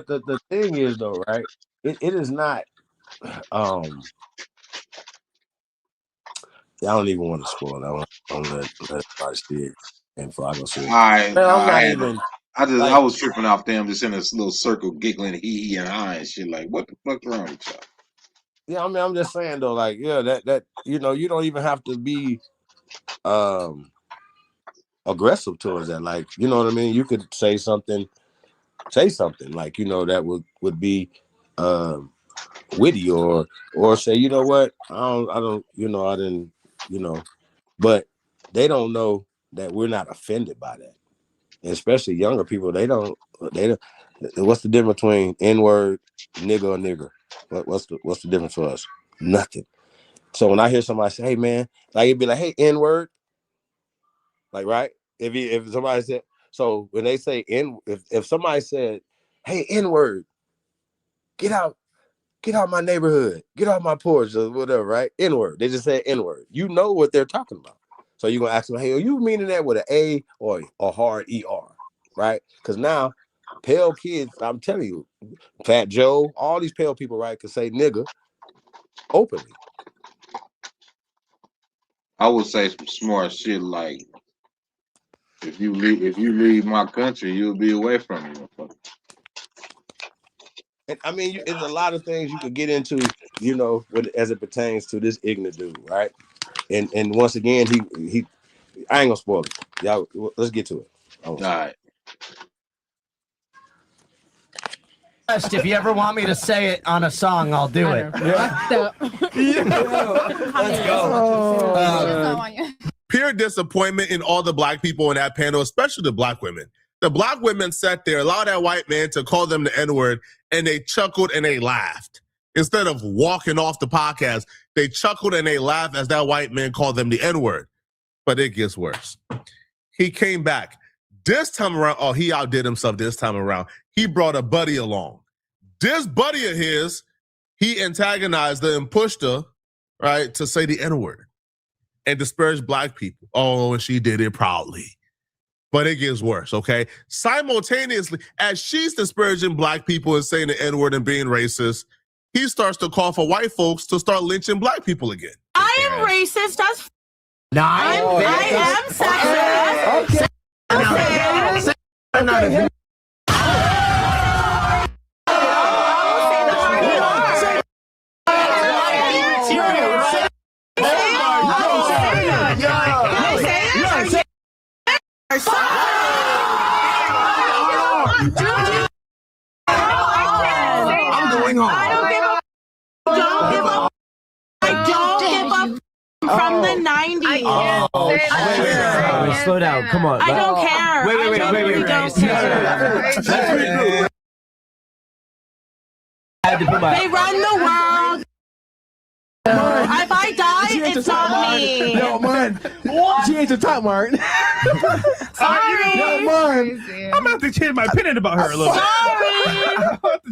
the thing is though, right? It is not I don't even want to spoil it. I don't let everybody see it and Flacco see it. Man, I'm not even I was tripping off them just in this little circle giggling, hee and high and shit. Like, what the fuck's wrong with y'all? Yeah, I mean, I'm just saying though, like, yeah, that you don't even have to be aggressive towards that. Like, you know what I mean? You could say something like, that would be witty or say, you know what, I don't, I didn't, but they don't know that we're not offended by that. And especially younger people, they don't. What's the difference between N-word, nigga, or nigger? What's the difference for us? Nothing. So when I hear somebody say, "Hey man," like it'd be like, "Hey N-word," like right? If somebody said, so when they say if somebody said, "Hey N-word, get out my neighborhood, get off my porch," or whatever, right? N-word. They just say N-word. You know what they're talking about. So you're gonna ask them, "Hey, are you meaning that with an A or a hard ER?" Right? Because now pale kids, I'm telling you, Fat Joe, all these pale people, right, could say nigga openly. I would say some smart shit like, if you leave my country, you'll be away from me. And I mean, there's a lot of things you could get into, as it pertains to this ignorant dude, right? And once again, he I ain't gonna spoil it. Y'all, let's get to it. All right. If you ever want me to say it on a song, I'll do it. Let's go. Pure disappointment in all the black people in that panel, especially the black women. The black women sat there, allowed that white man to call them the N-word, and they chuckled and they laughed. Instead of walking off the podcast, they chuckled and they laughed as that white man called them the N-word. But it gets worse. He came back. This time around, he outdid himself this time around. He brought a buddy along. This buddy of his, he antagonized her and pushed her, right, to say the N-word and disparage black people. Oh, and she did it proudly. But it gets worse, okay? Simultaneously, as she's disparaging black people and saying the N-word and being racist, he starts to call for white folks to start lynching black people again. I am racist as I am sexist. Okay. I'm going home. I don't give up. From the 90s. Wait, slow down. Come on. I don't care. Wait. They run the world. If I die, it's not me. Yo, man. She ain't the top, Martin. Sorry. Yo, man. I'm gonna have to change my opinion about her a little bit.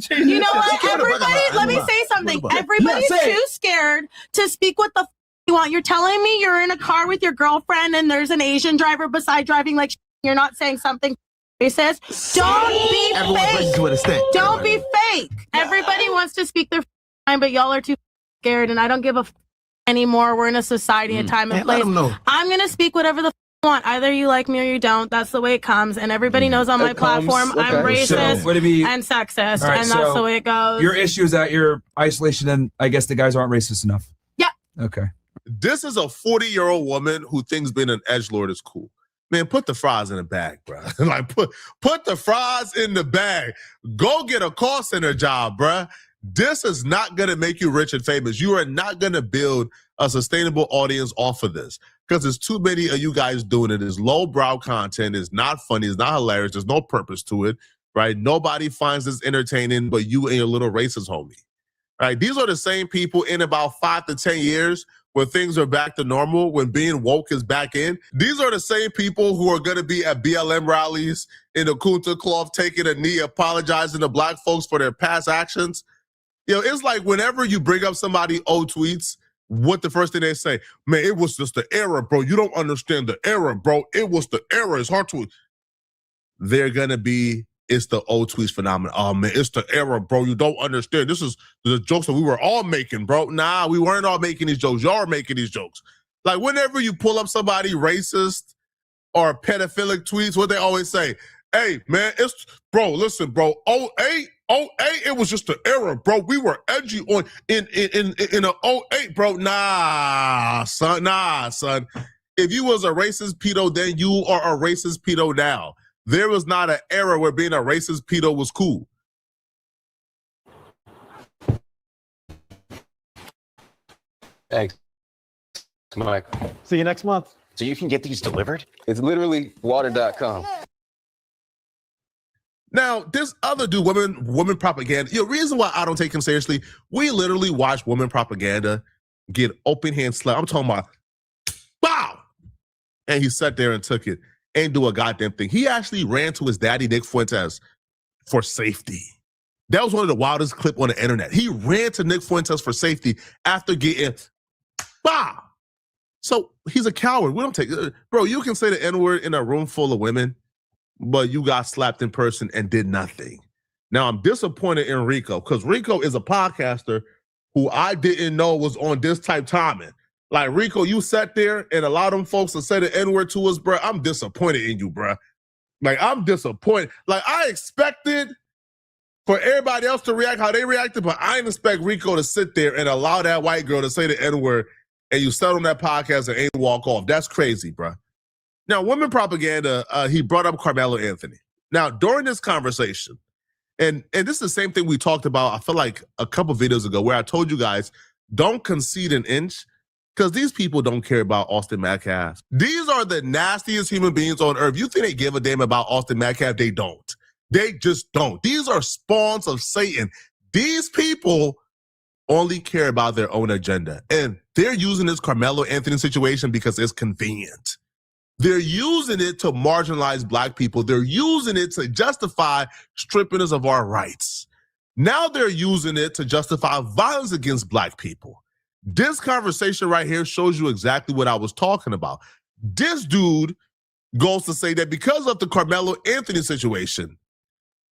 Sorry. You know what? Everybody, let me say something. Everybody's too scared to speak what the you want. You're telling me you're in a car with your girlfriend and there's an Asian driver beside driving like you're not saying something racist. Don't be fake. Don't be fake. Everybody wants to speak their mind, but y'all are too scared, and I don't give a anymore. We're in a society, a time and place. I'm gonna speak whatever the I want. Either you like me or you don't. That's the way it comes, and everybody knows on my platform I'm racist and sexist, and that's the way it goes. Your issue is that you're isolation, and I guess the guys aren't racist enough. Yeah. Okay. This is a 40-year-old woman who thinks being an edgelord is cool. Man, put the fries in the bag, bro. Like, put the fries in the bag. Go get a call center job, bro. This is not going to make you rich and famous. You are not going to build a sustainable audience off of this because there's too many of you guys doing it. It's lowbrow content. It's not funny. It's not hilarious. There's no purpose to it, right? Nobody finds this entertaining but you and your little racist homie, right? These are the same people in about 5 to 10 years when things are back to normal, when being woke is back in. These are the same people who are going to be at BLM rallies in a Kunta cloth, taking a knee, apologizing to black folks for their past actions. You know, it's like whenever you bring up somebody old tweets, what the first thing they say, man, it was just the era, bro. You don't understand the era, bro. It was the era. It's hard to. They're going to be, it's the old tweets phenomenon. Oh, man, it's the era, bro. You don't understand. This is the jokes that we were all making, bro. Nah, we weren't all making these jokes. Y'all are making these jokes. Like whenever you pull up somebody racist or pedophilic tweets, what they always say, hey, man, it's, bro, listen, bro, 08, it was just the era, bro. We were edgy on in a 08, bro. Nah, son. If you was a racist pedo, then you are a racist pedo now. There was not an era where being a racist pedo was cool. Thanks, Mike. See you next month. So you can get these delivered? It's literally water.com. Now, this other dude, woman propaganda. The reason why I don't take him seriously, we literally watch woman propaganda get open hand slapped. I'm talking about, wow! And he sat there and took it. Ain't do a goddamn thing. He actually ran to his daddy, Nick Fuentes, for safety. That was one of the wildest clips on the internet. He ran to Nick Fuentes for safety after getting, bah! So he's a coward. We don't take, bro, you can say the N-word in a room full of women, but you got slapped in person and did nothing. Now, I'm disappointed in Rico because Rico is a podcaster who I didn't know was on this type timing. Like, Rico, you sat there and allowed them folks to say the N-word to us, bro. I'm disappointed in you, bro. Like, I'm disappointed. Like, I expected for everybody else to react how they reacted, but I didn't expect Rico to sit there and allow that white girl to say the N-word and you sat on that podcast and ain't walk off. That's crazy, bro. Now, women propaganda, he brought up Carmelo Anthony. Now, during this conversation, and this is the same thing we talked about, I feel like a couple videos ago, where I told you guys, don't concede an inch, because these people don't care about Austin Metcalf. These are the nastiest human beings on earth. You think they give a damn about Austin Metcalf? They don't. They just don't. These are spawns of Satan. These people only care about their own agenda. And they're using this Carmelo Anthony situation because it's convenient. They're using it to marginalize black people. They're using it to justify stripping us of our rights. Now they're using it to justify violence against black people. This conversation right here shows you exactly what I was talking about. This dude goes to say that because of the Carmelo Anthony situation,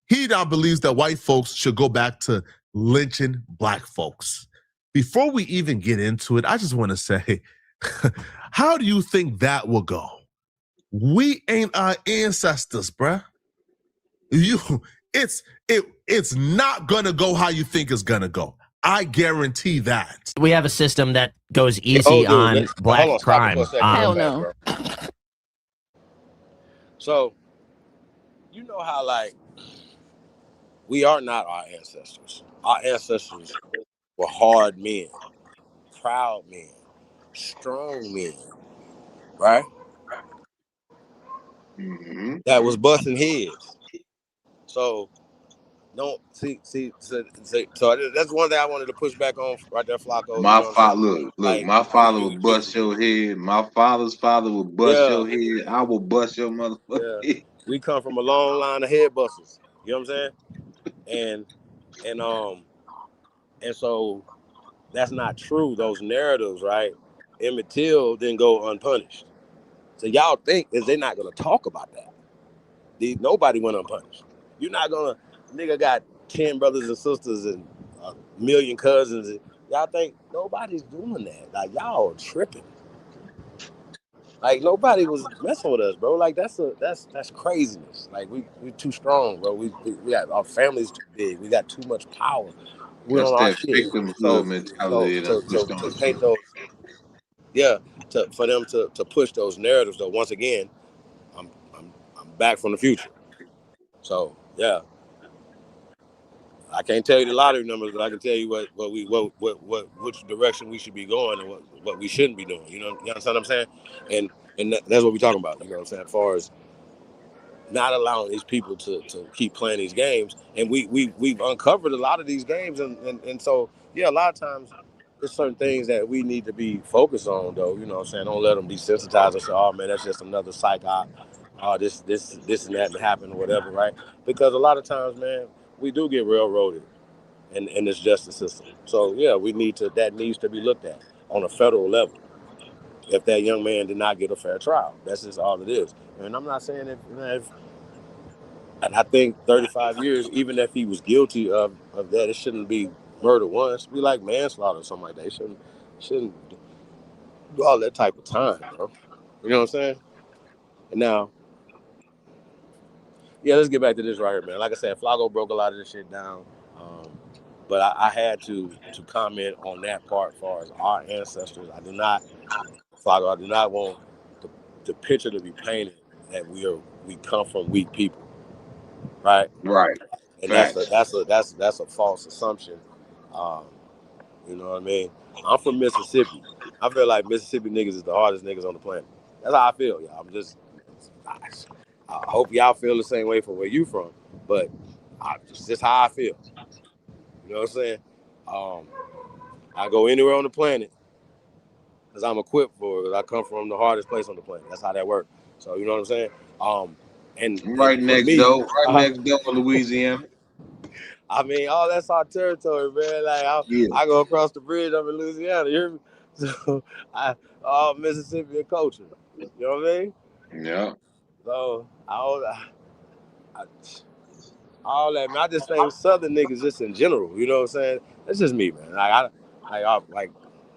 he now believes that white folks should go back to lynching black folks. Before we even get into it, I just want to say, how do you think that will go? We ain't our ancestors, bruh. It's not gonna go how you think it's gonna go. I guarantee that. We have a system that goes easy on black crime. Hell no. So, you know how, like, we are not our ancestors. Our ancestors were hard men, proud men, strong men, right? Mm-hmm. That was busting heads. So, don't see. So that's one thing I wanted to push back on right there, Flacco. My You know what I'm saying? look, Like, my father would bust your head. My father's father would bust your head. I will bust your motherfucker. Yeah. We come from a long line of head busters. You know what I'm saying? And so that's not true. Those narratives, right? Emmett Till didn't go unpunished. So y'all think that they're not gonna talk about that. Nobody went unpunished. You're not gonna, nigga got 10 brothers and sisters and a million cousins. Y'all think nobody's doing that? Like, y'all are tripping. Like, nobody was messing with us, bro. Like, that's craziness. Like, we too strong, bro. We got, our family's too big. We got too much power. We're That's on our that shit. victimhood mentality that's pushed on To us. paint those, for them to push those narratives, though. Once again, I'm back from the future. So yeah, I can't tell you the lottery numbers, but I can tell you which direction we should be going and what we shouldn't be doing. You understand what I'm saying? And that's what we're talking about. You know what I'm saying? As far as not allowing these people to keep playing these games, and we've uncovered a lot of these games, and so yeah, a lot of times there's certain things that we need to be focused on, though. You know what I'm saying? Don't let them desensitize us. Oh man, that's just another psych op. Oh, this and that happened or whatever, right? Because a lot of times, man, we do get railroaded in this justice system. So yeah, that needs to be looked at on a federal level. If that young man did not get a fair trial, that's just all it is. And I'm not saying if and I think 35 years, even if he was guilty of that, it shouldn't be murder once. Be like manslaughter or something like that. It shouldn't do all that type of time, bro. You know what I'm saying? And now, yeah, let's get back to this right here, man. Like I said, Flago broke a lot of this shit down. But I had to comment on that part as far as our ancestors. I do not want the picture to be painted that we come from weak people, right? Right. And Facts. that's a false assumption. You know what I mean? I'm from Mississippi. I feel like Mississippi niggas is the hardest niggas on the planet. That's how I feel, y'all. I hope y'all feel the same way from where you from, but it's just how I feel. You know what I'm saying? I go anywhere on the planet because I'm equipped for it. Because I come from the hardest place on the planet. That's how that works. So you know what I'm saying? And Right for next me, door, Louisiana. I mean, all that's our territory, man. Like I go across the bridge, I'm in Louisiana. You hear me? So all Mississippi culture. You know what I mean? Yeah. So all that, man. I just think Southern niggas just in general. You know what I'm saying? That's just me, man. I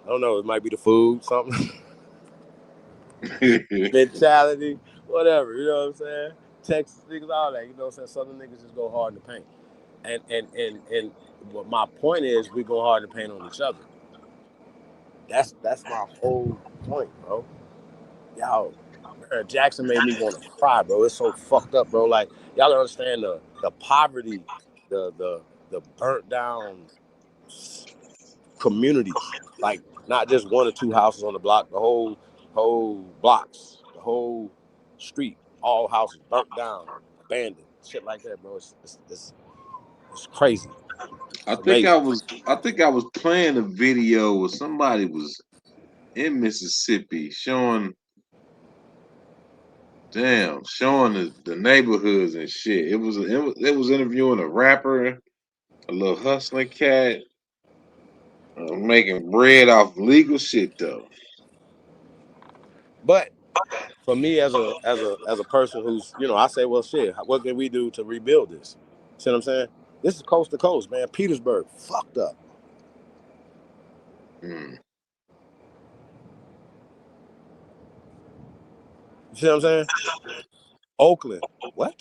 don't know. It might be the food, something, mentality, whatever. You know what I'm saying? Texas niggas, all that. You know what I'm saying? Southern niggas just go hard in the paint. And what my point is, we go hard in the paint on each other. That's my whole point, bro. Y'all, Jackson made me want to cry, bro. It's so fucked up, bro. Like y'all don't understand the poverty, the burnt down communities. Like not just one or two houses on the block, the whole blocks, the whole street, all houses burnt down, abandoned, shit like that, bro. It's crazy. I think I was playing a video where somebody was in Mississippi showing the neighborhoods and shit. It was interviewing a rapper, a little hustling cat, making bread off legal shit though. But for me as a person who's, I say, well, shit, what can we do to rebuild this? See what I'm saying? This is coast to coast, man. Petersburg, fucked up. You see what I'm saying? Oakland, what?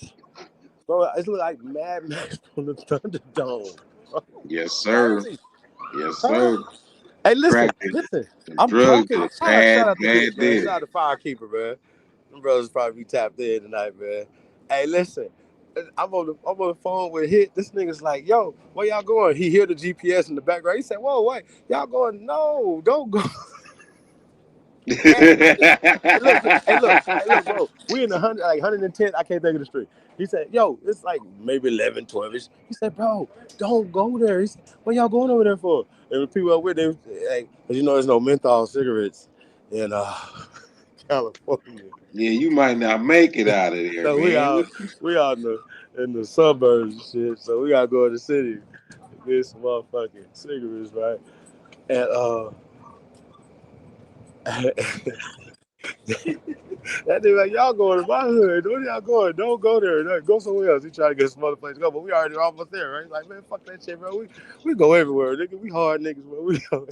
Bro, it's like Mad Max from the Thunderdome. Yes, sir. Yes, sir. Hey, listen. I'm drugs talking. is bad, Shout out to Dick, man. deal. Shout out to Firekeeper, man. Them brothers probably be tapped in tonight, man. Hey, listen. I'm on the phone with Hit. This nigga's like, yo, where y'all going? He hear the GPS in the background. He said, whoa, wait, y'all going? No, don't go. Hey, look, bro. We in 110. I can't think of the street. He said, yo, it's like maybe 11, 12ish. He said, bro, don't go there. He said, what y'all going over there for? And the people up with them, hey, cause there's no menthol cigarettes in California. Yeah, you might not make it out of there, So man. we out in the suburbs and shit. So we gotta go in the city and get some motherfucking cigarettes, right? And that nigga like, y'all going to my hood. Where y'all going? Don't go there. No, go somewhere else. He trying to get some other place to go, but we already almost there, right? Like, man, fuck that shit, bro. We go everywhere, nigga. We hard niggas, bro. We go.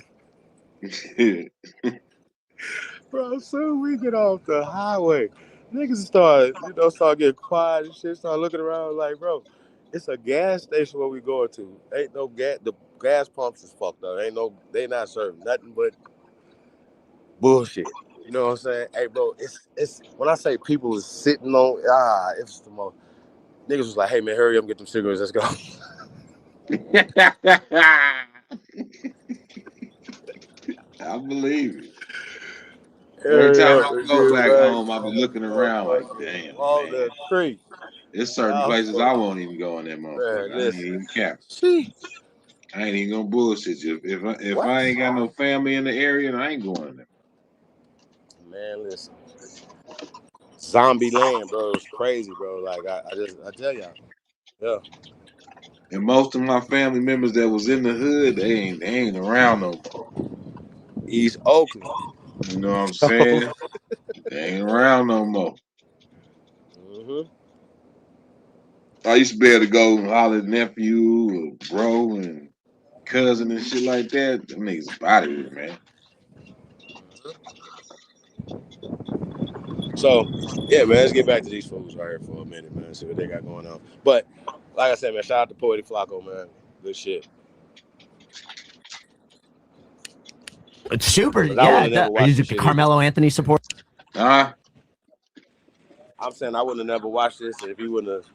Bro, soon we get off the highway. Niggas start getting quiet and shit, start looking around like, bro, it's a gas station where we going to. Ain't no gas. The gas pumps is fucked up. They not serving nothing but bullshit. You know what I'm saying? Hey, bro, it's when I say people is sitting on, it's the most. Niggas was like, hey, man, hurry up and get them cigarettes. Let's go. I believe it. Every time I go back home, I be looking around like, damn, all the creek. There's certain places I won't even go in that motherfucker. I ain't even cap. I ain't even gonna bullshit you. If I ain't got no family in the area, then I ain't going there. Man, listen. Zombie land, bro. It's crazy, bro. Like I tell y'all. Yeah. And most of my family members that was in the hood, they ain't around no more. East Oakland. You know what I'm saying? They ain't around no more. Mm-hmm. I used to be able to go and holler at nephew or bro and cousin and shit like that. Them niggas out of here, man. So, yeah, man, let's get back to these fools right here for a minute, man. See what they got going on. But, like I said, man, shout out to Poetic Flacco, man. Good shit. It's super. Yeah. Are you a Carmelo Anthony support? I'm saying I wouldn't have never watched this if he wouldn't have,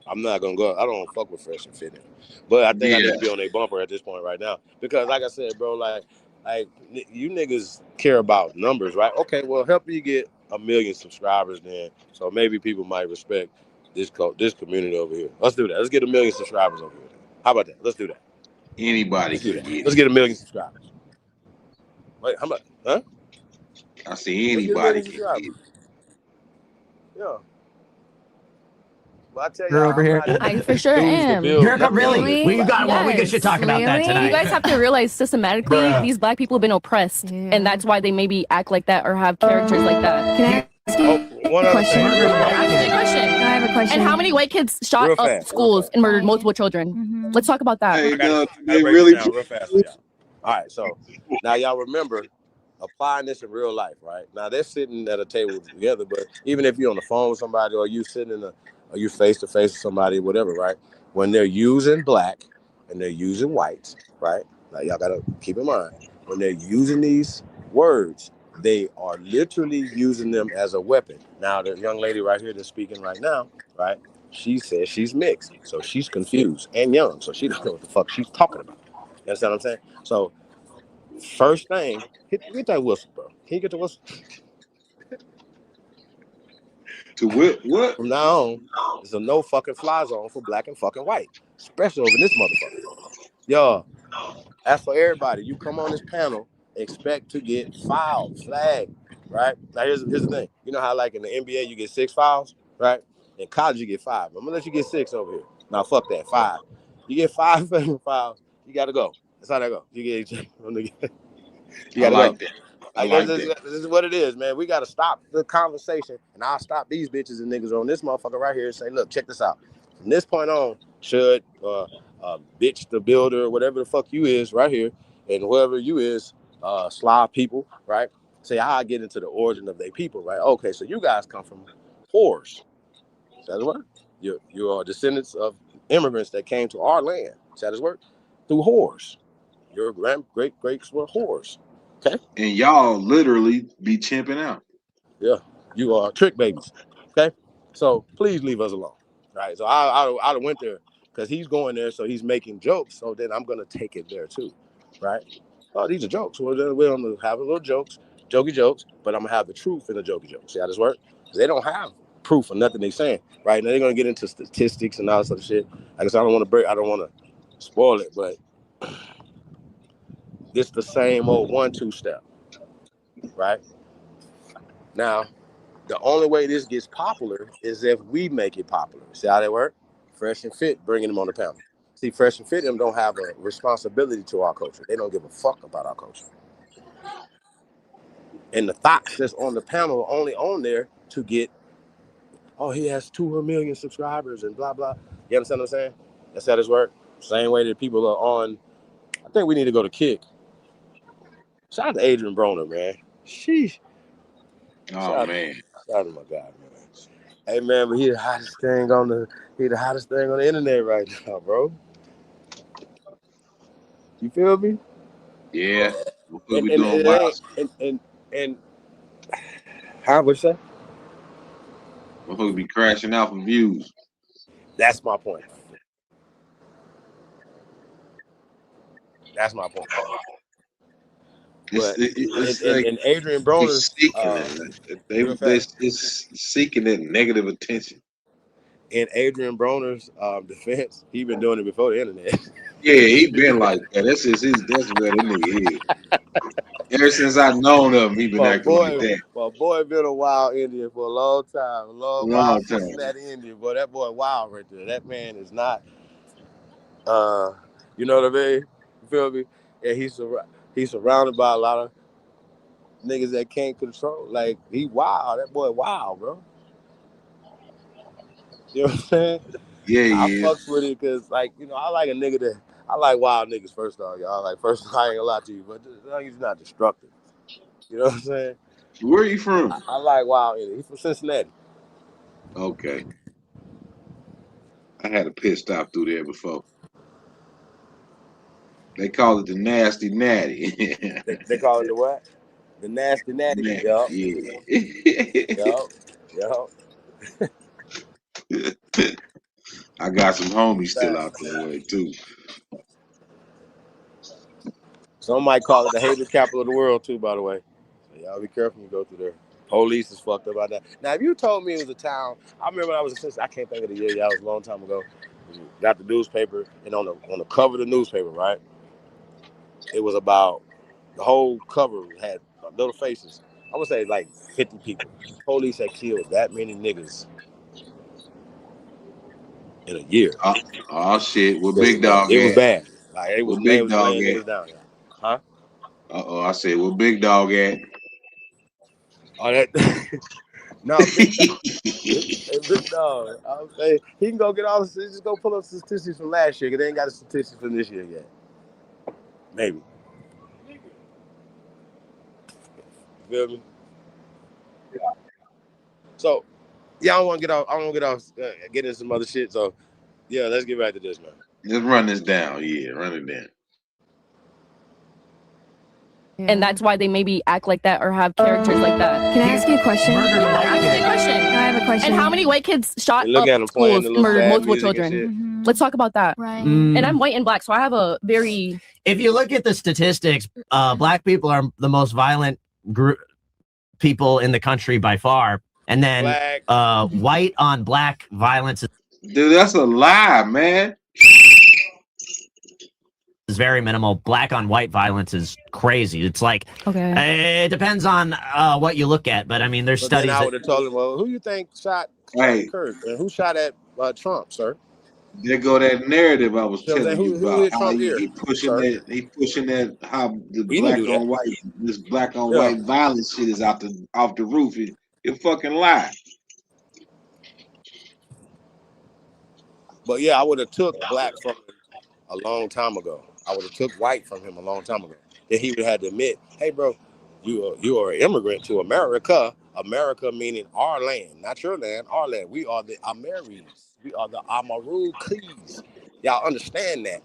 I'm not going to go. I don't fuck with Fresh and Fit. But I think I need to be on a bumper at this point right now. Because, like I said, bro, like you niggas care about numbers, right? Okay, well, help you get 1 million subscribers then. So maybe people might respect this community over here. Let's do that. Let's get 1 million subscribers over here. How about that? Let's do that. Anybody can get it. Let's get 1 million subscribers. Wait, how much? Huh? I see anybody can get it. Yeah. Well, I tell you, over here. I for sure am. Really? We should talk about that tonight. You guys have to realize systematically these black people have been oppressed, and that's why they maybe act like that or have characters like that. Can I ask you one question? I have a question. And how many white kids shot up schools and murdered multiple children? Let's talk about that. They really real fast for y'all. All right, so now y'all remember applying this in real life, right? Now they're sitting at a table together, but even if you're on the phone with somebody or you sitting or you face to face with somebody, whatever, right? When they're using black and they're using whites, right? Now y'all gotta keep in mind when they're using these words, they are literally using them as a weapon. Now, the young lady right here that's speaking right now, right? She says she's mixed, so she's confused and young, so she don't know what the fuck she's talking about. You understand what I'm saying? So, first thing, get that whistle, bro. Can you get the whistle? To what? From now on, it's a no fucking fly zone for black and fucking white, especially over in this motherfucker. Y'all, as for everybody, you come on this panel, expect to get fouled, flagged, right? Now, here's the thing. You know how, like, in the NBA, you get 6 fouls, right? In college, you get 5. I'm going to let you get 6 over here. Now, fuck that, 5. You get 5 fouls, you got to go. That's how that go. You get you I got to go. like that. I Like, like this that. is what it is, man. We got to stop the conversation, and I'll stop these bitches and niggas on this motherfucker right here and say, look, check this out. From this point on, should bitch the builder, whatever the fuck you is right here, and whoever you is, Slav people, right? Say, I get into the origin of their people, right? Okay, so you guys come from whores. Is that his word? You are descendants of immigrants that came to our land. Is that his word? Through whores. Your great-greats were whores. Okay? And y'all literally be chimping out. Yeah, you are trick babies. Okay, so please leave us alone. Right. So I went there because he's going there, so he's making jokes. So then I'm gonna take it there too. Right. Oh, these are jokes. We're gonna have a little jokey jokes, but I'm gonna have the truth in the jokey jokes. See how this works? They don't have proof of nothing they're saying. Right. Now they're gonna get into statistics and all this other shit. Like I said, I don't want to spoil it, but it's the same old 1-2 step. Right. Now, the only way this gets popular is if we make it popular. See how they work? Fresh and Fit, bringing them on the panel. See, Fresh and Fit, them don't have a responsibility to our culture. They don't give a fuck about our culture. And the thoughts that's on the panel are only on there to get, oh, he has 2 million subscribers and blah, blah. You understand what I'm saying? That's how this works. Same way that people are on, I think we need to go to Kick. Shout out to Adrian Broner, man. Sheesh. Oh, man. Shout out to my guy, man. Hey man, but he the hottest thing on the internet right now, bro. You feel me? Yeah. We'll And be and doing it wild. ain't how would you say? We'll be crashing out for views. That's my point. That's my point. But It's like and Adrian they Broner's seeking it. real They fast. just seeking that negative attention. In Adrian Broner's defense, he been doing it before the internet. Yeah, he been like that. That's where that nigga is. Ever since I known him, he been acting like that. My boy been a wild Indian for a long time. A A long long wild time. Cincinnati Indian. Boy, that boy wild right there. That man is not you know what I mean? You feel me? And he's surrounded by a lot of niggas that can't control. Like, he wild. That boy wild, bro. You know what I'm saying? Yeah, I he is. fucks with it because, like, you know, I like a nigga that I like wild niggas. First off, y'all. Like, first I ain't gonna lie to you, but as long as he's not destructive. You know what I'm saying? Where are you from? I like wild Indian. He's from Cincinnati. Okay. I had a pit stop through there before. They call it the nasty natty. They call it the what? The nasty natty. Yup. Yeah. Yup. Yup. I got some homies still out Facts. that way too. Some might call it the hater capital of the world too, by the way. So y'all be careful when you go through there. Police is fucked up about that. Now, if you told me it was a town, I remember when I was in Cincinnati, I can't think of the year. Yeah, it was a long time ago. Got the newspaper, and on the cover of the newspaper, right? It was about the whole cover had little faces. I would say like 50 people. Police had killed that many niggas in a year. Oh shit, where Big Cincinnati. Dog It was at? bad. Like, it Where was Big Dog laying at? niggas down. Huh? I said, where Big Dog at? Oh, that. No, Big Dog. Big Dog. I'll say he can go get all the just go pull up statistics from last year because they ain't got the statistics from this year yet. Maybe. You feel me? So, yeah, I don't want to get off. I don't want to get into some other shit. So, yeah, let's get back to this, man. Let's run this down. Yeah, run it down. And that's why they maybe act like that or have characters like that. Can I ask you a question? Ask me a question. I have a question. And how many white kids shot look up at 'em playing schools the and little murdered sad multiple music and children? shit. Let's talk about that. Right. And I'm white and black, so I have a very. If you look at the statistics, black people are the most violent group people in the country by far, and then white on black violence. Dude, that's a lie, man. Is very minimal. Black on white violence is crazy. It's like it depends on what you look at, but I mean, there's But studies. then I would have told him, well, who you think shot Kirk? And who shot at Trump, sir? There go that narrative I was You know telling you who about. hit How Trump he here, pushing sir? that. He pushing that. How the He didn't black do on that. white, this black on white violence shit is off the roof. It fucking lie. But yeah, I would have took black from him a long time ago. I would have took white from him a long time ago. Then he would have had to admit, hey, bro, you are an immigrant to America. America meaning our land, not your land, our land. We are the Amerys. We are the Amarukees. Y'all understand that?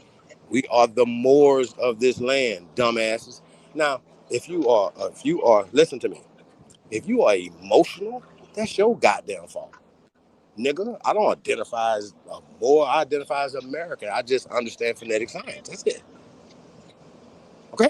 We are the Moors of this land, dumbasses. Now, if you are, listen to me. If you are emotional, that's your goddamn fault. Nigga, I don't identify as a Moor. I identify as American. I just understand phonetic science. That's it. Okay?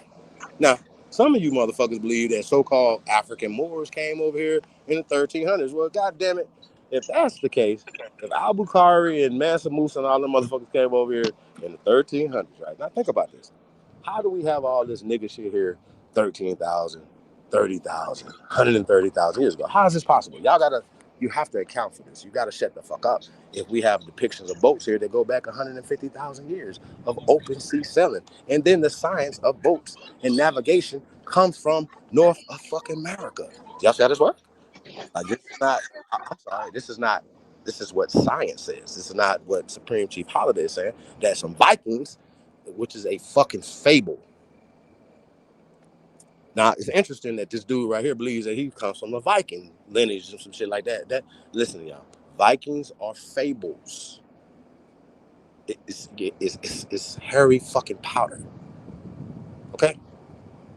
Now, some of you motherfuckers believe that so-called African Moors came over here in the 1300s. Well, goddamn it, if that's the case, if Al-Bukhari and Mansa Musa and all them motherfuckers came over here in the 1300s, right? Now, think about this. How do we have all this nigga shit here 13,000, 30,000, 130,000 years ago? How is this possible? You have to account for this. You got to shut the fuck up. If we have depictions of boats here that go back 150,000 years of open sea sailing, and then the science of boats and navigation comes from North of fucking America. Y'all see how this works? Like, this is not. I'm sorry. This is not. This is what science says. This is not what Supreme Chief Holiday is saying. That some Vikings, which is a fucking fable. Now, it's interesting that this dude right here believes that he comes from a Viking lineage and some shit like that. Listen, y'all, Vikings are fables. It's hairy fucking powder. Okay?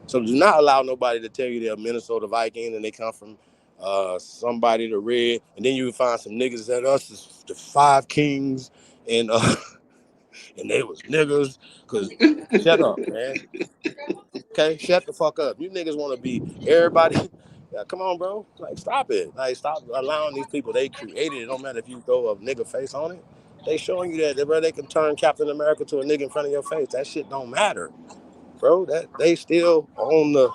So do not allow nobody to tell you they're a Minnesota Viking and they come from somebody to red, and then you find some niggas that us is the 5 kings and and they was niggas. Cause shut up, man. Okay, shut the fuck up. You niggas want to be everybody. Yeah, come on, bro. Like, stop it. Like, stop allowing these people. They created it. It don't matter if you throw a nigga face on it. They showing you that, bro, they can turn Captain America to a nigga in front of your face. That shit don't matter, bro. That they still own the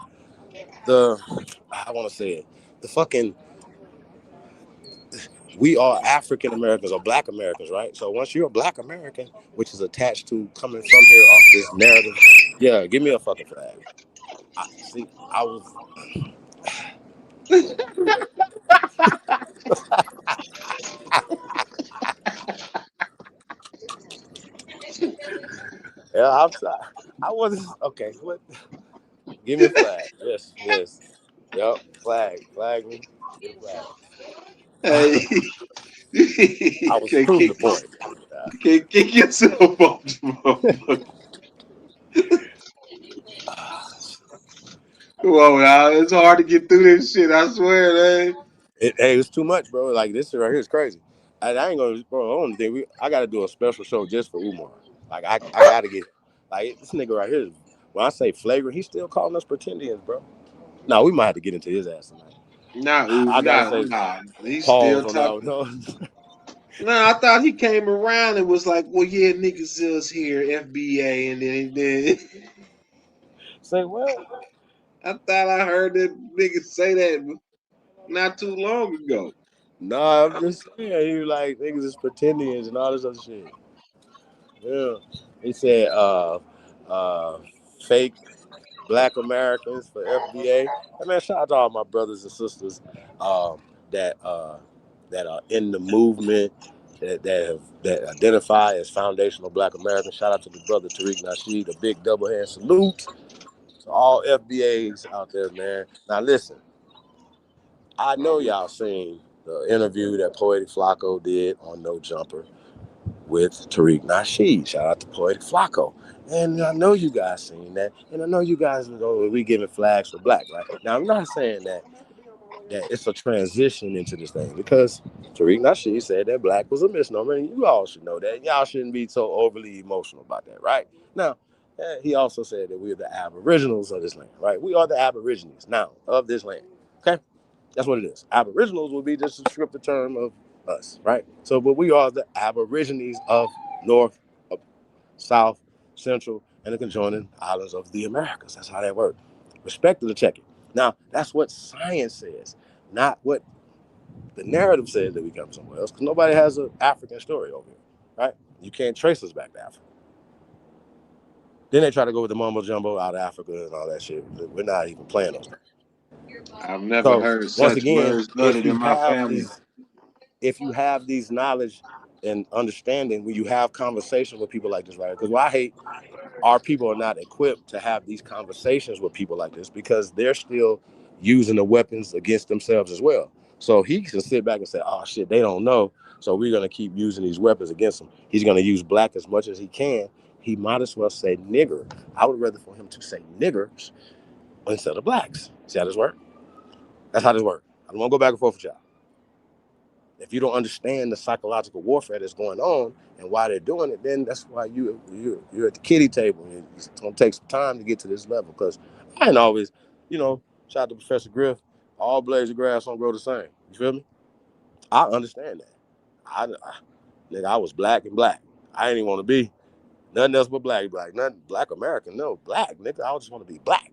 I want to say it. The fucking. We are African Americans or Black Americans, right? So once you're a Black American, which is attached to coming from here off this narrative, yeah, give me a fucking flag. I was. Yeah, I'm sorry. I wasn't okay. What? Give me a flag. Yes. Yep. Flag me. Get a flag. Hey, I was proving the point. Can't kick yourself off the Come on, now. It's hard to get through this shit. I swear, man. Hey, it's too much, bro. Like, this shit right here is crazy. I ain't gonna, bro. I don't think I got to do a special show just for Umar. Like, I got to get like this nigga right here. When I say flagrant, he's still calling us pretendians, bro. No, we might have to get into his ass tonight. I gotta say, He's pause still on talking. that. No, I thought he came around and was like, "Well, yeah, niggas is here, FBA," and then say what? I thought I heard that nigga say that not too long ago. Nah, I'm just saying, he was like niggas is pretendians and all this other shit. Yeah, he said, fake Black Americans for FBA. And man, shout out to all my brothers and sisters that are in the movement that identify as foundational Black Americans. Shout out to the brother Tariq Nasheed, a big double hand salute to all FBAs out there, man. Now listen, I know y'all seen the interview that Poetic Flacco did on No Jumper. with Tariq Nasheed. Shout out to Poetic Flacco. And I know you guys seen that, and I know you guys know we giving flags for black, right? Now I'm not saying that it's a transition into this thing, because Tariq Nasheed said that black was a misnomer, and you all should know that. Y'all shouldn't be so overly emotional about that, right? Now, he also said that we're the aboriginals of this land, right? We are the aborigines now of this land, okay? That's what it is. Aboriginals would be just a descriptive term of us, right? So, but we are the aborigines of North, South, Central, and the conjoining islands of the Americas. That's how that works. Respect to the check-in. Now, that's what science says, not what the narrative says that we come somewhere else, because nobody has an African story over here, right? You can't trace us back to Africa. Then they try to go with the mumbo jumbo out of Africa and all that shit. We're not even playing those things. I've never So heard once such again, words uttered in my family. if you have these knowledge and understanding, when you have conversation with people like this, right? Because what I hate, our people are not equipped to have these conversations with people like this, because they're still using the weapons against themselves as well. So he can sit back and say, oh shit, they don't know, so we're going to keep using these weapons against them. He's going to use black as much as he can. He might as well say nigger. I would rather for him to say niggers instead of blacks. See how this works? That's how this works. I don't want to go back and forth with y'all. If you don't understand the psychological warfare that's going on and why they're doing it, then that's why you're at the kiddie table. And it's going to take some time to get to this level, because I ain't always, shout out to Professor Griff, all blades of grass don't grow the same. You feel me? I understand that. Nigga, I was black and black. I didn't even want to be nothing else but black. Nothing black American. No, black, nigga. I just want to be black.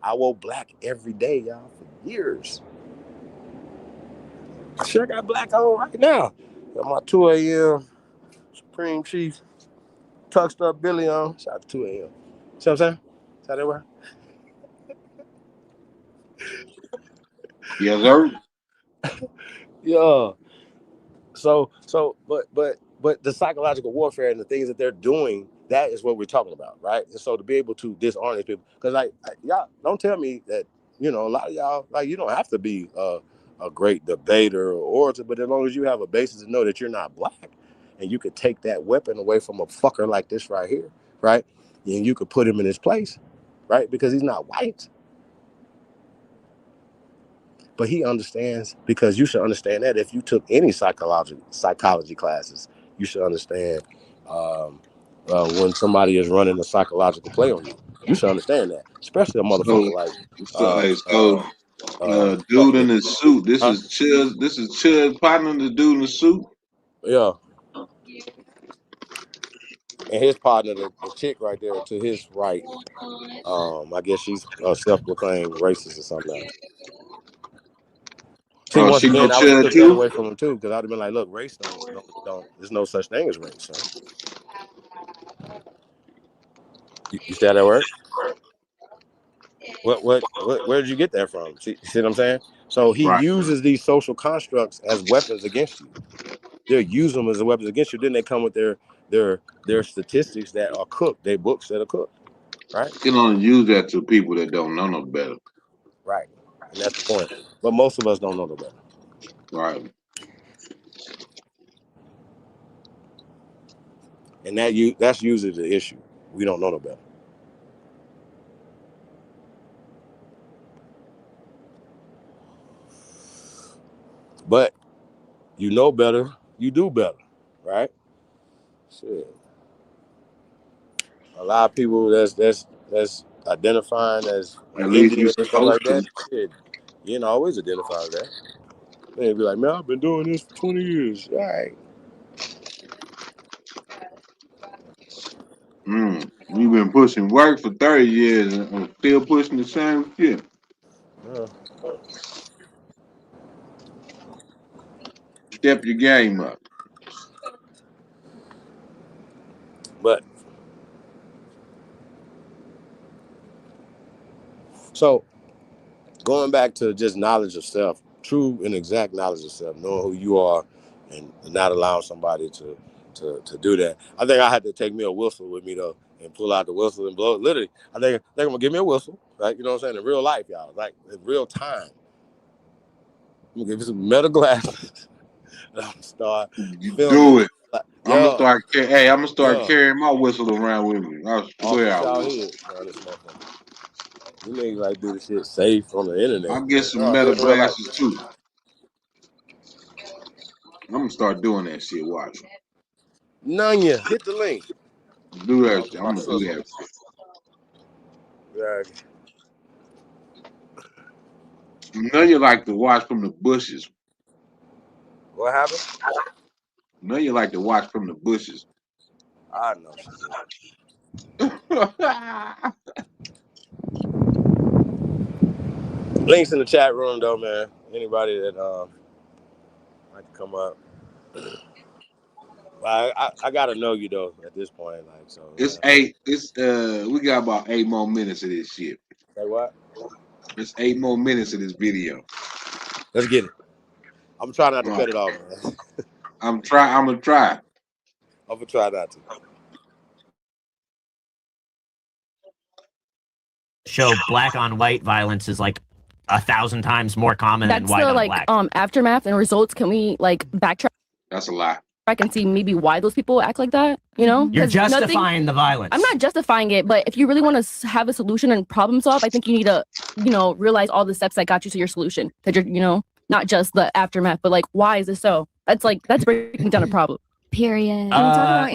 I wore black every day, y'all, for years. Shit, I got black on right now. Got my 2 a.m. Supreme Chief tucked up Billy on. Shout out to 2 a.m. See what I'm saying? That's how they work. Yes, sir. Yeah. But the psychological warfare and the things that they're doing, that is what we're talking about, right? And so to be able to disarm these people, because y'all don't tell me that, a lot of y'all, you don't have to be a great debater or orator, but as long as you have a basis to know that you're not black, and you could take that weapon away from a fucker like this right here, right? And you could put him in his place, right? Because he's not white. But he understands, because you should understand that if you took any psychology classes, you should understand when somebody is running a psychological play on you. You should understand that, especially a motherfucker like dude in the suit. This is Chud's partner, the dude in the suit. Yeah. And his partner, the chick right there to his right, I guess she's self-proclaimed racist or something else. See, once again, I would have took that away from him too, because I'd have been like, "Look, race don't. There's no such thing as race, son." You see how that works? Where did you get that from? See what I'm saying? So he uses these social constructs as weapons against you. They'll use them as weapons against you. Then they come with their statistics that are cooked, their books that are cooked, right? You can only use that to people that don't know no better. Right, and that's the point. But most of us don't know no better. Right. And that's usually the issue. We don't know no better. But you know better, you do better, right? Shit. A lot of people that's identifying as Indian and stuff like that, shit, you ain't always identify as that. They'd be like, man, I've been doing this for 20 years. All right. You've been pushing work for 30 years and still pushing the same shit. Yeah. Step your game up. But so going back to just knowledge of self, true and exact knowledge of self, knowing who you are and not allowing somebody to do that. I think I had to take me a whistle with me though and pull out the whistle and blow it. Literally, I think they're gonna give me a whistle, right? You know what I'm saying? In real life, y'all, like in real time. I'm gonna give you some metal glasses. And I'm gonna start feeling. Do it. Like, I'm gonna start. Hey, I'm gonna start carrying my whistle around with me. I swear I will. Head, man, this motherfucker. You niggas like do the shit safe on the internet. I'll get some metal glasses too. I'm gonna start doing that shit. Watch. Nanya, hit the link. Do that. I'm gonna do that. Nanya like to watch from the bushes. What happened? Nanya like to watch from the bushes. I know she did. Links in the chat room though, man. Anybody that like to come up. I gotta know you though at this point, like so. It's 8. It's we got about 8 more minutes of this shit. Say what? It's 8 more minutes of this video. Let's get it. I'm trying not to cut it off, man. I'm gonna try. I'm gonna try not to. Show black on white violence is like 1,000 times more common than white on black. Aftermath and results. Can we like backtrack? That's a lie. I can see maybe why those people act like that, you know? You're justifying the violence. I'm not justifying it, but if you really want to have a solution and problem solve, I think you need to, realize all the steps that got you to your solution. That you're, not just the aftermath, but like, why is this so? That's breaking down a problem. Period. I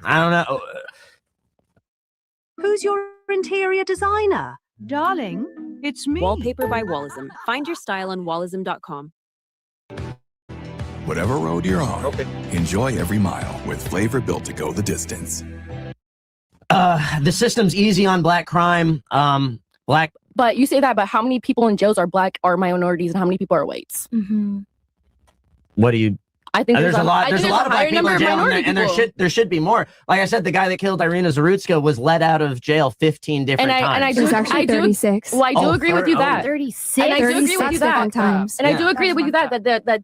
don't know. Who's your interior designer? Darling, it's me. Wallpaper by Wallism. Find your style on wallism.com. Whatever road you're on, enjoy every mile with flavor built to go the distance. The system's easy on black crime. Black. But you say that, but how many people in jails are black or minorities, and how many people are whites? Mm-hmm. What do you? I think there's a lot. There's a lot of black people in jail, and there should be more. Like I said, the guy that killed Irina Zarutska was let out of jail 15 different times. And I do, There's actually 36. Well, I do agree with you that 36. And I do agree with you that times. And I do agree with you that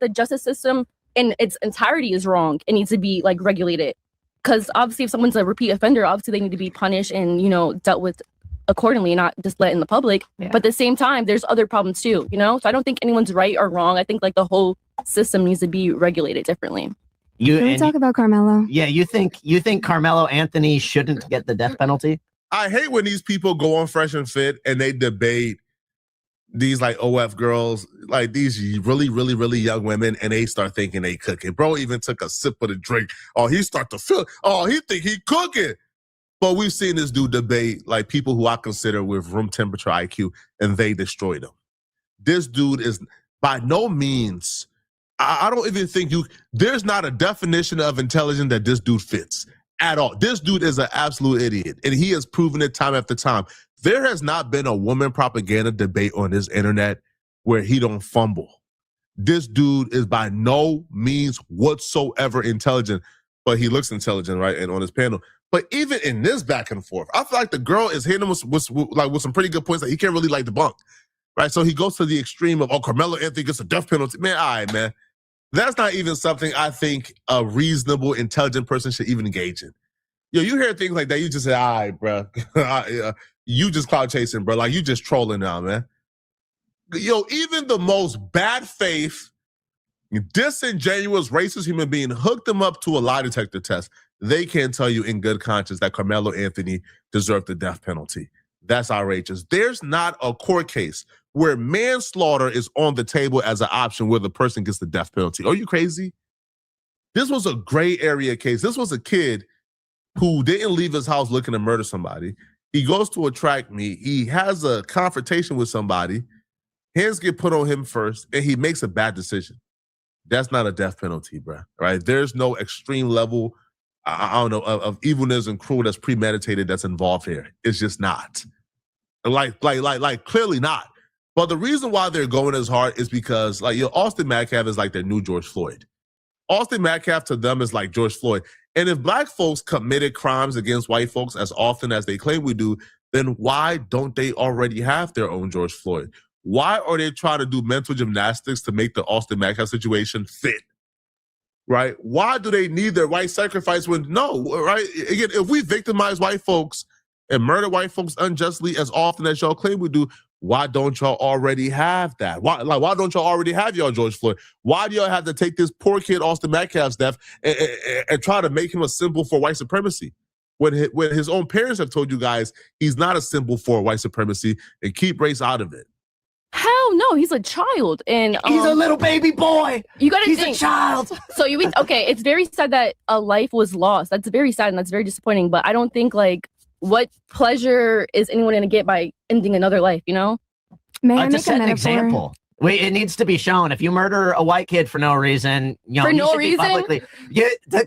the justice system in its entirety is wrong. It needs to be like regulated, because obviously, if someone's a repeat offender, obviously they need to be punished and dealt with accordingly, not just let in the public. Yeah. But at the same time, there's other problems too. So I don't think anyone's right or wrong. I think like the whole system needs to be regulated differently. Can we talk about Carmelo? Yeah, you think Carmelo Anthony shouldn't get the death penalty? I hate when these people go on Fresh and Fit and they debate these like OF girls, like these really, really, really young women, and they start thinking they cooking. Bro even took a sip of the drink. Oh, he start to feel. Oh, he think he cooking. But we've seen this dude debate like people who I consider with room temperature IQ, and they destroyed him. This dude is by no means. I don't even think there's not a definition of intelligence that this dude fits at all. This dude is an absolute idiot, and he has proven it time after time. There has not been a woman propaganda debate on this internet where he don't fumble. This dude is by no means whatsoever intelligent, but he looks intelligent, right? And on his panel. But even in this back and forth, I feel like the girl is hitting him with some pretty good points that he can't really like debunk, right? So he goes to the extreme of, Carmelo Anthony gets a death penalty. Man, all right, man. That's not even something I think a reasonable, intelligent person should even engage in. You hear things like that, you just say, all right, bro. You just cloud chasing, bro. Like, you just trolling now, man. Even the most bad faith, disingenuous, racist human being hooked them up to a lie detector test. They can't tell you in good conscience that Carmelo Anthony deserved the death penalty. That's outrageous. There's not a court case where manslaughter is on the table as an option where the person gets the death penalty. Are you crazy? This was a gray area case. This was a kid who didn't leave his house looking to murder somebody. He goes to a track meet. He has a confrontation with somebody. Hands get put on him first, and he makes a bad decision. That's not a death penalty, bro. Right? There's no extreme level, I don't know, of evilness and cruel that's premeditated that's involved here. It's just not. Like clearly not. But the reason why they're going as hard is because Austin Metcalf is like their new George Floyd. Austin Metcalf to them is like George Floyd. And if black folks committed crimes against white folks as often as they claim we do, then why don't they already have their own George Floyd? Why are they trying to do mental gymnastics to make the Austin Metcalf situation fit? Right? Why do they need their white sacrifice when no, right? Again, if we victimize white folks and murder white folks unjustly as often as y'all claim we do, Why don't y'all already have that? Why don't y'all already have y'all George Floyd? Why do y'all have to take this poor kid Austin Metcalf's death and try to make him a symbol for white supremacy? When his own parents have told you guys he's not a symbol for white supremacy and keep race out of it. Hell no, he's a child, and he's a little baby boy. You gotta He's think. a child. So okay, it's very sad that a life was lost. That's very sad and that's very disappointing. But I don't think what pleasure is anyone gonna get by ending another life? You know? May I To make a set an metaphor? example. It needs to be shown. If you murder a white kid for no reason, For you no should be reason? publicly.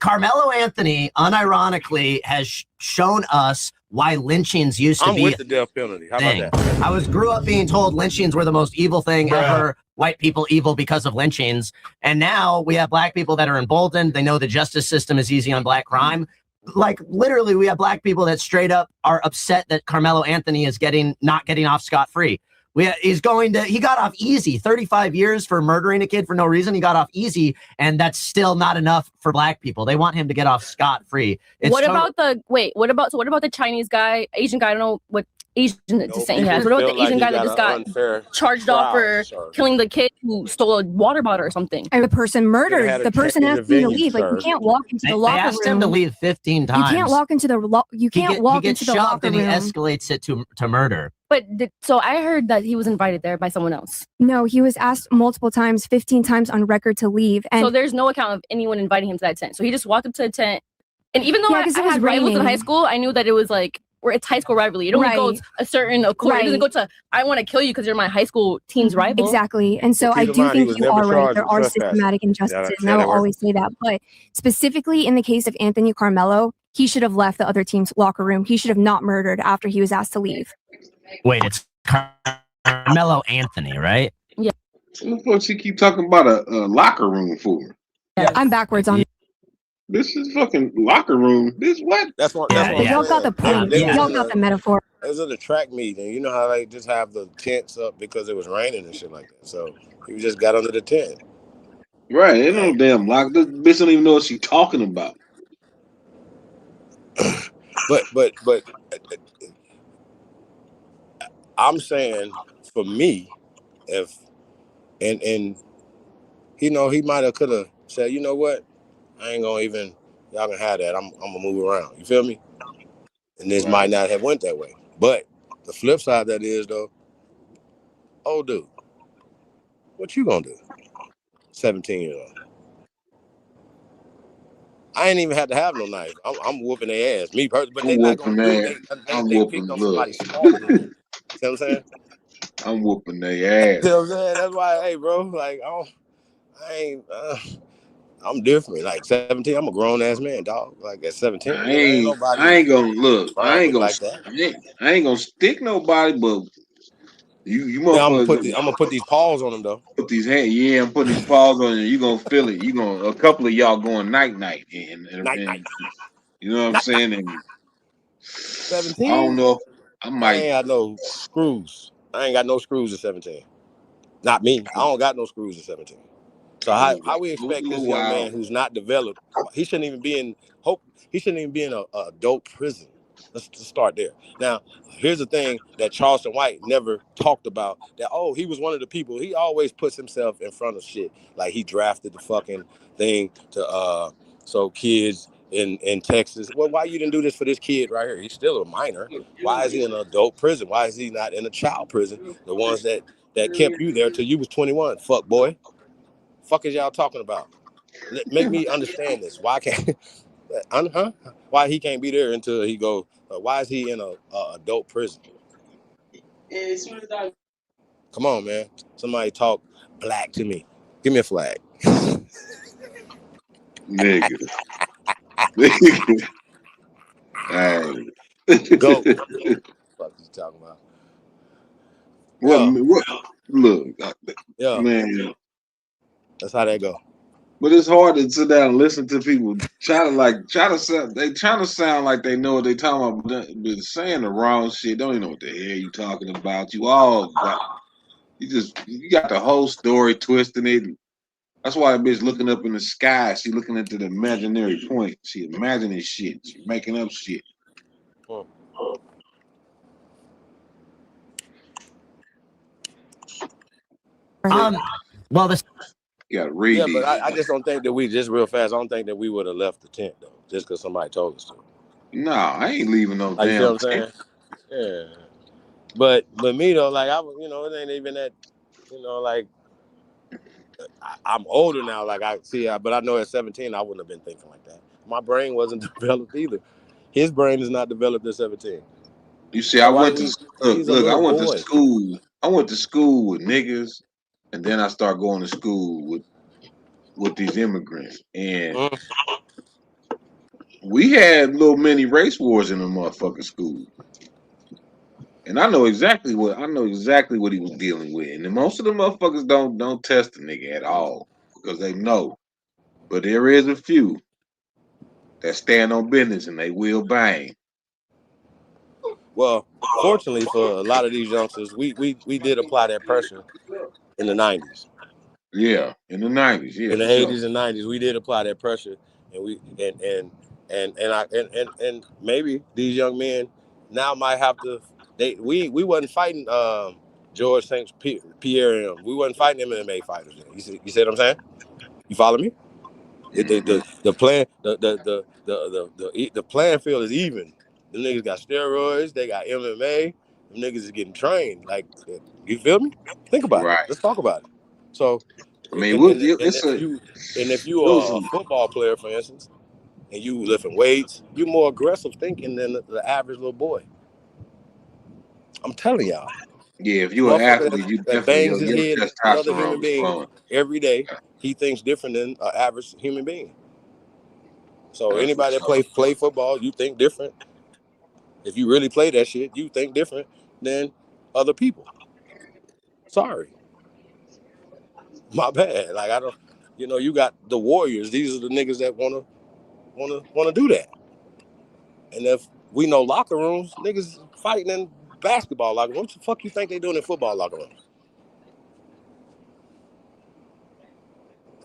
Carmelo Anthony, unironically, has shown us why lynchings used to I'm be with the death penalty. How thing. about that? I grew up being told lynchings were the most evil thing ever. White people evil because of lynchings. And now we have black people that are emboldened. They know the justice system is easy on black crime. Like literally, we have black people that straight up are upset that Carmelo Anthony is not getting off scot-free. He got off easy. 35 years for murdering a kid for no reason. He got off easy, and that's still not enough for black people. They want him to get off scot-free. What about the Chinese guy, Asian guy? I don't know what Asian descent he has. What about the Asian guy that just got charged off for killing the kid who stole a water bottle or something? And the person murdered. The person asked you to leave. Like you can't walk into the locker room. They asked him to leave 15 times. You can't walk into the you can't walk into the locker room. And he escalates it to murder. But so I heard that he was invited there by someone else. No, he was asked multiple times, 15 times on record to leave. And so there's no account of anyone inviting him to that tent. So he just walked up to the tent. And even though I had rivals in high school, I knew that it was it's high school rivalry. It only goes a certain accord. It doesn't go to, I want to kill you because you're my high school team's rival. Exactly. And so I do think you are right. There are systematic injustices, and I will always say that. But specifically in the case of Anthony Carmelo, he should have left the other team's locker room. He should have not murdered after he was asked to leave. Wait, it's Carmelo Anthony, right? Yeah. What she keep talking about a locker room for? Yeah. I'm backwards on. This is fucking locker room. This what? That's what. Y'all got the point. Y'all got the metaphor. It was at a track meeting. You know how they just have the tents up because it was raining and shit like that. So he just got under the tent. Right. Ain't no damn lock. This bitch don't even know what she talking about. But I'm saying for me, if and he might have could have said, you know what, I ain't gonna even, y'all can have that. I'm gonna move around. You feel me? And this might not have went that way. But the flip side of that is though, oh dude, what you gonna do? 17-year-old. I ain't even had to have no knife. I'm whooping their ass. Me personally, but they not gonna do it. They picked on somebody smaller than them. See what I'm saying? I'm whooping their ass. You know what I'm saying? That's why, hey, bro, like, I'm different. Like 17, I'm a grown ass man, dog. Like at 17, I ain't gonna look. I ain't gonna stick nobody, but you motherfuckers. I'm gonna put these paws on them though. Put these hands. Yeah, I'm putting these paws on you. You gonna feel it. A couple of y'all going night, and you know what I'm saying? And 17. I don't know. I ain't got no screws. I ain't got no screws at 17. Not me. I don't got no screws at 17. So how we expect this young man who's not developed? He shouldn't even be in a adult prison. Let's start there. Now, here's the thing that Charleston White never talked about. That he was one of the people. He always puts himself in front of shit. Like he drafted the fucking thing to so kids in Texas. Well, why you didn't do this for this kid right here? He's still a minor. Why is he in an adult prison? Why is he not in a child prison? The ones that kept you there till you was 21. Fuck boy. Fuck is y'all talking about? Make me understand this. Why can't? Why he can't be there until he go? Why is he in a adult prison? Come on, man. Somebody talk black to me. Give me a flag. Nigga. Hey. Go. What you talking about? What? Look. Yeah. Man. That's how that go. But it's hard to sit down and listen to people trying to sound like they know what they talking about, but saying the wrong shit. Don't even know what the hell you talking about. You got the whole story twisting it. That's why a bitch looking up in the sky. She looking into the imaginary point. She imagining shit. She making up shit. Well, this. You gotta read Yeah, these. but I just don't think that we just real fast. I don't think that we would have left the tent though, just because somebody told us to. No, I ain't leaving no Like, you see what damn I'm tent. saying? Yeah. But me though, like it ain't even that. Like I'm older now. Like I see, but I know at 17 I wouldn't have been thinking like that. My brain wasn't developed either. His brain is not developed at 17. You see, So I why went do to he's a look. I little went to boy. school. I went to school with niggas, and then I started going to school with these immigrants, and we had little mini race wars in the motherfucking school. And I know exactly what he was dealing with. And most of the motherfuckers don't test the nigga at all because they know. But there is a few that stand on business and they will bang. Well, fortunately for a lot of these youngsters, we did apply that pressure in the 90s. Yeah, in the 90s, yeah, In the for sure. 80s and 90s, we did apply that pressure, and and maybe these young men now might have to. We wasn't fighting George St. Pierre. We wasn't fighting MMA fighters. You see what I'm saying? You follow me? The plan the playing field is even. The niggas got steroids. They got MMA. The niggas is getting trained. Like, you feel me? Think about it. Right. Let's talk about it. So, I mean, if you are a football player, for instance, and you lifting weights, you're more aggressive thinking than the average little boy. I'm telling y'all. Yeah, if you're an Motherfucker athlete, you that definitely bangs his your head into another testosterone human is being flowing. every day, he thinks different than an average human being. So That's for anybody that sure. play football, you think different. If you really play that shit, you think different than other people. Sorry. My bad. Like, I don't, you got the Warriors. These are the niggas that wanna do that. And if we know locker rooms, niggas fighting in basketball locker rooms. What the fuck you think they doing in football locker rooms?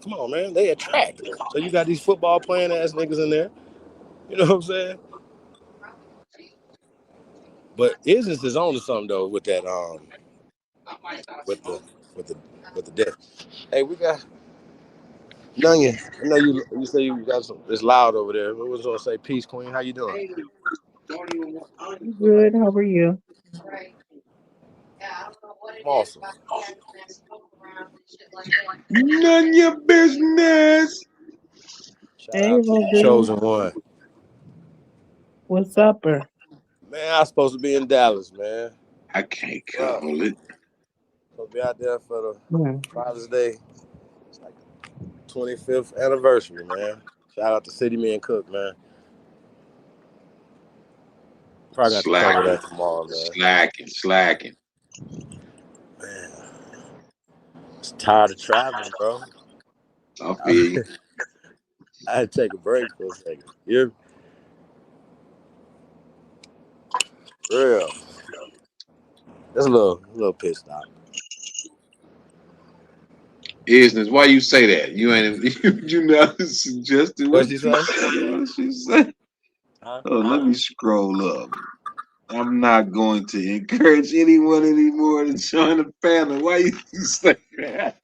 Come on, man. They attract. So you got these football playing ass niggas in there. You know what I'm saying? But Isness is on to something though with that with the death. Hey, we got Nunya. I know you say you got some. It's loud over there. We was gonna say peace, Queen. How you doing? Good. How are you? Awesome. None of your business. Shout Hey, out to you, Jose. chosen one. What's upper? Man, I was supposed to be in Dallas, man. I can't call it. Supposed to be out there for the Yeah. Father's Day. It's like 25th anniversary, man. Shout out to City Man Cook, man. Probably got to cover that tomorrow, man. Slacking. Man, I'm tired of traveling, bro. I feel you. I had to take a break for a second. You're real. That's a little pissed off. Isness, why you say that? You ain't you never suggested What she say? She said. Huh? Oh, let me scroll up. I'm not going to encourage anyone anymore to join the panel. Why you say that?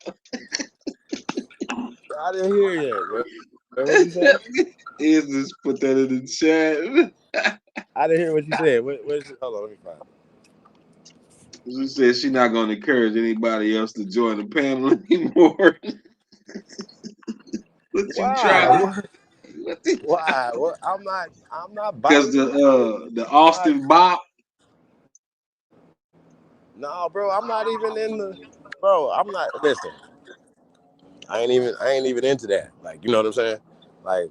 I didn't hear you, bro. What you say? Isness put that in the chat. I didn't hear what you said. Hold on, let me find it. She said she's not going to encourage anybody else to join the panel anymore. What you try? Why? What? I'm not Because biting. the Austin Bop. No, bro, I'm not even in the. Bro, I'm not. Listen, I ain't even into that. Like, you know what I'm saying? Like,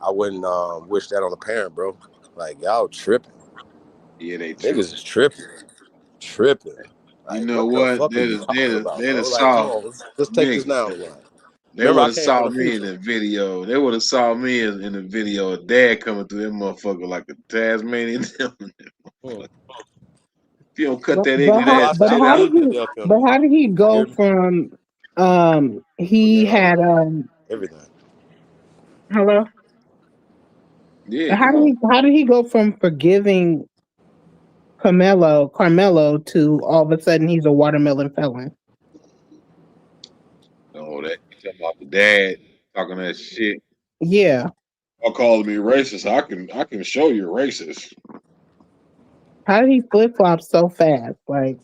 I wouldn't wish that on a parent, bro. Like, y'all tripping. Yeah, they Niggas is tripping. Like, You know what the what? fuck are you talking about, They'd bro? have Like, come saw on, let's take this Big. down a line. They Remember, would I have came from saw the me in future. the video. They would have saw me in the video of Dad coming through that motherfucker like a Tasmanian devil. If you don't cut that ignorant Oh, ass I shit believe out. the death But penalty. how did he go from he had Everything. hello? Yeah, come on. How did he go from forgiving Carmelo to all of a sudden he's a watermelon felon? Oh, that you talking about the dad talking that shit. Yeah. Y'all calling me racist. I can show you're racist. How did he flip flop so fast? Like,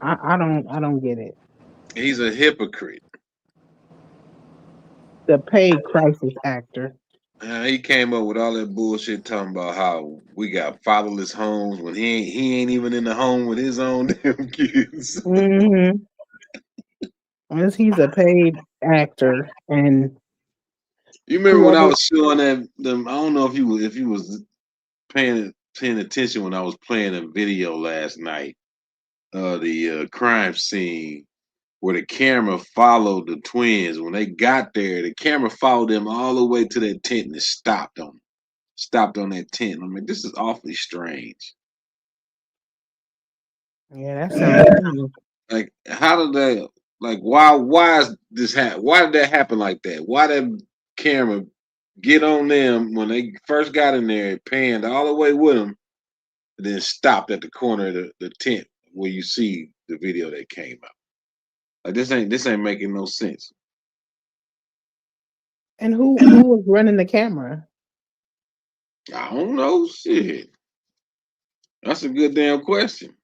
I don't get it. He's a hypocrite. The paid crisis actor. He came up with all that bullshit talking about how we got fatherless homes when he ain't even in the home with his own damn kids. Mm-hmm. Unless he's a paid actor, and You remember when I whoever. was showing them? I don't know if you was paying attention when I was playing a video last night. The crime scene where the camera followed the twins. When they got there, the camera followed them all the way to that tent and stopped on that tent. I mean, this is awfully strange. Yeah, that sounds. Like, how did they? Like, why is this happen? Why did that happen like that? Why did camera get on them when they first got in there? It panned all the way with them, and then stopped at the corner of the tent where you see the video that came out. Like, this ain't making no sense. And who was running the camera? I don't know. Shit, that's a good damn question.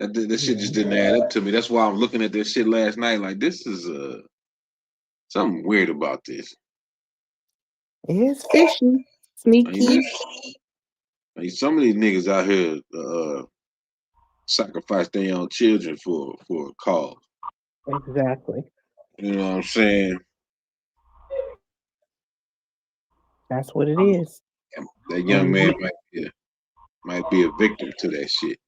That shit just didn't add up to me. That's why I'm looking at this shit last night. Like, this is something weird about this. It's fishy, sneaky. Like, some of these niggas out here sacrifice their own children for a cause. Exactly. You know what I'm saying? That's what it is. That young man might be a victim to that shit.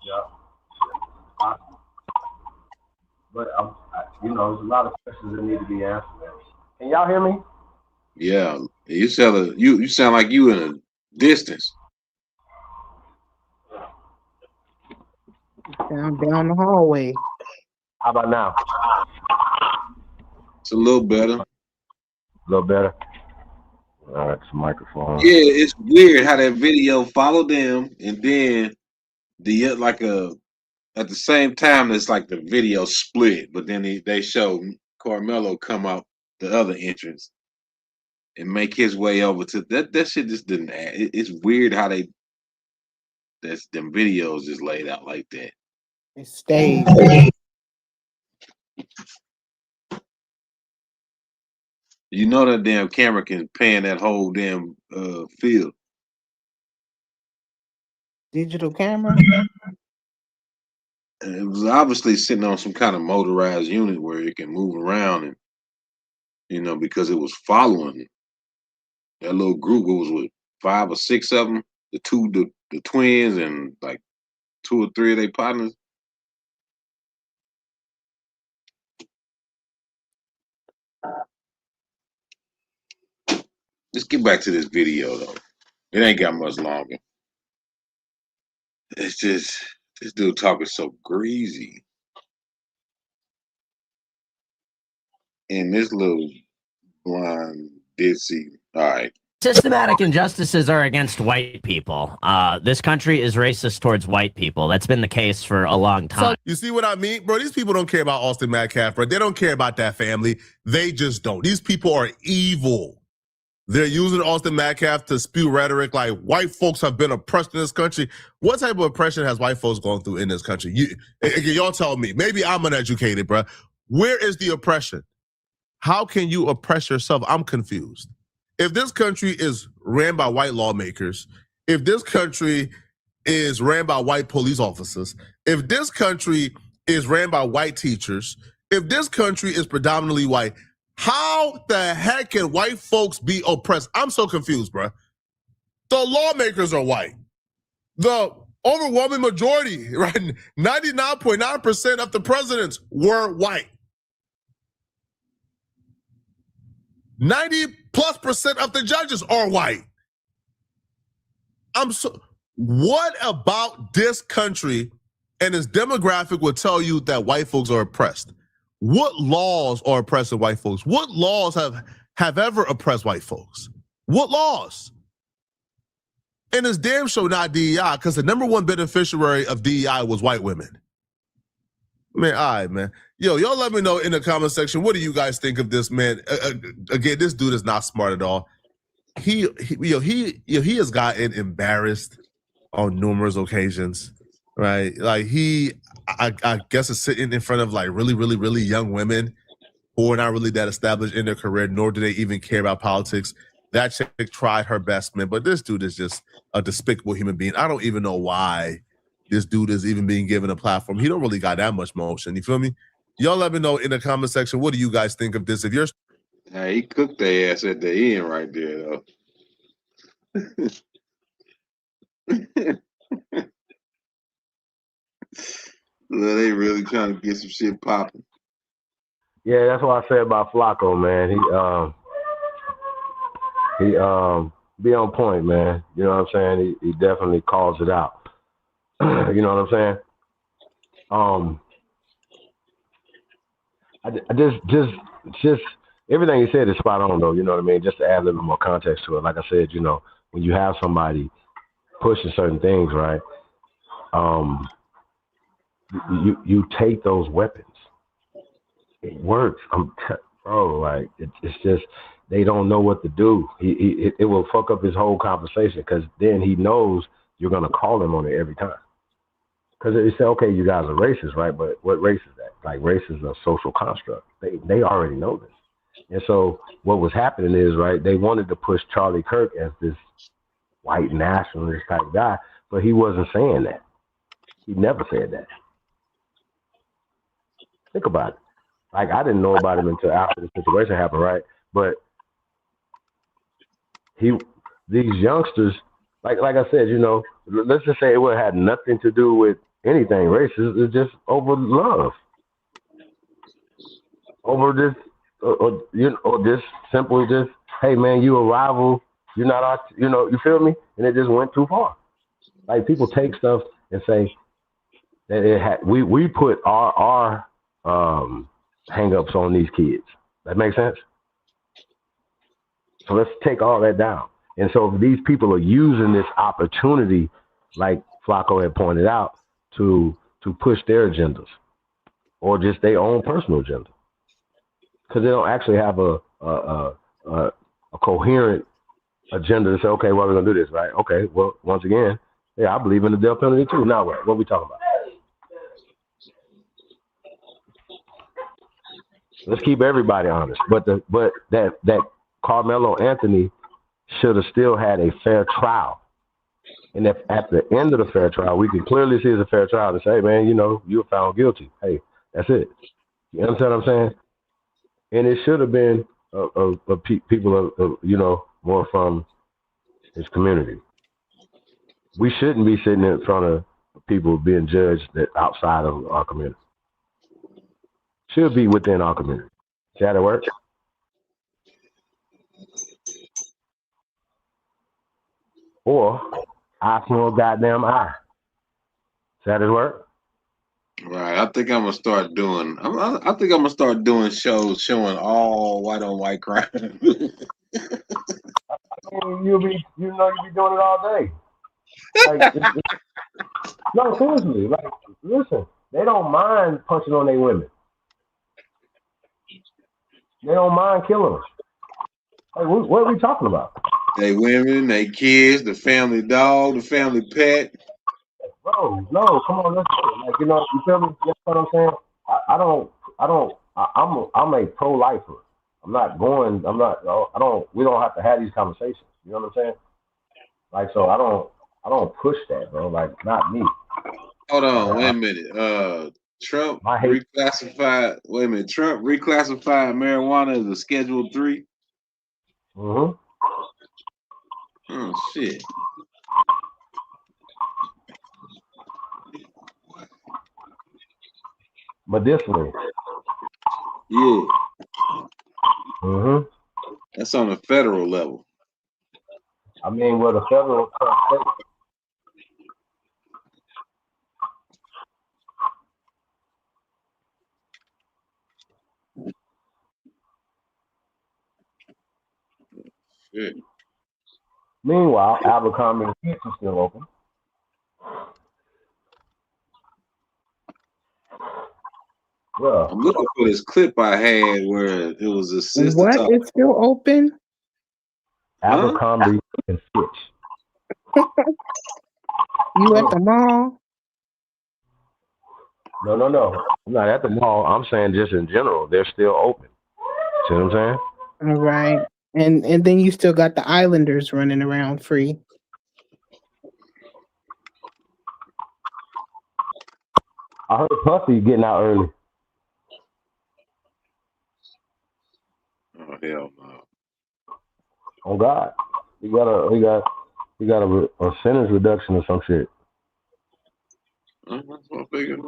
Yeah. But there's a lot of questions that need to be answered. Can y'all hear me? Yeah, you sound like you in a distance. Down the hallway. How about now? It's a little better. A little better. All right, it's a microphone. Yeah, it's weird how that video followed them, and then at the same time, it's like the video split, but then they show Carmelo come out the other entrance and make his way over to that. That shit just didn't add. It's weird how them videos just laid out like that. It stayed. You know that damn camera can pan that whole damn field. Digital camera. And it was obviously sitting on some kind of motorized unit where it can move around, and because it was following that little group. It was with 5 or 6 of them, the twins, and like 2 or 3 of their partners. Let's get back to this video though. It ain't got much longer. It's just this dude talking so greasy. And this little blonde ditzy. All right. Systematic injustices are against white people. This country is racist towards white people. That's been the case for a long time. You see what I mean? Bro, these people don't care about Austin Metcalf, bro. They don't care about that family. They just don't. These people are evil. They're using Austin Metcalf to spew rhetoric like white folks have been oppressed in this country. What type of oppression has white folks gone through in this country? Y'all tell me. Maybe I'm uneducated, bro. Where is the oppression? How can you oppress yourself? I'm confused. If this country is ran by white lawmakers, if this country is ran by white police officers, if this country is ran by white teachers, if this country is predominantly white, how the heck can white folks be oppressed? I'm so confused, bro. The lawmakers are white. The overwhelming majority, right? 99.9% of the presidents were white. 90+% of the judges are white. What about this country and its demographic would tell you that white folks are oppressed? What laws are oppressing white folks? What laws have ever oppressed white folks? What laws? And it's damn sure not DEI, because the number one beneficiary of DEI was white women. Man, all right, man. Yo, y'all let me know in the comment section, what do you guys think of this, man? Again, this dude is not smart at all. He has gotten embarrassed on numerous occasions, right? Like I guess is sitting in front of like really, really, really young women who are not really that established in their career, nor do they even care about politics. That chick tried her best, man, but this dude is just a despicable human being. I don't even know why this dude is even being given a platform. He don't really got that much motion. You feel me? Y'all let me know in the comment section, what do you guys think of this? If you're He cooked their ass at the end right there, though. They really trying to get some shit popping. Yeah, that's what I said about Flacco, man. He be on point, man. You know what I'm saying? He definitely calls it out. You know what I'm saying? I just everything he said is spot on, though. You know what I mean? Just to add a little more context to it. Like I said, you know, when you have somebody pushing certain things, right? You take those weapons. It works. Bro, like it's just they don't know what to do. It will fuck up his whole conversation because then he knows you're gonna call him on it every time. Because they say, okay, you guys are racist, right? But what race is that? Like, race is a social construct. They already know this. And so what was happening is, right, they wanted to push Charlie Kirk as this white nationalist type guy, but he wasn't saying that. He never said that. Think about it. Like, I didn't know about him until after the situation happened, right? But these youngsters, like I said, you know, let's just say it had nothing to do with anything racist. It's just over love, over this, or just simple, just hey man, you a rival, you're not our, you know, you feel me? And it just went too far. Like people take stuff and say that it had we put our hang-ups on these kids. That makes sense. So let's take all that down. And so these people are using this opportunity, like Flacco had pointed out, to push their agendas or just their own personal agenda, because they don't actually have a coherent agenda to say, okay, well, we're gonna do this, right? Okay, well, once again, yeah, I believe in the death penalty too. Now what? What are we talking about? Let's keep everybody honest. But that Carmelo Anthony should have still had a fair trial. And if at the end of the fair trial, we can clearly see it's a fair trial to say, hey, man, you know, you were found guilty. Hey, that's it. You understand what I'm saying? And it should have been people, you know, more from his community. We shouldn't be sitting in front of people being judged that outside of our community. Should be within our community. See how that works? Or eye for a goddamn eye. See how this work? Right. I think I'm gonna start doing. I think I'm gonna start doing shows showing all white on white crime. You'll be doing it all day. Like, no, seriously. Like, listen, they don't mind punching on their women. They don't mind killing them. Like, what are we talking about? They women, they kids, the family dog, the family pet. Bro, no, come on, let's like, you know, you feel me? That's what I'm saying. I'm a pro-lifer. We don't have to have these conversations. You know what I'm saying? Like, so I don't push that, bro. Like, not me. Hold on, wait a minute. Trump reclassified. Wait a minute. Trump reclassified marijuana as a Schedule 3. Mm-hmm. Oh shit. Medicinally. Yeah. Mm-hmm. That's on a federal level. I mean, well, the federal Shit. Meanwhile, Abercrombie and Fitch is still open. Yeah. I'm looking for this clip I had where it was a sister What talking. is still open? Abercrombie and Fitch. You at the mall? No. I'm not at the mall. I'm saying just in general, they're still open. See what I'm saying? All right. And then you still got the Islanders running around free. I heard Puffy getting out early. Oh hell no! Oh God, he got a sentence reduction or some shit. That's what I figured.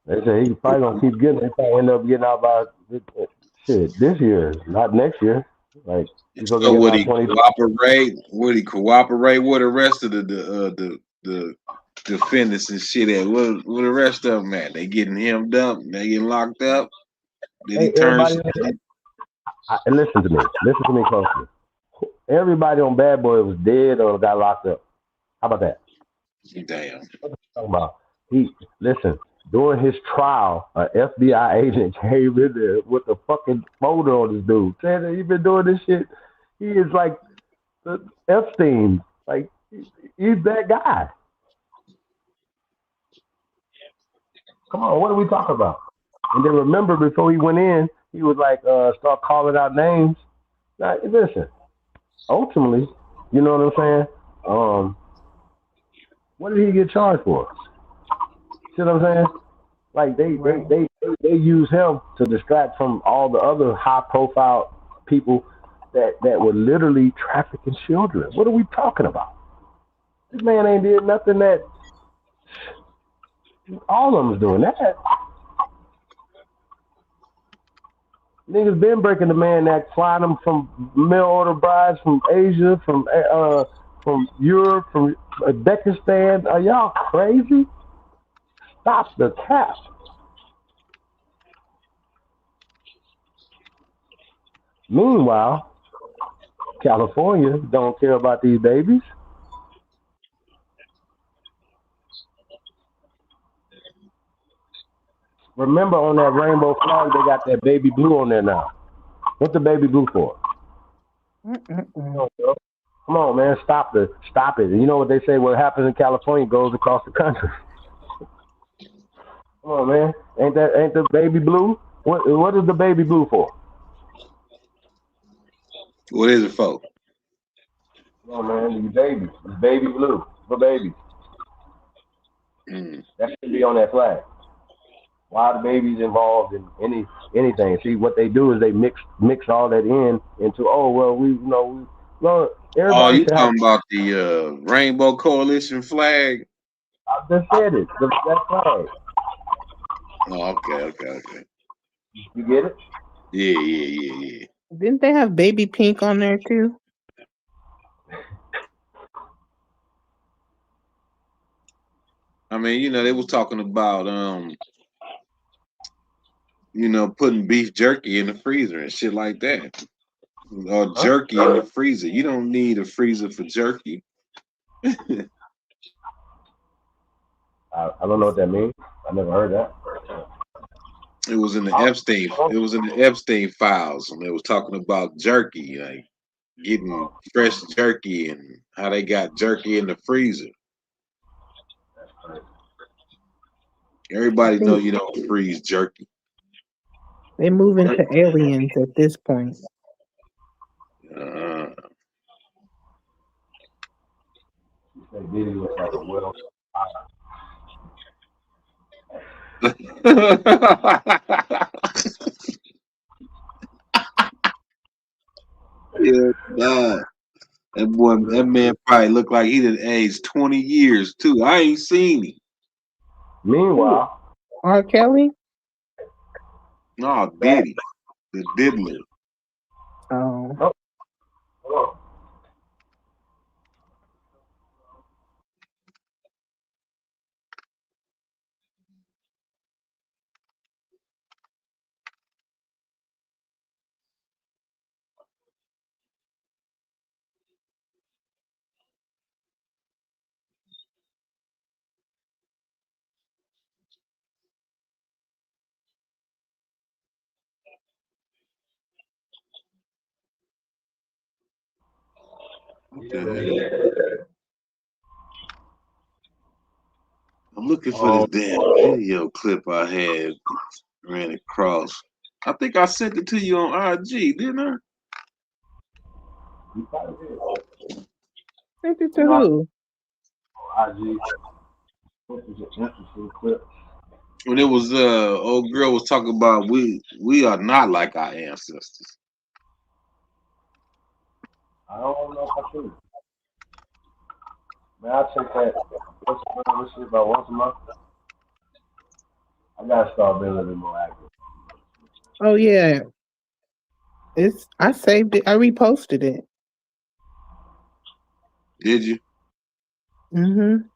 They say he's probably gonna keep getting. They probably end up getting out by this year, not next year. Like he's supposed to So get would out he 20. cooperate? Would he cooperate with the rest of the defendants and shit? At what the rest of them at? They getting hemmed up. They getting locked up. Did he Hey, turn everybody, shit in? and listen to me. Listen to me closely. Everybody on Bad Boy was dead or got locked up. How about that? Damn. What are you talking about? Listen. During his trial, an FBI agent came in there with a fucking folder on this dude, saying that he's been doing this shit. He is like the Epstein. Like he's that guy. Come on, what are we talking about? And then remember, before he went in, he was like, start calling out names. Now, listen, ultimately, you know what I'm saying? What did he get charged for? See what I'm saying? Like they use him to distract from all the other high profile people that were literally trafficking children. What are we talking about? This man ain't did nothing that all of them is doing that. Niggas been breaking the Man Act, flying them from mail order brides from Asia, from Europe, from Uzbekistan. Are y'all crazy? Stop the cap. Meanwhile, California don't care about these babies. Remember, on that rainbow flag, they got that baby blue on there now. What's the baby blue for? Come on, man, stop it. And you know what they say? What happens in California goes across the country. Come on, man. Ain't the baby blue? What is the baby blue for? What is it for? Come on, man, these babies. It's baby blue for babies. That should be on that flag. Why are the babies involved in anything? See, what they do is they mix all that into Oh, everybody you should have. talking about the Rainbow Coalition flag? I just said it. That flag. Oh, okay. You get it? Yeah. Didn't they have baby pink on there too? I mean, they was talking about putting beef jerky in the freezer and shit like that. Or jerky in the freezer. You don't need a freezer for jerky. I don't know what that means. I never heard that. It was in the Epstein. It was in the Epstein files, and they was talking about jerky, like getting fresh jerky and how they got jerky in the freezer. Everybody know you don't freeze jerky. They move into aliens at this point. Yeah, God. That man probably looked like he done aged 20 years too. I ain't seen him. Meanwhile, R. Kelly? No, Diddy. The diddler. Oh. What the hell? I'm looking for this damn video clip I had ran across. I think I sent it to you on IG, didn't I? Sent it to who? IG. This is an interesting clip. When it was old girl was talking about we are not like our ancestors. I don't know if I should. Man, I check that once a month, about once a month. I gotta start being a little bit more active. Oh yeah. I saved it. I reposted it. Did you? Mm-hmm.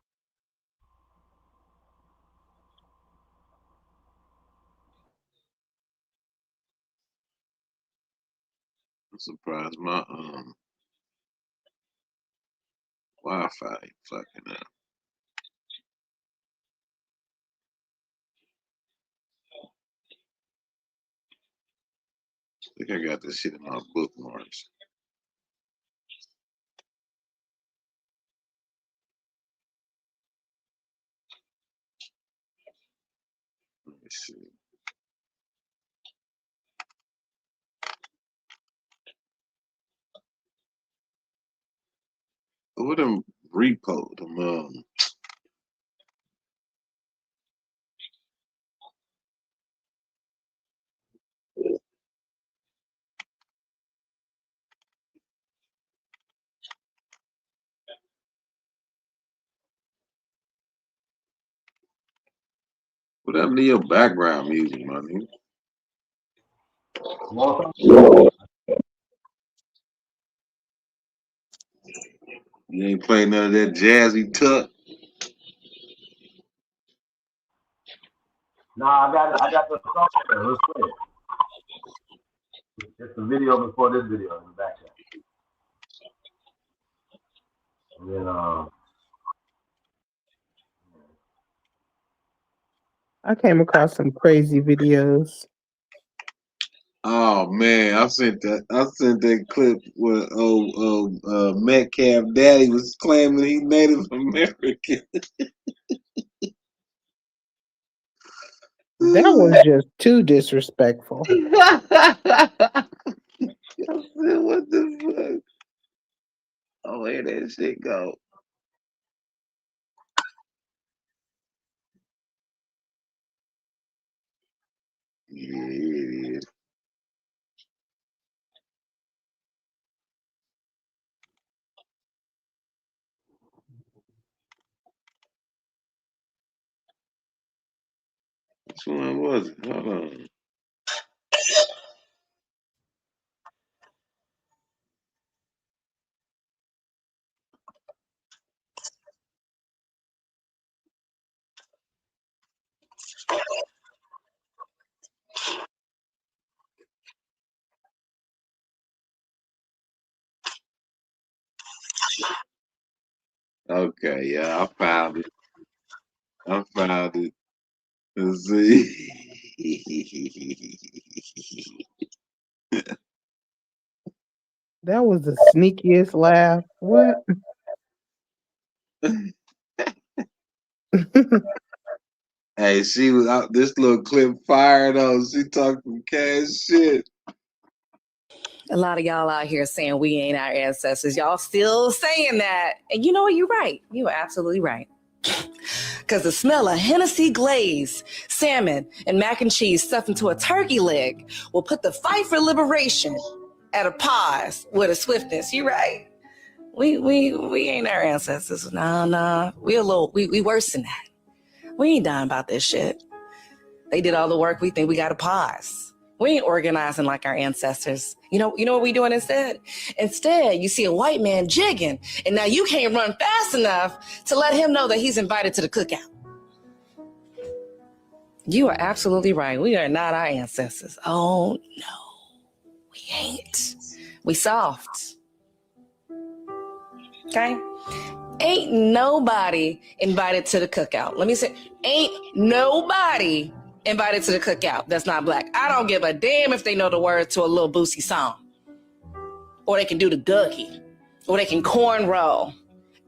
I'm surprised my Wi-Fi ain't fucking up. I think I got this shit in my bookmarks. Let me see. What them repo? Them what happened to your background music, my nigga? You ain't playing none of that jazzy tuck. Nah, I got the song there. Let's play it. It's the video before this video in the background. And then I came across some crazy videos. Oh man, I sent that clip where Metcalf Daddy was claiming he Native American. That was just too disrespectful. I said, what the fuck? Oh, where that shit go? Yeah, it is. Which one was it? Hold on. Okay, yeah, I found it. Let's see. That was the sneakiest laugh. What? Hey, she was out. This little clip fired on. She talking cash shit. A lot of y'all out here saying we ain't our ancestors. Y'all still saying that. And you know what? You're right. You are absolutely right. Because the smell of Hennessy glaze, salmon, and mac and cheese stuffed into a turkey leg will put the fight for liberation at a pause with a swiftness. You right. We ain't our ancestors. Nah. We worse than that. We ain't dying about this shit. They did all the work. We think we got to pause. We ain't organizing like our ancestors. You know what we doing instead? Instead, you see a white man jigging, and now you can't run fast enough to let him know that he's invited to the cookout. You are absolutely right. We are not our ancestors. Oh, no. We ain't. We soft. Okay? Ain't nobody invited to the cookout. Let me say, ain't nobody invited to the cookout that's not black. I don't give a damn if they know the words to a Lil Boosie song. Or they can do the Dougie. Or they can cornrow.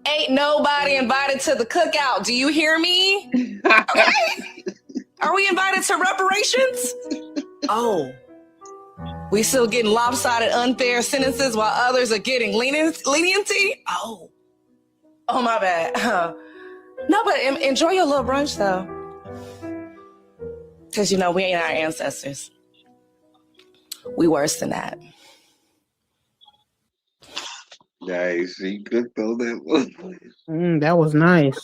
Ain't nobody invited to the cookout. Do you hear me? Okay. Are we invited to reparations? Oh. We still getting lopsided, unfair sentences while others are getting leniency? Oh, my bad. No, but enjoy your little brunch, though. Because, we ain't our ancestors. We worse than that. Nice. He cooked on that one. That was nice.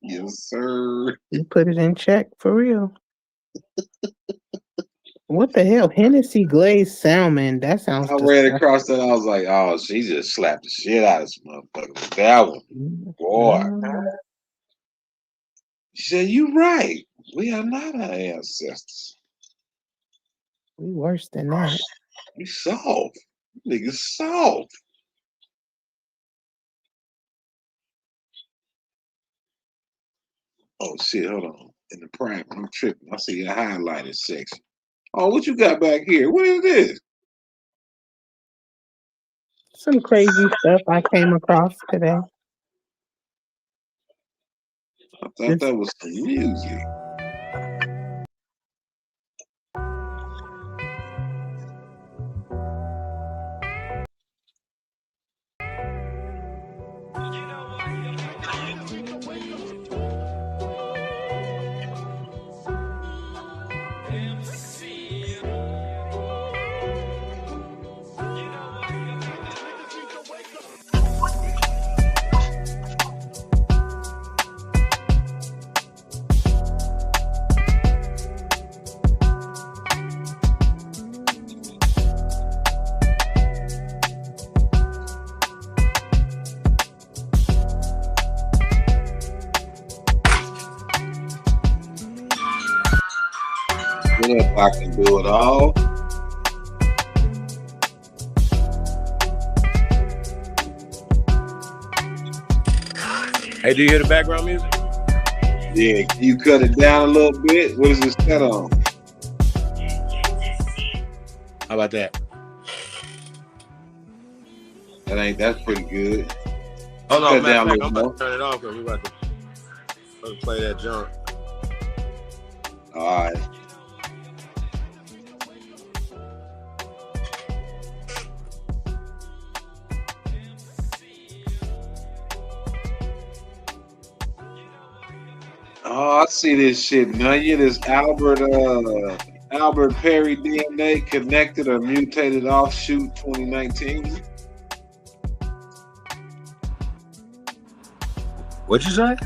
Yes, sir. You put it in check for real. What the hell? Hennessy glazed salmon. That sounds I ran across that. I was like, oh, she just slapped the shit out of this motherfucker with that one. Boy. She said, you right. We are not our ancestors. We worse than that. We soft. Niggas soft. Oh, shit. Hold on. In the prime, I'm tripping. I see a highlighted section. Oh, what you got back here? What is this? Some crazy stuff I came across today. I thought that was some music. If I can do it all. Hey, do you hear the background music? Yeah, can you cut it down a little bit? What is it set on? How about that? That's pretty good. Hold on, down I'm about to turn it off because we're about to play that junk. All right. Oh, I see this shit. Now you this Albert Perry DNA connected or mutated offshoot 2019. What'd you say?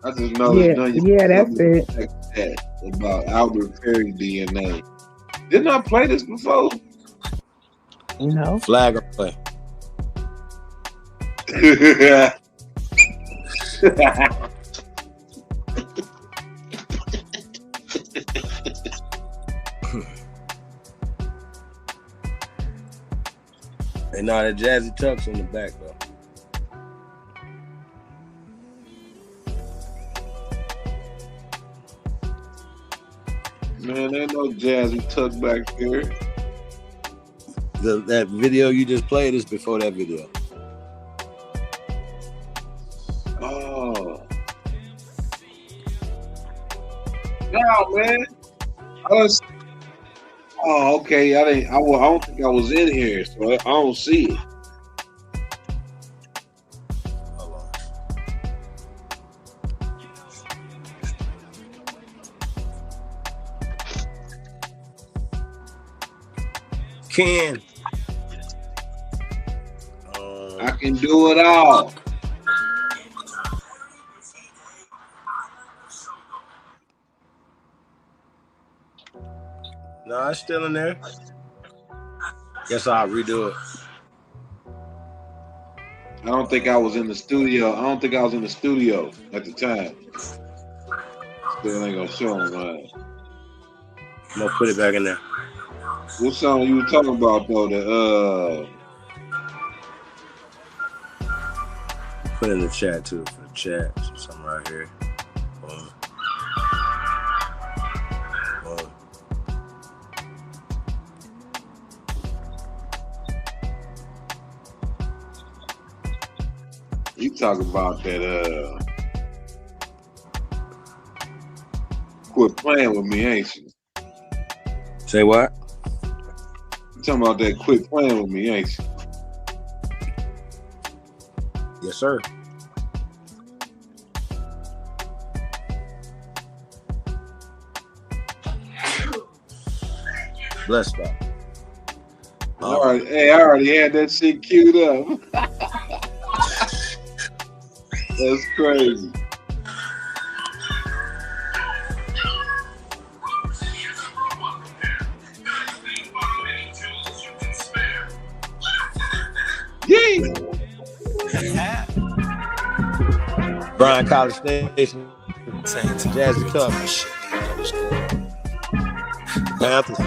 I just noticed. That's it. About Albert Perry DNA. Didn't I play this before? No. Flag or play. And now the Jazzy Tuck's in the back though. Man, ain't no Jazzy Tuck back there. That video you just played is before that video. Oh. No, man. Oh, okay. I don't think I was in here, so I don't see it. Ken. I can do it all. No, it's still in there. Guess I'll redo it. I don't think I was in the studio. I don't think I was in the studio at the time. Still ain't gonna show them, right? I'm gonna put it back in there. What song you were talking about though? Put in the chat too for the chat. Something right here. Boom. Boom. talking about that. Quit playing with me, ain't you? Say what? You talking about that? Quit playing with me, ain't you? Yes, sir. Bless God. All right. Hey, I already had that shit queued up. That's crazy. Yay! Brian College Station. Jazzy Cup. Panthers.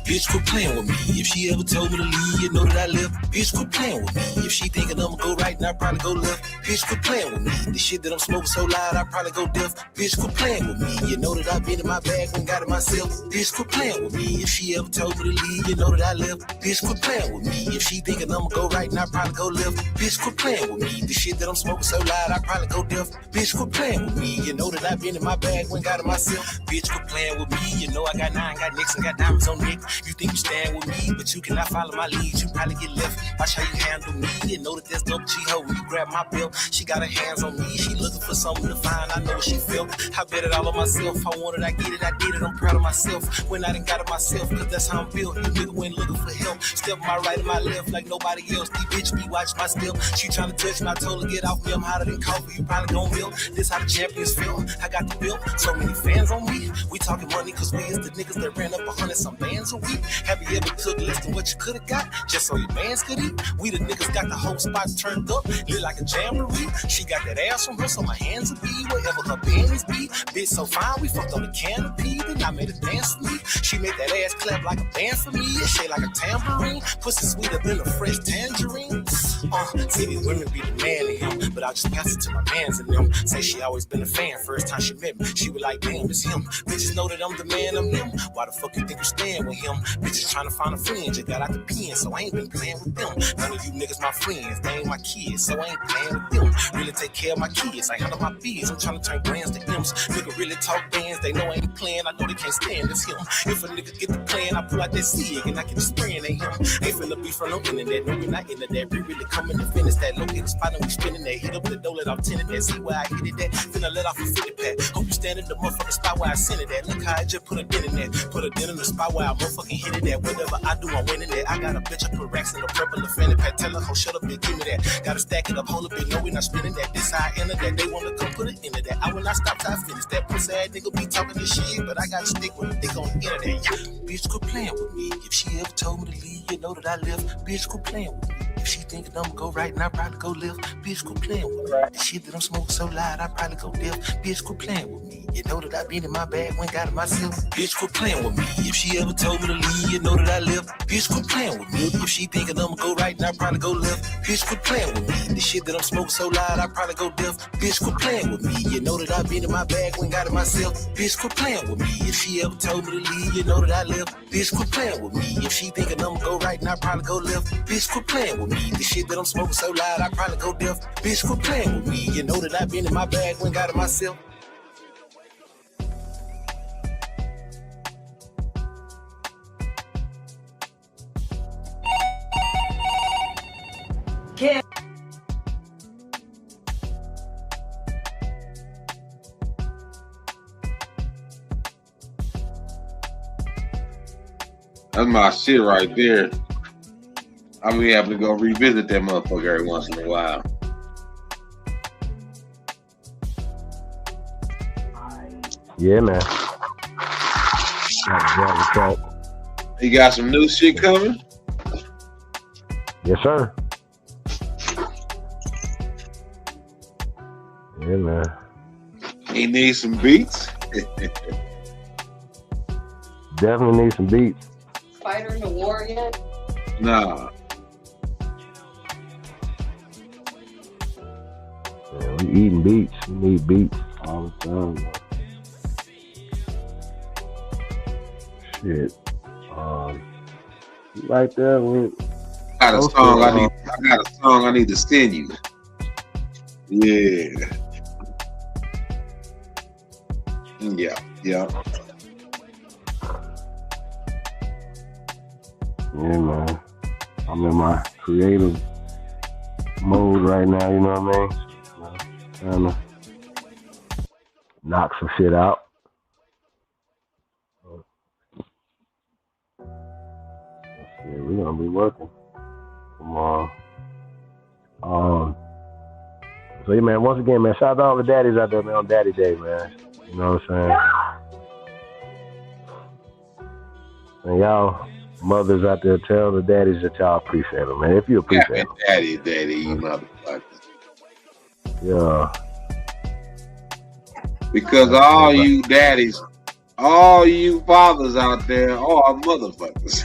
Bitch, quit playing with me. If she ever told me to leave, you know that I left. Bitch, quit playing with me. If she thinking I'ma go right, then I probably go left. Bitch, quit playing with me. The shit that I'm smoking so loud, I probably go deaf. Bitch, quit playing with me. You know that I've been in my bag and got it myself. Bitch, quit playing with me. If she ever told me to leave, you know that I left. Bitch, quit playing with me. If she thinking I'ma go right, then I probably go left. Bitch, quit playing with me. The shit that I'm smoking so loud, I probably go deaf. Bitch, quit playing with me. You know that I've been in my bag and got it myself. Bitch, quit playing with me. You know I got 9, got nicks, and got diamonds on neck. You think you stand with me, but you cannot follow my lead. You probably get left. Watch how you handle me. You know that there's no G-ho when you grab my belt. She got her hands on me. She looking for something to find. I know what she felt. I bet it all on myself. I want it, I get it, I did it. I'm proud of myself. When I done got it myself, cause that's how I'm built. You nigga went looking for help. Step my right and my left like nobody else. These bitch be watch my step. She trying to touch me. I told her get off me. I'm hotter than coffee. You probably gon' milk. This how the champions feel. I got the bill. So many fans on me. We talking money cause we is the niggas that ran up 100 some bands a week. Have you ever took less than what you could have got just so your mans could eat? We the niggas got the whole spot turned up, lit like a jamboree. She got that ass from her, so my hands will be wherever her panties be. Bitch so fine, we fucked on the canopy, then I made her dance for me. She made that ass clap like a band for me, it shaped like a tambourine. Pussy sweeter than a fresh tangerine. See these women be the man in him, but I just pass it to my mans in them. Say she always been a fan, first time she met me, she was like, damn, it's him. Bitches know that I'm the man, I'm him. Why the fuck you think you stand with him? Bitches trying to find a friend, just got out the pen, so I ain't been playing with them. None of you niggas my friends, they ain't my kids, so I ain't playing with them. Really take care of my kids, I handle my bees, I'm trying to turn brands to M's. Nigga really talk bands, they know I ain't playing, I know they can't stand this him. If a nigga get the plan, I pull out that SIG and I get the spraying at him. Ain't finna be from no internet, no we not into that. We really coming to finish that, locate a spot and we spinning that. Hit up the door, let off 10 of that, see where I hit it at. Finna let off a 50 pack, hope you stand in the motherfucking spot where I sent it at. Look how I just put a dent in that, put a dent in the spot where I motherfucking hit it at. Whatever I do, I'm winning that. I got a bitch, I put racks in the purple, the fanny pack. Tell her, oh, shut up and give me that. Gotta stack it up, hold up, no, we not spinning that. This how I enter that. They wanna come put it into that. I will not stop till I finish that. Pussy ass nigga be talking this shit, but I gotta stick with it. They gon' enter that. Yeah. Bitch, quit playing with me. If she ever told me to leave, you know that I left. Bitch, quit playing with me. If she thinking I'ma go right, and I probably go left. Bitch, quit playing with me. The shit that I'm smoking so loud, I probably go deaf. Bitch, quit playing with me. You know that I been in my bag, when got it myself. Bitch, quit playing with me. If she ever told me to leave, you know that I left. Bitch, quit playing with me. If she thinking I'ma go right, and I probably go left. Bitch, quit playing with me. The shit that I'm smoking so loud, I probably go deaf. Bitch, quit playing with me. You know that I been in my bag, when got it myself. Bitch, quit playing with me. If she ever told me to leave, you know that I left. Bitch, quit playing with me. If she thinking I'ma go right, and I probably go left. Bitch, quit playing with me. The shit that I'm smoking so loud, I probably go deaf. Bitch, quit playing with me. You know that I been in my bag, when got it myself. Yeah. That's my shit right there. I be having to go revisit that motherfucker every once in a while. Yeah, man. You got some new shit coming? Yes, sir. Yeah, man. He needs some beats. Definitely need some beats. Fighter in the war yet? Nah. Yeah, we eating beats. We need beats all the time. Shit. Right there. I got a song I got a song I need to send you. Yeah. Yeah. Yeah, man. I'm in my creative mode right now, you know what I mean? Trying to knock some shit out. Yeah, we're gonna be working tomorrow. So yeah, man, once again, man, shout out to all the daddies out there, man, on Daddy Day, man. You know what I'm saying? And y'all mothers out there, tell the daddies that y'all appreciate them, man. If you appreciate them. Daddy, you motherfucker. Yeah. Because all you daddies, all you fathers out there are motherfuckers.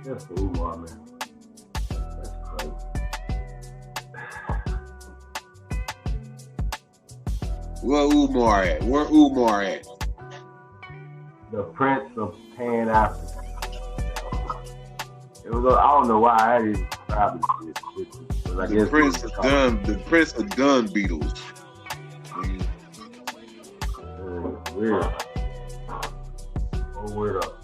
That's the Umar, man. That's crazy. Where Umar at? Where Umar at? The Prince of Pan Africa. It was. I don't know why I didn't describe this shit. I guess the Prince of Gun Beetles. Weird. Oh, weird up.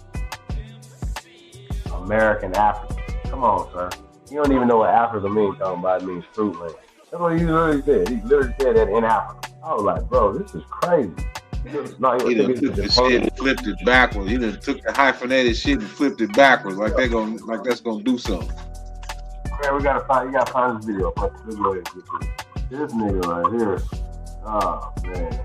American Africa. Come on, sir. You don't even know what Africa means. Talking about it means fruit land. That's what he literally said. He literally said that in Africa. I was like, bro, this is crazy. No, he done took the shit and flipped it backwards. He done took the hyphenated shit and flipped it backwards, like that's gonna do something. Man, you gotta find this video. This nigga right here. Oh man.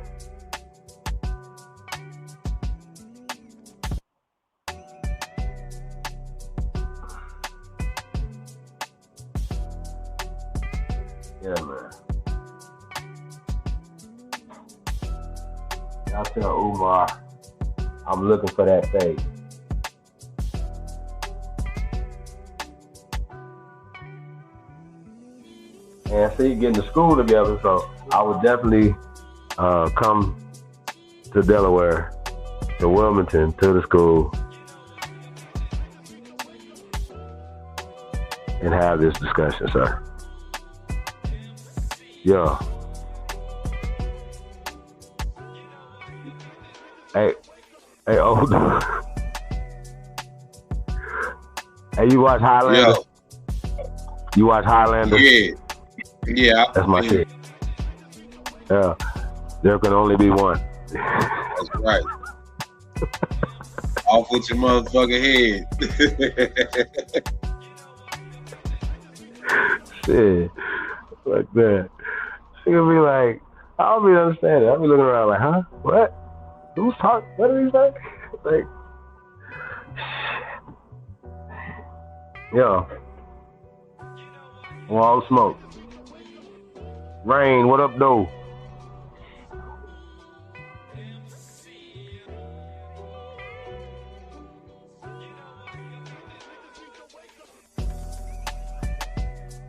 Yeah, man. Y'all tell Umar I'm looking for that fade. And see, getting the school together, so I would definitely come to Delaware, to Wilmington, to the school, and have this discussion, sir. Yeah. Hey, old dude. Hey, you watch Highlander? Yo. You watch Highlander? Yeah. That's my shit. Yeah. There can only be one. That's right. Off with your motherfucking head. Shit. Like that. She gonna be like, I'll be understanding. I'll be looking around like, huh? What? Who's talking? What are you saying? Like, yo. All the smoke. Rain, what up, though?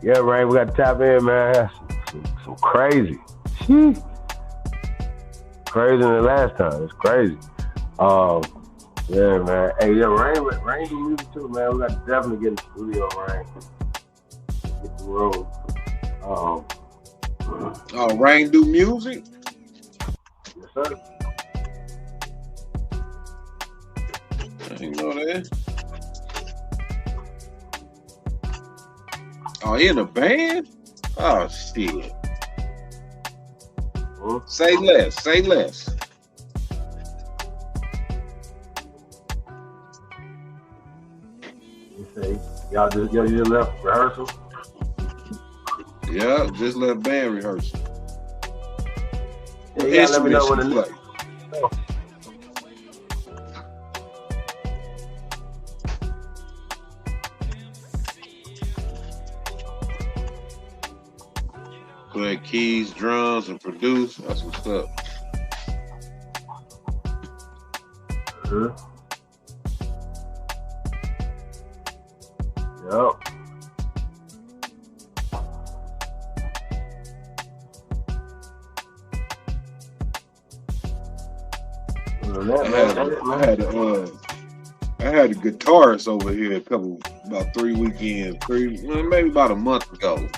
Yeah, Rain, we got to tap in, man. Some crazy. Crazier than the last time. It's crazy. Yeah, man. Hey, yeah, Rain do music too, man. We got to definitely get in the studio, Rain. Get the road. Rain do music? Yes, sir. I didn't know that. Oh, he in a band? Oh, shit. Say less. Say less. You say, y'all just left rehearsal? Yeah, just left band rehearsal. Yeah, you gotta let me know when the play. Play keys, drums, and produce. That's what's up. Mm-hmm. Yep. I had a guitarist over here about 3 weekends, maybe about a month ago,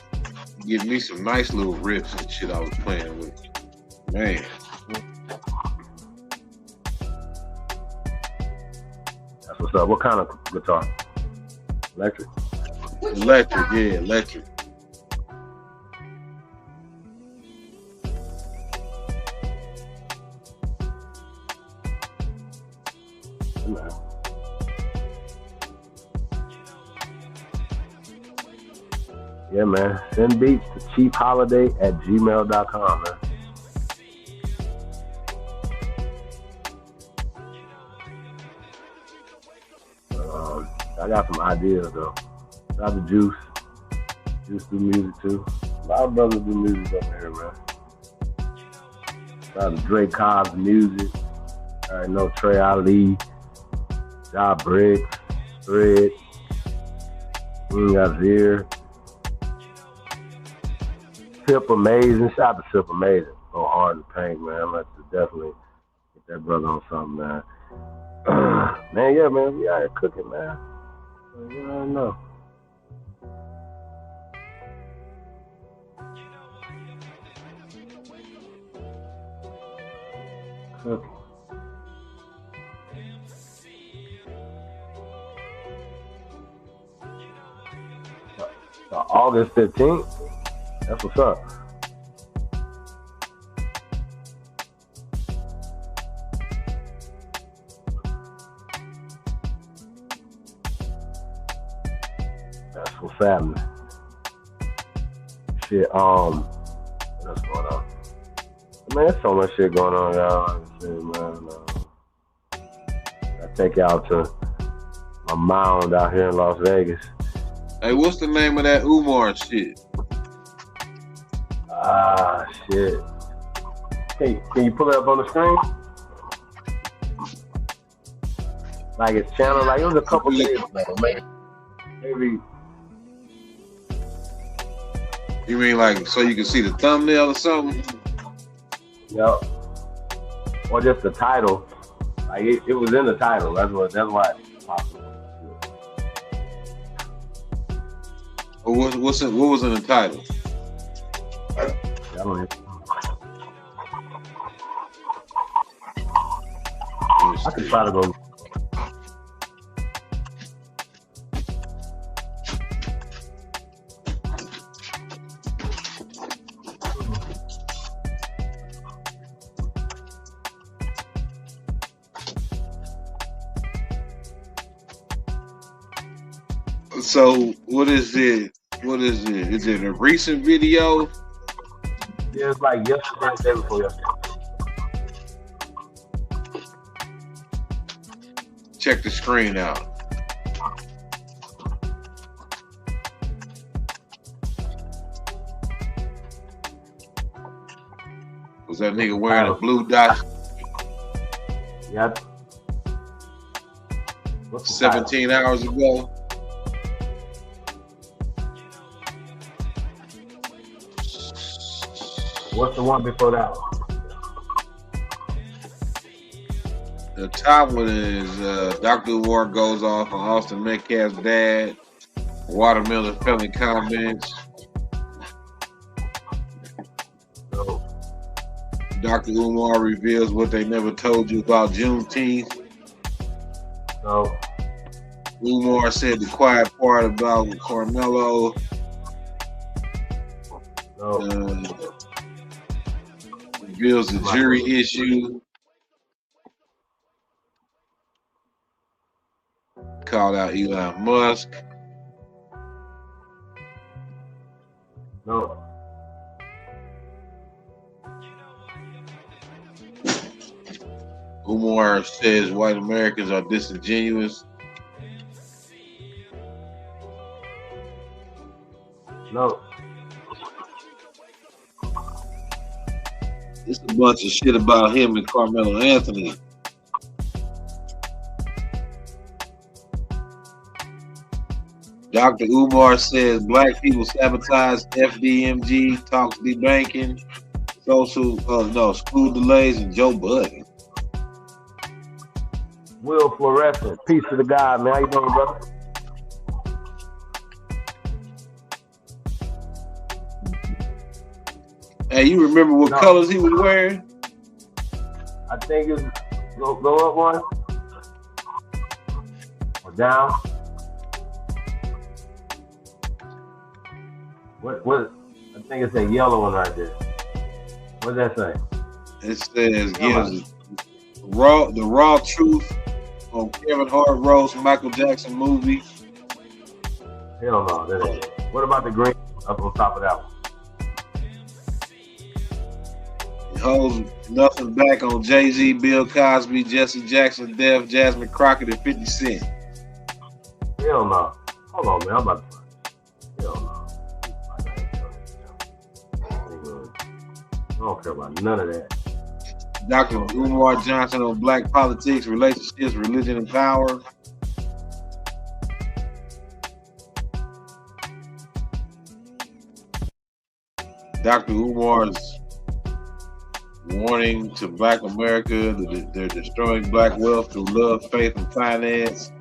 give me some nice little riffs and shit I was playing with. Man. That's what's up. What kind of guitar? Electric? Electric, yeah, electric. Yeah, man. Send beats to chiefholiday@gmail.com, man. I got some ideas, though. Shout out to Juice. Juice do music, too. A lot of brothers do music up here, man. Shout out to Drake Cobb's music. I already know Trey Ali. Ja Briggs. Thread. Azir. Sip Amazing. Shout out to Sip Amazing. Go hard in the paint, man. Let's definitely get that brother on something, man. Man, yeah, man. We out here cooking, man. You don't know. Cooking. So August 15th. That's what's up. That's what's happening. Shit, what's going on? Man, there's so much shit going on, y'all. Shit, man. I take y'all to my mound out here in Las Vegas. Hey, what's the name of that Umar shit? Ah, shit. Can you pull it up on the screen? Like it's channel, like it was a couple days ago, maybe. You mean like so you can see the thumbnail or something? Yep. Or just the title. Like it was in the title. That's why it's possible. What was in the title? I don't know. I could try to go. So what is it? What is it? Is it a recent video? Yeah, it's like yesterday, the day before yesterday. Check the screen out. Was that nigga wearing a blue dot? Yep. 17 hours ago. What's the one before that one? The top one is Dr. Umar goes off on Austin Metcalf's dad. Watermelon felony comments. No. Dr. Umar reveals what they never told you about Juneteenth. No. Umar said the quiet part about Carmelo. No. Reveals the jury issue. Called out Elon Musk. No. Umar says white Americans are disingenuous. No. It's a bunch of shit about him and Carmelo Anthony. Dr. Umar says black people sabotage FDMG, talks debanking, school delays, and Joe Budden. Will Fluorescent. Peace to the guy, man. How you doing, brother? Hey, you remember what colors he was wearing? I think it's go up one. Or down. What? I think it's a yellow one right there. What does that say? It says gives the raw truth on Kevin Hart roast Michael Jackson movie. Hell no, that ain't it. What about the green up on top of that one? It holds nothing back on Jay-Z, Bill Cosby, Jesse Jackson, Death, Jasmine Crockett, and 50 Cent. Hell no. Hold on, man. I'm about to. Hell no. I don't care about none of that. Dr. Umar Johnson on black politics, relationships, religion, and power. Dr. Umar's warning to Black America that they're destroying black wealth through love, faith, and finance.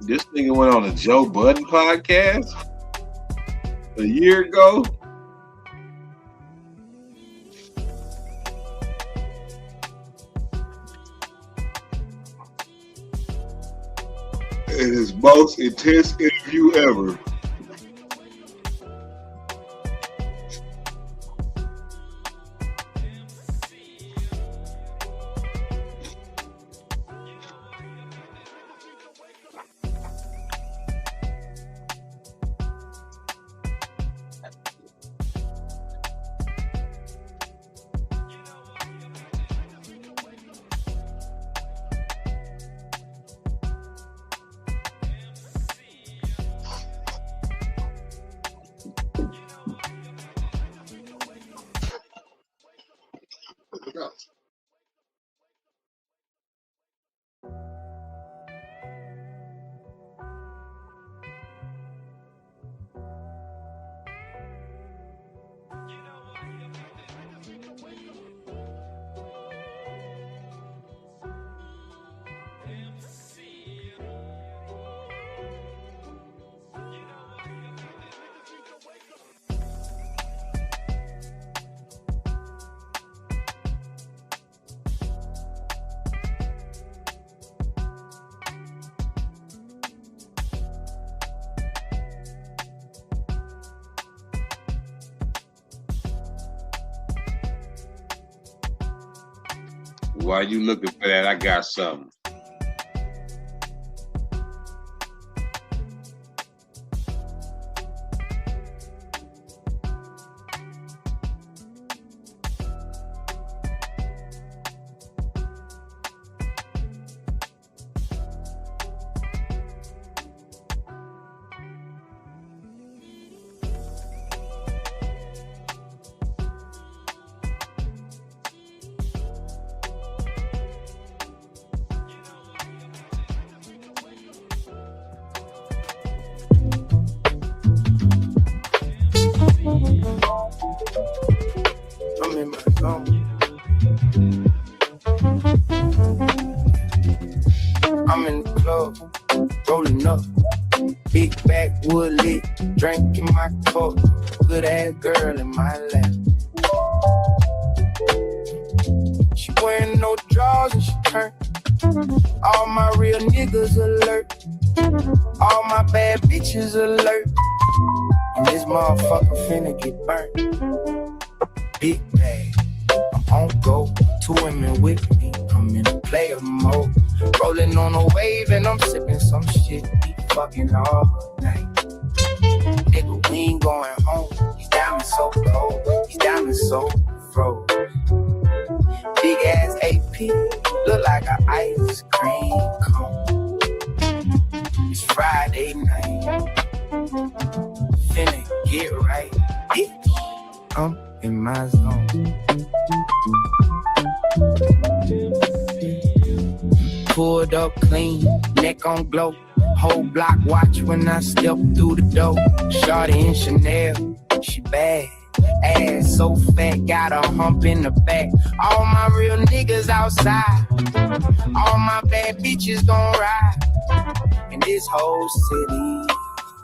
This nigga went on a Joe Budden podcast a year ago. It is most intense interview ever. While you looking for that, I got something. I'm in my zone. I'm in the club, rolling up. Big backwood lit, drinking my cup. Good ass girl in my lap. She wearing no drawers and she turned. All my real niggas alert. All my bad bitches alert. And this motherfucker finna get burnt. Big bag, I'm on go. 2 women with me, I'm in a player mode. Rolling on a wave and I'm sipping some shit. Be fucking all night. Nigga, we ain't going home. These diamonds so cold, these diamonds so froze. Big ass AP, look like an ice cream cone. It's Friday night, finna get right, bitch. I'm in my zone. pulled up clean, neck on glow. Whole block watch when I step through the door. Shawty in Chanel, she bad. Ass so fat, got a hump in the back. All my real niggas outside. All my bad bitches gon' ride. In this whole city,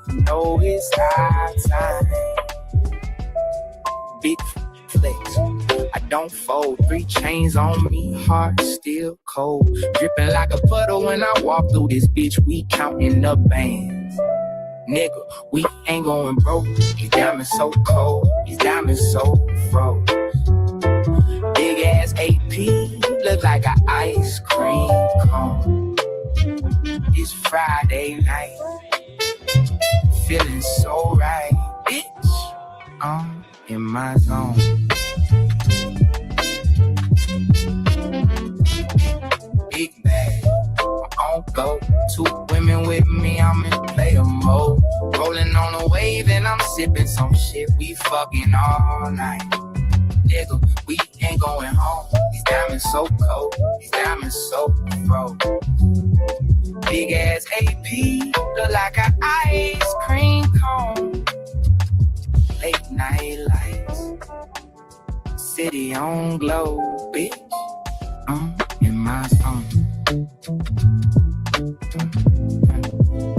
you know it's high time. Big flex, I don't fold. 3 chains on me, heart still cold. Dripping like a puddle when I walk through this bitch. We counting the bands. Nigga, we ain't going broke. These diamonds so cold, these diamonds so froze. Big ass AP, look like an ice cream cone. It's Friday night, feeling so right, bitch. I'm in my zone. Big bag, on go. 2 women with me, I'm in player mode. Rolling on a wave and I'm sipping some shit. We fucking all night. Nigga, we ain't going home. These diamonds so cold, these diamonds so froze. Big ass AP, look like an ice cream cone. Late night lights, city on glow, bitch. I'm in my zone.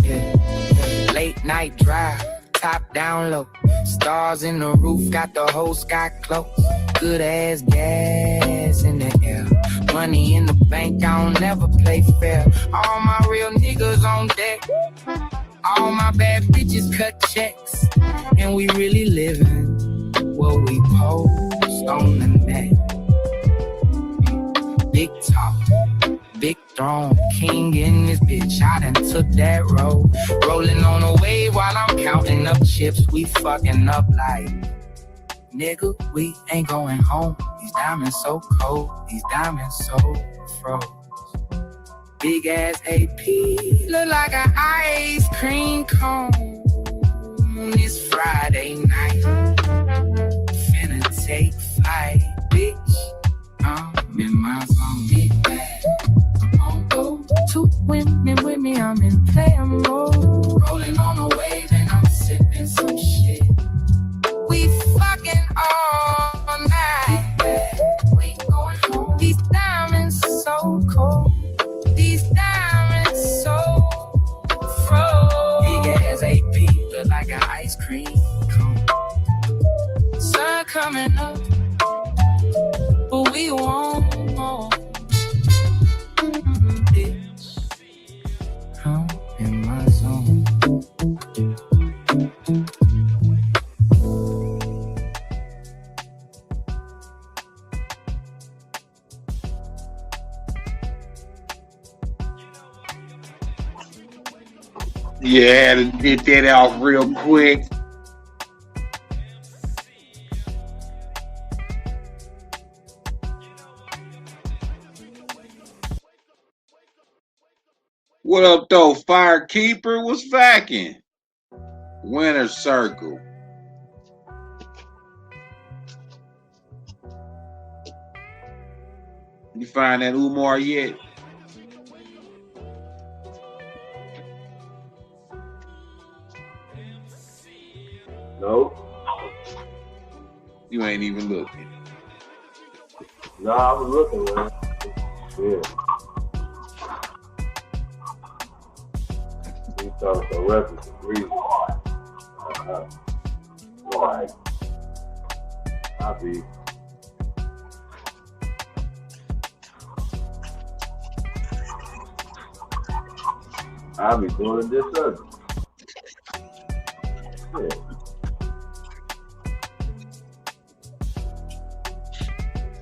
Yeah. Late night drive, top down low. Stars in the roof, got the whole sky close. Good ass gas in the air. Money in the bank, I don't never play fair. All my real niggas on deck. All my bad bitches cut checks. And we really living what we post on the net. Big talk, big throne, king in this bitch. I done took that road. Rolling on a wave while I'm counting up chips. We fucking up like, nigga, we ain't going home. These diamonds so cold, these diamonds so froze. Big ass AP, look like an ice cream cone. It's Friday night, finna take flight, bitch. I'm in my zone, big bag. I'm on go. 2 women with me, I'm in player mode. Rolling on a wave and I'm sipping some shit. We fucking all night. We going home. These diamonds so cold. These diamonds so froze. Big ass AP, look like an ice cream cone. Sun coming up, but we won't more. Bitch, I'm in my zone. Yeah, had to get that off real quick. What up, though? Firekeeper was vacant. Winner Circle. You find that Umar yet? No. You ain't even looking. No, I was looking, man. Yeah. We talking some records and breathing. Alright. I'll be. I'll be doing this service. Yeah.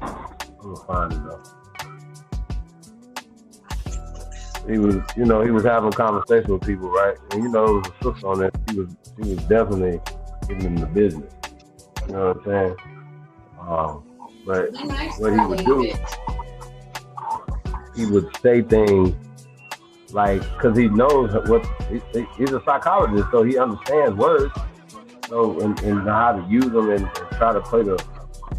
I'm gonna find it though. He was having a conversation with people, right? And it was a sister on that. He was definitely getting in the business. You know what I'm saying? But what he would do, he would say things like, because he knows he's a psychologist, so he understands words, so and how to use them and try to play the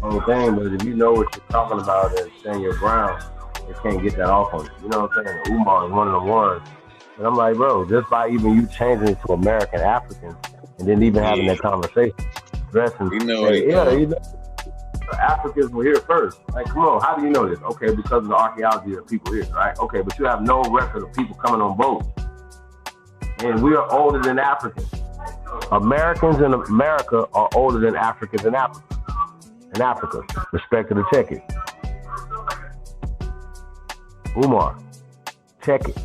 whole thing. But if you know what you're talking about and stand your ground, They can't get that off on you. You know what I'm saying? Umar is one of the ones. And I'm like, bro, just by even you changing it to American Africans and then even having that conversation, dressing, Africans were here first. Like, come on, how do you know this? Okay, because of the archaeology of people here, right? Okay, but you have no record of people coming on boats. And we are older than Africans. Americans in America are older than Africans in Africa. In Africa, respect to the check it. Umar, check it.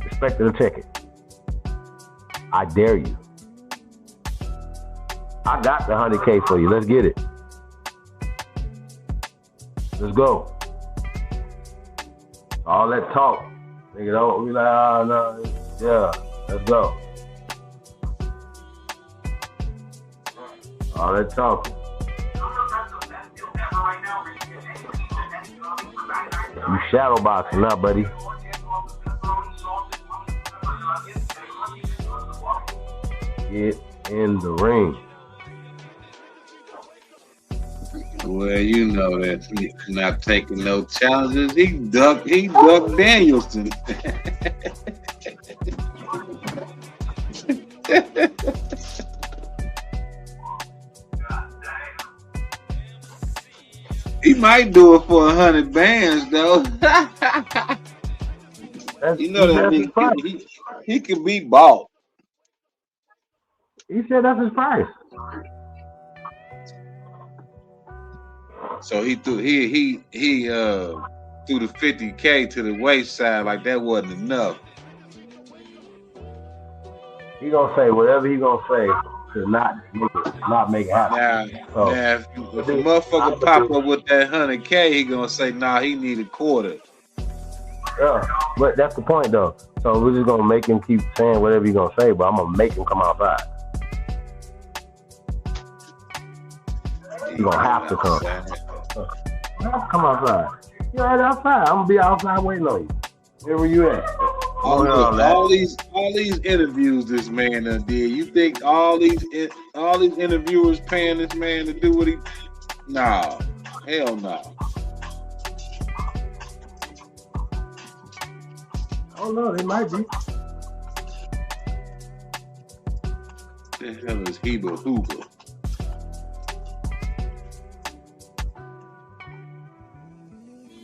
Respect to the check it. I dare you. I got the 100K for you. Let's get it. Let's go. All that talk. Nigga, don't be like, oh no. Yeah, let's go. All that talking. You shadow boxing now, buddy. Get in the ring. Well, you know that he's not taking no challenges. He ducked Danielson. He might do it for 100 bands, though. You know that he can be bought. He said that's his price. So he threw the 50K to the wayside like that wasn't enough. He gonna say whatever he gonna say to not make it happen. Now if the motherfucker pop up with that 100K, he gonna say, nah, he need a quarter. Yeah, but that's the point though. So we're just gonna make him keep saying whatever he's gonna say, but I'm gonna make him come outside. He's gonna have to come. Come outside. You're right outside. I'm gonna be outside waiting on you. Wherever you at. All these interviews this man done did. You think all these interviewers paying this man to do what he? Nah, hell no. Oh no, they might be. The hell is Heba Hooba?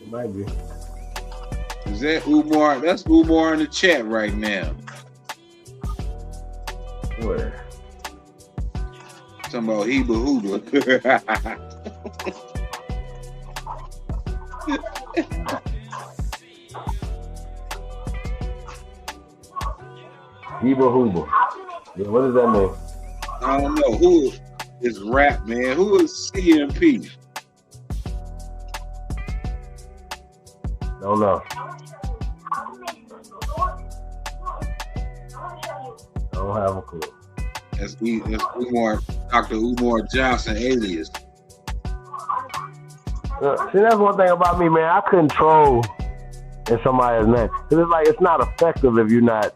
It might be. Is that Umar? That's Umar in the chat right now. Where? Talking about Heba Hooba. Heba Hooba. Yeah, what does that mean? I don't know. Who is rap, man? Who is CMP? Don't know. Don't have a clue. That's Umar, Dr. Umar Johnson alias. See, that's one thing about me, man. I control in somebody's name. Cause it's like it's not effective if you're not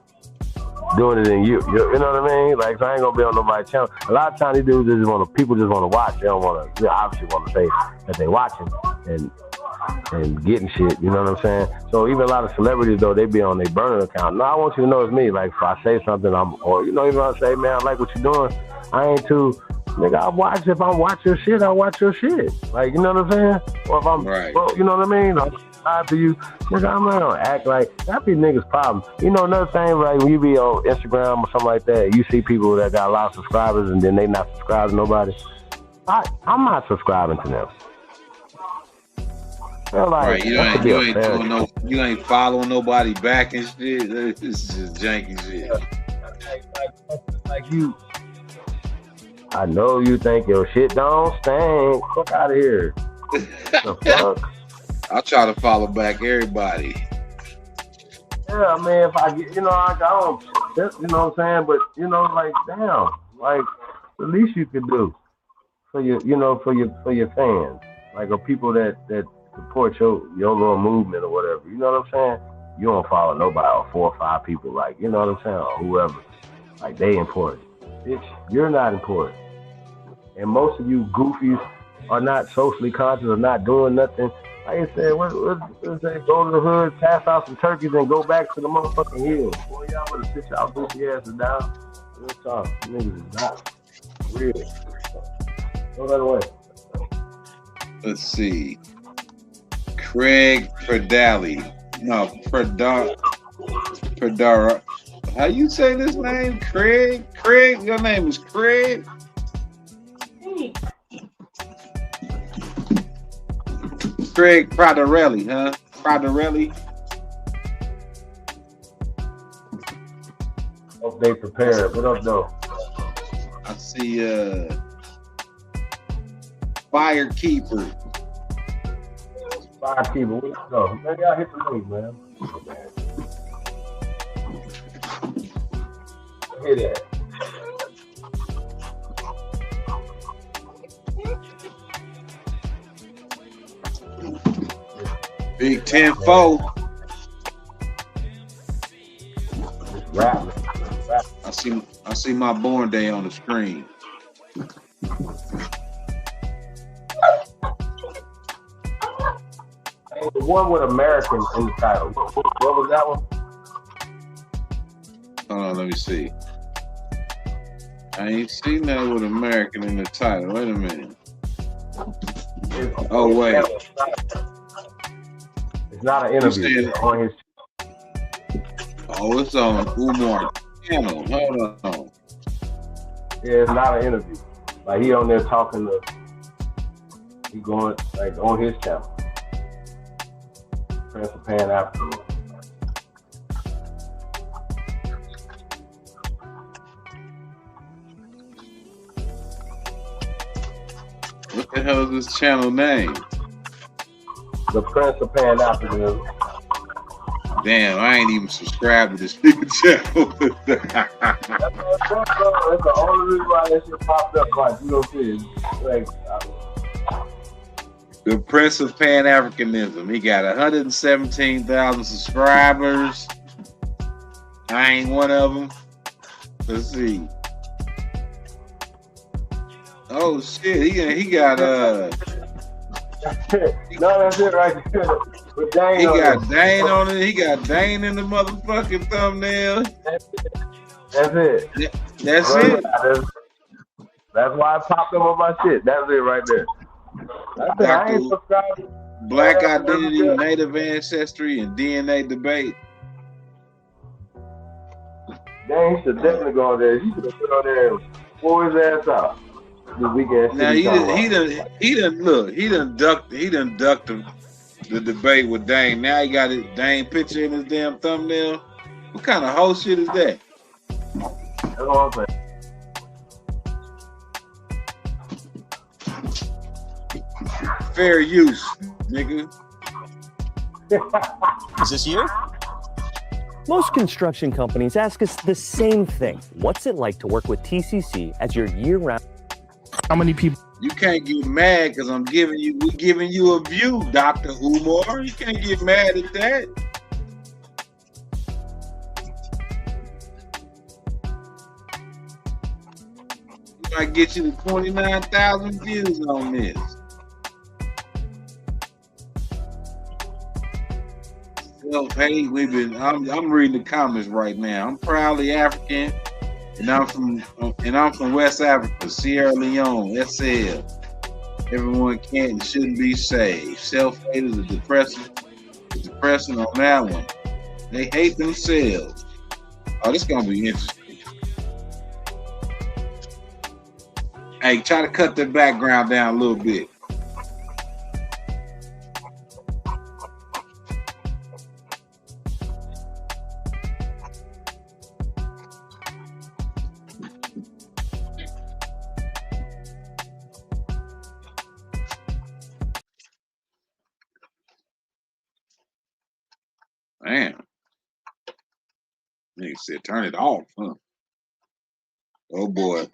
doing it in you. You know what I mean? Like, so I ain't gonna be on nobody's channel. A lot of times these dudes people just want to watch. They don't want to. They obviously want to say that they watching and getting shit. You know what I'm saying? So even a lot of celebrities though, they be on their burner account. No, I want you to know it's me. Like if I say something, even if I say, man, I like what you're doing. I ain't too. Nigga, if I watch your shit, I watch your shit. Like, you know what I'm saying? Or if I'm, well, you know what I mean? I'm subscribed to you. Nigga, I'm not gonna act like that be niggas' problem. You know, another thing, like when you be on Instagram or something like that, you see people that got a lot of subscribers and then they not subscribed to nobody. I'm not subscribing to them. Like, right, you ain't following nobody back and shit. This is just janky shit. Like you. I know you think your shit don't stink. Fuck out of here. The fuck? I try to follow back everybody. Yeah, I mean, if I get, I don't, you know what I'm saying? But, like, damn, like, the least you could do for your, for your fans, like, or people that support your little movement or whatever, you know what I'm saying? You don't follow nobody or 4 or 5 people, like, you know what I'm saying? Or whoever, like, they important. Bitch, you're not important. And most of you goofies are not socially conscious or not doing nothing Like I said, let's say go to the hood, pass out some turkeys, and go back to the motherfucking hills. Boy, y'all better sit y'all goofy asses down. Real talk. Niggas is not real. Go that way. Let's see. Craig Pradali. No, Pradara. How you say this name? Craig? Craig? Your name is Craig? Craig Pradarelli, huh? Pradarelli? Hope they prepared. What up, though? I see Firekeeper. Firekeeper, what up, though? Man, y'all hit the link, man. Hear that. Big 10-4. I see my born day on the screen. Hey, the one with American in the title. What was that one? Hold on, let me see. I ain't seen that with American in the title. Wait a minute. Oh, wait. It's not an interview. It's on his. Oh, it's on Umar channel. Hold on. Yeah, it's not an interview. Like he on there talking to. He going like on his channel. Prince of Pan African. What the hell is this channel name? The Prince of Pan Africanism. Damn, I ain't even subscribed to this stupid channel. That's the only reason why that shit popped up. Like, you know what I'm saying? Like, The Prince of Pan Africanism. He got 117,000 subscribers. I ain't one of them. Let's see. Oh shit, he got no, that's it right there. With Dane he got Dane on it. He got Dane in the motherfucking thumbnail. That's it. That's right. it. That's why I popped up on my shit. That's it right there. That's it. I ain't subscribed. Black identity, native ancestry, and DNA debate. Dang, he should definitely go on there. He should have put on there and pull his ass out. The weekend. Now he done ducked the debate with Dane. Now he got his Dane picture in his damn thumbnail. What kind of whole shit is that? That's what I'm saying. Fair use, nigga. Is this you? Most construction companies ask us the same thing. What's it like to work with TCC as your year-round? How many people? You can't get mad because we're giving you a view, Dr. Umar. You can't get mad at that. I get you to 29,000 views on this. Self-hate. I'm reading the comments right now. I'm proudly African. And I'm from West Africa, Sierra Leone, SL. Everyone can and shouldn't be saved. Self-hate is a depressing on that one. They hate themselves. Oh, this is gonna be interesting. Hey, try to cut the background down a little bit. Man, nigga said turn it off, huh? Oh boy,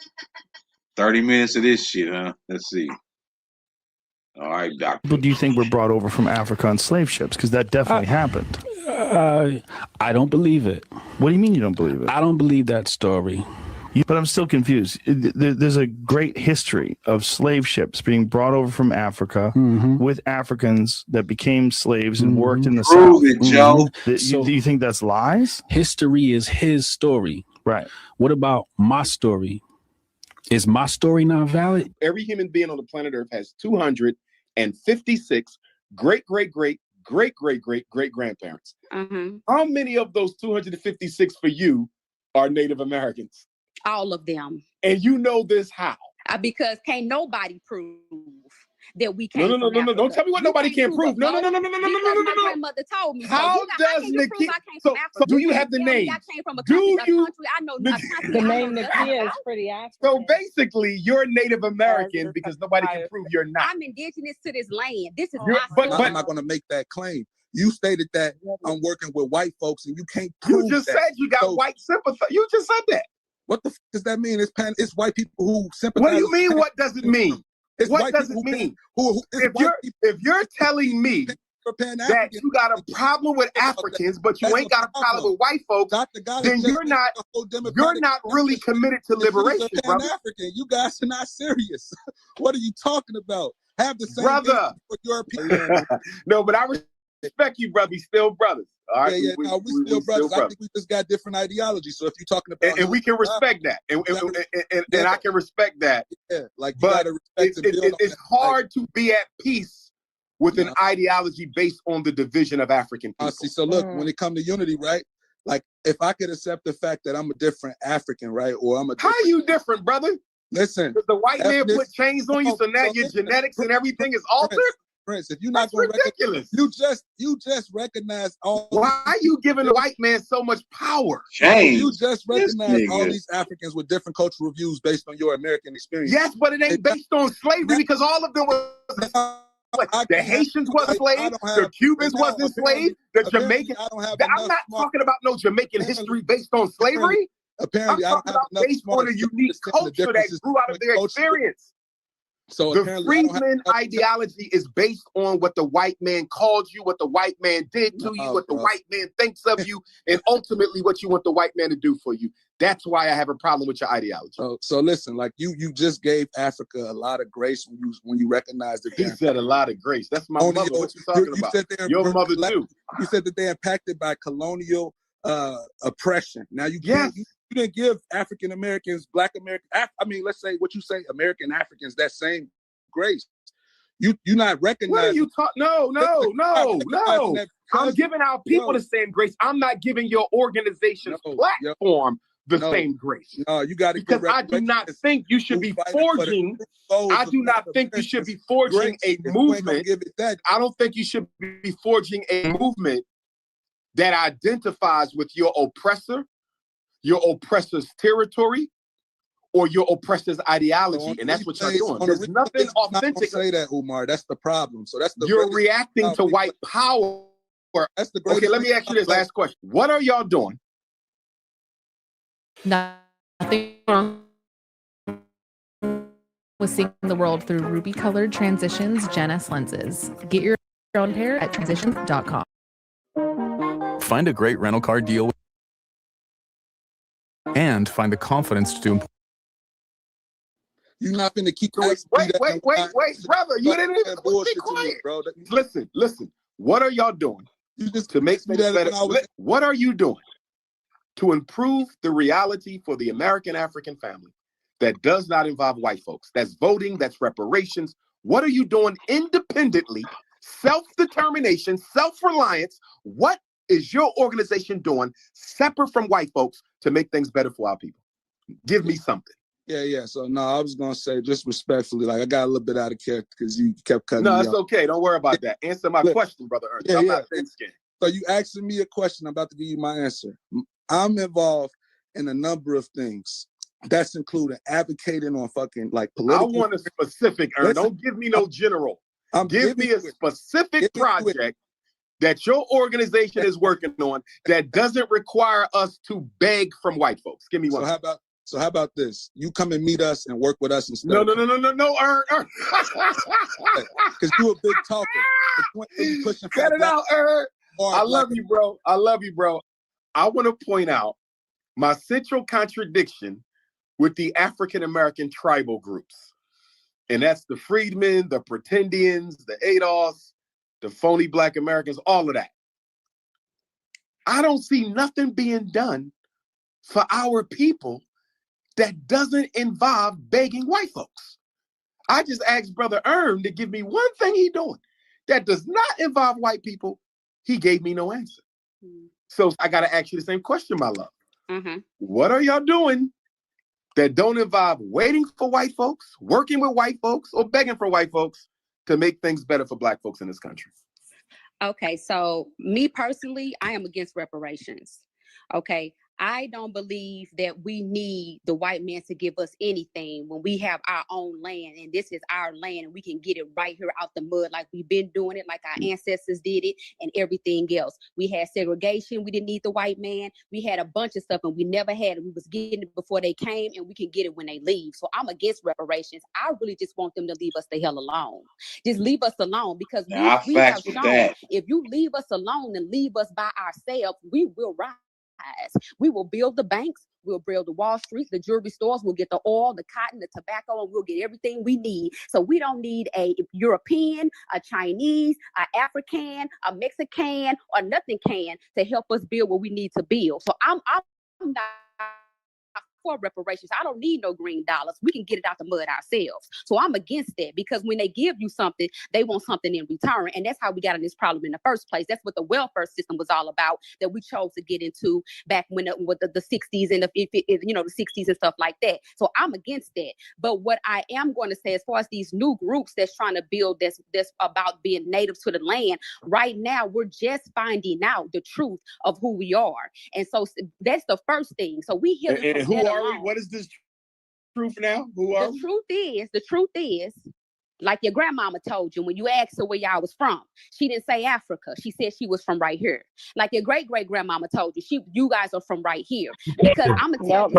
30 minutes of this shit, huh? Let's see. All right, doctor. People do you think were brought over from Africa on slave ships? Because that definitely happened. I don't believe it. What do you mean you don't believe it? I don't believe that story. But I'm still confused. There's a great history of slave ships being brought over from Africa with Africans that became slaves and worked in the South. Prove it, Joe. Do you think that's lies? History is his story. Right. What about my story? Is my story not valid? Every human being on the planet Earth has 256 great-great-great-great-great-great-great-grandparents. How many of those 256 for you are Native Americans? All of them. And you know this how? Because can't nobody prove that we No, came from Africa. Don't tell me what nobody can prove. No. Because my grandmother told me. How does Nikki? So do you have the name? I came from a country. I know a country. The name Nakia is pretty accurate. So basically, you're Native American because nobody can prove you're not. I'm indigenous to this land. This is But I'm not going to make that claim. You stated that I'm working with white folks, and you can't prove You just that. said you got white sympathy. You just said that. What the f does that mean? It's white people who sympathize. What do you mean? What does it mean? It's What white does it people mean? if you're telling me that you got a problem with Africans, but you ain't got a problem with white folks, then you're not really committed to liberation, brother. African, you guys are not serious. What are you talking about? Have the same brother for European. No, but I respect you, brother. We still brothers. All right, we still brothers. I think we just got different ideologies. So if you're talking about, and we can respect that, and I can respect that. Yeah, like, but it's hard to be at peace with an ideology based on the division of African people. See, so look, when it comes to unity, right? Like, if I could accept the fact that I'm a different African, right, or I'm a how you different, brother? Listen, the white man put chains on you, so now your genetics and everything is altered. Prince, if you're not going to ridiculous, you just recognize all. Why are you giving the white man so much power? Change. You just recognize all these Africans with different cultural views based on your American experience. Yes, but it ain't based on slavery because all of them were. The Haitians was slaves, the Cubans was enslaved, the Jamaicans. I'm not talking about no Jamaican history based on slavery. Apparently, I'm talking about based on a unique culture that grew out of their experience. So the freedman ideology is based on what the white man called you, what the white man did to you, what the white man thinks of you, and ultimately what you want the white man to do for you. That's why I have a problem with your ideology. So listen, like you just gave Africa a lot of grace when you recognized it. He said a lot of grace. That's my mother. What you talking about? Your mother too. You said that they're impacted by colonial oppression. Now you can't. You didn't give African Americans, Black Americans, let's say what you say, American Africans, that same grace. You're not recognizing. What are you talking? No. I'm giving our people the same grace. I'm not giving your organization's platform the same grace. No, you got to, because I do not think you should be forging. I do not think you should be forging a movement. I don't think you should be forging a movement that identifies with your oppressor, your oppressor's territory, or your oppressor's ideology, and that's what you're doing. There's nothing authentic. Say that, Umar. That's the problem. So that's the. You're reacting to white power. That's the. Okay, let me ask you this last question. What are y'all doing? Nothing wrong with seeing the world through ruby-colored Transitions Gen S lenses. Get your own pair at transitions.com. Find a great rental car deal and find the confidence to do. You're not going to keep. Wait, brother. You didn't even be quiet, bro. Listen. What are y'all doing to make things better? What are you doing to improve the reality for the American African family that does not involve white folks? That's voting. That's reparations. What are you doing independently? Self-determination, self-reliance. What is your organization doing separate from white folks to make things better for our people? Give me something. Yeah. So no, I was gonna say just respectfully, like I got a little bit out of character because you kept cutting me off. No, it's okay. Don't worry about that. Answer my question, brother Ernest. I'm not thin-skinned. So you asking me a question, I'm about to give you my answer. I'm involved in a number of things. That's including advocating on fucking like political. I want a specific, Ernest. Don't give me no general. Give me a specific project that your organization is working on that doesn't require us to beg from white folks. Give me one. So how about this? You come and meet us and work with us instead. No, Ern. Because you a big talker. Cut it out, Ern. I love you, bro. I want to point out my central contradiction with the African American tribal groups. And that's the freedmen, the pretendians, the ADOS, the phony Black Americans, all of that. I don't see nothing being done for our people that doesn't involve begging white folks. I just asked Brother Erm to give me one thing he doing that does not involve white people. He gave me no answer. So I got to ask you the same question, my love. What are y'all doing that don't involve waiting for white folks, working with white folks, or begging for white folks to make things better for Black folks in this country? Okay, so me personally, I am against reparations. Okay, I don't believe that we need the white man to give us anything when we have our own land, and this is our land, and we can get it right here out the mud like we've been doing it, like our ancestors did it, and everything else. We had segregation. We didn't need the white man. We had a bunch of stuff, and we never had it. We was getting it before they came, and we can get it when they leave. So I'm against reparations. I really just want them to leave us the hell alone. Just leave us alone, because we have shown if you leave us alone and leave us by ourselves, we will rise. We will build the banks, we'll build the Wall Street, the jewelry stores, we'll get the oil, the cotton, the tobacco, and we'll get everything we need. So we don't need a European, a Chinese, an African, a Mexican, or nothing can to help us build what we need to build. So I'm not for reparations. I don't need no green dollars. We can get it out the mud ourselves. So I'm against that, because when they give you something, they want something in return. And that's how we got in this problem in the first place. That's what the welfare system was all about, that we chose to get into back when with the 60s and the 60s and stuff like that. So I'm against that. But what I am going to say, as far as these new groups that's trying to build that's about being native to the land, right now we're just finding out the truth of who we are. And so that's the first thing. So we hear what is this truth now? Who are we? The truth is, like your grandmama told you when you asked her where y'all was from. She didn't say Africa. She said she was from right here. Like your great-great-grandmama told you, you guys are from right here. Because I'm gonna tell you.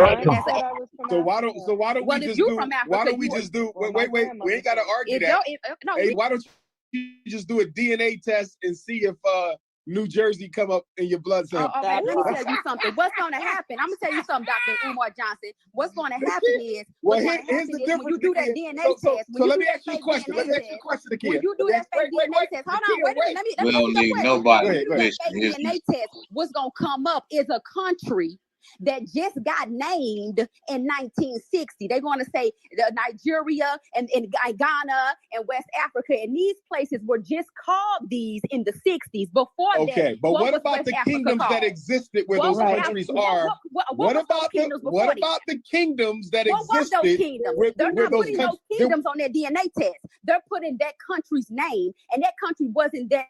So why don't we just do? Wait. We ain't gotta argue that. Why don't you just do a DNA test and see if New Jersey come up in your blood sample? Okay, let me tell you something. What's going to happen? I'm going to tell you something, Dr. Umar Johnson. What's going to happen is, here's the difference. When you do that DNA test. So let me ask you a question. Let me ask you a question, Akia. When you do that fake DNA test, hold on, wait a minute. Let me don't need nobody. When you do that fake DNA test, what's going to come up is a country that just got named in 1960. They're going to say Nigeria and Ghana and West Africa, and these places were just called these in the 60s. Before that, okay, but what about the kingdoms that existed where those countries are? What about the kingdoms that existed? They're not putting those kingdoms on their DNA test. They're putting that country's name, and that country wasn't named.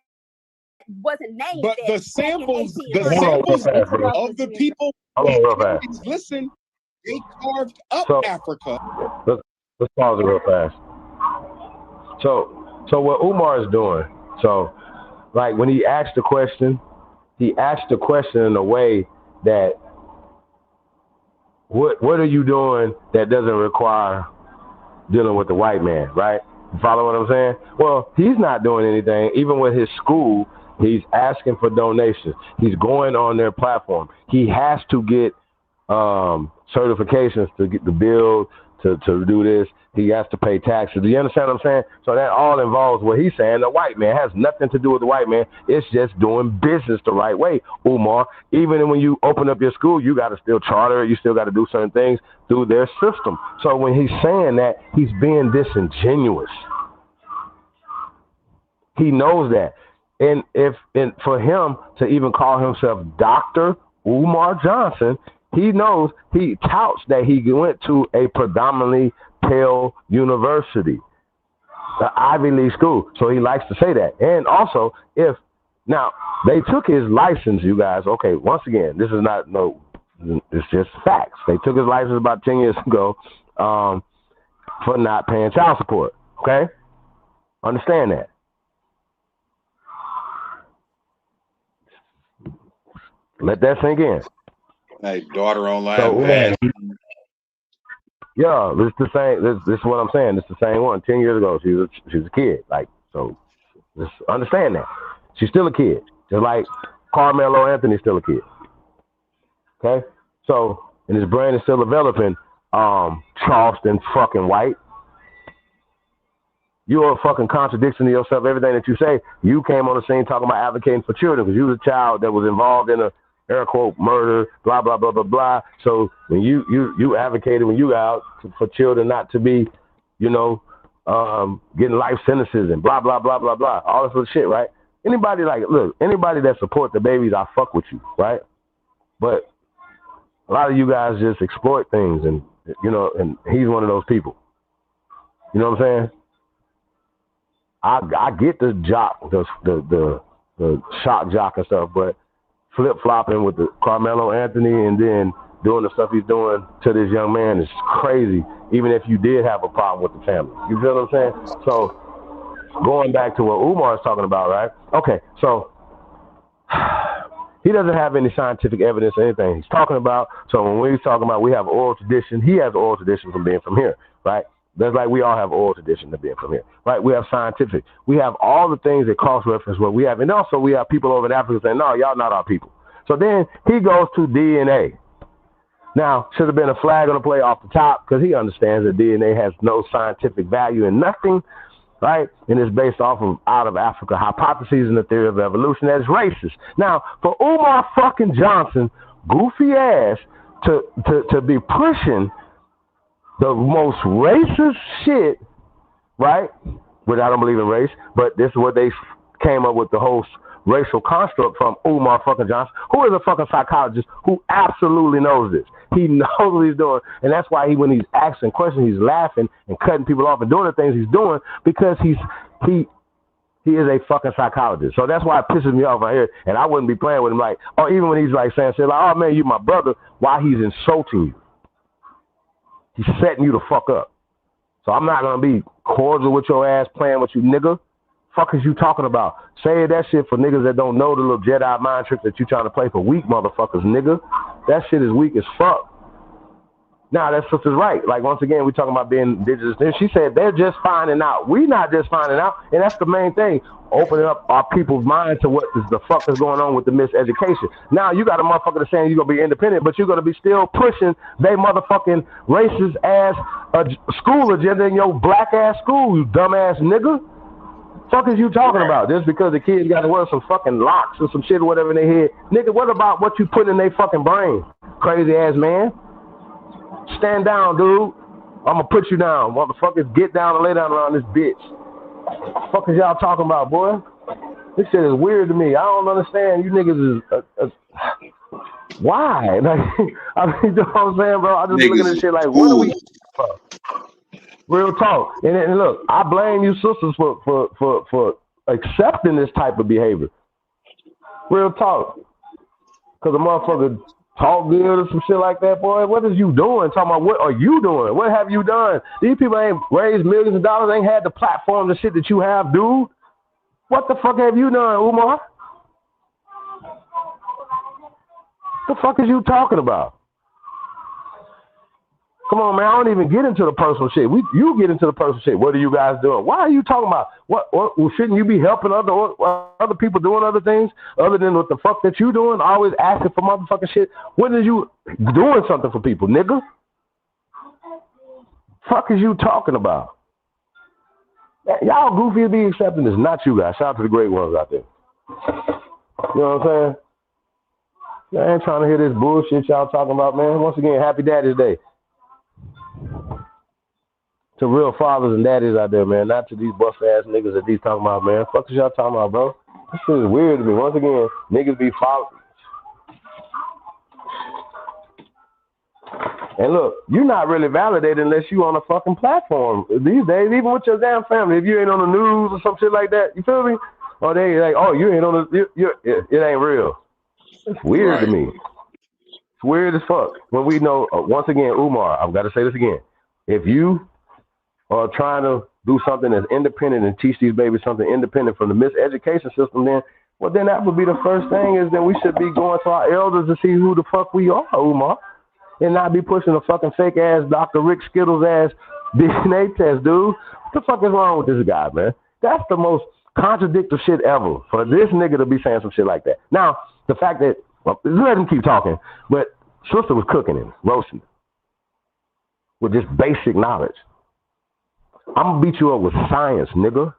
But the samples of the people. Listen, they carved up Africa. Let's pause it real fast. So what Umar is doing, like when he asked the question in a way that what are you doing that doesn't require dealing with the white man, right? You follow what I'm saying? Well, he's not doing anything. Even with his school, he's asking for donations. He's going on their platform. He has to get certifications to get the build, to do this. He has to pay taxes. Do you understand what I'm saying? So that all involves what he's saying. The white man has nothing to do with the white man. It's just doing business the right way, Umar. Even when you open up your school, you got to still charter it. You still got to do certain things through their system. So when he's saying that, he's being disingenuous. He knows that. And for him to even call himself Dr. Umar Johnson, he knows, he touts that he went to a predominantly pale university, the Ivy League school. So he likes to say that. And also, now they took his license, you guys. Okay, once again, this is it's just facts. They took his license about 10 years ago for not paying child support. Okay? Understand that. Let that sink in. Hey, daughter online. Yeah, it's the same. This is what I'm saying. It's the same one. 10 years ago, she was a kid. Like, so just understand that. She's still a kid. Just like Carmelo Anthony's still a kid. Okay? So, and his brain is still developing. Charleston fucking white. You're a fucking contradiction to yourself. Everything that you say, you came on the scene talking about advocating for children because you was a child that was involved in a air quote murder, blah blah blah blah blah. So when you advocated when you got out for children not to be, getting life sentences and blah blah blah blah blah, all this other shit, right? Anybody that support the babies, I fuck with you, right? But a lot of you guys just exploit things, and and he's one of those people. You know what I'm saying? I get the jock, the shock jock and stuff, but flip flopping with the Carmelo Anthony and then doing the stuff he's doing to this young man is crazy. Even if you did have a problem with the family, you feel what I'm saying? So going back to what Umar is talking about, right? Okay, so he doesn't have any scientific evidence or anything he's talking about. So when we're talking about we have oral tradition, he has oral tradition from being from here, right? That's like we all have oral tradition of being from here, right? We have scientific. We have all the things that cross-reference what we have. And also we have people over in Africa saying, no, y'all not our people. So then he goes to DNA. Now, should have been a flag on the play off the top because he understands that DNA has no scientific value in nothing, right? And it's based off of out of Africa hypotheses and the theory of evolution that is racist. Now, for Umar fucking Johnson, goofy ass, to be pushing the most racist shit, right? Which I don't believe in race, but this is what they came up with the whole racial construct from Umar fucking Johnson, who is a fucking psychologist who absolutely knows this. He knows what he's doing, and that's why when he's asking questions, he's laughing and cutting people off and doing the things he's doing because he is a fucking psychologist. So that's why it pisses me off right here, and I wouldn't be playing with him or even when he's saying shit like, oh man, you my brother, while he's insulting you. He's setting you the fuck up. So I'm not going to be cordial with your ass playing with you, nigga. Fuck is you talking about? Say that shit for niggas that don't know the little Jedi mind trick that you trying to play for weak motherfuckers, nigga. That shit is weak as fuck. Now, that sister's right. Like, once again, we talking about being indigenous. She said they're just finding out. We not just finding out. And that's the main thing. Opening up our people's mind to what the fuck is going on with the miseducation. Now, you got a motherfucker that's saying you're going to be independent, but you're going to be still pushing they motherfucking racist ass school agenda in your black ass school, you dumbass nigga. Fuck is you talking about? Just because the kids got to wear some fucking locks or some shit or whatever in their head. Nigga, what about what you put in their fucking brain? Crazy ass man. Stand down, dude. I'm going to put you down. Motherfuckers, get down and lay down around this bitch. What the fuck is y'all talking about, boy? This shit is weird to me. I don't understand. You niggas is... why? Like, I mean, you know what I'm saying, bro? I just looking at this shit like, what are we... Real talk. And look, I blame you sisters for accepting this type of behavior. Real talk. Because a motherfucker talk good or some shit like that, boy. What is you doing? Talking about what are you doing? What have you done? These people ain't raised millions of dollars, ain't had the platform, the shit that you have, dude. What the fuck have you done, Umar? The fuck is you talking about? Come on, man. I don't even get into the personal shit. You get into the personal shit. What are you guys doing? Why are you talking about? What shouldn't you be helping other people doing other things other than what the fuck that you doing? Always asking for motherfucking shit. When is you doing something for people, nigga? Fuck is you talking about? Y'all goofy to be accepting this, not you guys. Shout out to the great ones out there. You know what I'm saying? I ain't trying to hear this bullshit y'all talking about, man. Once again, happy Daddy's Day. To real fathers and daddies out there, man. Not to these bust ass niggas that these talking about, man. Fuck is y'all talking about, bro? This shit is weird to me. Once again, niggas be following. And look, you're not really validated unless you on a fucking platform these days, even with your damn family. If you ain't on the news or some shit like that, you feel me? Or they like, oh, you ain't on the, it ain't real. It's weird to me. It's weird as fuck. When we know, once again, Umar, I've got to say this again. If you are trying to do something that's independent and teach these babies something independent from the miseducation system, then that would be the first thing is that we should be going to our elders to see who the fuck we are, Umar. And not be pushing a fucking fake ass Dr. Rick Skittles ass DNA test, dude. What the fuck is wrong with this guy, man? That's the most contradictory shit ever for this nigga to be saying some shit like that. Now, the fact that, well, let him keep talking, but sister was cooking him, roasting him. with just basic knowledge. I'm gonna beat you up with science, nigga.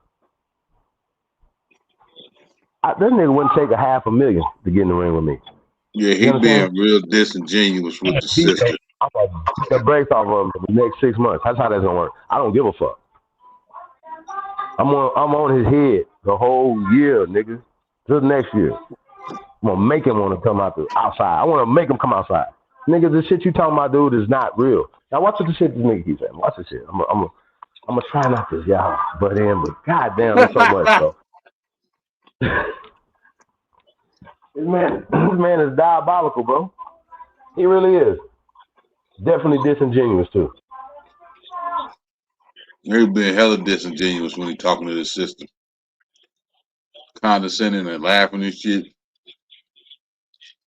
That nigga wouldn't take $500,000 to get in the ring with me. Yeah, he being real disingenuous with the system. I'm gonna beat the brakes off of him for the next 6 months. That's how that's gonna work. I don't give a fuck. I'm on his head the whole year, nigga. Just next year. I'm gonna make him want to come outside. I want to make him come outside. Nigga, the shit you talking about, dude, is not real. Now watch what the shit this nigga keeps saying. Watch this shit. I'm gonna try not to y'all butt in, but goddamn, it's so much, bro. This man is diabolical, bro. He really is. Definitely disingenuous too. He been hella disingenuous when he talking to the system, condescending and laughing and shit.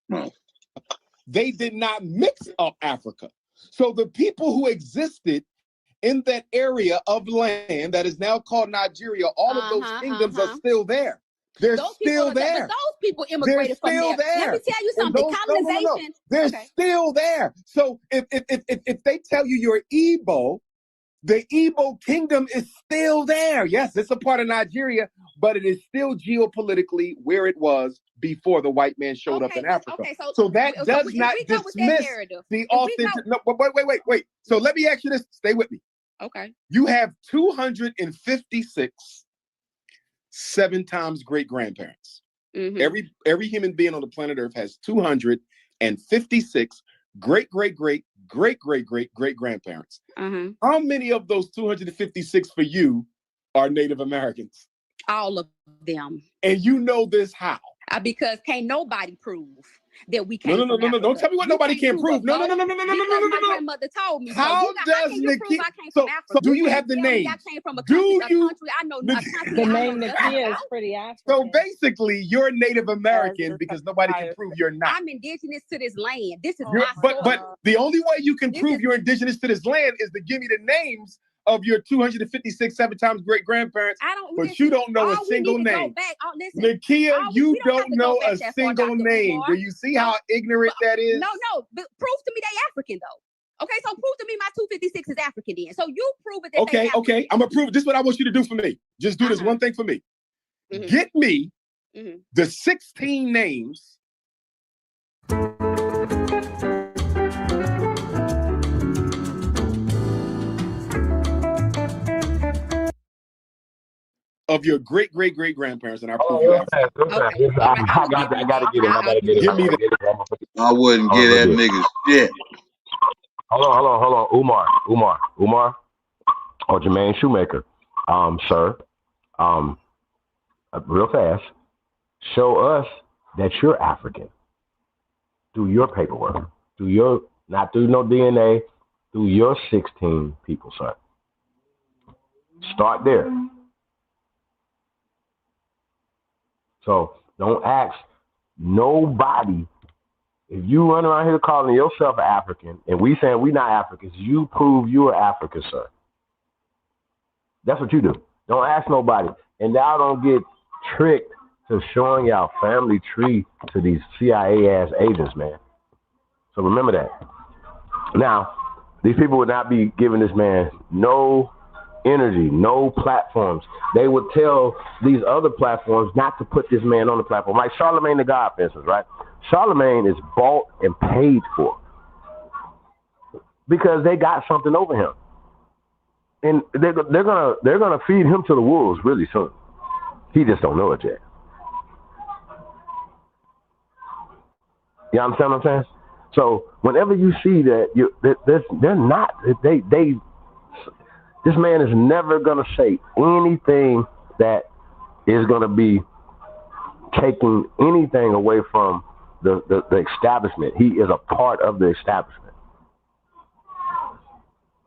No. They did not mix up Africa. So the people who existed in that area of land that is now called Nigeria, all of those kingdoms are still there. They're still there. But those people immigrated from there. Let me tell you something. Colonization. They're still there. So if they tell you you're Igbo, the Igbo kingdom is still there. Yes, it's a part of Nigeria, but it is still geopolitically where it was before the white man showed up in Africa. So that does not dismiss the authentic. No, wait. So let me ask you this. Stay with me. Okay. You have 256 7 times great grandparents. Mm-hmm. Every human being on the planet Earth has 256 great grandparents. Mm-hmm. How many of those 256 for you are Native Americans? All of them. And you know this how? Because can't nobody prove that we can't. No. Don't tell me what nobody can prove. No. Because my grandmother told me. How does Nikki? So do you have the name? I came from a country. I know a country. The name Nakia is pretty African. So basically, you're Native American because nobody can prove you're not. I'm indigenous to this land. This is my soil. But the only way you can prove you're indigenous to this land is to give me the names of your 256 7 times great grandparents, but you don't know a single name. Nakia, you don't know a single name. Do you see how ignorant that is? No, but prove to me they African though. Okay, so prove to me my 256 is African then. So you prove it. Okay, I'm gonna prove. This is what I want you to do for me. Just do this one thing for me. Mm-hmm. Get me mm-hmm. the 16 names of your great grandparents, and I prove you African. I gotta get it. Give me I wouldn't get that nigga shit. Hold on. Umar, or Jermaine Shoemaker, sir, real fast. Show us that you're African. Do your paperwork. Not through no DNA. Through your 16 people, sir. Start there. So don't ask nobody. If you run around here calling yourself African and we saying we not Africans, you prove you are African, sir. That's what you do. Don't ask nobody. And y'all don't get tricked to showing y'all family tree to these CIA ass agents, man. So remember that. Now, these people would not be giving this man no energy, no platforms. They would tell these other platforms not to put this man on the platform. Like Charlemagne the God, for instance, right? Charlemagne is bought and paid for because they got something over him, and they're gonna feed him to the wolves really soon. He just don't know it yet. You understand what I'm saying? So whenever you see that they're not, this man is never going to say anything that is going to be taking anything away from the establishment. He is a part of the establishment.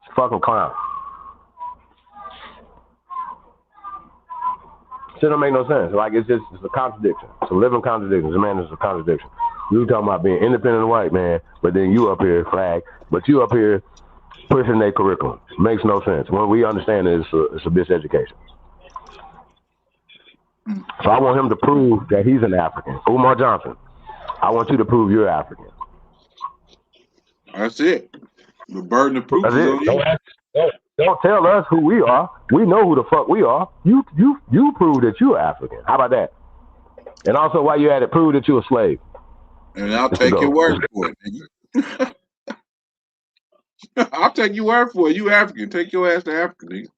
It's a fucking clown. It don't make no sense. Like it's a contradiction. It's a living contradiction. The man is a contradiction. You talking about being independent white man, but then you up here flag, but you up here pushing their curriculum. It makes no sense. When we understand that it's a miseducation. So I want him to prove that he's an African. Umar Johnson, I want you to prove you're African. That's it. The burden of proof That's is it. on you. Don't tell us who we are. We know who the fuck we are. You prove that you're African. How about that? And also, while you're at it, prove that you're a slave. And I'll take your word for it. I'll take your word for it. You African. Take your ass to Africa, nigga.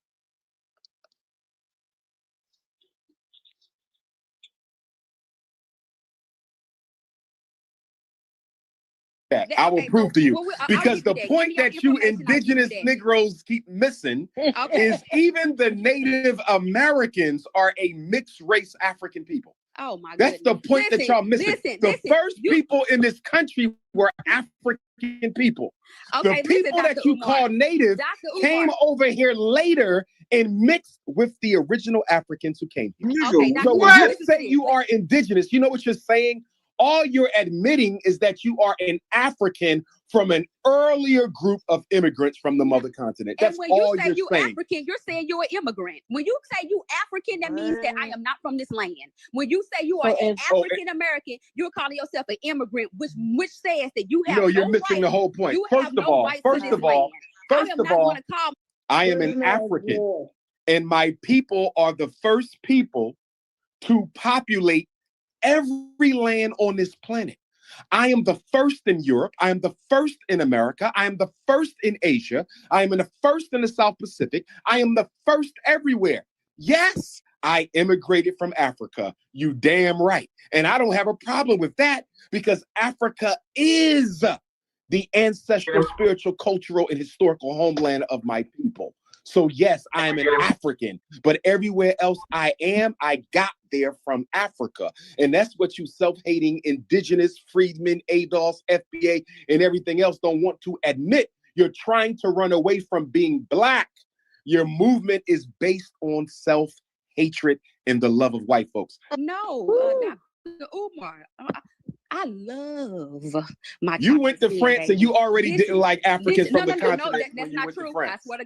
I will prove to you. Because the point that you indigenous Negroes keep missing is even the Native Americans are a mixed race African people. Oh my That's goodness. the point that y'all missing. The first people in this country were African people. Okay, the people listen, that you Umar. call native came over here later and mixed with the original Africans who came here. Okay, So when you say you are indigenous, you know what you're saying? All you're admitting is that you are an African from an earlier group of immigrants from the mother continent. That's and when all you say you saying. African, you're saying you're an immigrant. When you say you African, that means that I am not from this land. When you say you are an African American, you're calling yourself an immigrant, which says that you have you're missing the whole point. First of all, I am an African, and my people are the first people to populate every land on this planet. I am the first in Europe. I am the first in America. I am the first in Asia. I am the first in the South Pacific. I am the first everywhere. Yes, I immigrated from Africa. You damn right. And I don't have a problem with that because Africa is the ancestral, spiritual, cultural, and historical homeland of my people. So yes, I am an African, but everywhere else I got there from Africa. And that's what you self-hating indigenous freedmen, ADOS, FBA, and everything else don't want to admit. You're trying to run away from being Black. Your movement is based on self-hatred and the love of white folks. No, Umar. I love my. You went to France and you already didn't like Africans from the continent. No, that's not true. I swear to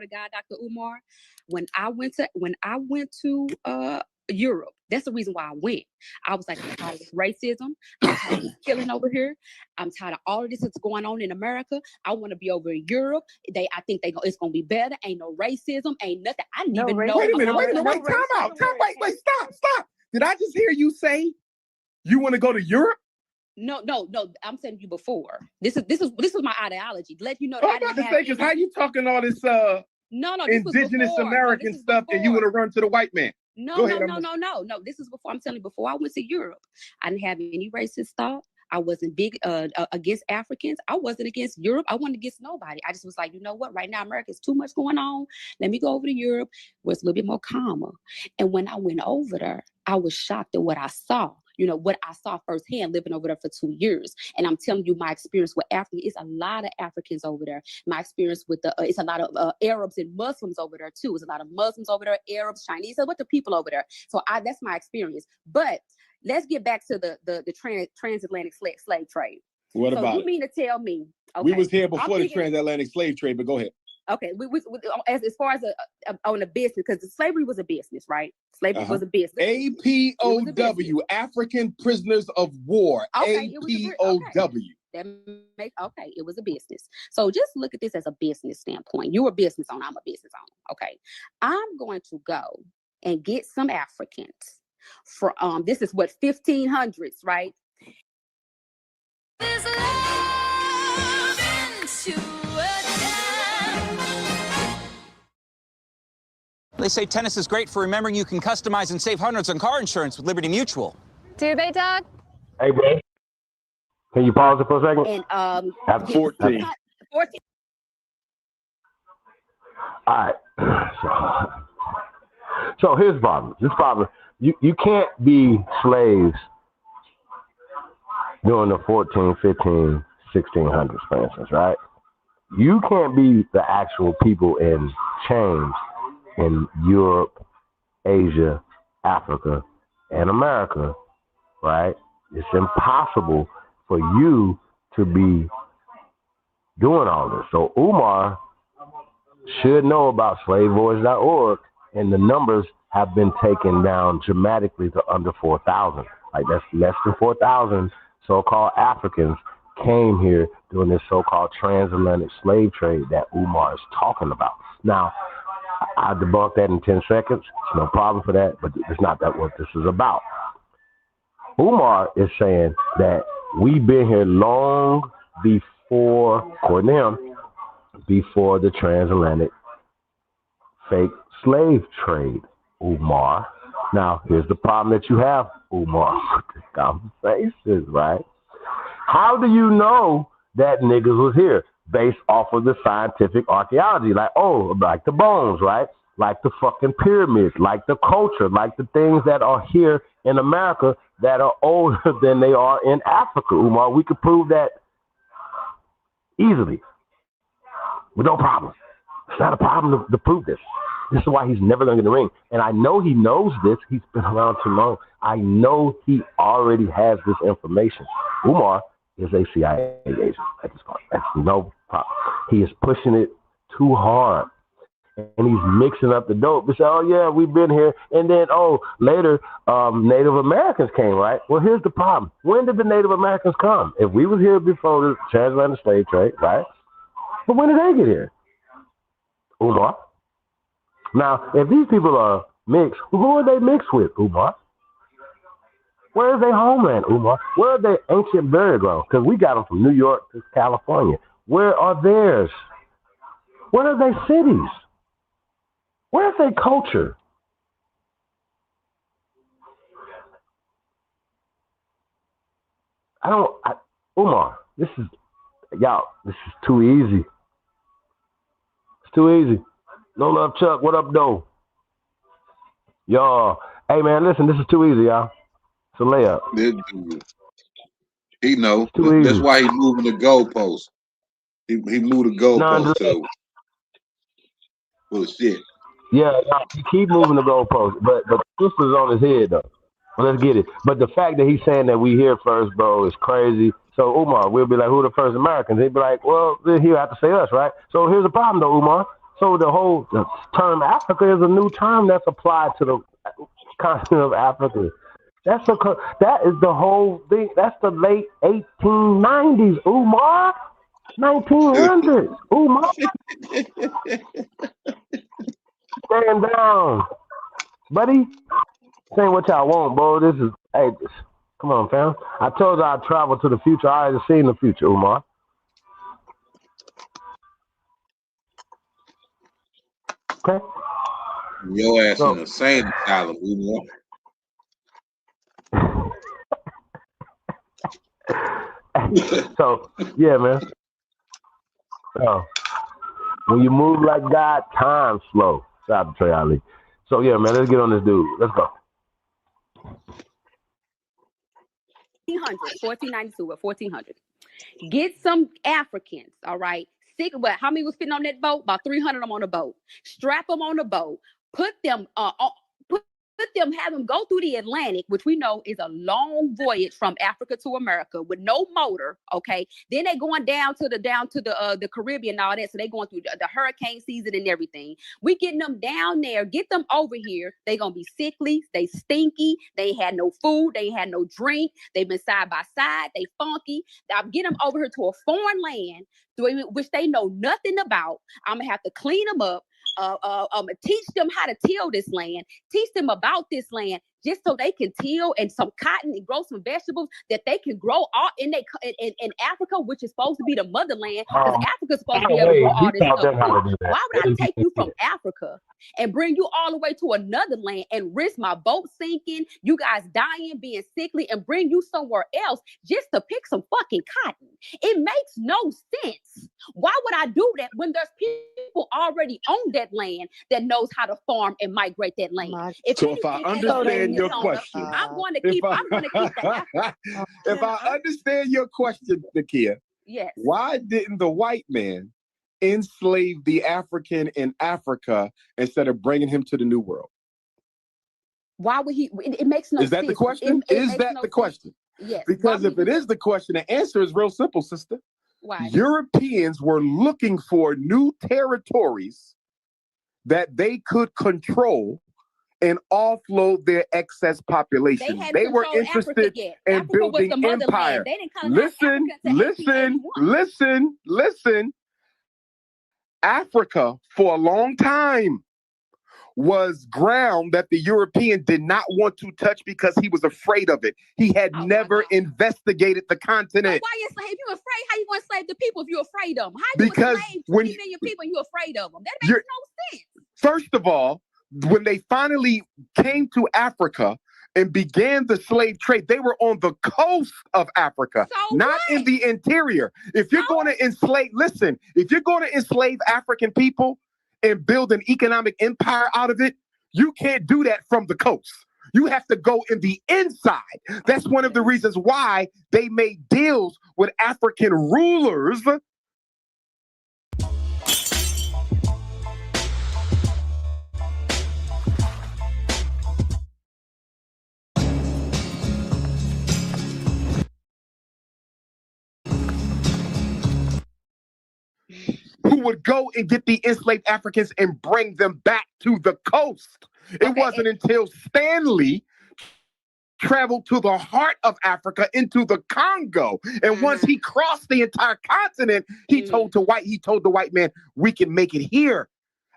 God, Dr. Umar. When I went to Europe, that's the reason why I went. I was like, I'm tired of racism. I'm tired of killing over here. I'm tired of all of this that's going on in America. I want to be over in Europe. I think it's gonna be better. Ain't no racism. Ain't nothing. I didn't even know. Wait a minute. Wait, stop. Did I just hear you say you want to go to Europe? No. I'm telling you before. This was my ideology. Let you know that I was about to say, because how you talking all this indigenous American stuff and you want to run to the white man? No. This is before. I'm telling you, before I went to Europe, I didn't have any racist thought. I wasn't big against Africans. I wasn't against Europe. I wasn't against nobody. I just was like, you know what? Right now, America's too much going on. Let me go over to Europe where it's a little bit more calmer. And when I went over there, I was shocked at what I saw. You know, what I saw firsthand living over there for 2 years. And I'm telling you, my experience with Africa, it's a lot of Africans over there. My experience with it's a lot of Arabs and Muslims over there too. It's a lot of Muslims over there, Arabs, Chinese, so what the people over there. So that's my experience. But let's get back to the transatlantic slave trade. What about you mean to tell me? Okay, we was here before the transatlantic slave trade, but go ahead. Okay, as far as on a business, because slavery was a business, right? Slavery was a business. APOW, African Prisoners of War. Okay, APOW. It was a business. So just look at this as a business standpoint. You're a business owner. I'm a business owner. Okay, I'm going to go and get some Africans for this is what 1500s, right? They say tennis is great for remembering you can customize and save hundreds on car insurance with Liberty Mutual. Do they, Doug? Hey, bro. Can you pause it for a second? And After 14. 14. All right. So here's the problem. This problem, you can't be slaves during the 14, 15, 1600s, for instance, right? You can't be the actual people in chains in Europe, Asia, Africa, and America, right? It's impossible for you to be doing all this. So Umar should know about slavevoice.org, and the numbers have been taken down dramatically to under 4,000. Like that's less than 4,000 so-called Africans came here during this so-called transatlantic slave trade that Umar is talking about. Now, I debunked that in 10 seconds. No problem for that, but it's not that what this is about. Umar is saying that we've been here long before, according to him, before the transatlantic fake slave trade, Umar. Now, here's the problem that you have, Umar, with this conversation, right? How do you know that niggas was here? Based off of the scientific archaeology. Like, oh, like the bones, right? Like the fucking pyramids, like the culture, like the things that are here in America that are older than they are in Africa, Umar. We could prove that easily with no problem. It's not a problem to prove this. This is why he's never going to get the ring. And I know he knows this. He's been around too long. I know he already has this information. Umar is a CIA agent at this point. That's no problem. He is pushing it too hard. And he's mixing up the dope. They say, oh, yeah, we've been here. And then, later, Native Americans came, right? Well, here's the problem. When did the Native Americans come? If we was here before the transatlantic slave trade, right? But when did they get here? Umar. Now, if these people are mixed, who are they mixed with, Umar? Where is their homeland, Umar? Where are their ancient burial grounds? Because we got them from New York to California. Where are theirs? Where are their cities? Where's their culture? Umar, this is too easy. It's too easy. No love, Chuck. What up, though? Y'all. Hey, man, listen, this is too easy, y'all. It's a layup. He know. That's why he moving the goalpost. He moved the goalpost to bullshit. Yeah, he keep moving the goalpost, but the sister's on his head, though. Well, let's get it. But the fact that he's saying that we here first, bro, is crazy. So, Umar, we'll be like, who are the first Americans? He'd be like, well, he'll have to say us, right? So here's the problem, though, Umar. So the term Africa is a new term that's applied to the continent of Africa. That is the whole thing. That's the late 1890s, Umar. 1900s, Umar. Stand down, buddy. Say what y'all want, bro. Come on, fam. I told you I'd travel to the future. I already seen the future, Umar. Okay. Your ass in the same asylum, Umar. So, yeah, man. So, when you move like God, time slow. Shout out to Trey Ali. So, yeah, man, let's get on this dude. Let's go. 1492 or 1400. Get some Africans, all right? How many was fitting on that boat? About 300 of them on the boat. Strap them on the boat. Put them have them go through the Atlantic, which we know is a long voyage from Africa to America with no motor. Okay, then they going down to the Caribbean and all that, so they going through the hurricane season and everything. We getting them down there, get them over here. They gonna be sickly, they stinky, they had no food, they had no drink, they've been side by side, they funky. I'm getting them over here to a foreign land, which they know nothing about. I'm gonna have to clean them up. Teach them how to till this land, teach them about this land, just so they can till and some cotton and grow some vegetables that they can grow all in Africa, which is supposed to be the motherland, because Africa's supposed to be able to grow all this stuff. Why would I take you from Africa and bring you all the way to another land and risk my boat sinking, you guys dying, being sickly, and bring you somewhere else just to pick some fucking cotton? It makes no sense. Why would I do that when there's people already on that land that knows how to farm and migrate that land? If I understand your question, I'm going to keep that. If I understand your question, Nakia, yes. Why didn't the white man enslave the African in Africa instead of bringing him to the New World? Why would he? It makes no sense. Is that the question? Is that the question? Yes. Because if it is the question, the answer is real simple, sister. Why? Europeans were looking for new territories that they could control and offload their excess population. They were interested in building empire. Listen. Africa, for a long time, was ground that the European did not want to touch because he was afraid of it. He had never investigated the continent. Why you slave? If you're afraid, how you want to enslave the people if you're afraid of them? How you Because enslave 2 when million people and you're afraid of them? That makes no sense. First of all, when they finally came to Africa and began the slave trade, they were on the coast of Africa, not in the interior. If you're going to enslave, listen, if you're going to enslave African people and build an economic empire out of it, you can't do that from the coast. You have to go in the inside. That's one of the reasons why they made deals with African rulers who would go and get the enslaved Africans and bring them back to the coast. It wasn't until Stanley traveled to the heart of Africa into the Congo. And once he crossed the entire continent, he told the white man, we can make it here.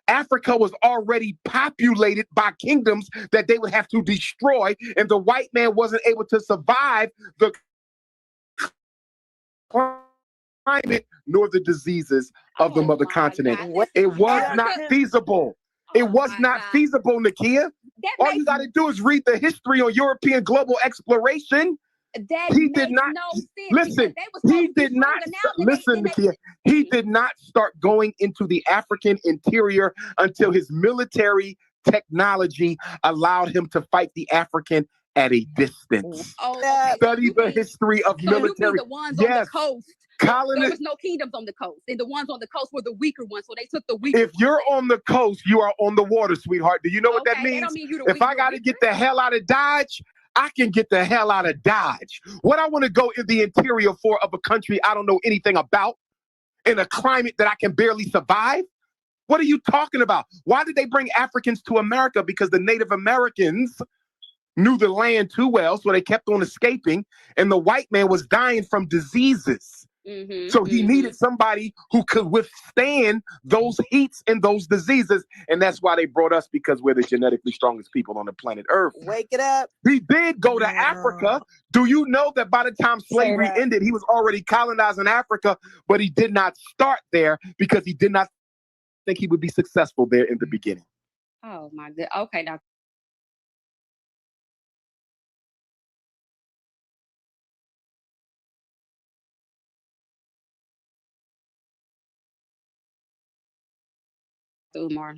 Africa was already populated by kingdoms that they would have to destroy, and the white man wasn't able to survive the climate nor the diseases of the mother continent. It was not feasible. It was not feasible, Nakia. All you got to do is read the history on European global exploration. He did not listen. He did not listen, Nakia. He did not start going into the African interior until his military technology allowed him to fight the African at a distance. Study the history of military. The ones on the coast. There was no kingdoms on the coast, and the ones on the coast were the weaker ones, so they took the weaker. If you're on the coast, you are on the water, sweetheart. Do you know what that means? That don't mean if I got to get the hell out of Dodge, I can get the hell out of Dodge. What I want to go in the interior for of a country I don't know anything about, in a climate that I can barely survive? What are you talking about? Why did they bring Africans to America? Because the Native Americans knew the land too well, so they kept on escaping, and the white man was dying from diseases. So he needed somebody who could withstand those heats and those diseases. And that's why they brought us, because we're the genetically strongest people on the planet Earth. Wake it up. He did go to Africa. Do you know that by the time slavery ended, he was already colonizing Africa, but he did not start there because he did not think he would be successful there in the beginning. Oh my God. Okay, now. More.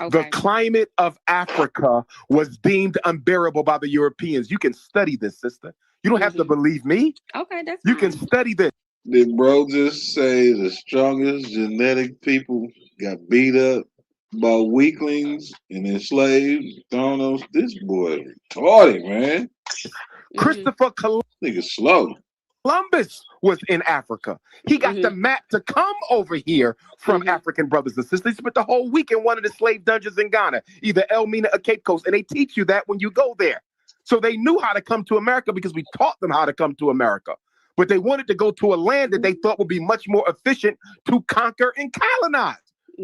The climate of Africa was deemed unbearable by the Europeans. You can study this, sister. You don't have to believe me. Okay, that's You can study this. Did bro just say the strongest genetic people got beat up by weaklings and enslaved? Thrown those. This boy retarded, man. Christopher Columbus. Nigga slow. Columbus was in Africa. He got the map to come over here from African brothers and sisters. He spent the whole week in one of the slave dungeons in Ghana, either Elmina or Cape Coast, and they teach you that when you go there. So they knew how to come to America because we taught them how to come to America. But they wanted to go to a land that they thought would be much more efficient to conquer and colonize.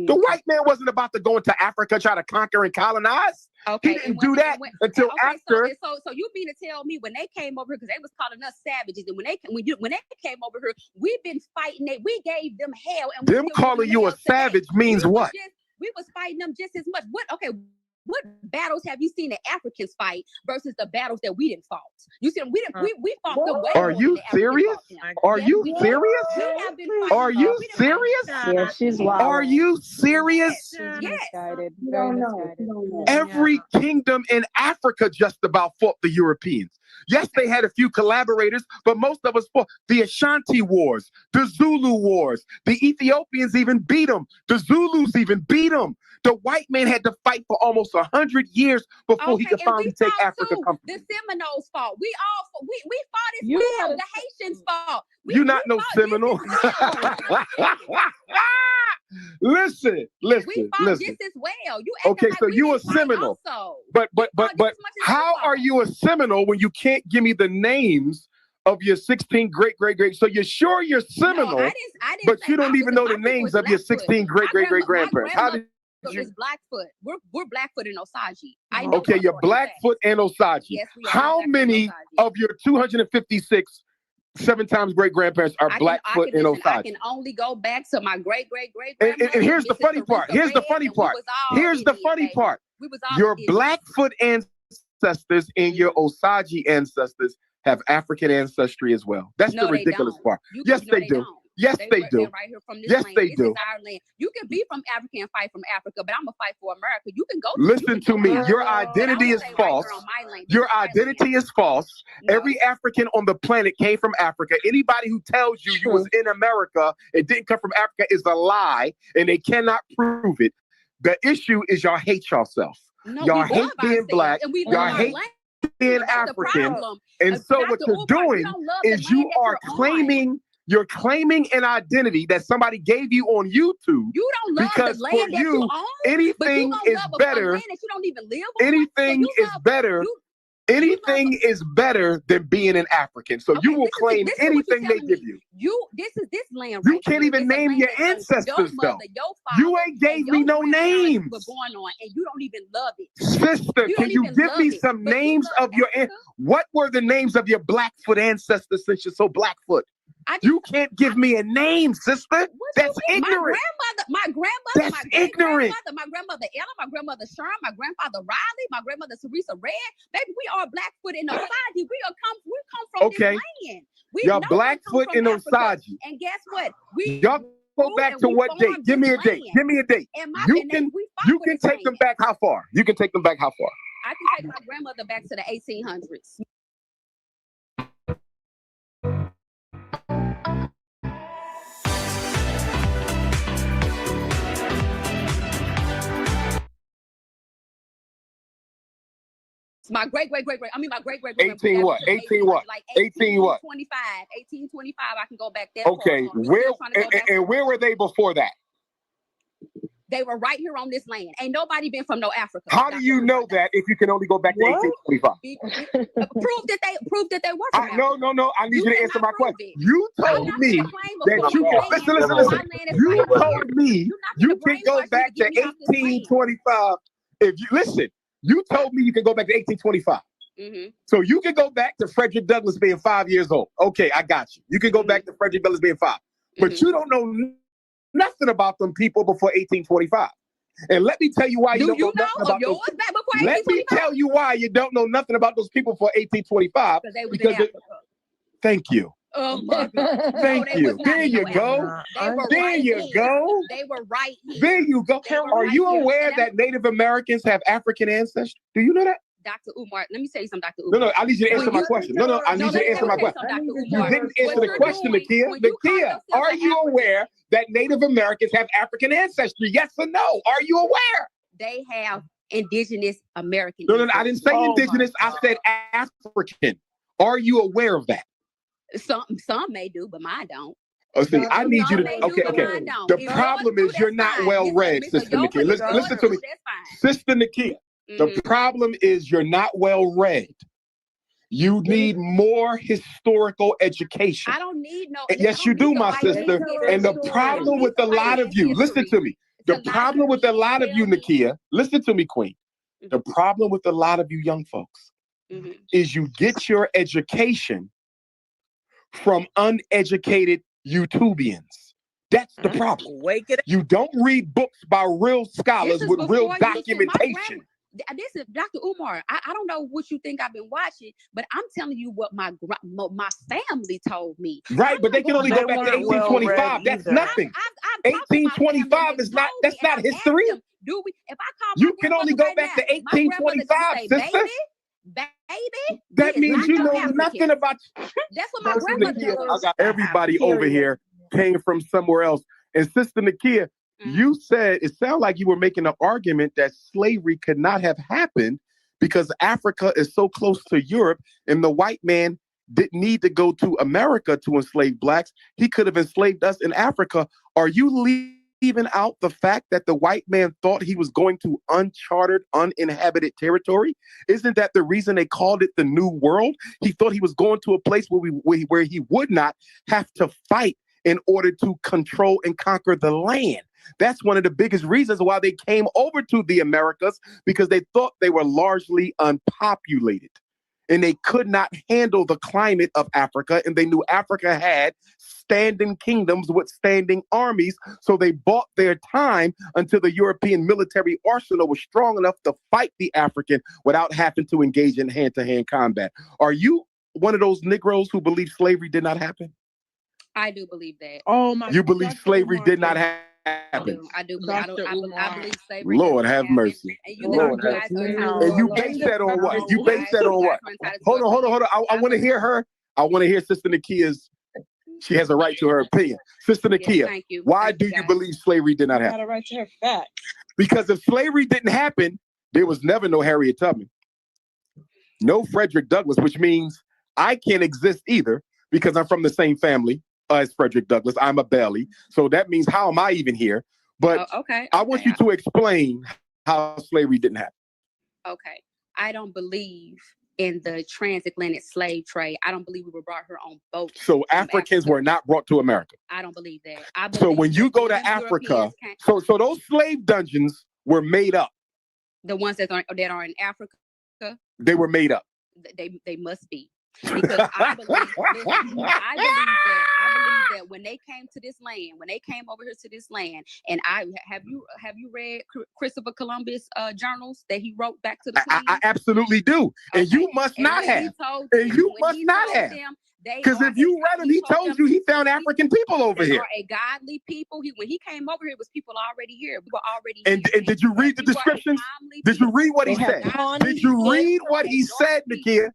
The white man wasn't about to go into Africa, try to conquer and colonize. He didn't do that until after. So you mean to tell me when they came over here, because they was calling us savages, and when they came over here, we've been fighting. We gave them hell, and them calling you a savage means what? We was fighting them just as much. What battles have you seen the Africans fight versus the battles that we didn't fight? You see, we fought them way Are more you than the serious? Are you serious? Are you serious? Yeah, she's wild. Are you serious? Yes. Every kingdom in Africa just about fought the Europeans. Yes, they had a few collaborators, but most of us fought the Ashanti Wars, the Zulu Wars. The Ethiopians even beat them. The Zulus even beat them. The white man had to fight for almost 100 years before he could finally take Africa. The Seminoles fought. We fought as well. The Haitians fought. You're not no Seminole. Listen. We fought just as well. You Okay, like so we you a didn't fight Seminole. also. But how are you a Seminole when you can't give me the names of your 16 great? So you're sure you're Seminole, No, I didn't but say you don't I even was- know the my people names was of your Blackfoot. 16 great grandparents. How did So it's Blackfoot. We're Blackfoot in Osage. Okay, you're Blackfoot and Osage. Yes, we are. How Blackfoot many and Osage. of your 256 7-times great grandparents are Blackfoot and Osage? I can only go back to my great And here's the funny part. Here's the funny part. Here's the funny part. Your Blackfoot ancestors and your Osage ancestors have African ancestry as well. That's the ridiculous part. Yes, they do. Yes, they do. Right here from this yes, land. they This do. is our land. You can be from Africa and fight from Africa, but I'm gonna fight for America. You can go. Listen to me. Your identity is false. Your identity is false. Every African on the planet came from Africa. Anybody who tells you you was in America and didn't come from Africa is a lie, and they cannot prove it. The issue is y'all hate yourself. Y'all hate being black. Y'all hate being African. And so what you're doing is you are claiming. You're claiming an identity that somebody gave you on YouTube. You don't love because the land that you own. Anything is better. Land that you don't even live on. Anything is better. Anything is better than being an African. So you will claim anything they give you. This land. You can't even name your ancestors though. You ain't gave me no names. Going on, and you don't even love it. Sister, can you give me some names of your? What were the names of your Blackfoot ancestors since you're so Blackfoot? You can't give me a name, sister. That's ignorant. My grandmother, That's my ignorant. my grandmother Ella, my grandmother Sherm, my grandfather Riley, my grandmother Teresa Red. Baby, we are Blackfoot in Osage. We come from this land. Y'all Blackfoot in Osage. And guess what? Y'all go back to what date? Give me a date. Give me a date. You can take them back how far? You can take them back how far? I can take my grandmother back to the 1800s. My great. I mean, my great. 18 what? 18 what? Like 18 what? 1825. I can go back there. Okay, where were they before that? They were right here on this land. Ain't nobody been from no Africa. How do you know that if you can only go back to 1825? Prove that they were from Africa. No. I need you to answer my question. You told me that you can listen. You told me you can go back to 1825. If you listen, you told me you can go back to 1825. Mm-hmm. So you can go back to Frederick Douglass being 5 years old. Okay, I got you. You can go back to Frederick Douglass being 5. But you don't know nothing about them people before 1825. And let me tell you why you don't know nothing about those people. Let me tell you why you don't know nothing about those people for 1825. Because thank you. Oh my God. Thank you. There you go. There you go. They were right here. There you go. Are you aware that Native Americans have African ancestry? Do you know that? Dr. Umar, let me tell you something, Dr. Umar. No, I need you to answer my question. No, I need you to answer my question. You didn't answer the question, Nakia. Nakia, are you aware that Native Americans have African ancestry? Yes or no? Are you aware? They have indigenous American. No, I didn't say indigenous. I said African. Are you aware of that? Some may do, but mine don't. Oh, see, I need you to. Okay. The problem is you're not well read, Sister Nakia. Listen to me, Sister Nakia. The problem is you're not well read. You need more historical education. I don't need no. Yes, you do, my sister. And the problem with a lot of you, listen to me. The problem with a lot of you, Nakia, listen to me, Queen. The problem with a lot of you young folks is you get your education from uneducated YouTubians. That's the problem. You don't read books by real scholars with real documentation. This is Dr. Umar. I don't know what you think I've been watching, but I'm telling you what my family told me. Right, but they can only go back to 1825. That's nothing. 1825 is not. That's not history. Do we? If I call you can only go back to 1825, sister. Baby, that means you know nothing about. That's what my grandmother does. Everybody over here came from somewhere else. And Sister Nakia, you said it sounded like you were making an argument that slavery could not have happened because Africa is so close to Europe and the white man didn't need to go to America to enslave blacks. He could have enslaved us in Africa. Are you leaving out the fact that the white man thought he was going to uncharted, uninhabited territory? Isn't that the reason they called it the New World? He thought he was going to a place where he would not have to fight in order to control and conquer the land. That's one of the biggest reasons why they came over to the Americas, because they thought they were largely unpopulated and they could not handle the climate of Africa. And they knew Africa had standing kingdoms with standing armies. So they bought their time until the European military arsenal was strong enough to fight the African without having to engage in hand-to-hand combat. Are you one of those Negroes who believe slavery did not happen? I do believe that. Oh my! You believe slavery did not happen? I do. I believe slavery. Lord have mercy. And you guys And you base that on what? You base that on what? Hold on. I want to hear her. I want to hear Sister Nakia's. She has a right to her opinion. Sister Nakia, why do you believe slavery did not happen? Got a right to her facts. Because if slavery didn't happen, there was never no Harriet Tubman, no Frederick Douglass, which means I can't exist either because I'm from the same family as Frederick Douglass. I'm a Bailey. So that means, how am I even here? But I want you to explain how slavery didn't happen. Okay. I don't believe in the transatlantic slave trade. I don't believe we were brought here on boats. So Africans were not brought to America. I don't believe that. So when you go to Africa, so those slave dungeons were made up. The ones that are in Africa? They were made up. They must be. Because I believe that when they came to this land, when they came over here to this land, and have you read Christopher Columbus journals that he wrote back to the Queen? I absolutely do, and you must not have. And you must not have. Because if you read him, he told you he found African people over here. They are a godly people. When he came over here, it was people already here. We were already here. And did you read the descriptions? Did you read what he said? Did you read what he said, Nakia?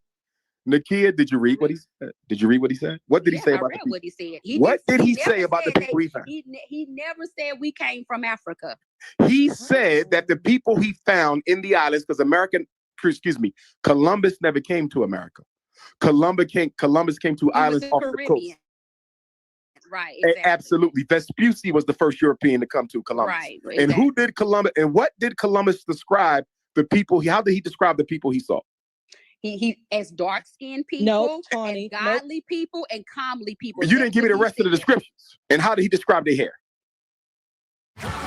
Nakia, did you read what he said? Did you read what he said? What did he say about the people? What he said. What did he say about the people he found? He never said we came from Africa. He said that the people he found in the islands, because Columbus never came to America. Columbus came to islands off the coast. Right. Exactly. Absolutely. Vespucci was the first European to come to Columbus. Right. Exactly. And who did Columbus? And what did Columbus describe the people? How did he describe the people he saw? He as dark-skinned people, as godly people, and calmly people. You didn't give me the rest of the descriptions. And how did he describe their hair?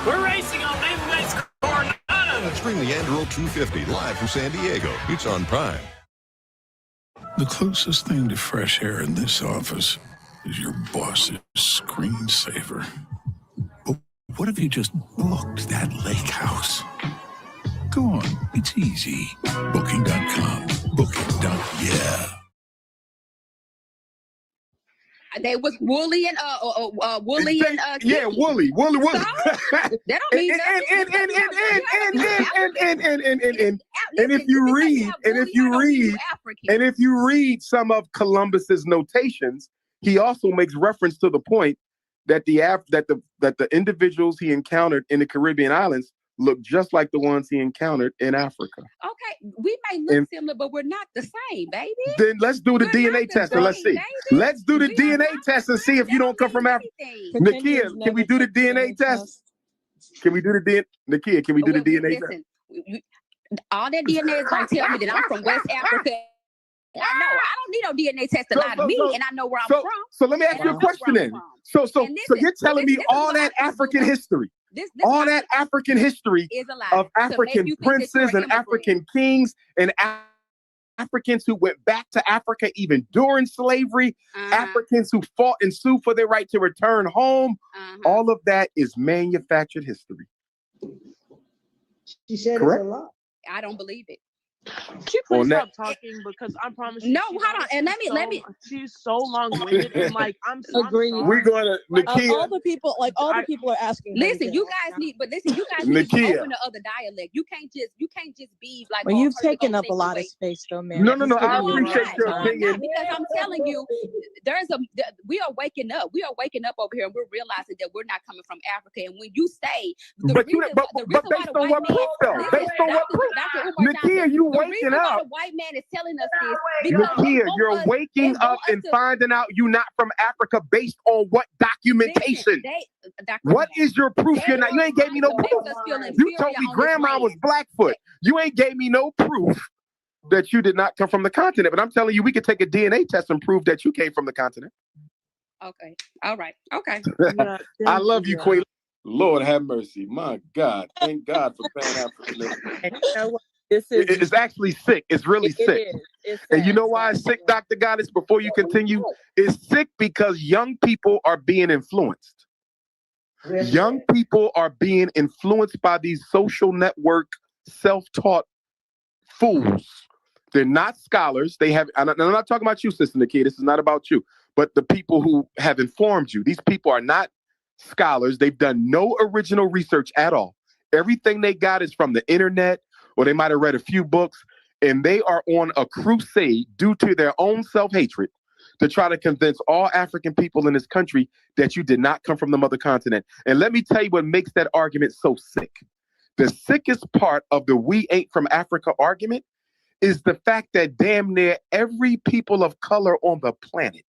We're racing on Name's Coronado. Stream the Anduril 250 live from San Diego. It's on Prime. The closest thing to fresh air in this office is your boss's screensaver. But what if you just booked that lake house? Go on, it's easy. Booking.com. Booking.yeah. They was Woolly and Woolly and yeah, Woolly. That don't mean nothing. And if you read some of Columbus's notations, he also makes reference to the point that the individuals he encountered in the Caribbean islands look just like the ones he encountered in Africa. Okay, we may look similar, but we're not the same, baby. Then let's do the DNA test and let's see. Baby. Let's do the DNA test and see if you don't come from Africa. Nakia, can we do the DNA test? Can we do the DNA? Nakia, can we do the DNA test? All that DNA is going to tell me that I'm from West Africa. I know. I don't need no DNA test to lie to me, and I know where I'm from. So let me ask you a question then. So you're telling me all that African history. All that African history of African princes and African kings and Africans who went back to Africa even during slavery, Africans who fought and sued for their right to return home, all of that is manufactured history. She said correct? It's a lot. I don't believe it. She please stop talking because I promise you. No, hold on, and let me. She's so long-winded and I'm agreed. We're gonna Nakia. All the people are asking. Listen, you guys need to open the other dialect. You can't just be like. Well, you've taken up a lot of space, though, man. No. I appreciate your opinion. Because I'm telling you, we are waking up. We are waking up over here, and we're realizing that we're not coming from Africa. And when you say, but based on what proof, though? Based on what proof? Nakia, you waking why up. the white man is telling us this because Nakia, you're waking up and finding out you're not from Africa based on what documentation? What is your proof you're not? You ain't gave me no proof. You told me grandma was Blackfoot. You ain't gave me no proof that you did not come from the continent. But I'm telling you, we could take a DNA test and prove that you came from the continent. Okay. All right. Okay. I love you, Queen. Lord have mercy. My God. Thank God for Pan-Africanism. It's actually sick. It's really sick. And you know why it's sick, Dr. Goddess, before you continue? It's sick because young people are being influenced. Young people are being influenced by these social network self-taught fools. They're not scholars. I'm not talking about you, Sister Nakia. This is not about you. But the people who have informed you. These people are not scholars. They've done no original research at all. Everything they got is from the internet, or they might have read a few books, and they are on a crusade due to their own self-hatred to try to convince all African people in this country that you did not come from the mother continent. And let me tell you what makes that argument so sick. The sickest part of the "we ain't from Africa" argument is the fact that damn near every people of color on the planet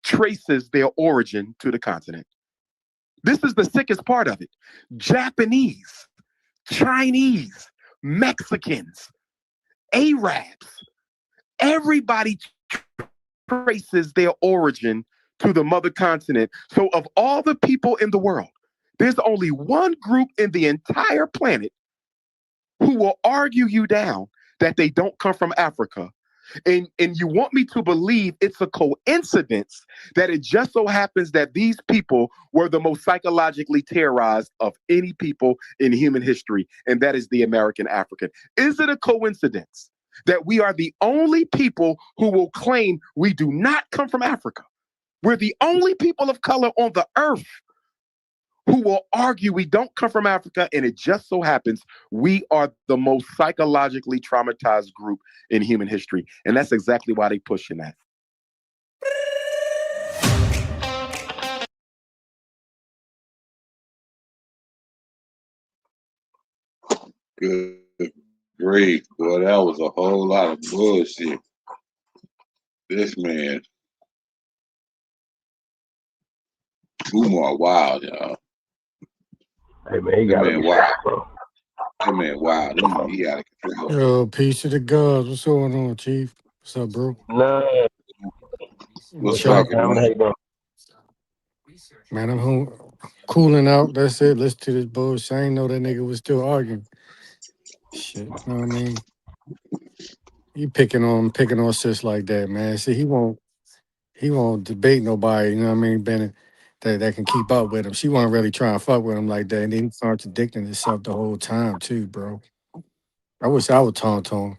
traces their origin to the continent. This is the sickest part of it. Japanese, Chinese, Mexicans, Arabs, everybody traces their origin to the mother continent. So of all the people in the world, there's only one group in the entire planet who will argue you down that they don't come from Africa. And you want me to believe it's a coincidence that it just so happens that these people were the most psychologically terrorized of any people in human history, and that is the American African. Is it a coincidence that we are the only people who will claim we do not come from Africa? We're the only people of color on the earth who will argue we don't come from Africa, and it just so happens we are the most psychologically traumatized group in human history. And that's exactly why they're pushing that. Good grief, boy, that was a whole lot of bullshit. This man, Umar wild, y'all. Hey man, he got man wild, bro. That man wild. He out of control. Yo, peace to the gods. What's going on, Chief? What's up, bro? No. What's cracking, man? Man, I'm home, cooling out. That's it. Listen to this bullshit. I ain't know that nigga was still arguing. Shit, you know what I mean? You picking on sis like that, man. See, he won't debate nobody, you know what I mean, Bennett, that can keep up with him. She won't really try and fuck with him like that. And then he's contradicting himself the whole time too, bro. I wish I would talk to him.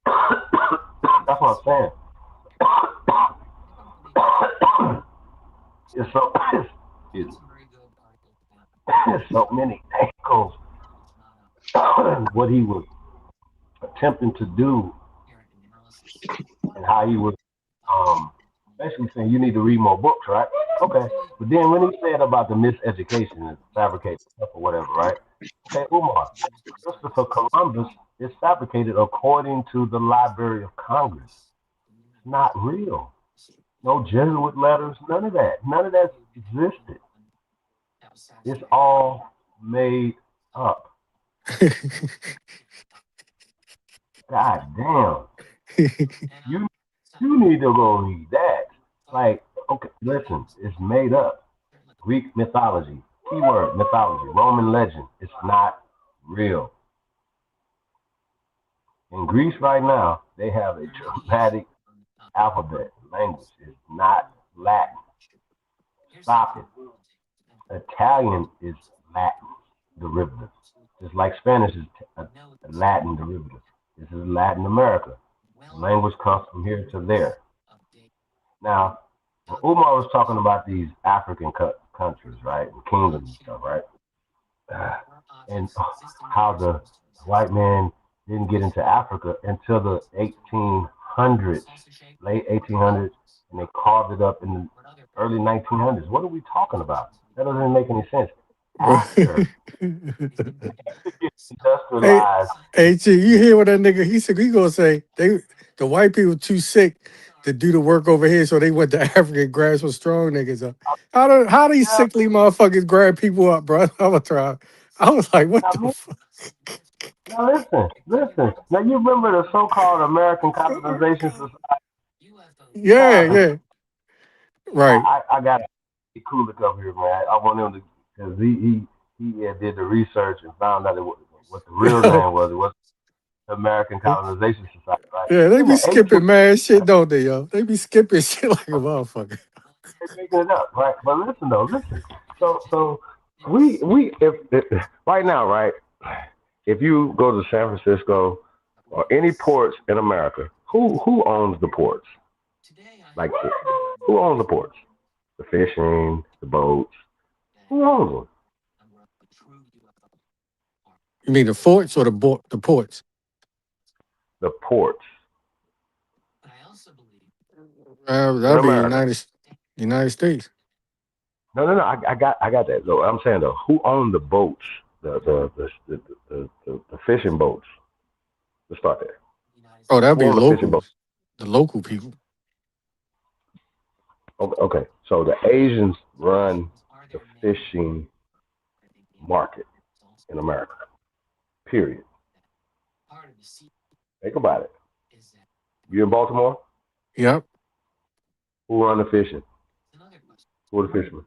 That's what I'm saying. It's so many angles. What he was attempting to do and how he was basically saying you need to read more books, right? Okay. But then when he said about the miseducation and fabricated stuff or whatever, right? Okay, Umar, Christopher Columbus is fabricated according to the Library of Congress. It's not real. No Jesuit letters, none of that. None of that existed. It's all made up. God damn. You need to go read that. Like, okay, listen, it's made up. Greek mythology, keyword mythology, Roman legend. It's not real. In Greece right now, they have a dramatic alphabet. Language is not Latin. Stop it. Italian is Latin derivative. Just like Spanish is a Latin derivative. This is Latin America. The language comes from here to there. Now, Umar was talking about these African countries, right? And kingdoms and stuff, right? And how the white man didn't get into Africa until the 1800s, late 1800s, and they carved it up in the early 1900s. What are we talking about? That doesn't make any sense. after Hey, industrialized. hey, G, you hear what that nigga? He said he gonna say the white people too sick to do the work over here, so they went to Africa and grabbed some strong niggas up. How these sickly motherfuckers grab people up, bro? I was trying. I was like, what the fuck? Now listen. Now you remember the so-called American Colonization Society? Yeah, yeah, right. I got to cool it up here, man. I want him to, because he did the research and found out what the real name was. It was the American Colonization Society, right? Yeah, they In be the skipping mad shit, don't they, yo? They be skipping shit like a motherfucker. they're making it up, right? But listen. So we if right now, right? If you go to San Francisco or any ports in America, who owns the ports? Like, who owns the ports? The fishing, the boats. Who owns them? You mean the forts or the ports? The ports in That'd be America. United States. No. I got that. So I'm saying though, who owned the boats? The fishing boats. Let's start there. Oh, that'd Who be owned the fishing boats? locals, the local people. Okay. So the Asians run the fishing market in America. Period. Think about it. You in Baltimore? Yep. Who run the fishing? Who are the fishermen?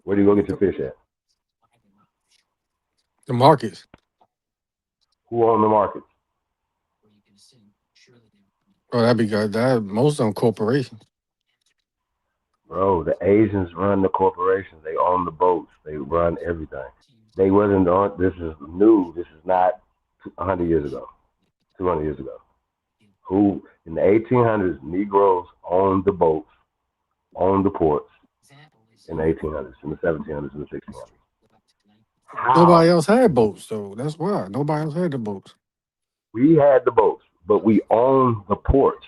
Where do you go get your fish at? The markets. Who own the market? Oh, that'd be good. That most of them corporations. Bro, the Asians run the corporations. They own the boats. They run everything. They wasn't on. This is new. This is not 100 years ago, 200 years ago. Who in the 1800s, Negroes owned the boats, owned the ports in the 1800s, in the 1700s, and the 1600s. Nobody else had boats, though. That's why nobody else had the boats. We had the boats, but we owned the ports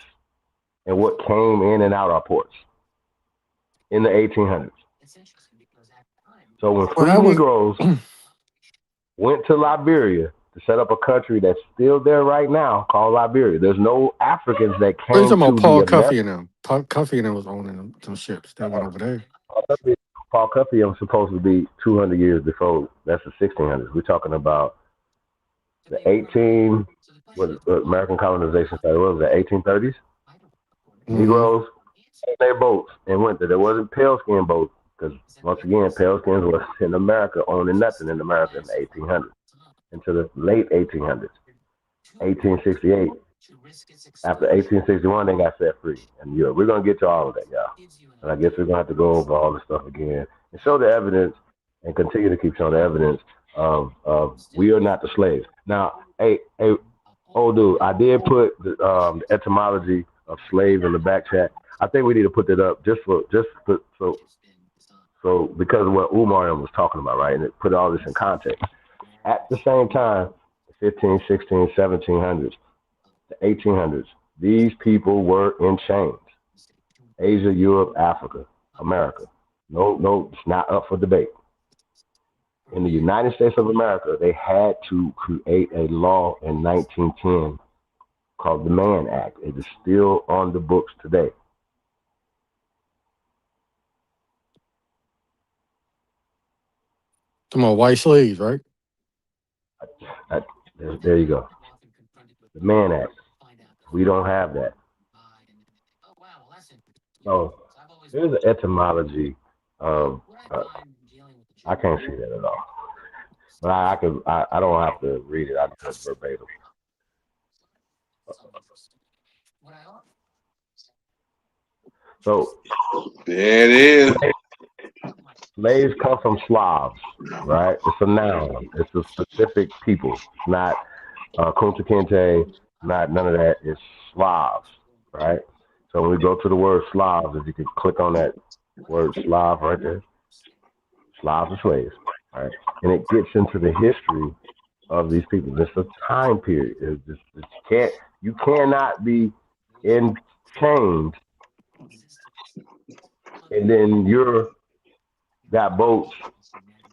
and what came in and out our ports in the 1800s. So when free Negroes went to Liberia to set up a country that's still there right now called Liberia, there's no Africans that Oh, you came talking about to Paul the American. Cuffey and them? Paul Cuffey and them was owning them ships. They went over there. Paul Cuffey was supposed to be 200 years before. That's the 1600s. We're talking about the American colonization started. What was that, 1830s? Negroes had their boats and went there. There wasn't pale skin boats because, once again, pale skins was in America owning nothing in America in the 1800s until the late 1800s. 1868. After 1861, they got set free. And we're going to get to all of that, y'all. And I guess we're going to have to go over all this stuff again and show the evidence and continue to keep showing the evidence of we are not the slaves. Now, hey, old dude, I did put the etymology of slave in the back chat. I think we need to put that up just so because of what Umar was talking about, right? And it put all this in context. At the same time, the 15, 16, 1700s, the 1800s, these people were in chains. Asia, Europe, Africa, America. No, it's not up for debate. In the United States of America, they had to create a law in 1910 called the Mann Act. It is still on the books today. Come on, white slaves, right? There you go. The Mann Act. We don't have that. So here's the etymology of. I can't see that at all, but I don't have to read it. I just verbatim. So there it is. Slaves come from Slavs, right? It's a noun. It's a specific people. It's not Kunta Kinte, not none of that. It's Slavs, right? So when we go to the word Slavs, if you can click on that word Slav right there, Slavs are slaves, right? And it gets into the history of these people. It's a time period. You cannot be in chains and then you're got boats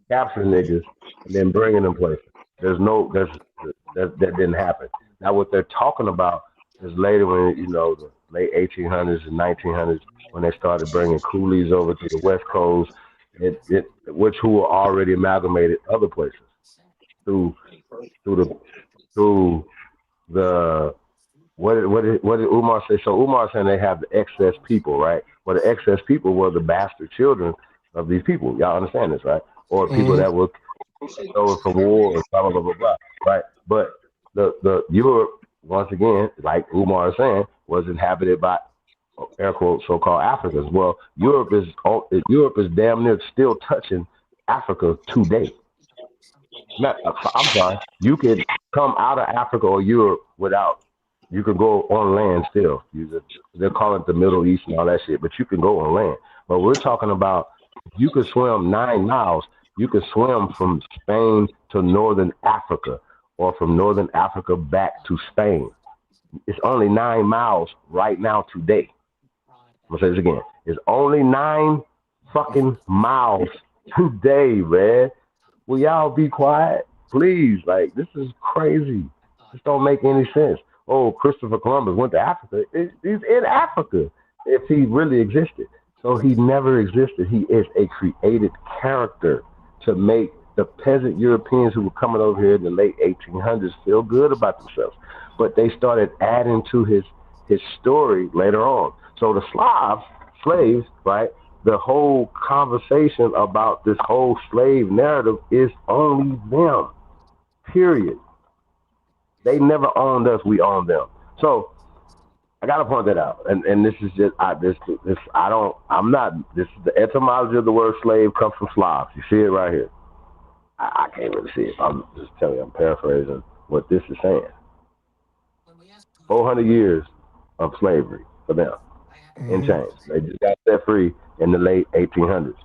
capturing niggas, and then bringing them places. That didn't happen. Now what they're talking about is later when the late 1800s and 1900s when they started bringing coolies over to the West Coast, which who were already amalgamated other places through through the what did Umar say? So Umar saying they have the excess people, right? Well, the excess people were the bastard children of these people. Y'all understand this, right? Or people that were over from war and blah blah blah blah, right? But the Europe once again, like Umar is saying, was inhabited by air quotes so-called Africans. Well, Europe is damn near still touching Africa today. I'm sorry. You can come out of Africa or Europe without. You can go on land still. They're calling it the Middle East and all that shit, but you can go on land. But we're talking about you could swim 9 miles. You could swim from Spain to Northern Africa, or from Northern Africa back to Spain. It's only 9 miles right now today. I'm gonna say this again. It's only 9 fucking miles today, man. Will y'all be quiet? Please. Like, this is crazy. This don't make any sense. Oh, Christopher Columbus went to Africa. He's in Africa if he really existed. So he never existed. He is a created character to make the peasant Europeans who were coming over here in the late 1800s feel good about themselves. But they started adding to his story later on. So the slaves, right? The whole conversation about this whole slave narrative is only them. Period. They never owned us. We owned them. So I gotta point that out. And this is just this is the etymology of the word slave comes from Slavs. You see it right here. I can't really see it. I'm just telling you. I'm paraphrasing what this is saying. 400 years of slavery for them in chains. They just got set free in the late 1800s.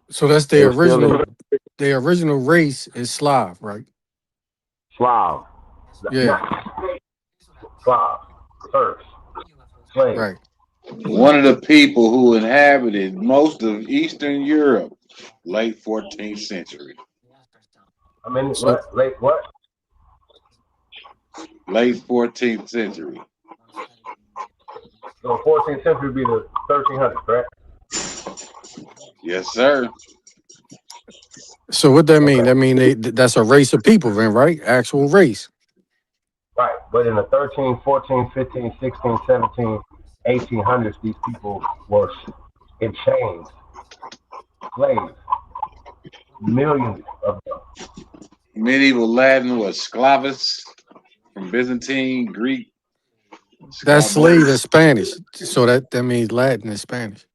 So that's their original race is Slav, right? Slav. Yeah. Slav. First. Slave. Right. One of the people who inhabited most of Eastern Europe, late 14th century. I mean, late what? Late 14th century. So 14th century would be the 1300s, correct? Yes, sir. So what that mean? That mean that's a race of people, then, right? Actual race. Right. But in the 13, 14, 15, 16, 17, 1800s, these people were in chains, slaves. Millions of them. Medieval Latin was sclavus, from Byzantine, Greek. That's slave in Spanish. So that means Latin and Spanish.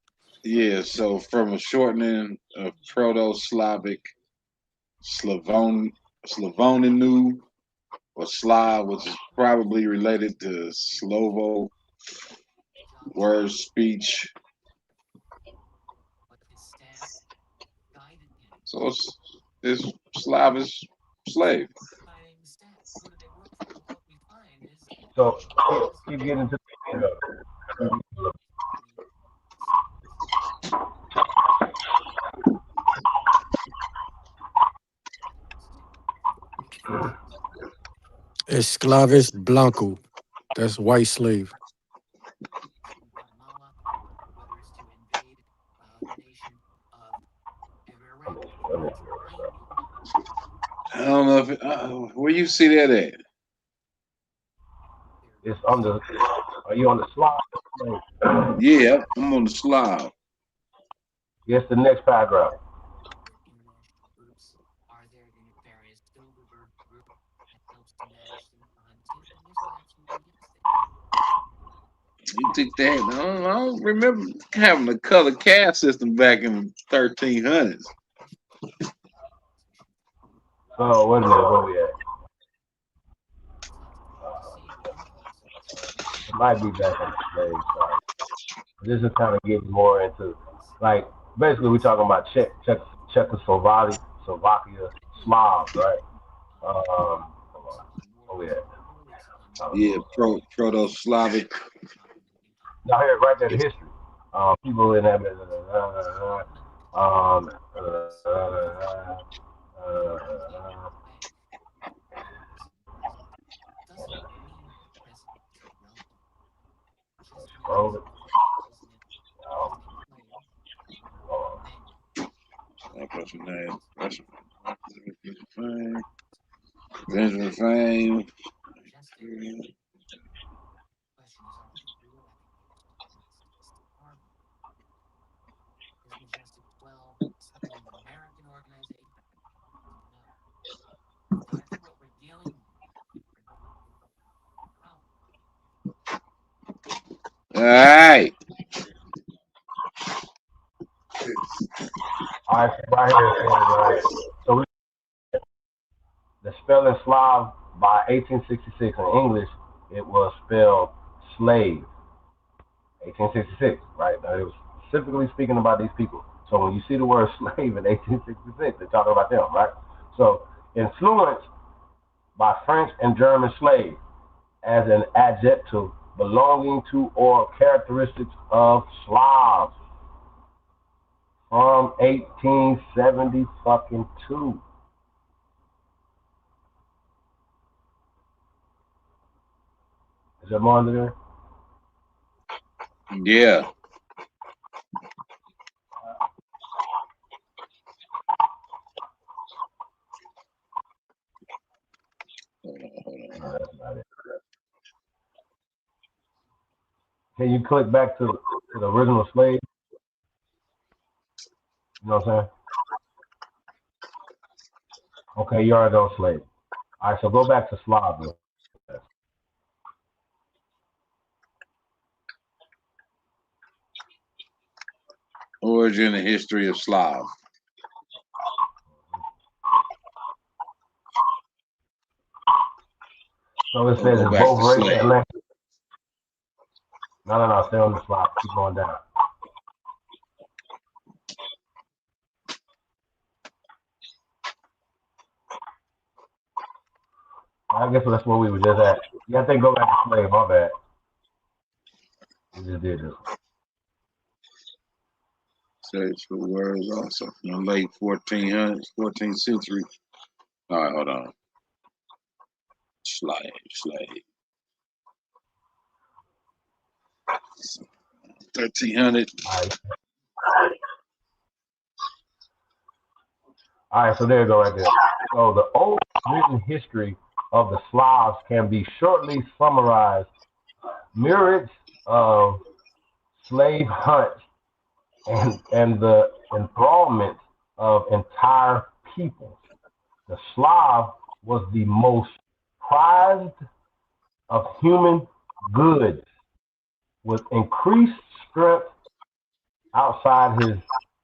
Yeah, so from a shortening of Proto-Slavic, Slavoninu, or Slav, which is probably related to Slovo word speech. So it's Slavish slave. So keep getting to Esclavis Blanco. That's white slave. I don't know if where you see that at. It's on the. Are you on the slide? Yeah, I'm on the slide. Yes, the next paragraph. You took that. I don't remember having a color caste system back in the 1300s. Oh, wait a minute. Where we at? It might be back on the slave side. This is kind of getting more into, like, basically we're talking about Czechoslovakia, Slavs, right? Where we at? Yeah, Proto-Slavic. Now here, right there, the history. People in that. What's your name? Benjamin Fame. All right. All right, right here, right. So the spelling Slav by 1866 in English, it was spelled slave. 1866, right? Now it was specifically speaking about these people. So when you see the word slave in 1866, they're talking about them, right? So influenced by French and German slave as an adjective belonging to or characteristics of Slavs from 1872. Is there more under there? Yeah. No, that's not it. Can you click back to the original slave? You know what I'm saying? Okay, you already on slave. All right, so go back to Slav. Origin and history of Slav. So it says it's both race and language. No, stay on the Slav. Keep going down. I guess that's where we were just at. Yeah, I think go back to slave. My bad. We just did this. Search for words also from the late 1400s, 14th century. All right, hold on. Slave. 1300. All right, so there you go right there. So the old written history of the Slavs can be shortly summarized. Myriads of slave hunts and the enthrallment of entire peoples. The Slav was the most prized of human goods with increased strength outside his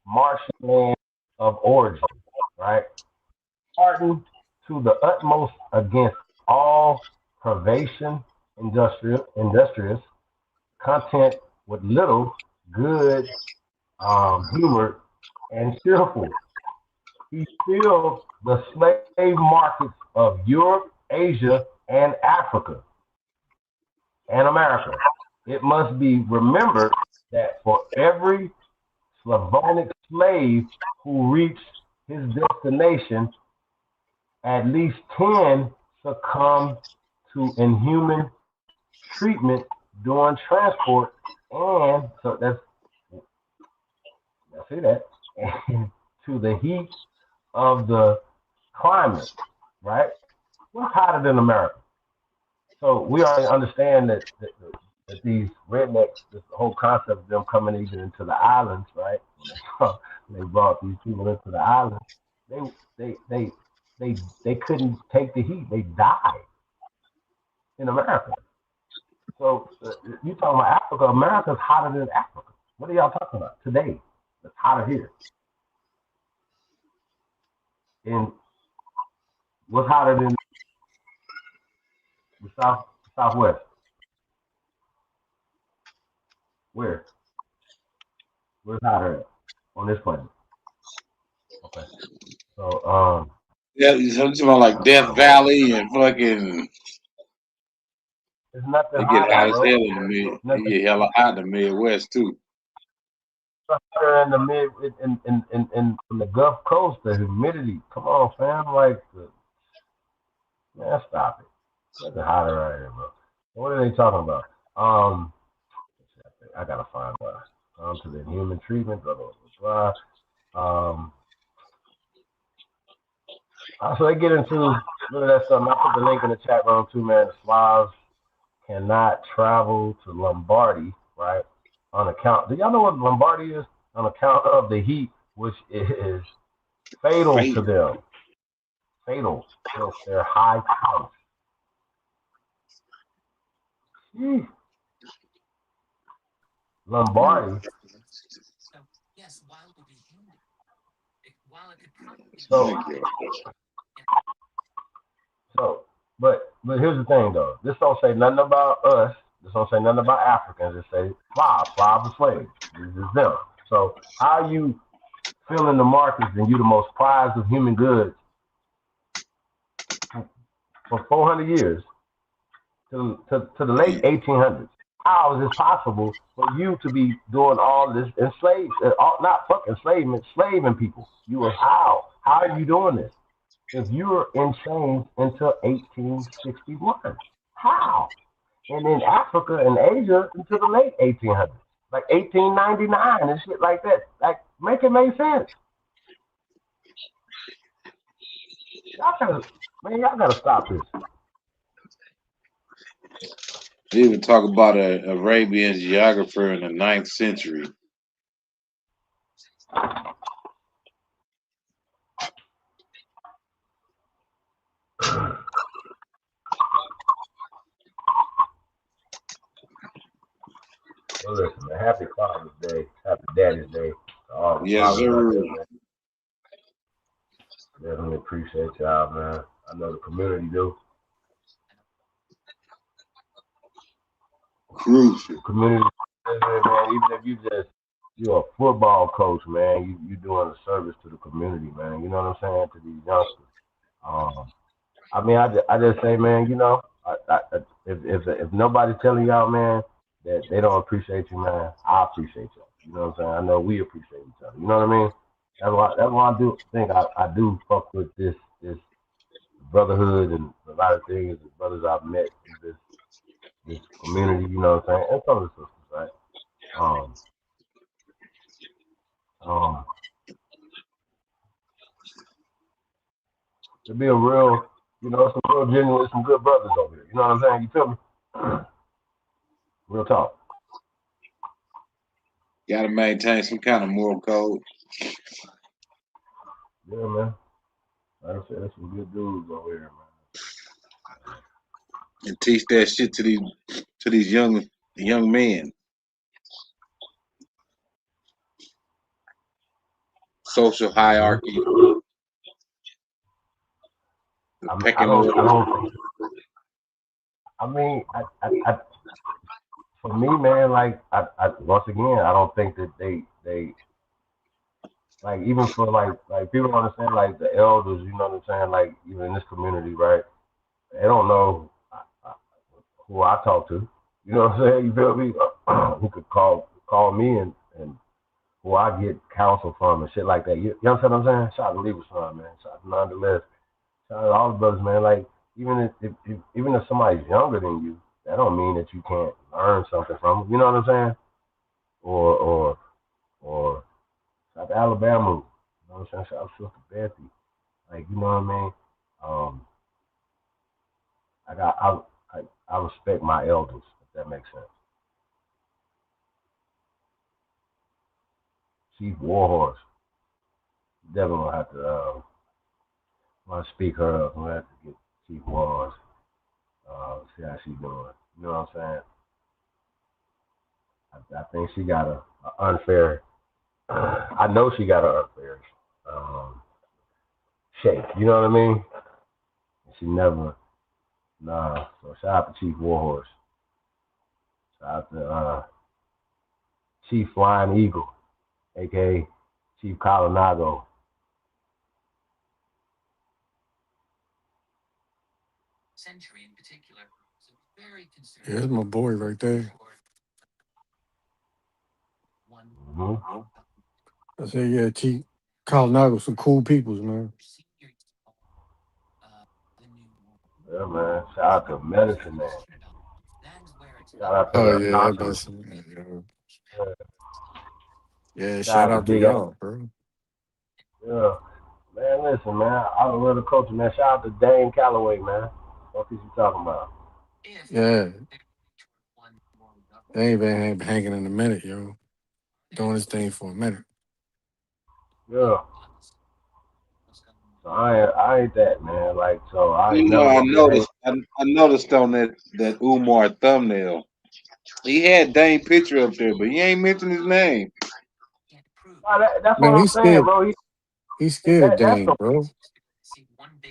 marshland of origin, right? Hardened to the utmost against all privation, industrious content with little good humor and cheerful. He filled the slave markets of Europe, Asia, and Africa and America. It must be remembered that for every Slavonic slave who reached his destination, at least 10 succumbed to inhuman treatment during transport, and so that's see that, and to the heat of the climate, right? We're hotter than America. So we already understand that these rednecks, this whole concept of them coming even into the islands, right? They brought these people into the islands. They couldn't take the heat. They died in America. So you talking about Africa? America's hotter than Africa. What are y'all talking about today? It's hotter here. And what's hotter than the southwest? Where's hotter at on this planet? Okay. So yeah, you're talking about like Death Valley and fucking. It's nothing. They get hot as hell in the mid. They get hella hot in the Midwest too. In the in the Gulf Coast, the humidity. Come on, fam. Like, man, stop it. It's nothing hotter right here, bro. What are they talking about? I gotta find to the human treatment, blah blah blah. So they get into look at that stuff. I put the link in the chat room too, man. The Slavs cannot travel to Lombardy, right? On account. Do y'all know what Lombardy is? On account of the heat, which is fatal to them. Fatal. Their high house. Lombardy. But here's the thing though. This don't say nothing about us. This don't say nothing about Africans. It say Slavs. Slavs are slaves. This is them. So how you filling the markets and you the most prized of human goods for 400 years to the late 1800s? How is it possible for you to be doing all this enslaved, not fucking enslavement, slaving people? How are you doing this? If you're in chains until 1861, how? And in Africa and Asia until the late 1800s, like 1899 and shit like that. Like, make it make sense. Y'all gotta stop this. They even talk about an Arabian geographer in the 9th century. Well, listen, man, happy Father's Day, happy Daddy's Day. Yes, sir. Definitely appreciate y'all, man. I know the community do. Crucial. Community, man. Even if you're a football coach, man, you doing a service to the community, man. You know what I'm saying, to these youngsters. I mean, I just say, man, you know, if nobody's telling y'all, man, that they don't appreciate you, man, I appreciate y'all. You know what I'm saying? I know we appreciate each other. You know what I mean? That's why I do think I do fuck with this brotherhood and a lot of things, the brothers I've met in this community. You know what I'm saying? And some of the sisters, right? To be a real, you know, some real genuine, some good brothers over here. You know what I'm saying? You feel me? Real talk. Got to maintain some kind of moral code. Yeah, man. Like I said, there's some good dudes over here, man. And teach that shit to these young men. Social hierarchy. For me, man, like I once again, I don't think that they like, even for like people don't understand, like the elders, you know what I'm saying, like even in this community, right? They don't know who I talk to. You know what I'm saying? You feel me? Who could call me and who I get counsel from and shit like that. You understand what I'm saying? Shout out to Leader's son, man. Shout out to Nonetheless. Shout out to all the brothers, man. Like, even if somebody's younger than you, that don't mean that you can't learn something from them. You know what I'm saying? Or shout out to Alabama. You know what I'm saying? Shout out to Sister Bethy. Like, you know what I mean? I respect my elders, if that makes sense. Chief Warhorse. Definitely gonna have to speak her up. I'm gonna have to get Chief Warhorse. See how she's doing. You know what I'm saying? I think she got a unfair. I know she got an unfair shake. You know what I mean? She never. Nah. So shout out to Chief Warhorse. Shout out to Chief Flying Eagle, aka Chief Colorado. Yeah, that's my boy right there. Mm-hmm. I say, yeah, Chief Colorado, some cool peoples, man. Yeah, man. Shout out to Medicine Man. Shout out to Oh the yeah, doctor. Yeah, shout out to Big y'all, bro. Yeah. Man, listen, man. I love the culture, man. Shout out to Dane Calloway, man. What is he talking about? Yeah. They ain't been hanging in a minute, yo. Doing this thing for a minute. Yeah. So I ain't that, man. Like, so I ain't You know, never I gonna get hate. noticed. I noticed on that Umar thumbnail, he had Dane picture up there, but he ain't mentioned his name. That's what Man, I'm he's saying, scared. bro. He's scared of Dane, bro.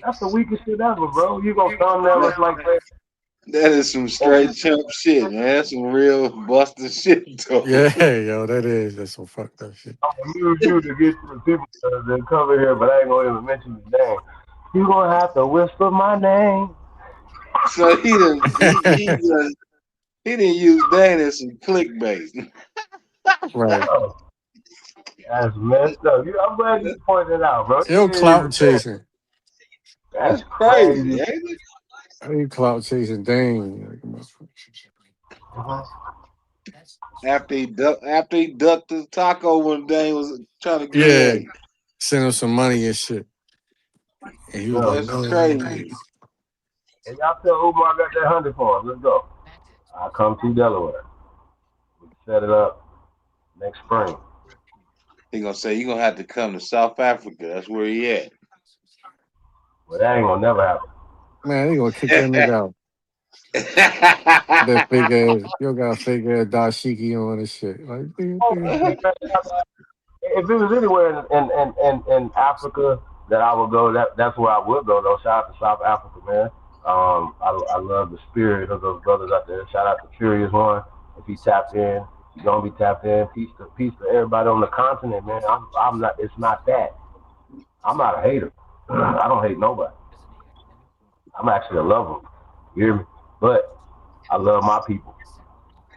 That's the weakest shit ever, bro. You gonna thumbnail us like that? That is some straight chump shit, man. That's some real busted shit, though. Yeah, yo, that's some fucked up shit. I'm gonna use you to get the people that come in here, but I ain't gonna even mention his name. You gonna have to whisper my name. So he didn't use Dane as some clickbait. Right. Oh, that's messed up. I'm glad you pointed it out, bro. Yo, clout chasing. That's That's crazy, crazy. ain't it? How you clout chasing Dane? After he ducked the taco when Dane was trying to get Yeah. at him. Send him some money and shit. And he was like, That's no. crazy. And y'all tell Umar I got that 100 for him. Let's go. I'll come to Delaware. We can set it up next spring. He gonna say you gonna have to come to South Africa. That's where he at. But that ain't gonna never happen. Man, they gonna kick that nigga out. That fake ass, you got a fake ass dashiki on and shit. Like, If it was anywhere in Africa that I would go, that's where I would go though. Shout out to South Africa, man. I love the spirit of those brothers out there. Shout out to Furious One. If he tapped in, he's gonna be tapped in. Peace to everybody on the continent, man. I'm not. It's not that. I'm not a hater. I don't hate nobody. I'm actually a lover. You hear me? But I love my people.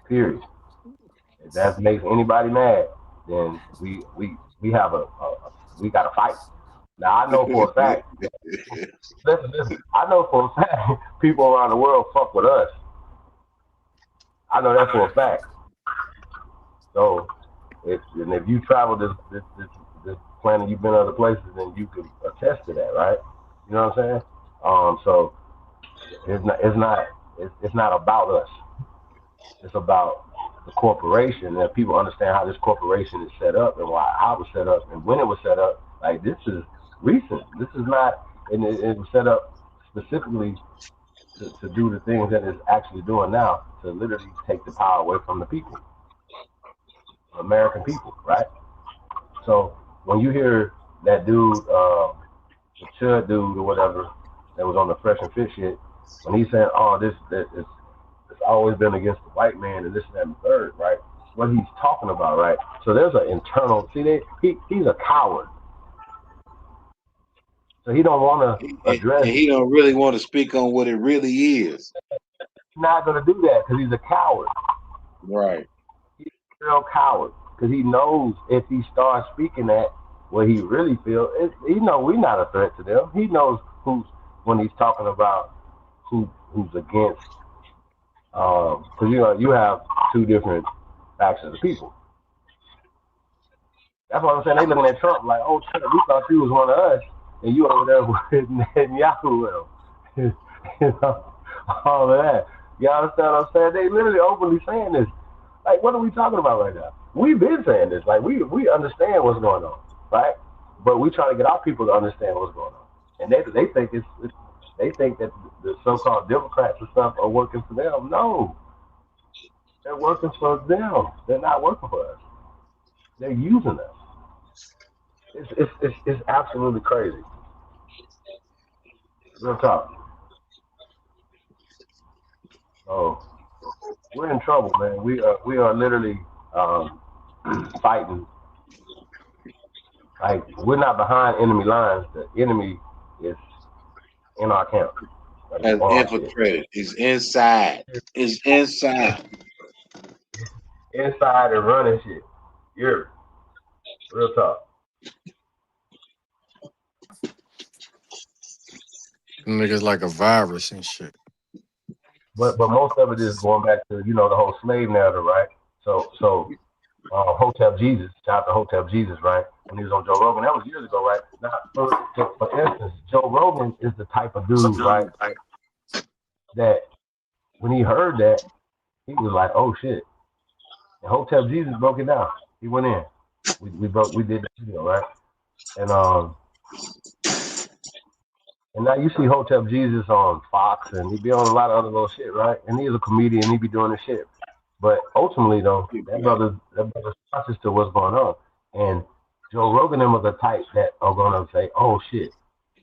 Period. If that makes anybody mad, then we have we got to fight. Now I know for a fact. Listen. I know for a fact people around the world fuck with us. I know that for a fact. So if you travel this planet, you've been other places, then you can attest to that, right? You know what I'm saying? So it's not about us. It's about the corporation, and people understand how this corporation is set up and how it was set up and when it was set up. Like, this is recent. This is not, and it was set up specifically to do the things that it's actually doing now, to literally take the power away from the people, American people, right? So when you hear that dude, the Chud dude or whatever, that was on the Fresh and Fit shit, when he's saying, "Oh, it's always been against the white man and this and that and the third," right? What he's talking about, right? So there's an internal. He's a coward, so he don't want to address. And he don't really want to speak on what it really is. He's not going to do that because he's a coward. Right. He's a real coward because he knows if he starts speaking that what he really feels, he know we're not a threat to them. He knows when he's talking about who's against. Because you have two different factions of people. That's what I'm saying. They looking at Trump like, "Oh shit, we thought you was one of us, and you over there with Netanyahu." You know, all of that. You understand what I'm saying? They literally openly saying this. Like, what are we talking about right now? We've been saying this. Like, we understand what's going on, right? But we try to get our people to understand what's going on, and they think they think that the so-called Democrats and stuff are working for them. No, they're working for them. They're not working for us. They're using us. It's absolutely crazy. Real talk. So we're in trouble, man. We are literally fighting. Like, we're not behind enemy lines. The enemy is in our camp. Like, Has on our shit. infiltrated. He's inside. It's inside. Inside and running shit. You're real talk. Niggas like a virus and shit. But most of it is going back to, the whole slave narrative, right? So Hotel Jesus. Shout out to Hotel Jesus, right? When he was on Joe Rogan, that was years ago, right? Now, for instance, Joe Rogan is the type of dude, right, that when he heard that, he was like, "Oh shit!" And Hotel Jesus broke it down. He went in. We did the video, right? And now you see Hotel Jesus on Fox, and he be on a lot of other little shit, right? And he's a comedian. He be doing this shit. But ultimately, though, that brother's conscious to what's going on. And Joe Rogan and them are the type that are going to say, "Oh shit,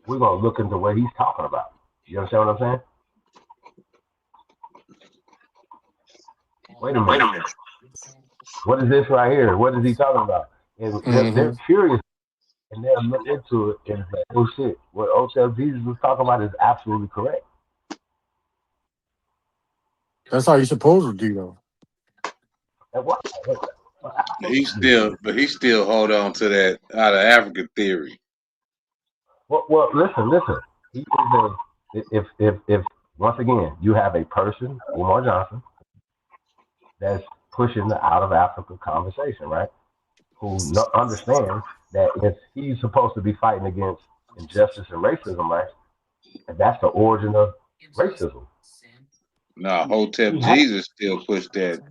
we're going to look into what he's talking about." You understand what I'm saying? Wait a minute. What is this right here? What is he talking about? And they're curious, and they'll look into it and say, "Oh shit, what Hotel Jesus was talking about is absolutely correct." That's how you're supposed to do, though. He still hold on to that out of Africa theory. Well, listen. He is if once again you have a person, Umar Johnson, that's pushing the out of Africa conversation, right? Who understands that if he's supposed to be fighting against injustice and racism, right? And that's the origin of racism. No, Hotel Jesus still pushed that.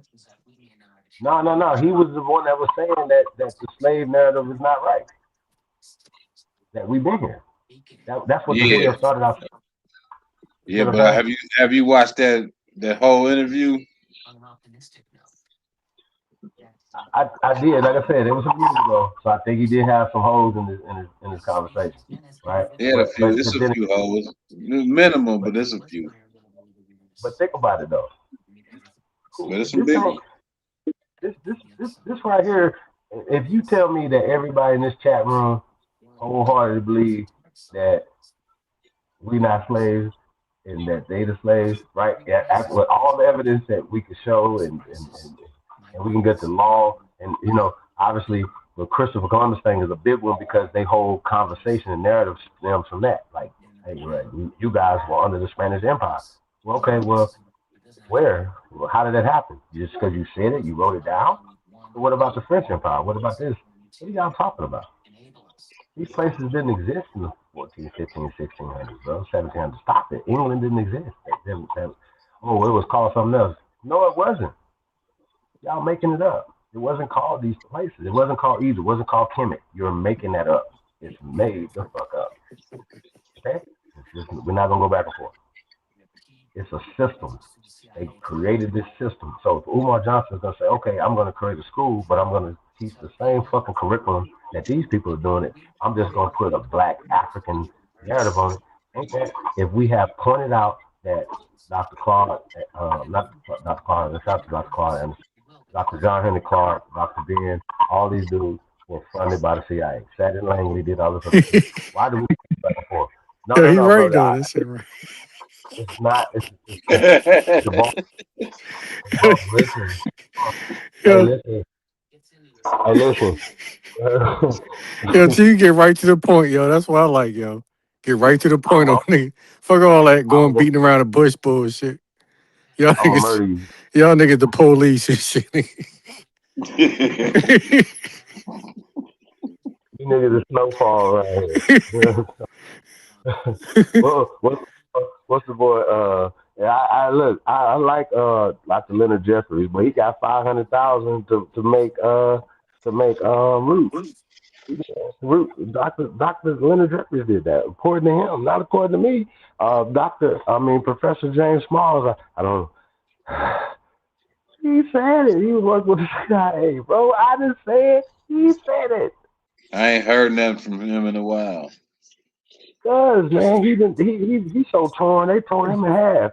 No. He was the one that was saying that the slave narrative is not right. That we've been here. That's what the video started out saying. Yeah, but have you watched that whole interview? I did. Like I said, it was some years ago, so I think he did have some holes in his conversation, right? He had a few. It's a few holes, minimum, but there's a few. But think about it though. But it's some big ones. This right here. If you tell me that everybody in this chat room wholeheartedly believe that we not slaves and that they the slaves, right? With all the evidence that we can show and we can get the law, and obviously the Christopher Columbus thing is a big one because they hold conversation and narrative stems from that. Like, hey, you guys were under the Spanish Empire. Well, okay, well, where? Well, how did that happen? Just because you said it, you wrote it down? So what about the French Empire? What about this? What are y'all talking about? These places didn't exist in the 14, 15, 1600s, bro. 1700s. Stop it. England didn't exist. It was called something else. No, it wasn't. Y'all making it up. It wasn't called these places. It wasn't called either. It wasn't called Kemet. You're making that up. It's made the fuck up. Okay? We're not going to go back and forth. It's a system. They created this system. So if Umar Johnson's going to say, okay, I'm going to create a school, but I'm going to teach the same fucking curriculum that these people are doing it, I'm just going to put a black African narrative on it. Ain't that? If we have pointed out that Dr. Clark, not Dr. Clark, let's shout out to Dr. Clark and Dr. John Henry Clark, Dr. Ben, all these dudes were funded by the CIA. Saturday Langley did all this other shit. Why do we keep back and forth? No, he right though. That shit right. It's not. It's the ball. Listen. Hey, listen. Yo, so you get right to the point, yo. That's what I like, yo. Get right to the point on nigga. Fuck all that going beating around the bush bullshit. Y'all niggas the police and shit. You niggas a snowfall right here. What's the boy? I look. I like Dr. Leonard Jeffries, but he got 500,000 to make Roots. Dr. Leonard Jeffries did that. According to him, not according to me. Professor James Smalls. I don't. He said it. He was working with the CIA, bro. I just said he said it. I ain't heard nothing from him in a while. Does man? He's so torn. They tore him in half.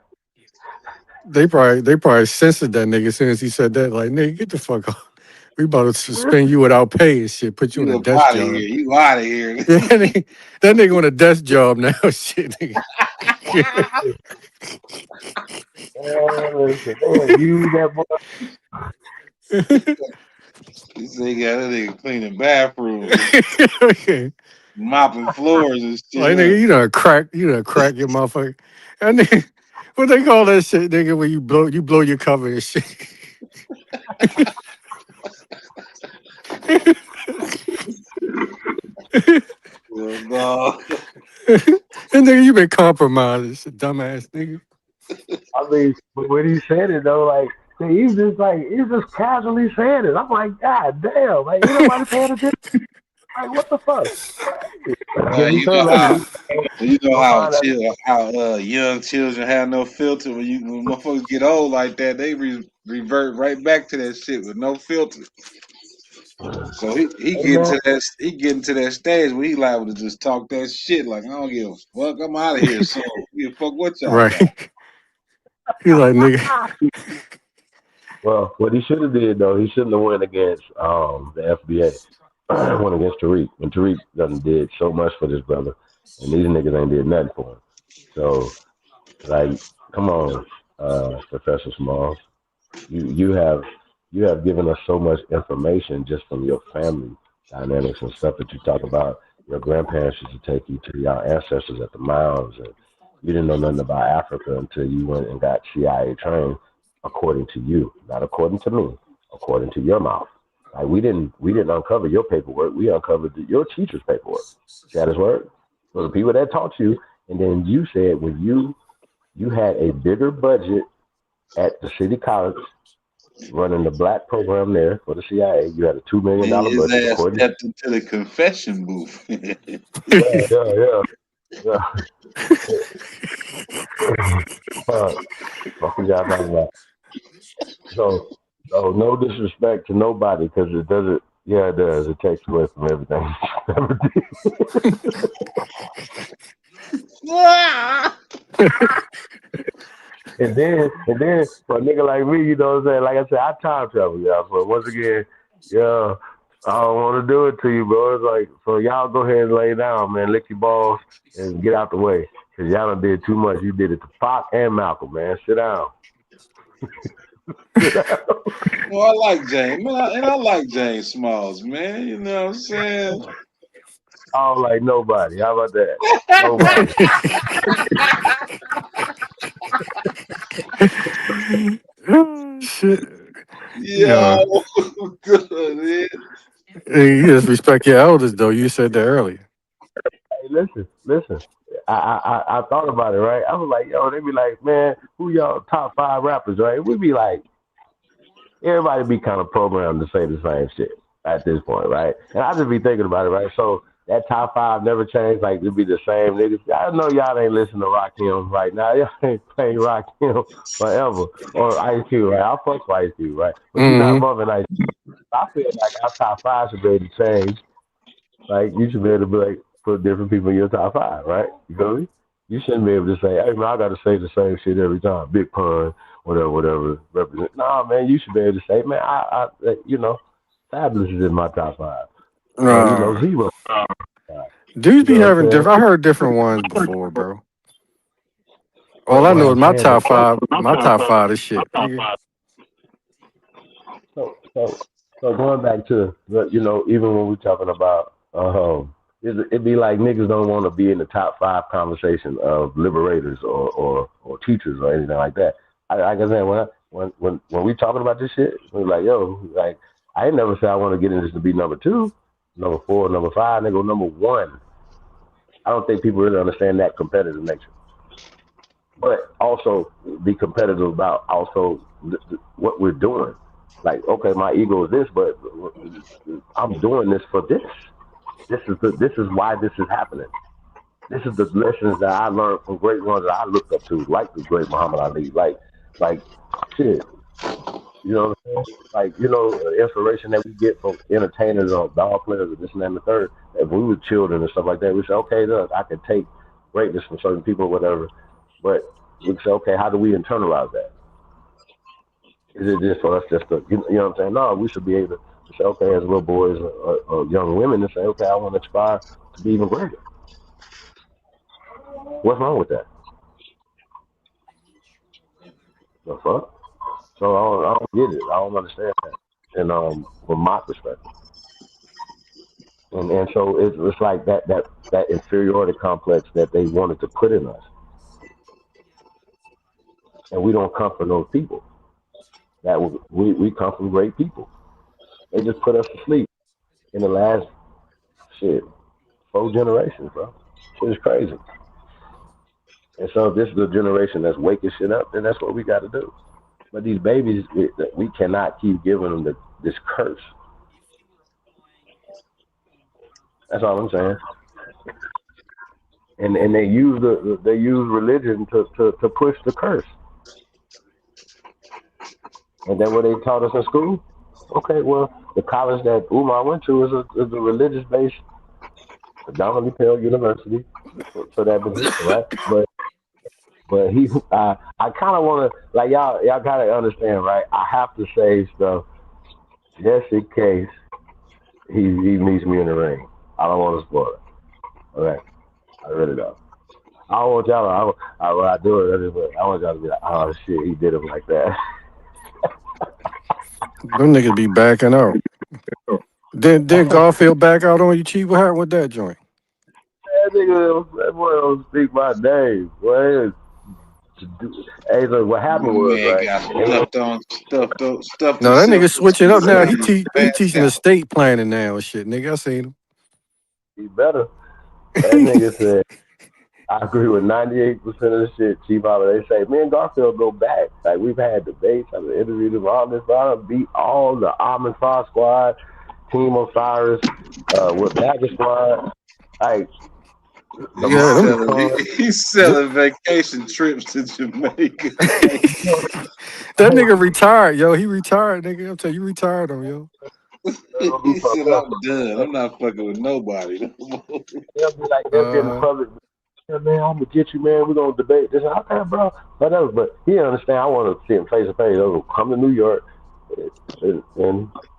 They probably censored that nigga as soon as he said that. Like, nigga, get the fuck off. We about to suspend you without pay and shit. Put you on a desk job. You out of here. That nigga on a desk job now. Shit, nigga. You that boy. This nigga cleaning bathrooms, mopping floors and shit. Like, nigga, you done crack your motherfucker. And nigga, what they call that shit, nigga, when you blow your cover and shit. No. And nigga, you been compromised, dumbass nigga. I mean, but when he said it though, like he just casually said it. I'm like, God damn, like ain't nobody paying attention. Like what the fuck? Give me You some know lady. Go how find that. young children have no filter. When motherfuckers get old like that, they revert right back to that shit with no filter. So he getting to that stage where he liable to just talk that shit like I don't give a fuck. I'm out of here. So give a fuck what y'all got. Right. He like, nigga. Well, what he should have did though, he shouldn't have went against the FBA. Went against Tariq, and Tariq done did so much for this brother, and these niggas ain't did nothing for him. So, like, come on, Professor Smalls, you have given us so much information just from your family dynamics and stuff that you talk about. Your grandparents used to take you to your ancestors at the mounds, and you didn't know nothing about Africa until you went and got CIA trained, according to you, not according to me, according to your mouth. Like we didn't uncover your paperwork. We uncovered your teacher's paperwork. That is word. So the people that taught you, and then you said when you had a bigger budget at the city college running the black program there for the CIA. You had a $2 million His budget, ass according. stepped into the confession booth. Yeah. What y'all talking about? So no disrespect to nobody because it doesn't. Yeah, it does. It takes away from everything. And then for a nigga like me, you know what I'm saying? Like I said, I time travel, y'all. But once again, yeah, I don't want to do it to you, bro. It's like, so y'all go ahead and lay down, man. Lick your balls and get out the way. Because y'all done did too much. You did it to Pac and Malcolm, man. Sit down. Well, I like James, man, I like James Smalls, man. You know what I'm saying? I don't like nobody. How about that? Nobody. Shit. Yeah, good, man. Hey, you just respect your elders, though. You said that earlier. Hey, listen. I thought about it, right? I was like, yo, they be like, man, who y'all top 5 rappers, right? We'd be like, everybody be kind of programmed to say the same shit at this point, right? And I just be thinking about it, right? So that top 5 never changed. Like it'd be the same niggas. I know y'all ain't listening to Rakim right now. Y'all ain't playing Rakim forever or Ice Cube, right? I fuck with Ice Cube, right? But you're not bumping Ice Cube. I feel like our top 5 should be able to change. Like you should be able to be like put different people in your top 5, right? You feel me? You shouldn't be able to say, hey man, I gotta say the same shit every time. Big pun, whatever represent. Nah, man, you should be able to say, man, I you know, Fabulous is in my top 5. Or, you know, Zero. Dudes be having different. I heard different ones before, bro. All I know is my top 5. My top 5 is shit. Nigga. So going back to you know, even when we're talking about it'd be like niggas don't want to be in the top 5 conversation of liberators or teachers or anything like that. Like I said, when we talking about this shit, we're like, yo, like I ain't never said I want to get in this to be number 2, number 4, number 5, nigga, number 1. I don't think people really understand that competitive nature. But also be competitive about also what we're doing. Like, okay, my ego is this, but I'm doing this for this. This is why this is happening. This is the lessons that I learned from great ones that I looked up to, like the great Muhammad Ali, like shit. You know what I'm saying? Like, you know, inspiration that we get from entertainers or ball players or this and that and the third. If we were children and stuff like that, we say, okay, look, I can take greatness from certain people or whatever, but we say, okay, how do we internalize that? Is it just for us just to, you know what I'm saying? No, we should be able to say, okay, as little boys or young women, to say, okay, I want to aspire to be even greater. What's wrong with that? The fuck? So I don't get it. I don't understand that. And from my perspective, and so it's like that inferiority complex that they wanted to put in us, and we don't come from those people. We come from great people. They just put us to sleep. in the last 4 generations, bro. Shit is crazy. And so if this is the generation that's waking shit up, then that's what we got to do. But these babies, we cannot keep giving them this curse. That's all I'm saying. And they use religion to push the curse. And then what they taught us in school? Okay, well, the college that Umar went to is a religious based, predominantly pale university for that position, right? But I kind of want to, like, y'all gotta understand, right? I have to say stuff just in case he meets me in the ring. I don't want to spoil it. Okay, I really don't. I don't want y'all. When I do it, but I want y'all to be like, oh shit, he did him like that. Them niggas be backing out. Then Garfield back out on you, Chief. What happened with that joint? That boy don't speak my name. Boy. Hey, so what happened was, Man right? got stuffed No, that himself. nigga switching up now. He Bad teaching scalp. estate planning now and shit, nigga. I seen him. He better. That nigga said, I agree with 98% of the shit Chief Holiday say. Me and Garfield go back. Like, we've had debates. I've interviewed him, all this. I beat all the Almond Frost Squad, Team Osiris, with Magic Squad. Like, He's selling vacation trips to Jamaica. That nigga retired, yo. He retired, nigga. I'm telling you, retired him, yo. He said, I'm done. I'm not fucking with nobody. They'll be like, they'll get in the public. Yeah, man, I'm gonna get you, man. We're gonna debate this. Okay, bro. Whatever. But he understand. I want to see him face to face. I'm gonna come to New York and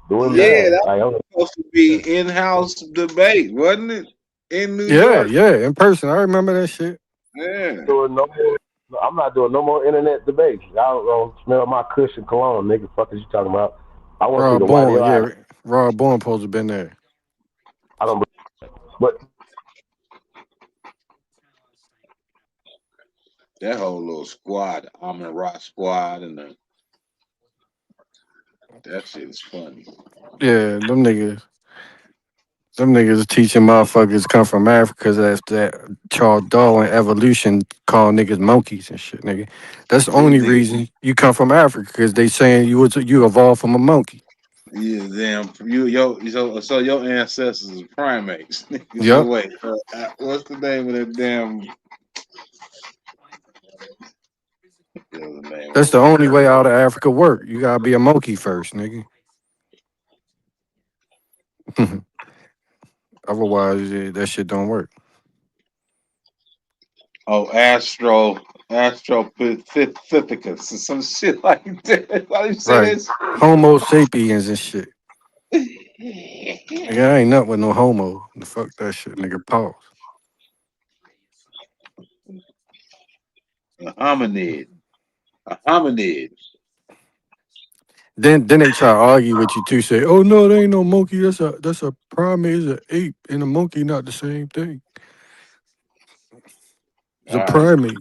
do him Yeah, bad. that Like, was supposed to be in-house debate, wasn't it? In New Yeah, York. yeah, in person. I remember that shit. Yeah. I'm not doing no more internet debates. Y'all gonna smell my cushion cologne, nigga. Fuck is you talking about? I want to see Rob the white of Bourne, your yeah. eyes. Rob Bourne supposed to have been there. I don't. But That whole little squad, the Almond Rock squad, and that shit is funny. Yeah, them niggas teaching motherfuckers come from Africa after that Charles Darwin evolution called niggas monkeys and shit, nigga. That's the only reason you come from Africa, because they saying you evolved from a monkey. Yeah, damn. So your ancestors is primates. Yep. So wait, what's the name of that damn? That's the only way out of Africa work. You gotta be a monkey first, nigga. Otherwise, that shit don't work. Oh, Astropithecus or some shit like that. Why you say Right. this? Homo sapiens and shit. Nigga, I ain't nothing with no homo. Fuck that shit, nigga. Pause. A hominid. A hominid. Then they try to argue with you too. Say, oh no, there ain't no monkey. That's a primate. It's an ape, and a monkey not the same thing. It's a primate.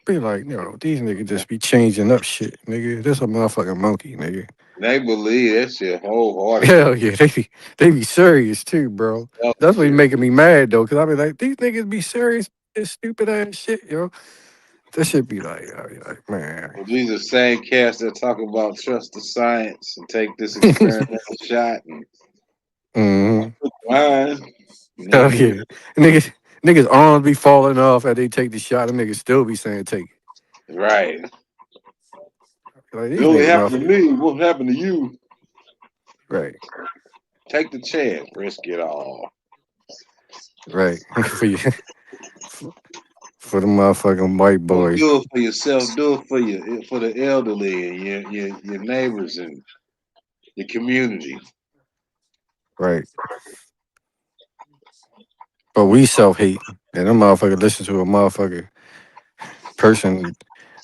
Be like, these niggas just be changing up shit, nigga. That's a motherfucking monkey, nigga. They believe that shit wholeheartedly. Hell yeah, they be serious too, bro. That's what making me mad though, cause I be like, these niggas be serious, this stupid ass shit, yo. That shit be like, man. Well, these are the same cats that talk about trust the science and take this experimental shot and fine. Hell yeah. Niggas arms be falling off after they take the shot. Them niggas still be saying take it. Right. Like, It only happened to me. What happened to you? Right. Take the chance. Risk it all. Right. For the motherfucking white boys. Don't do it for yourself. Do it for the elderly and your neighbors and your community. Right. But we self-hate. And them motherfucker listen to a motherfucker person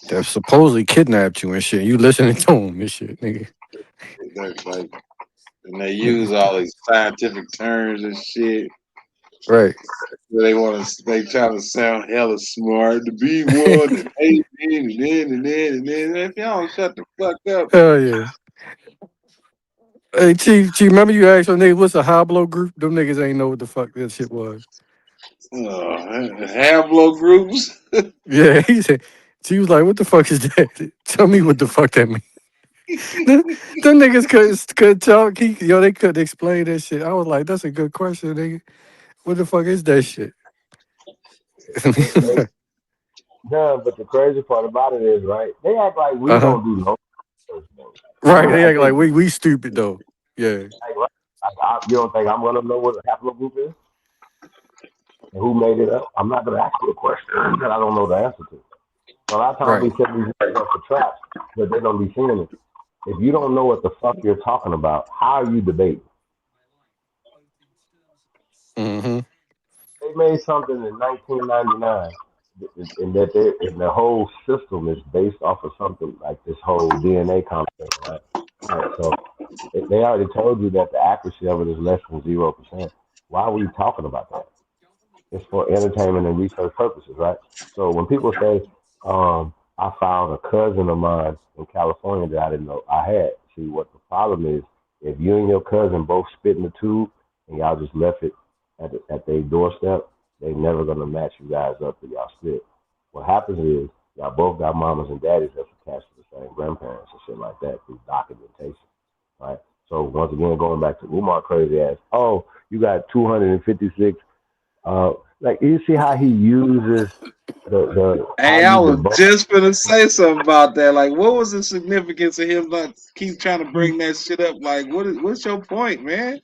that supposedly kidnapped you and shit. You listening to him and shit, nigga. That's like, and they use all these scientific terms and shit. Right. They try to sound hella smart. The B1 and 18 and then. If y'all don't shut the fuck up. Hell yeah. Hey, Chief, remember you asked your niggas what's a high blow group? Them niggas ain't know what the fuck that shit was. Half blow groups. Yeah, she was like, what the fuck is that? Tell me what the fuck that means. Them niggas couldn't talk. They couldn't explain that shit. I was like, that's a good question, nigga. What the fuck is that shit? But the crazy part about it is, right? They act like we Uh-huh. don't do no. Right, they act like we stupid though. Yeah. You don't think I'm gonna know what a haplogroup is and who made it up? I'm not gonna ask you a question that I don't know the answer to. So a lot of times we set these things up for traps, but they don't be seeing it. If you don't know what the fuck you're talking about, how are you debating? Mm-hmm. They made something in 1999, and the whole system is based off of something like this whole DNA concept, right? All right, so they already told you that the accuracy of it is less than 0%. Why are we talking about that? It's for entertainment and research purposes, right? So when people say, I found a cousin of mine in California that I didn't know I had, see what the problem is, if you and your cousin both spit in the tube and y'all just left it at their doorstep, they never gonna match you guys up to y'all spit. What happens is y'all both got mamas and daddies that's attached to the same grandparents and shit like that through documentation, right? So once again, going back to Umar crazy ass, oh, you got 256. Like you see how he uses the Hey, I was just gonna say something about that. Like, what was the significance of him not keep trying to bring that shit up? Like, what's your point, man?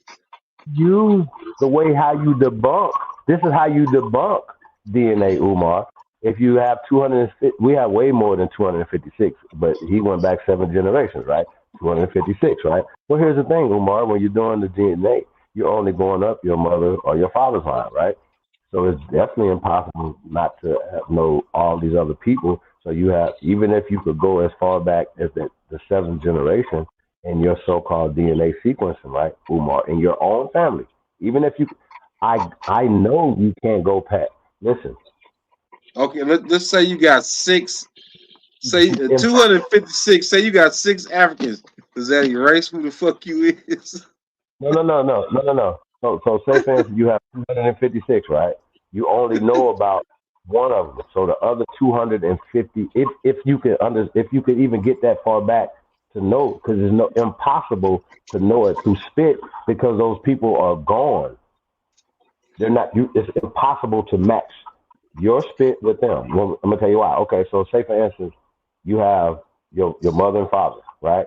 use the way how you debunk. This is how you debunk DNA, Umar. If you have 250, we have way more than 256, but he went back 7 generations, right? 256, right? Well, here's the thing, Umar. When you're doing the DNA, you're only going up your mother or your father's line, right? So it's definitely impossible not to know all these other people. So you have, even if you could go as far back as the 7th generation in your so-called DNA sequencing, right, Umar, in your own family. Even if you, I know you can't go past. Listen. Okay, let's say you got 6. Say 256. Say you got 6 Africans. Does that erase who the fuck you is? No. So say for instance you have 256, right? You only know about one of them. So the other 250, if you could even get that far back to know, because it's impossible to know it through spit because those people are gone. They're not. It's impossible to match your spit with them. Well, I'm gonna tell you why. Okay, so say for instance you have your mother and father, right?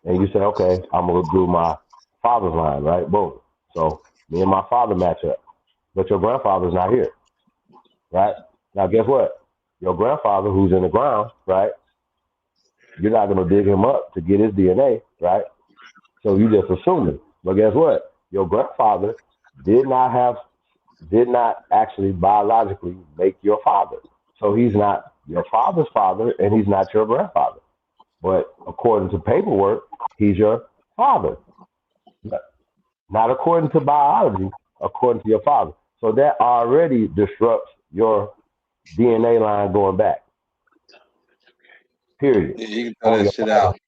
And you say, okay, I'm gonna do my father's line, right? Boom. So me and my father match up, but your grandfather's not here, right? Now guess what? Your grandfather, who's in the ground, right? You're not gonna dig him up to get his DNA, right? So you just assume it. But guess what? Your grandfather did not actually biologically make your father. So he's not your father's father, and he's not your grandfather. But according to paperwork, he's your father. Not according to biology, according to your father. So that already disrupts your DNA line going back. Period. Yeah, you can throw that shit out.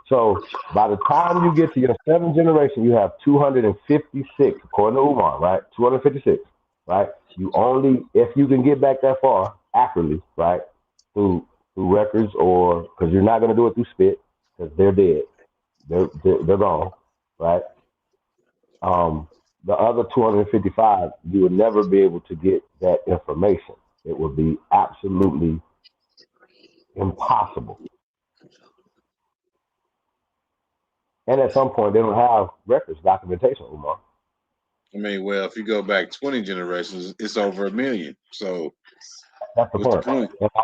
So by the time you get to your 7th generation, you have 256, according to Umar, right? 256, right? You only, if you can get back that far accurately, right, through records, or because you're not going to do it through spit because they're dead, they're gone, right? The other 255, you would never be able to get that information. It would be absolutely impossible. And at some point, they don't have records, documentation, Umar. I mean, well, if you go back 20 generations, it's over 1 million. So that's the what's point. the point?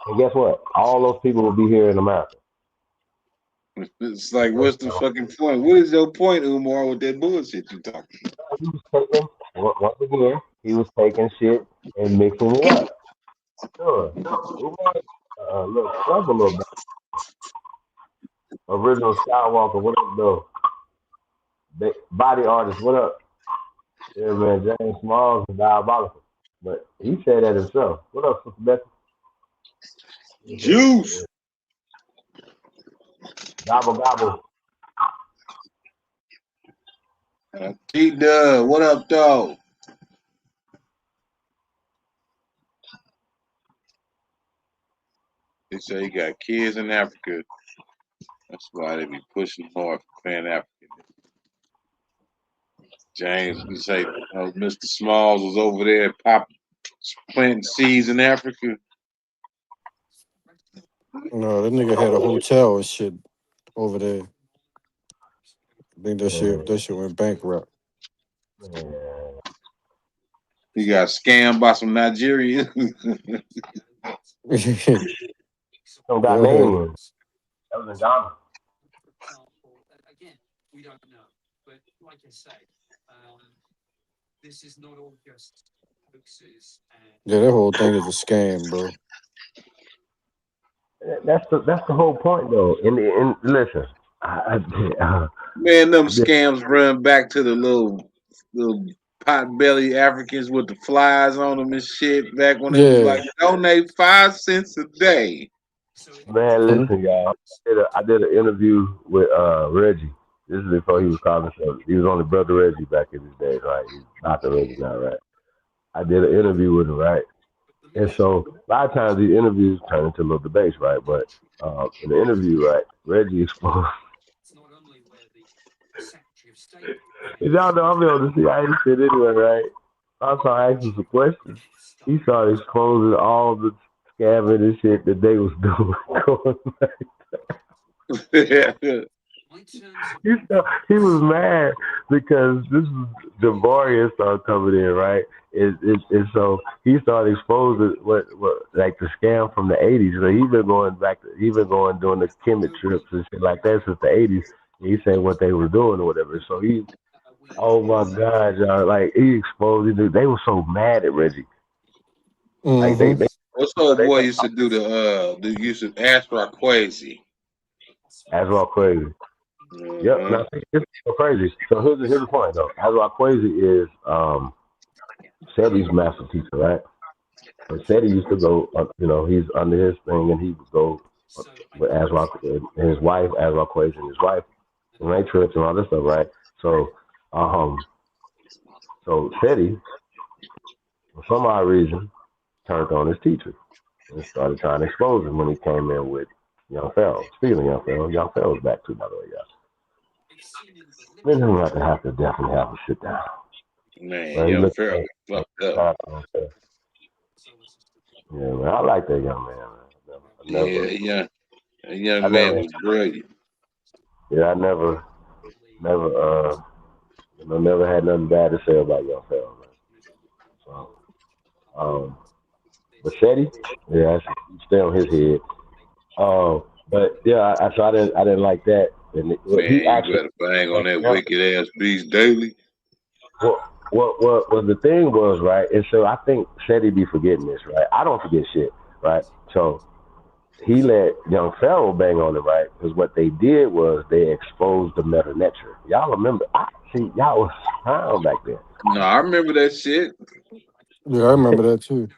And guess what? All those people will be here in America. It's like, what's the fucking point? What is your point, Umar, with that bullshit you talking? Once again, he was taking shit and mixing it up. Sure. Umar, look, clever little bit. Original Skywalker, what up, though? Body artist, what up? Yeah, man, James Smalls is diabolical. But he said that himself. What up, Sister Bethy? Juice. Gobble, gobble. T-Dub, what up, though? They say you got kids in Africa. That's why they be pushing hard for Pan African. James, you say Mr. Smalls was over there planting seeds in Africa. No, that nigga had a hotel and shit over there. I think that shit went bankrupt. He got scammed by some Nigerians. Some Ghanaians. That was in Ghana. Yeah, that whole thing is a scam, bro. That's the whole point, though. And listen, Man, them scams run back to the little pot-belly Africans with the flies on them and shit. Back when they was like, donate 5 cents a day. Man, listen, y'all. I did an interview with Reggie. This is before he was calling himself. He was only Brother Reggie back in his days, right? He's Dr. Reggie now, right? I did an interview with him, right? And so a lot of times these interviews turn into little debates, right? But in the interview, right, Reggie exposed. Y'all know I'm able to see how he shit anyway, right? I started asking some questions. He started exposing all the scamming and shit that they was doing. He was mad because this is Javarius started coming in, right? And so he started exposing what like the scam from the 80s. So he been going doing the Kemet trips and shit like that since the 80s. He said what they were doing or whatever. So oh my God, y'all, like he exposed it. They were so mad at Reggie. Like they What's old boy used to do the use of Astra Quasi. Asra Quasi. Yep, now it's so crazy. So here's the point though. Asra Quasi is Seti's master teacher, right? And Seti used to go, he's under his thing, and he would go with Asra and his wife, Asra Quasi and his wife, and they trips and all this stuff, right? So, so Seti, for some odd reason, turned on his teacher and started trying to expose him when he came in with Young Pharaoh. Speaking of Young Pharaoh, Young Pharaoh's back too, by the way, y'all. Then he'll have to definitely have a sit down. Man, Young Pharaoh fucked up. Yeah, man, I like that young man. That young man was brilliant. Yeah, I never had nothing bad to say about Young Pharaoh, man. So, but Seti, yeah, I stay on his head. But yeah, I didn't like that. And he actually better bang on that wicked ass beast daily. What the thing was, right? And so I think Seti be forgetting this, right? I don't forget shit, right? So he let Young Pharaoh bang on it, right? Because what they did was they exposed the meta nature. Y'all remember? Y'all was around back then. No, I remember that shit. Yeah, I remember that too.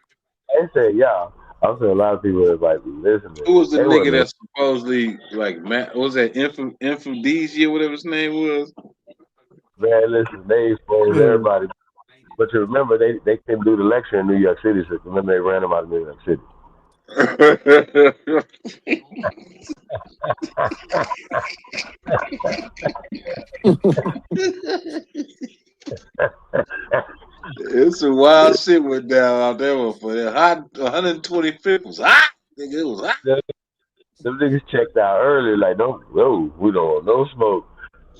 They said, yeah. I'm saying a lot of people is like listening. Who was the nigga that supposedly what was that Infodesia, whatever his name was? Man, listen, they exposed everybody. But you remember they couldn't do the lecture in New York City, so remember they ran them out of New York City. It's some wild shit went down out there for that hot 125th was hot. Nigga, it was hot. Them niggas checked out early, like, we don't want no smoke.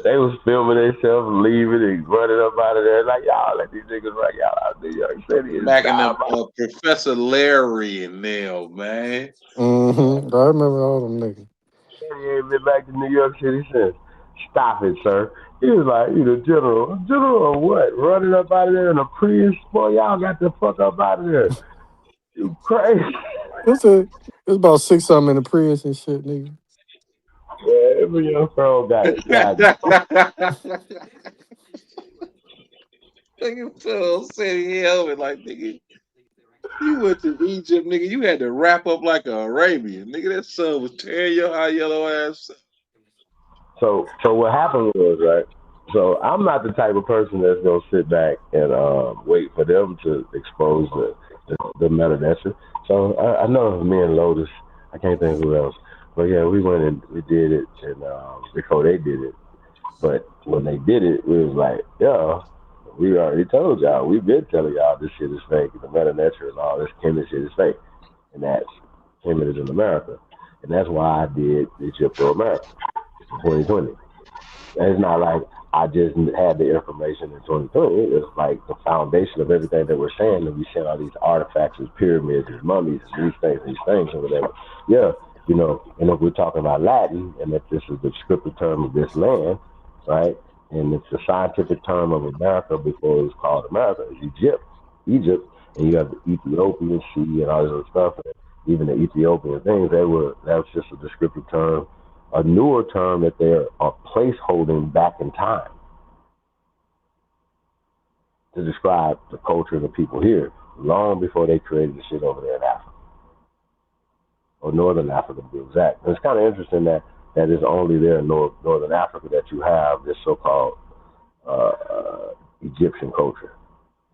They was filming themselves, leaving and running up out of there. Like, y'all let these niggas run y'all out of New York City. Backing up Professor Larry and them, man. Mm-hmm. I remember all them niggas. He ain't been back to New York City since. Stop it, sir. He was like, you the general. General or what? Running up out of there in a Prius? Boy, y'all got the fuck up out of there. You crazy. It's about 6 something in the Prius and shit, nigga. Yeah, every Young Pharaoh got it. Nigga Phil said helmet like nigga. You went to Egypt, nigga. You had to wrap up like an Arabian. Nigga, that sun was tearing your high yellow ass. So what happened was, right? So I'm not the type of person that's gonna sit back and wait for them to expose the meta-nation. So I know me and Lotus, I can't think who else, but yeah, we went and we did it, and before they did it. But when they did it, we was like, yeah, we already told y'all. We've been telling y'all this shit is fake. The meta-nature and all this Kemet shit is fake, and that's Kemet is in America, and that's why I did the Chip for America in 2020. It's not like I just had the information in 2020. It's like the foundation of everything that we're saying, and we send all these artifacts, as pyramids, as mummies, and these things, or whatever. Yeah, you know. And if we're talking about Latin, and if this is the descriptive term of this land, right? And it's the scientific term of America before it was called America, is Egypt, and you have the Ethiopian Sea and all this other stuff. And even the Ethiopian things, that was just a descriptive term, a newer term that they are placeholding back in time to describe the culture of the people here, long before they created the shit over there in Africa, or Northern Africa to be exact. And it's kind of interesting that it's only there in Northern Africa that you have this so-called Egyptian culture.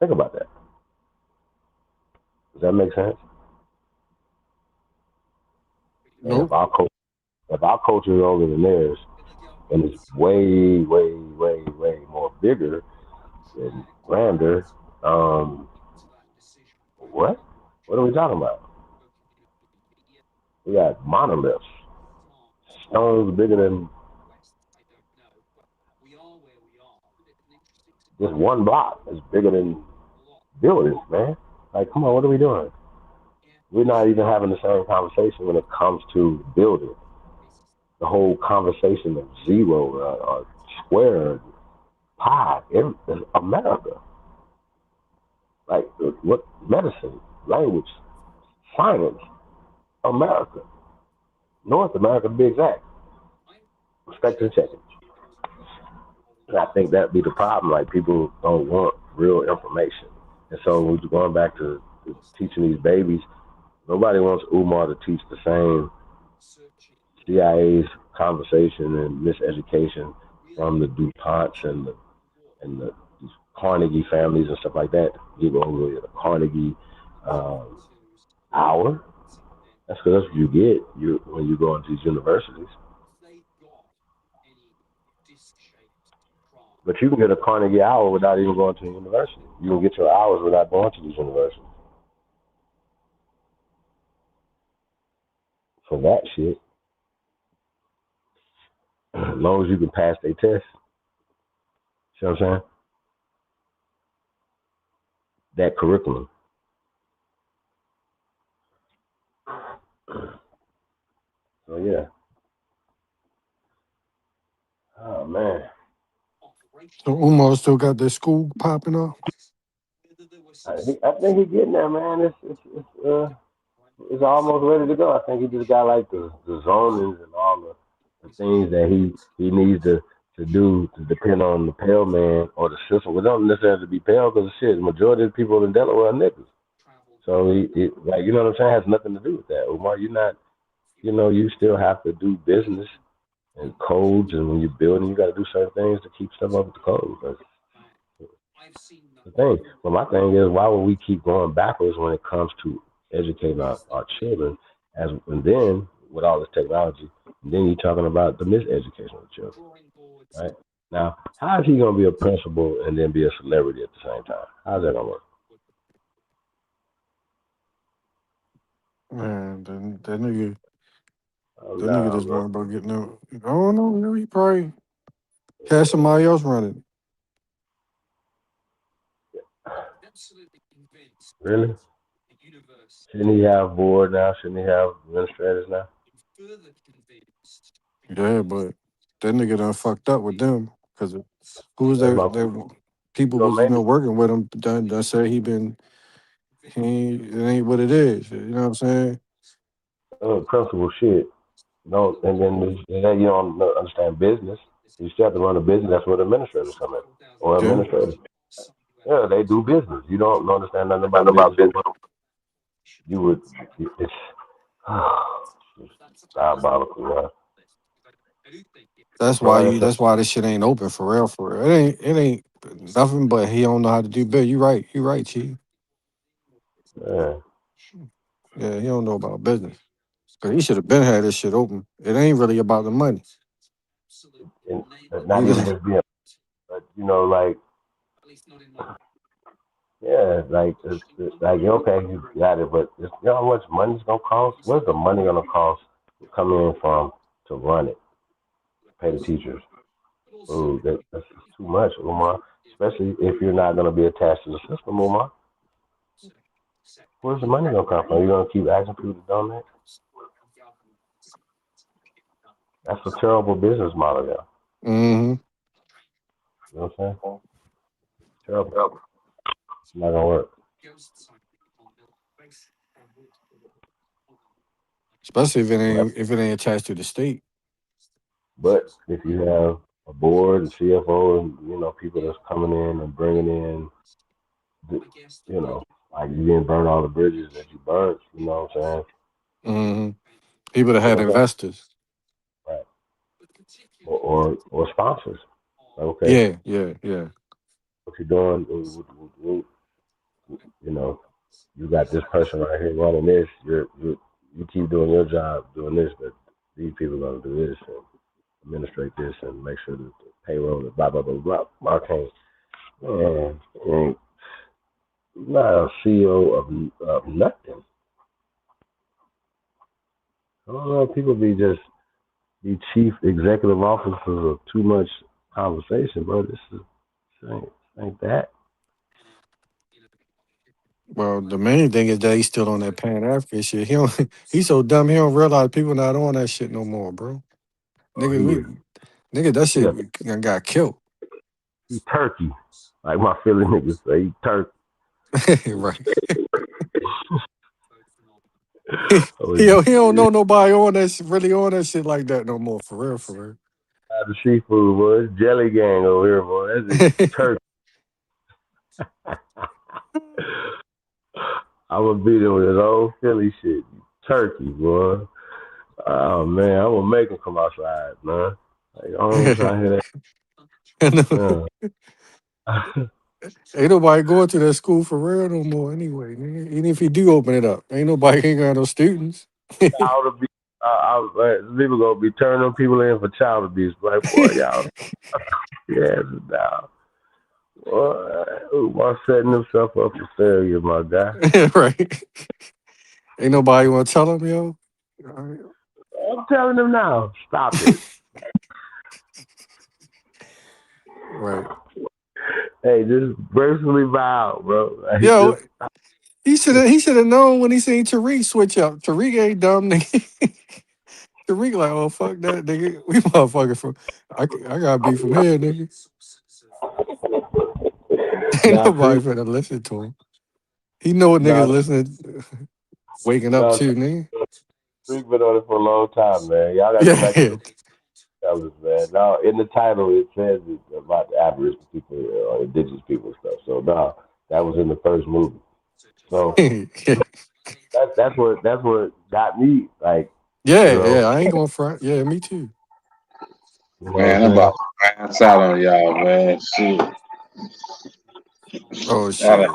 Think about that. Does that make sense? Nope. If our culture is older than theirs, and it's way, way, way, way more bigger and grander, what? What are we talking about? We got monoliths, stones bigger than just one block. Is bigger than buildings, man. Like, come on, what are we doing? We're not even having the same conversation when it comes to building. The whole conversation of zero or square, pi, America. Like, what medicine, language, science, America. North America, to be exact. Respect and checking. And I think that'd be the problem. Like, people don't want real information. And so we're going back to teaching these babies. Nobody wants Umar to teach the same CIA's conversation and miseducation from the DuPonts and the Carnegie families and stuff like that. You go over to the Carnegie hour. That's because that's what you get when you go into these universities. But you can get a Carnegie hour without even going to a university. You can get your hours without going to these universities. For that shit, as long as you can pass their test. See what I'm saying? That curriculum. So yeah. Oh man. So Umar still got that school popping up. I think he's getting there, man. It's almost ready to go. I think he just got like the zonings and all the things that he needs to do to depend on the Pale Man or the system. We don't necessarily have to be Pale because shit, the majority of the people in Delaware are niggas. So he like, you know what I'm saying, has nothing to do with that. Umar, you're not, you still have to do business and codes, and when you're building, you got to do certain things to keep stuff up with the code. That's the thing. But my thing is, why would we keep going backwards when it comes to educating our children? And then with all this technology, and then you're talking about the miseducation of the children, right? Now, how is he gonna be a principal and then be a celebrity at the same time? How's that gonna work? Man, that nigga just worried about getting out. I don't know, he probably had somebody else running. Really? Shouldn't he have board now? Shouldn't he have administrators now? Yeah, but that nigga done fucked up with them because who was that people was working with him done said it ain't what it is. You know what I'm saying? Principal shit. No, and then you don't understand business. You still have to run a business. That's where the administrators come in, or administrators. Yeah, they do business. You don't understand nothing about business. You would. It's diabolical, man. That's why Brian you. said, That's why this shit ain't open for real. For real, it ain't nothing. But he don't know how to do business. You right. You right, Chief. yeah. Yeah, he don't know about business. Cause he should have been had this shit open. It ain't really about the money. And He not even just, just being, but like, yeah, like okay, you got it, but you know how much money's gonna cost? Where's the money gonna cost to come in from to run it, pay the teachers? Oh, that's just too much, Umar. Especially if you're not gonna be attached to the system, Umar. Where's the money gonna come from? You gonna keep asking people to donate? That's a terrible business model, yeah. mm-hmm. You know what I'm saying? Terrible. It's not gonna work. Especially But if it ain't attached to the state. but if you have a board, a CFO, and people that's coming in and bringing in, like you didn't burn all the bridges that you burnt. You know what I'm saying? Mm-hmm. People that You had know what I'm saying? investors. Right. Or sponsors. Okay, Yeah, yeah, yeah. what you doing? You know, you got this person right here running this. You keep doing your job, doing this, but these people are gonna do this and administrate this and make sure that the payroll is blah blah blah blah. Okay, and not a CEO of nothing. I don't know. People be chief executive officers of too much conversation, bro. This ain't that. Well, the main thing is that he's still on that Pan African shit. He don't, he's so dumb he don't realize people not on that shit no more, bro. Oh, Nigga, that he shit got killed. he turkey. Like my Philly niggas say, he turkey. Right. Oh, he don't know nobody on that shit, really on that shit like that no more. For real, for real. the seafood, boy. It's jelly gang over here, boy. That's it. Turkey. I'm gonna beat him with his old Philly shit. Turkey, boy. Oh man, I'm gonna make him come outside, man. Like, I don't try to hear that. Yeah. Ain't nobody going to that school for real no more anyway, nigga. Even if you do open it up, ain't got no students. Child abuse. People gonna be turning them people in for child abuse. Like, boy, y'all, yeah, now, boy, Umar setting himself up for failure, my guy. Right. Ain't nobody want to tell him, yo. I'm telling him now, stop it. Right. Hey, just gracefully bow, bro. Like, Yo, just he should have known when he seen Tariq switch up. Tariq ain't dumb, nigga. Tariq like, oh fuck that, nigga. We motherfucking from. I gotta be from here, nigga. Ain't now, nobody Tariq, finna listen to him. He know what niggas now, listening, waking up now, to, nigga. Tariq been on it for a long time, man. Y'all gotta go back to Yeah. the fellas, man. Now, in the title, it says it's about the Aboriginal people or indigenous people and stuff. So, now, that was in the first movie. So, that's what got me, like, Yeah, I ain't going front. Yeah, me too. You know Man, what I'm I'm saying? about to pass out on y'all, man. Shit. Oh I shit.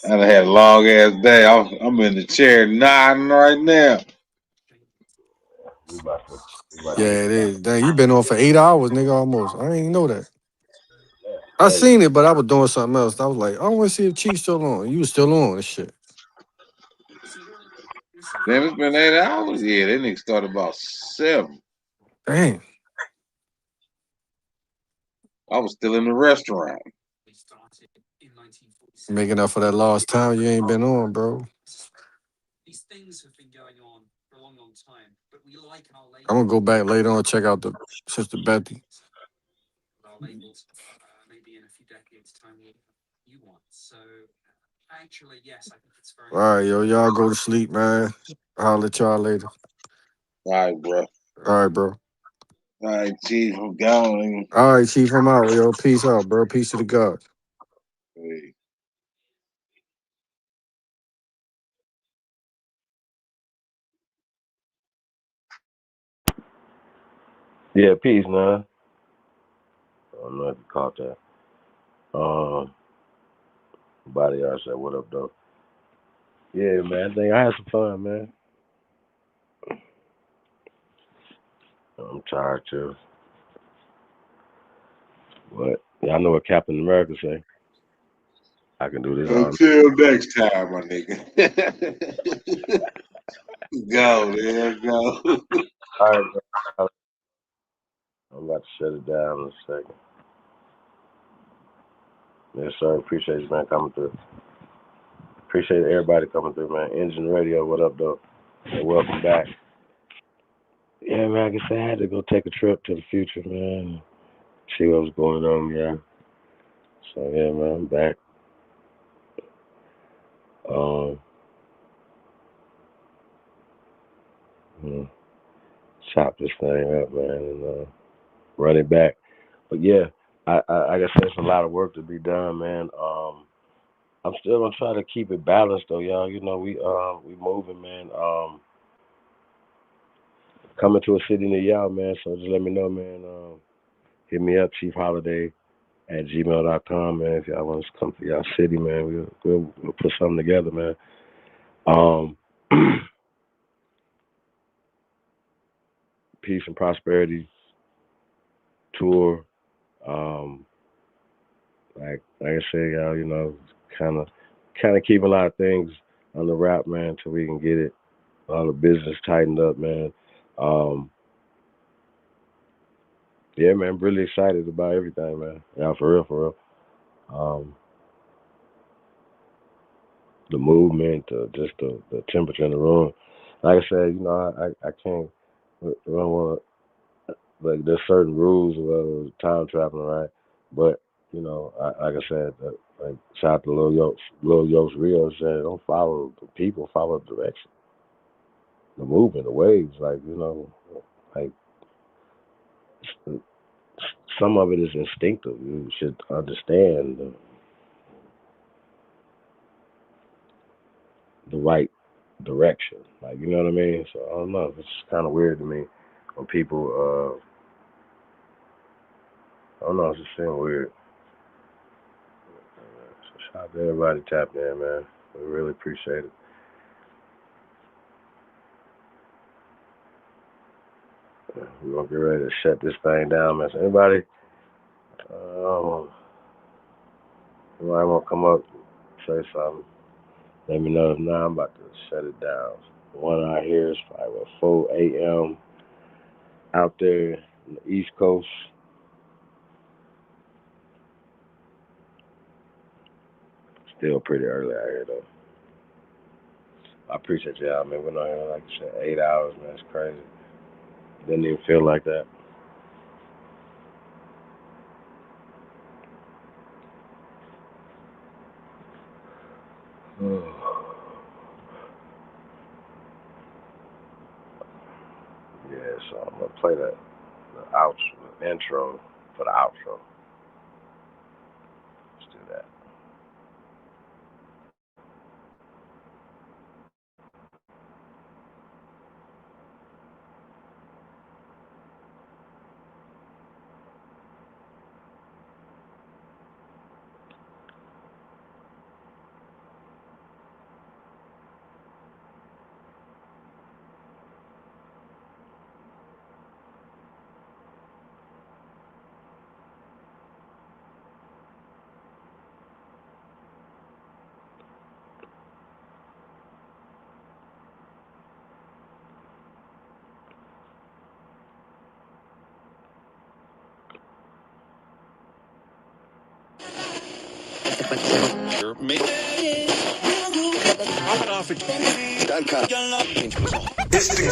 done had a long ass day. I'm in the chair nodding right now. We about Yeah, to get it started. is. Dang, you been on for 8 hours, nigga, almost. I didn't even know that. I Hey, seen it, but I was doing something else. I was like, I want to see if Chief's still on. You was still on and shit. Damn, it's been 8 hours? Yeah, that nigga started about 7. Dang. I was still in the restaurant. Making up for that lost time you ain't been on, bro. I'm gonna go back later on and check out the Sister Bethy. All right, yo, y'all go to sleep, man. I'll let y'all later. All right, bro. All right, bro. All right, Chief, I'm gone. All right, Chief, I'm out, yo. Peace out, bro. Peace to the God. Hey. yeah, peace, man. don't know if you caught that. Body art said, "What up, though?" Yeah, man. I think I had some fun, man. I'm tired too. But yeah, I know what Captain America say. I can do this. Until next time, my nigga. Go, man, go. All right, bro. I'm about to shut it down in a second. Yes, sir. Appreciate you, man, coming through. Appreciate everybody coming through, man. Engine Radio, what up, though? And welcome back. Yeah, man, I guess I had to go take a trip to the future, man. See what was going on, yeah. So, yeah, man, I'm back. Chop this thing up, man, and run it back. But, yeah, I guess there's a lot of work to be done, man. I'm still gonna try to keep it balanced, though, y'all. You know, we moving, man. Coming to a city near y'all, man. So just let me know, man. Hit me up, chiefholiday@gmail.com, man. If y'all want us to come to y'all city, man, we'll put something together, man. Peace and prosperity tour. Like I said, y'all, you know, kind of keep a lot of things on the wrap, man, until we can get it all the business tightened up, man. Yeah, man, I'm really excited about everything, man. Yeah, for real. The movement, just the temperature in the room. Like I said, you know, I can't. I don't want to. Like, there's certain rules of time traveling, right? But you know, like I said, like shout out to Lil Yost Rio said, don't follow the people, follow the direction, the movement, the waves. Like, you know, like some of it is instinctive. You should understand the right direction. Like, you know what I mean? So I don't know. It's kind of weird to me when people. I don't know. It's just seem weird. So shout out to everybody tapped in, man. We really appreciate it. We're gonna get ready to shut this thing down, man. So anybody want to come up, say something, let me know. If not, I'm about to shut it down. The one out here is probably 4 a.m. out there in the East Coast. Still pretty early out here, though. I appreciate y'all, man. We're not here, like you said, 8 hours, man. It's crazy. Didn't even feel like that. Yeah, so I'm going to play the intro for the outro. Let's do that. It's the go.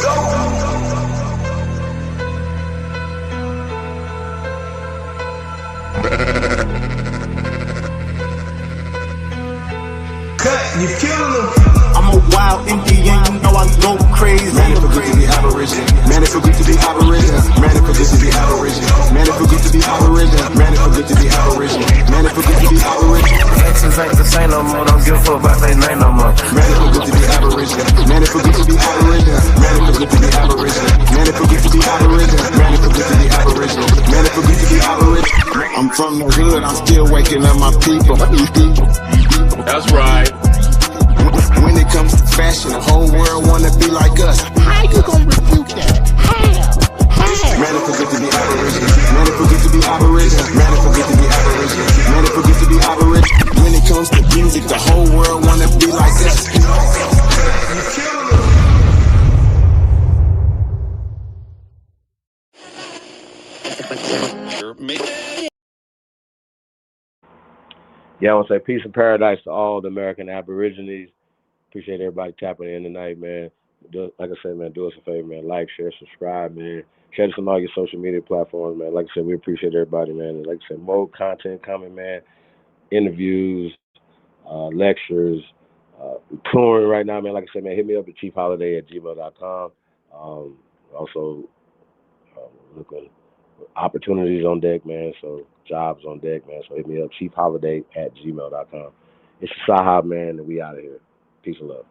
Cut, you killing them. I'm a wild Indian, you know I go crazy. Man, it feel good to be Aborigine. Man, it feel good to be Aborigine. Man, it feel good to be Aborigine. Man, it feel good to be Aborigine. Man, it feel good to be Aborigine. Man, it feel good to be Aborigine. Exes ain't the same no more. Don't give a fuck about their name no more. Man, it feel good to be Aborigine. Man, it feel good to be Aborigine. Man, it feel good to be Aborigine. Man, it feel good to be Aborigine. Man, it feel good to be Aborigine. Man, it feel good to be I'm from the hood, I'm still waking up my people. That's right. When it comes to fashion, the whole world wanna be like us. How you gonna refute that? How? Man, forget to be Aboriginal. Man, forget to be Aboriginal. Man, forget to be Aboriginal. Man, forget to be Aboriginal. When it comes to music, the whole world wanna be like us. Yeah, I want to say peace and paradise to all the American Aborigines. Appreciate everybody tapping in tonight, man. Like I said, man, do us a favor, man. Like, share, subscribe, man. Share this on all your social media platforms, man. Like I said, we appreciate everybody, man. And like I said, more content coming, man. Interviews, lectures, touring right now, man. Like I said, man, hit me up at chiefholiday@gmail.com. Also, looking opportunities on deck, man. So jobs on deck, man. So hit me up, chiefholiday@gmail.com. It's Sahab, man, and we out of here. Peace and love.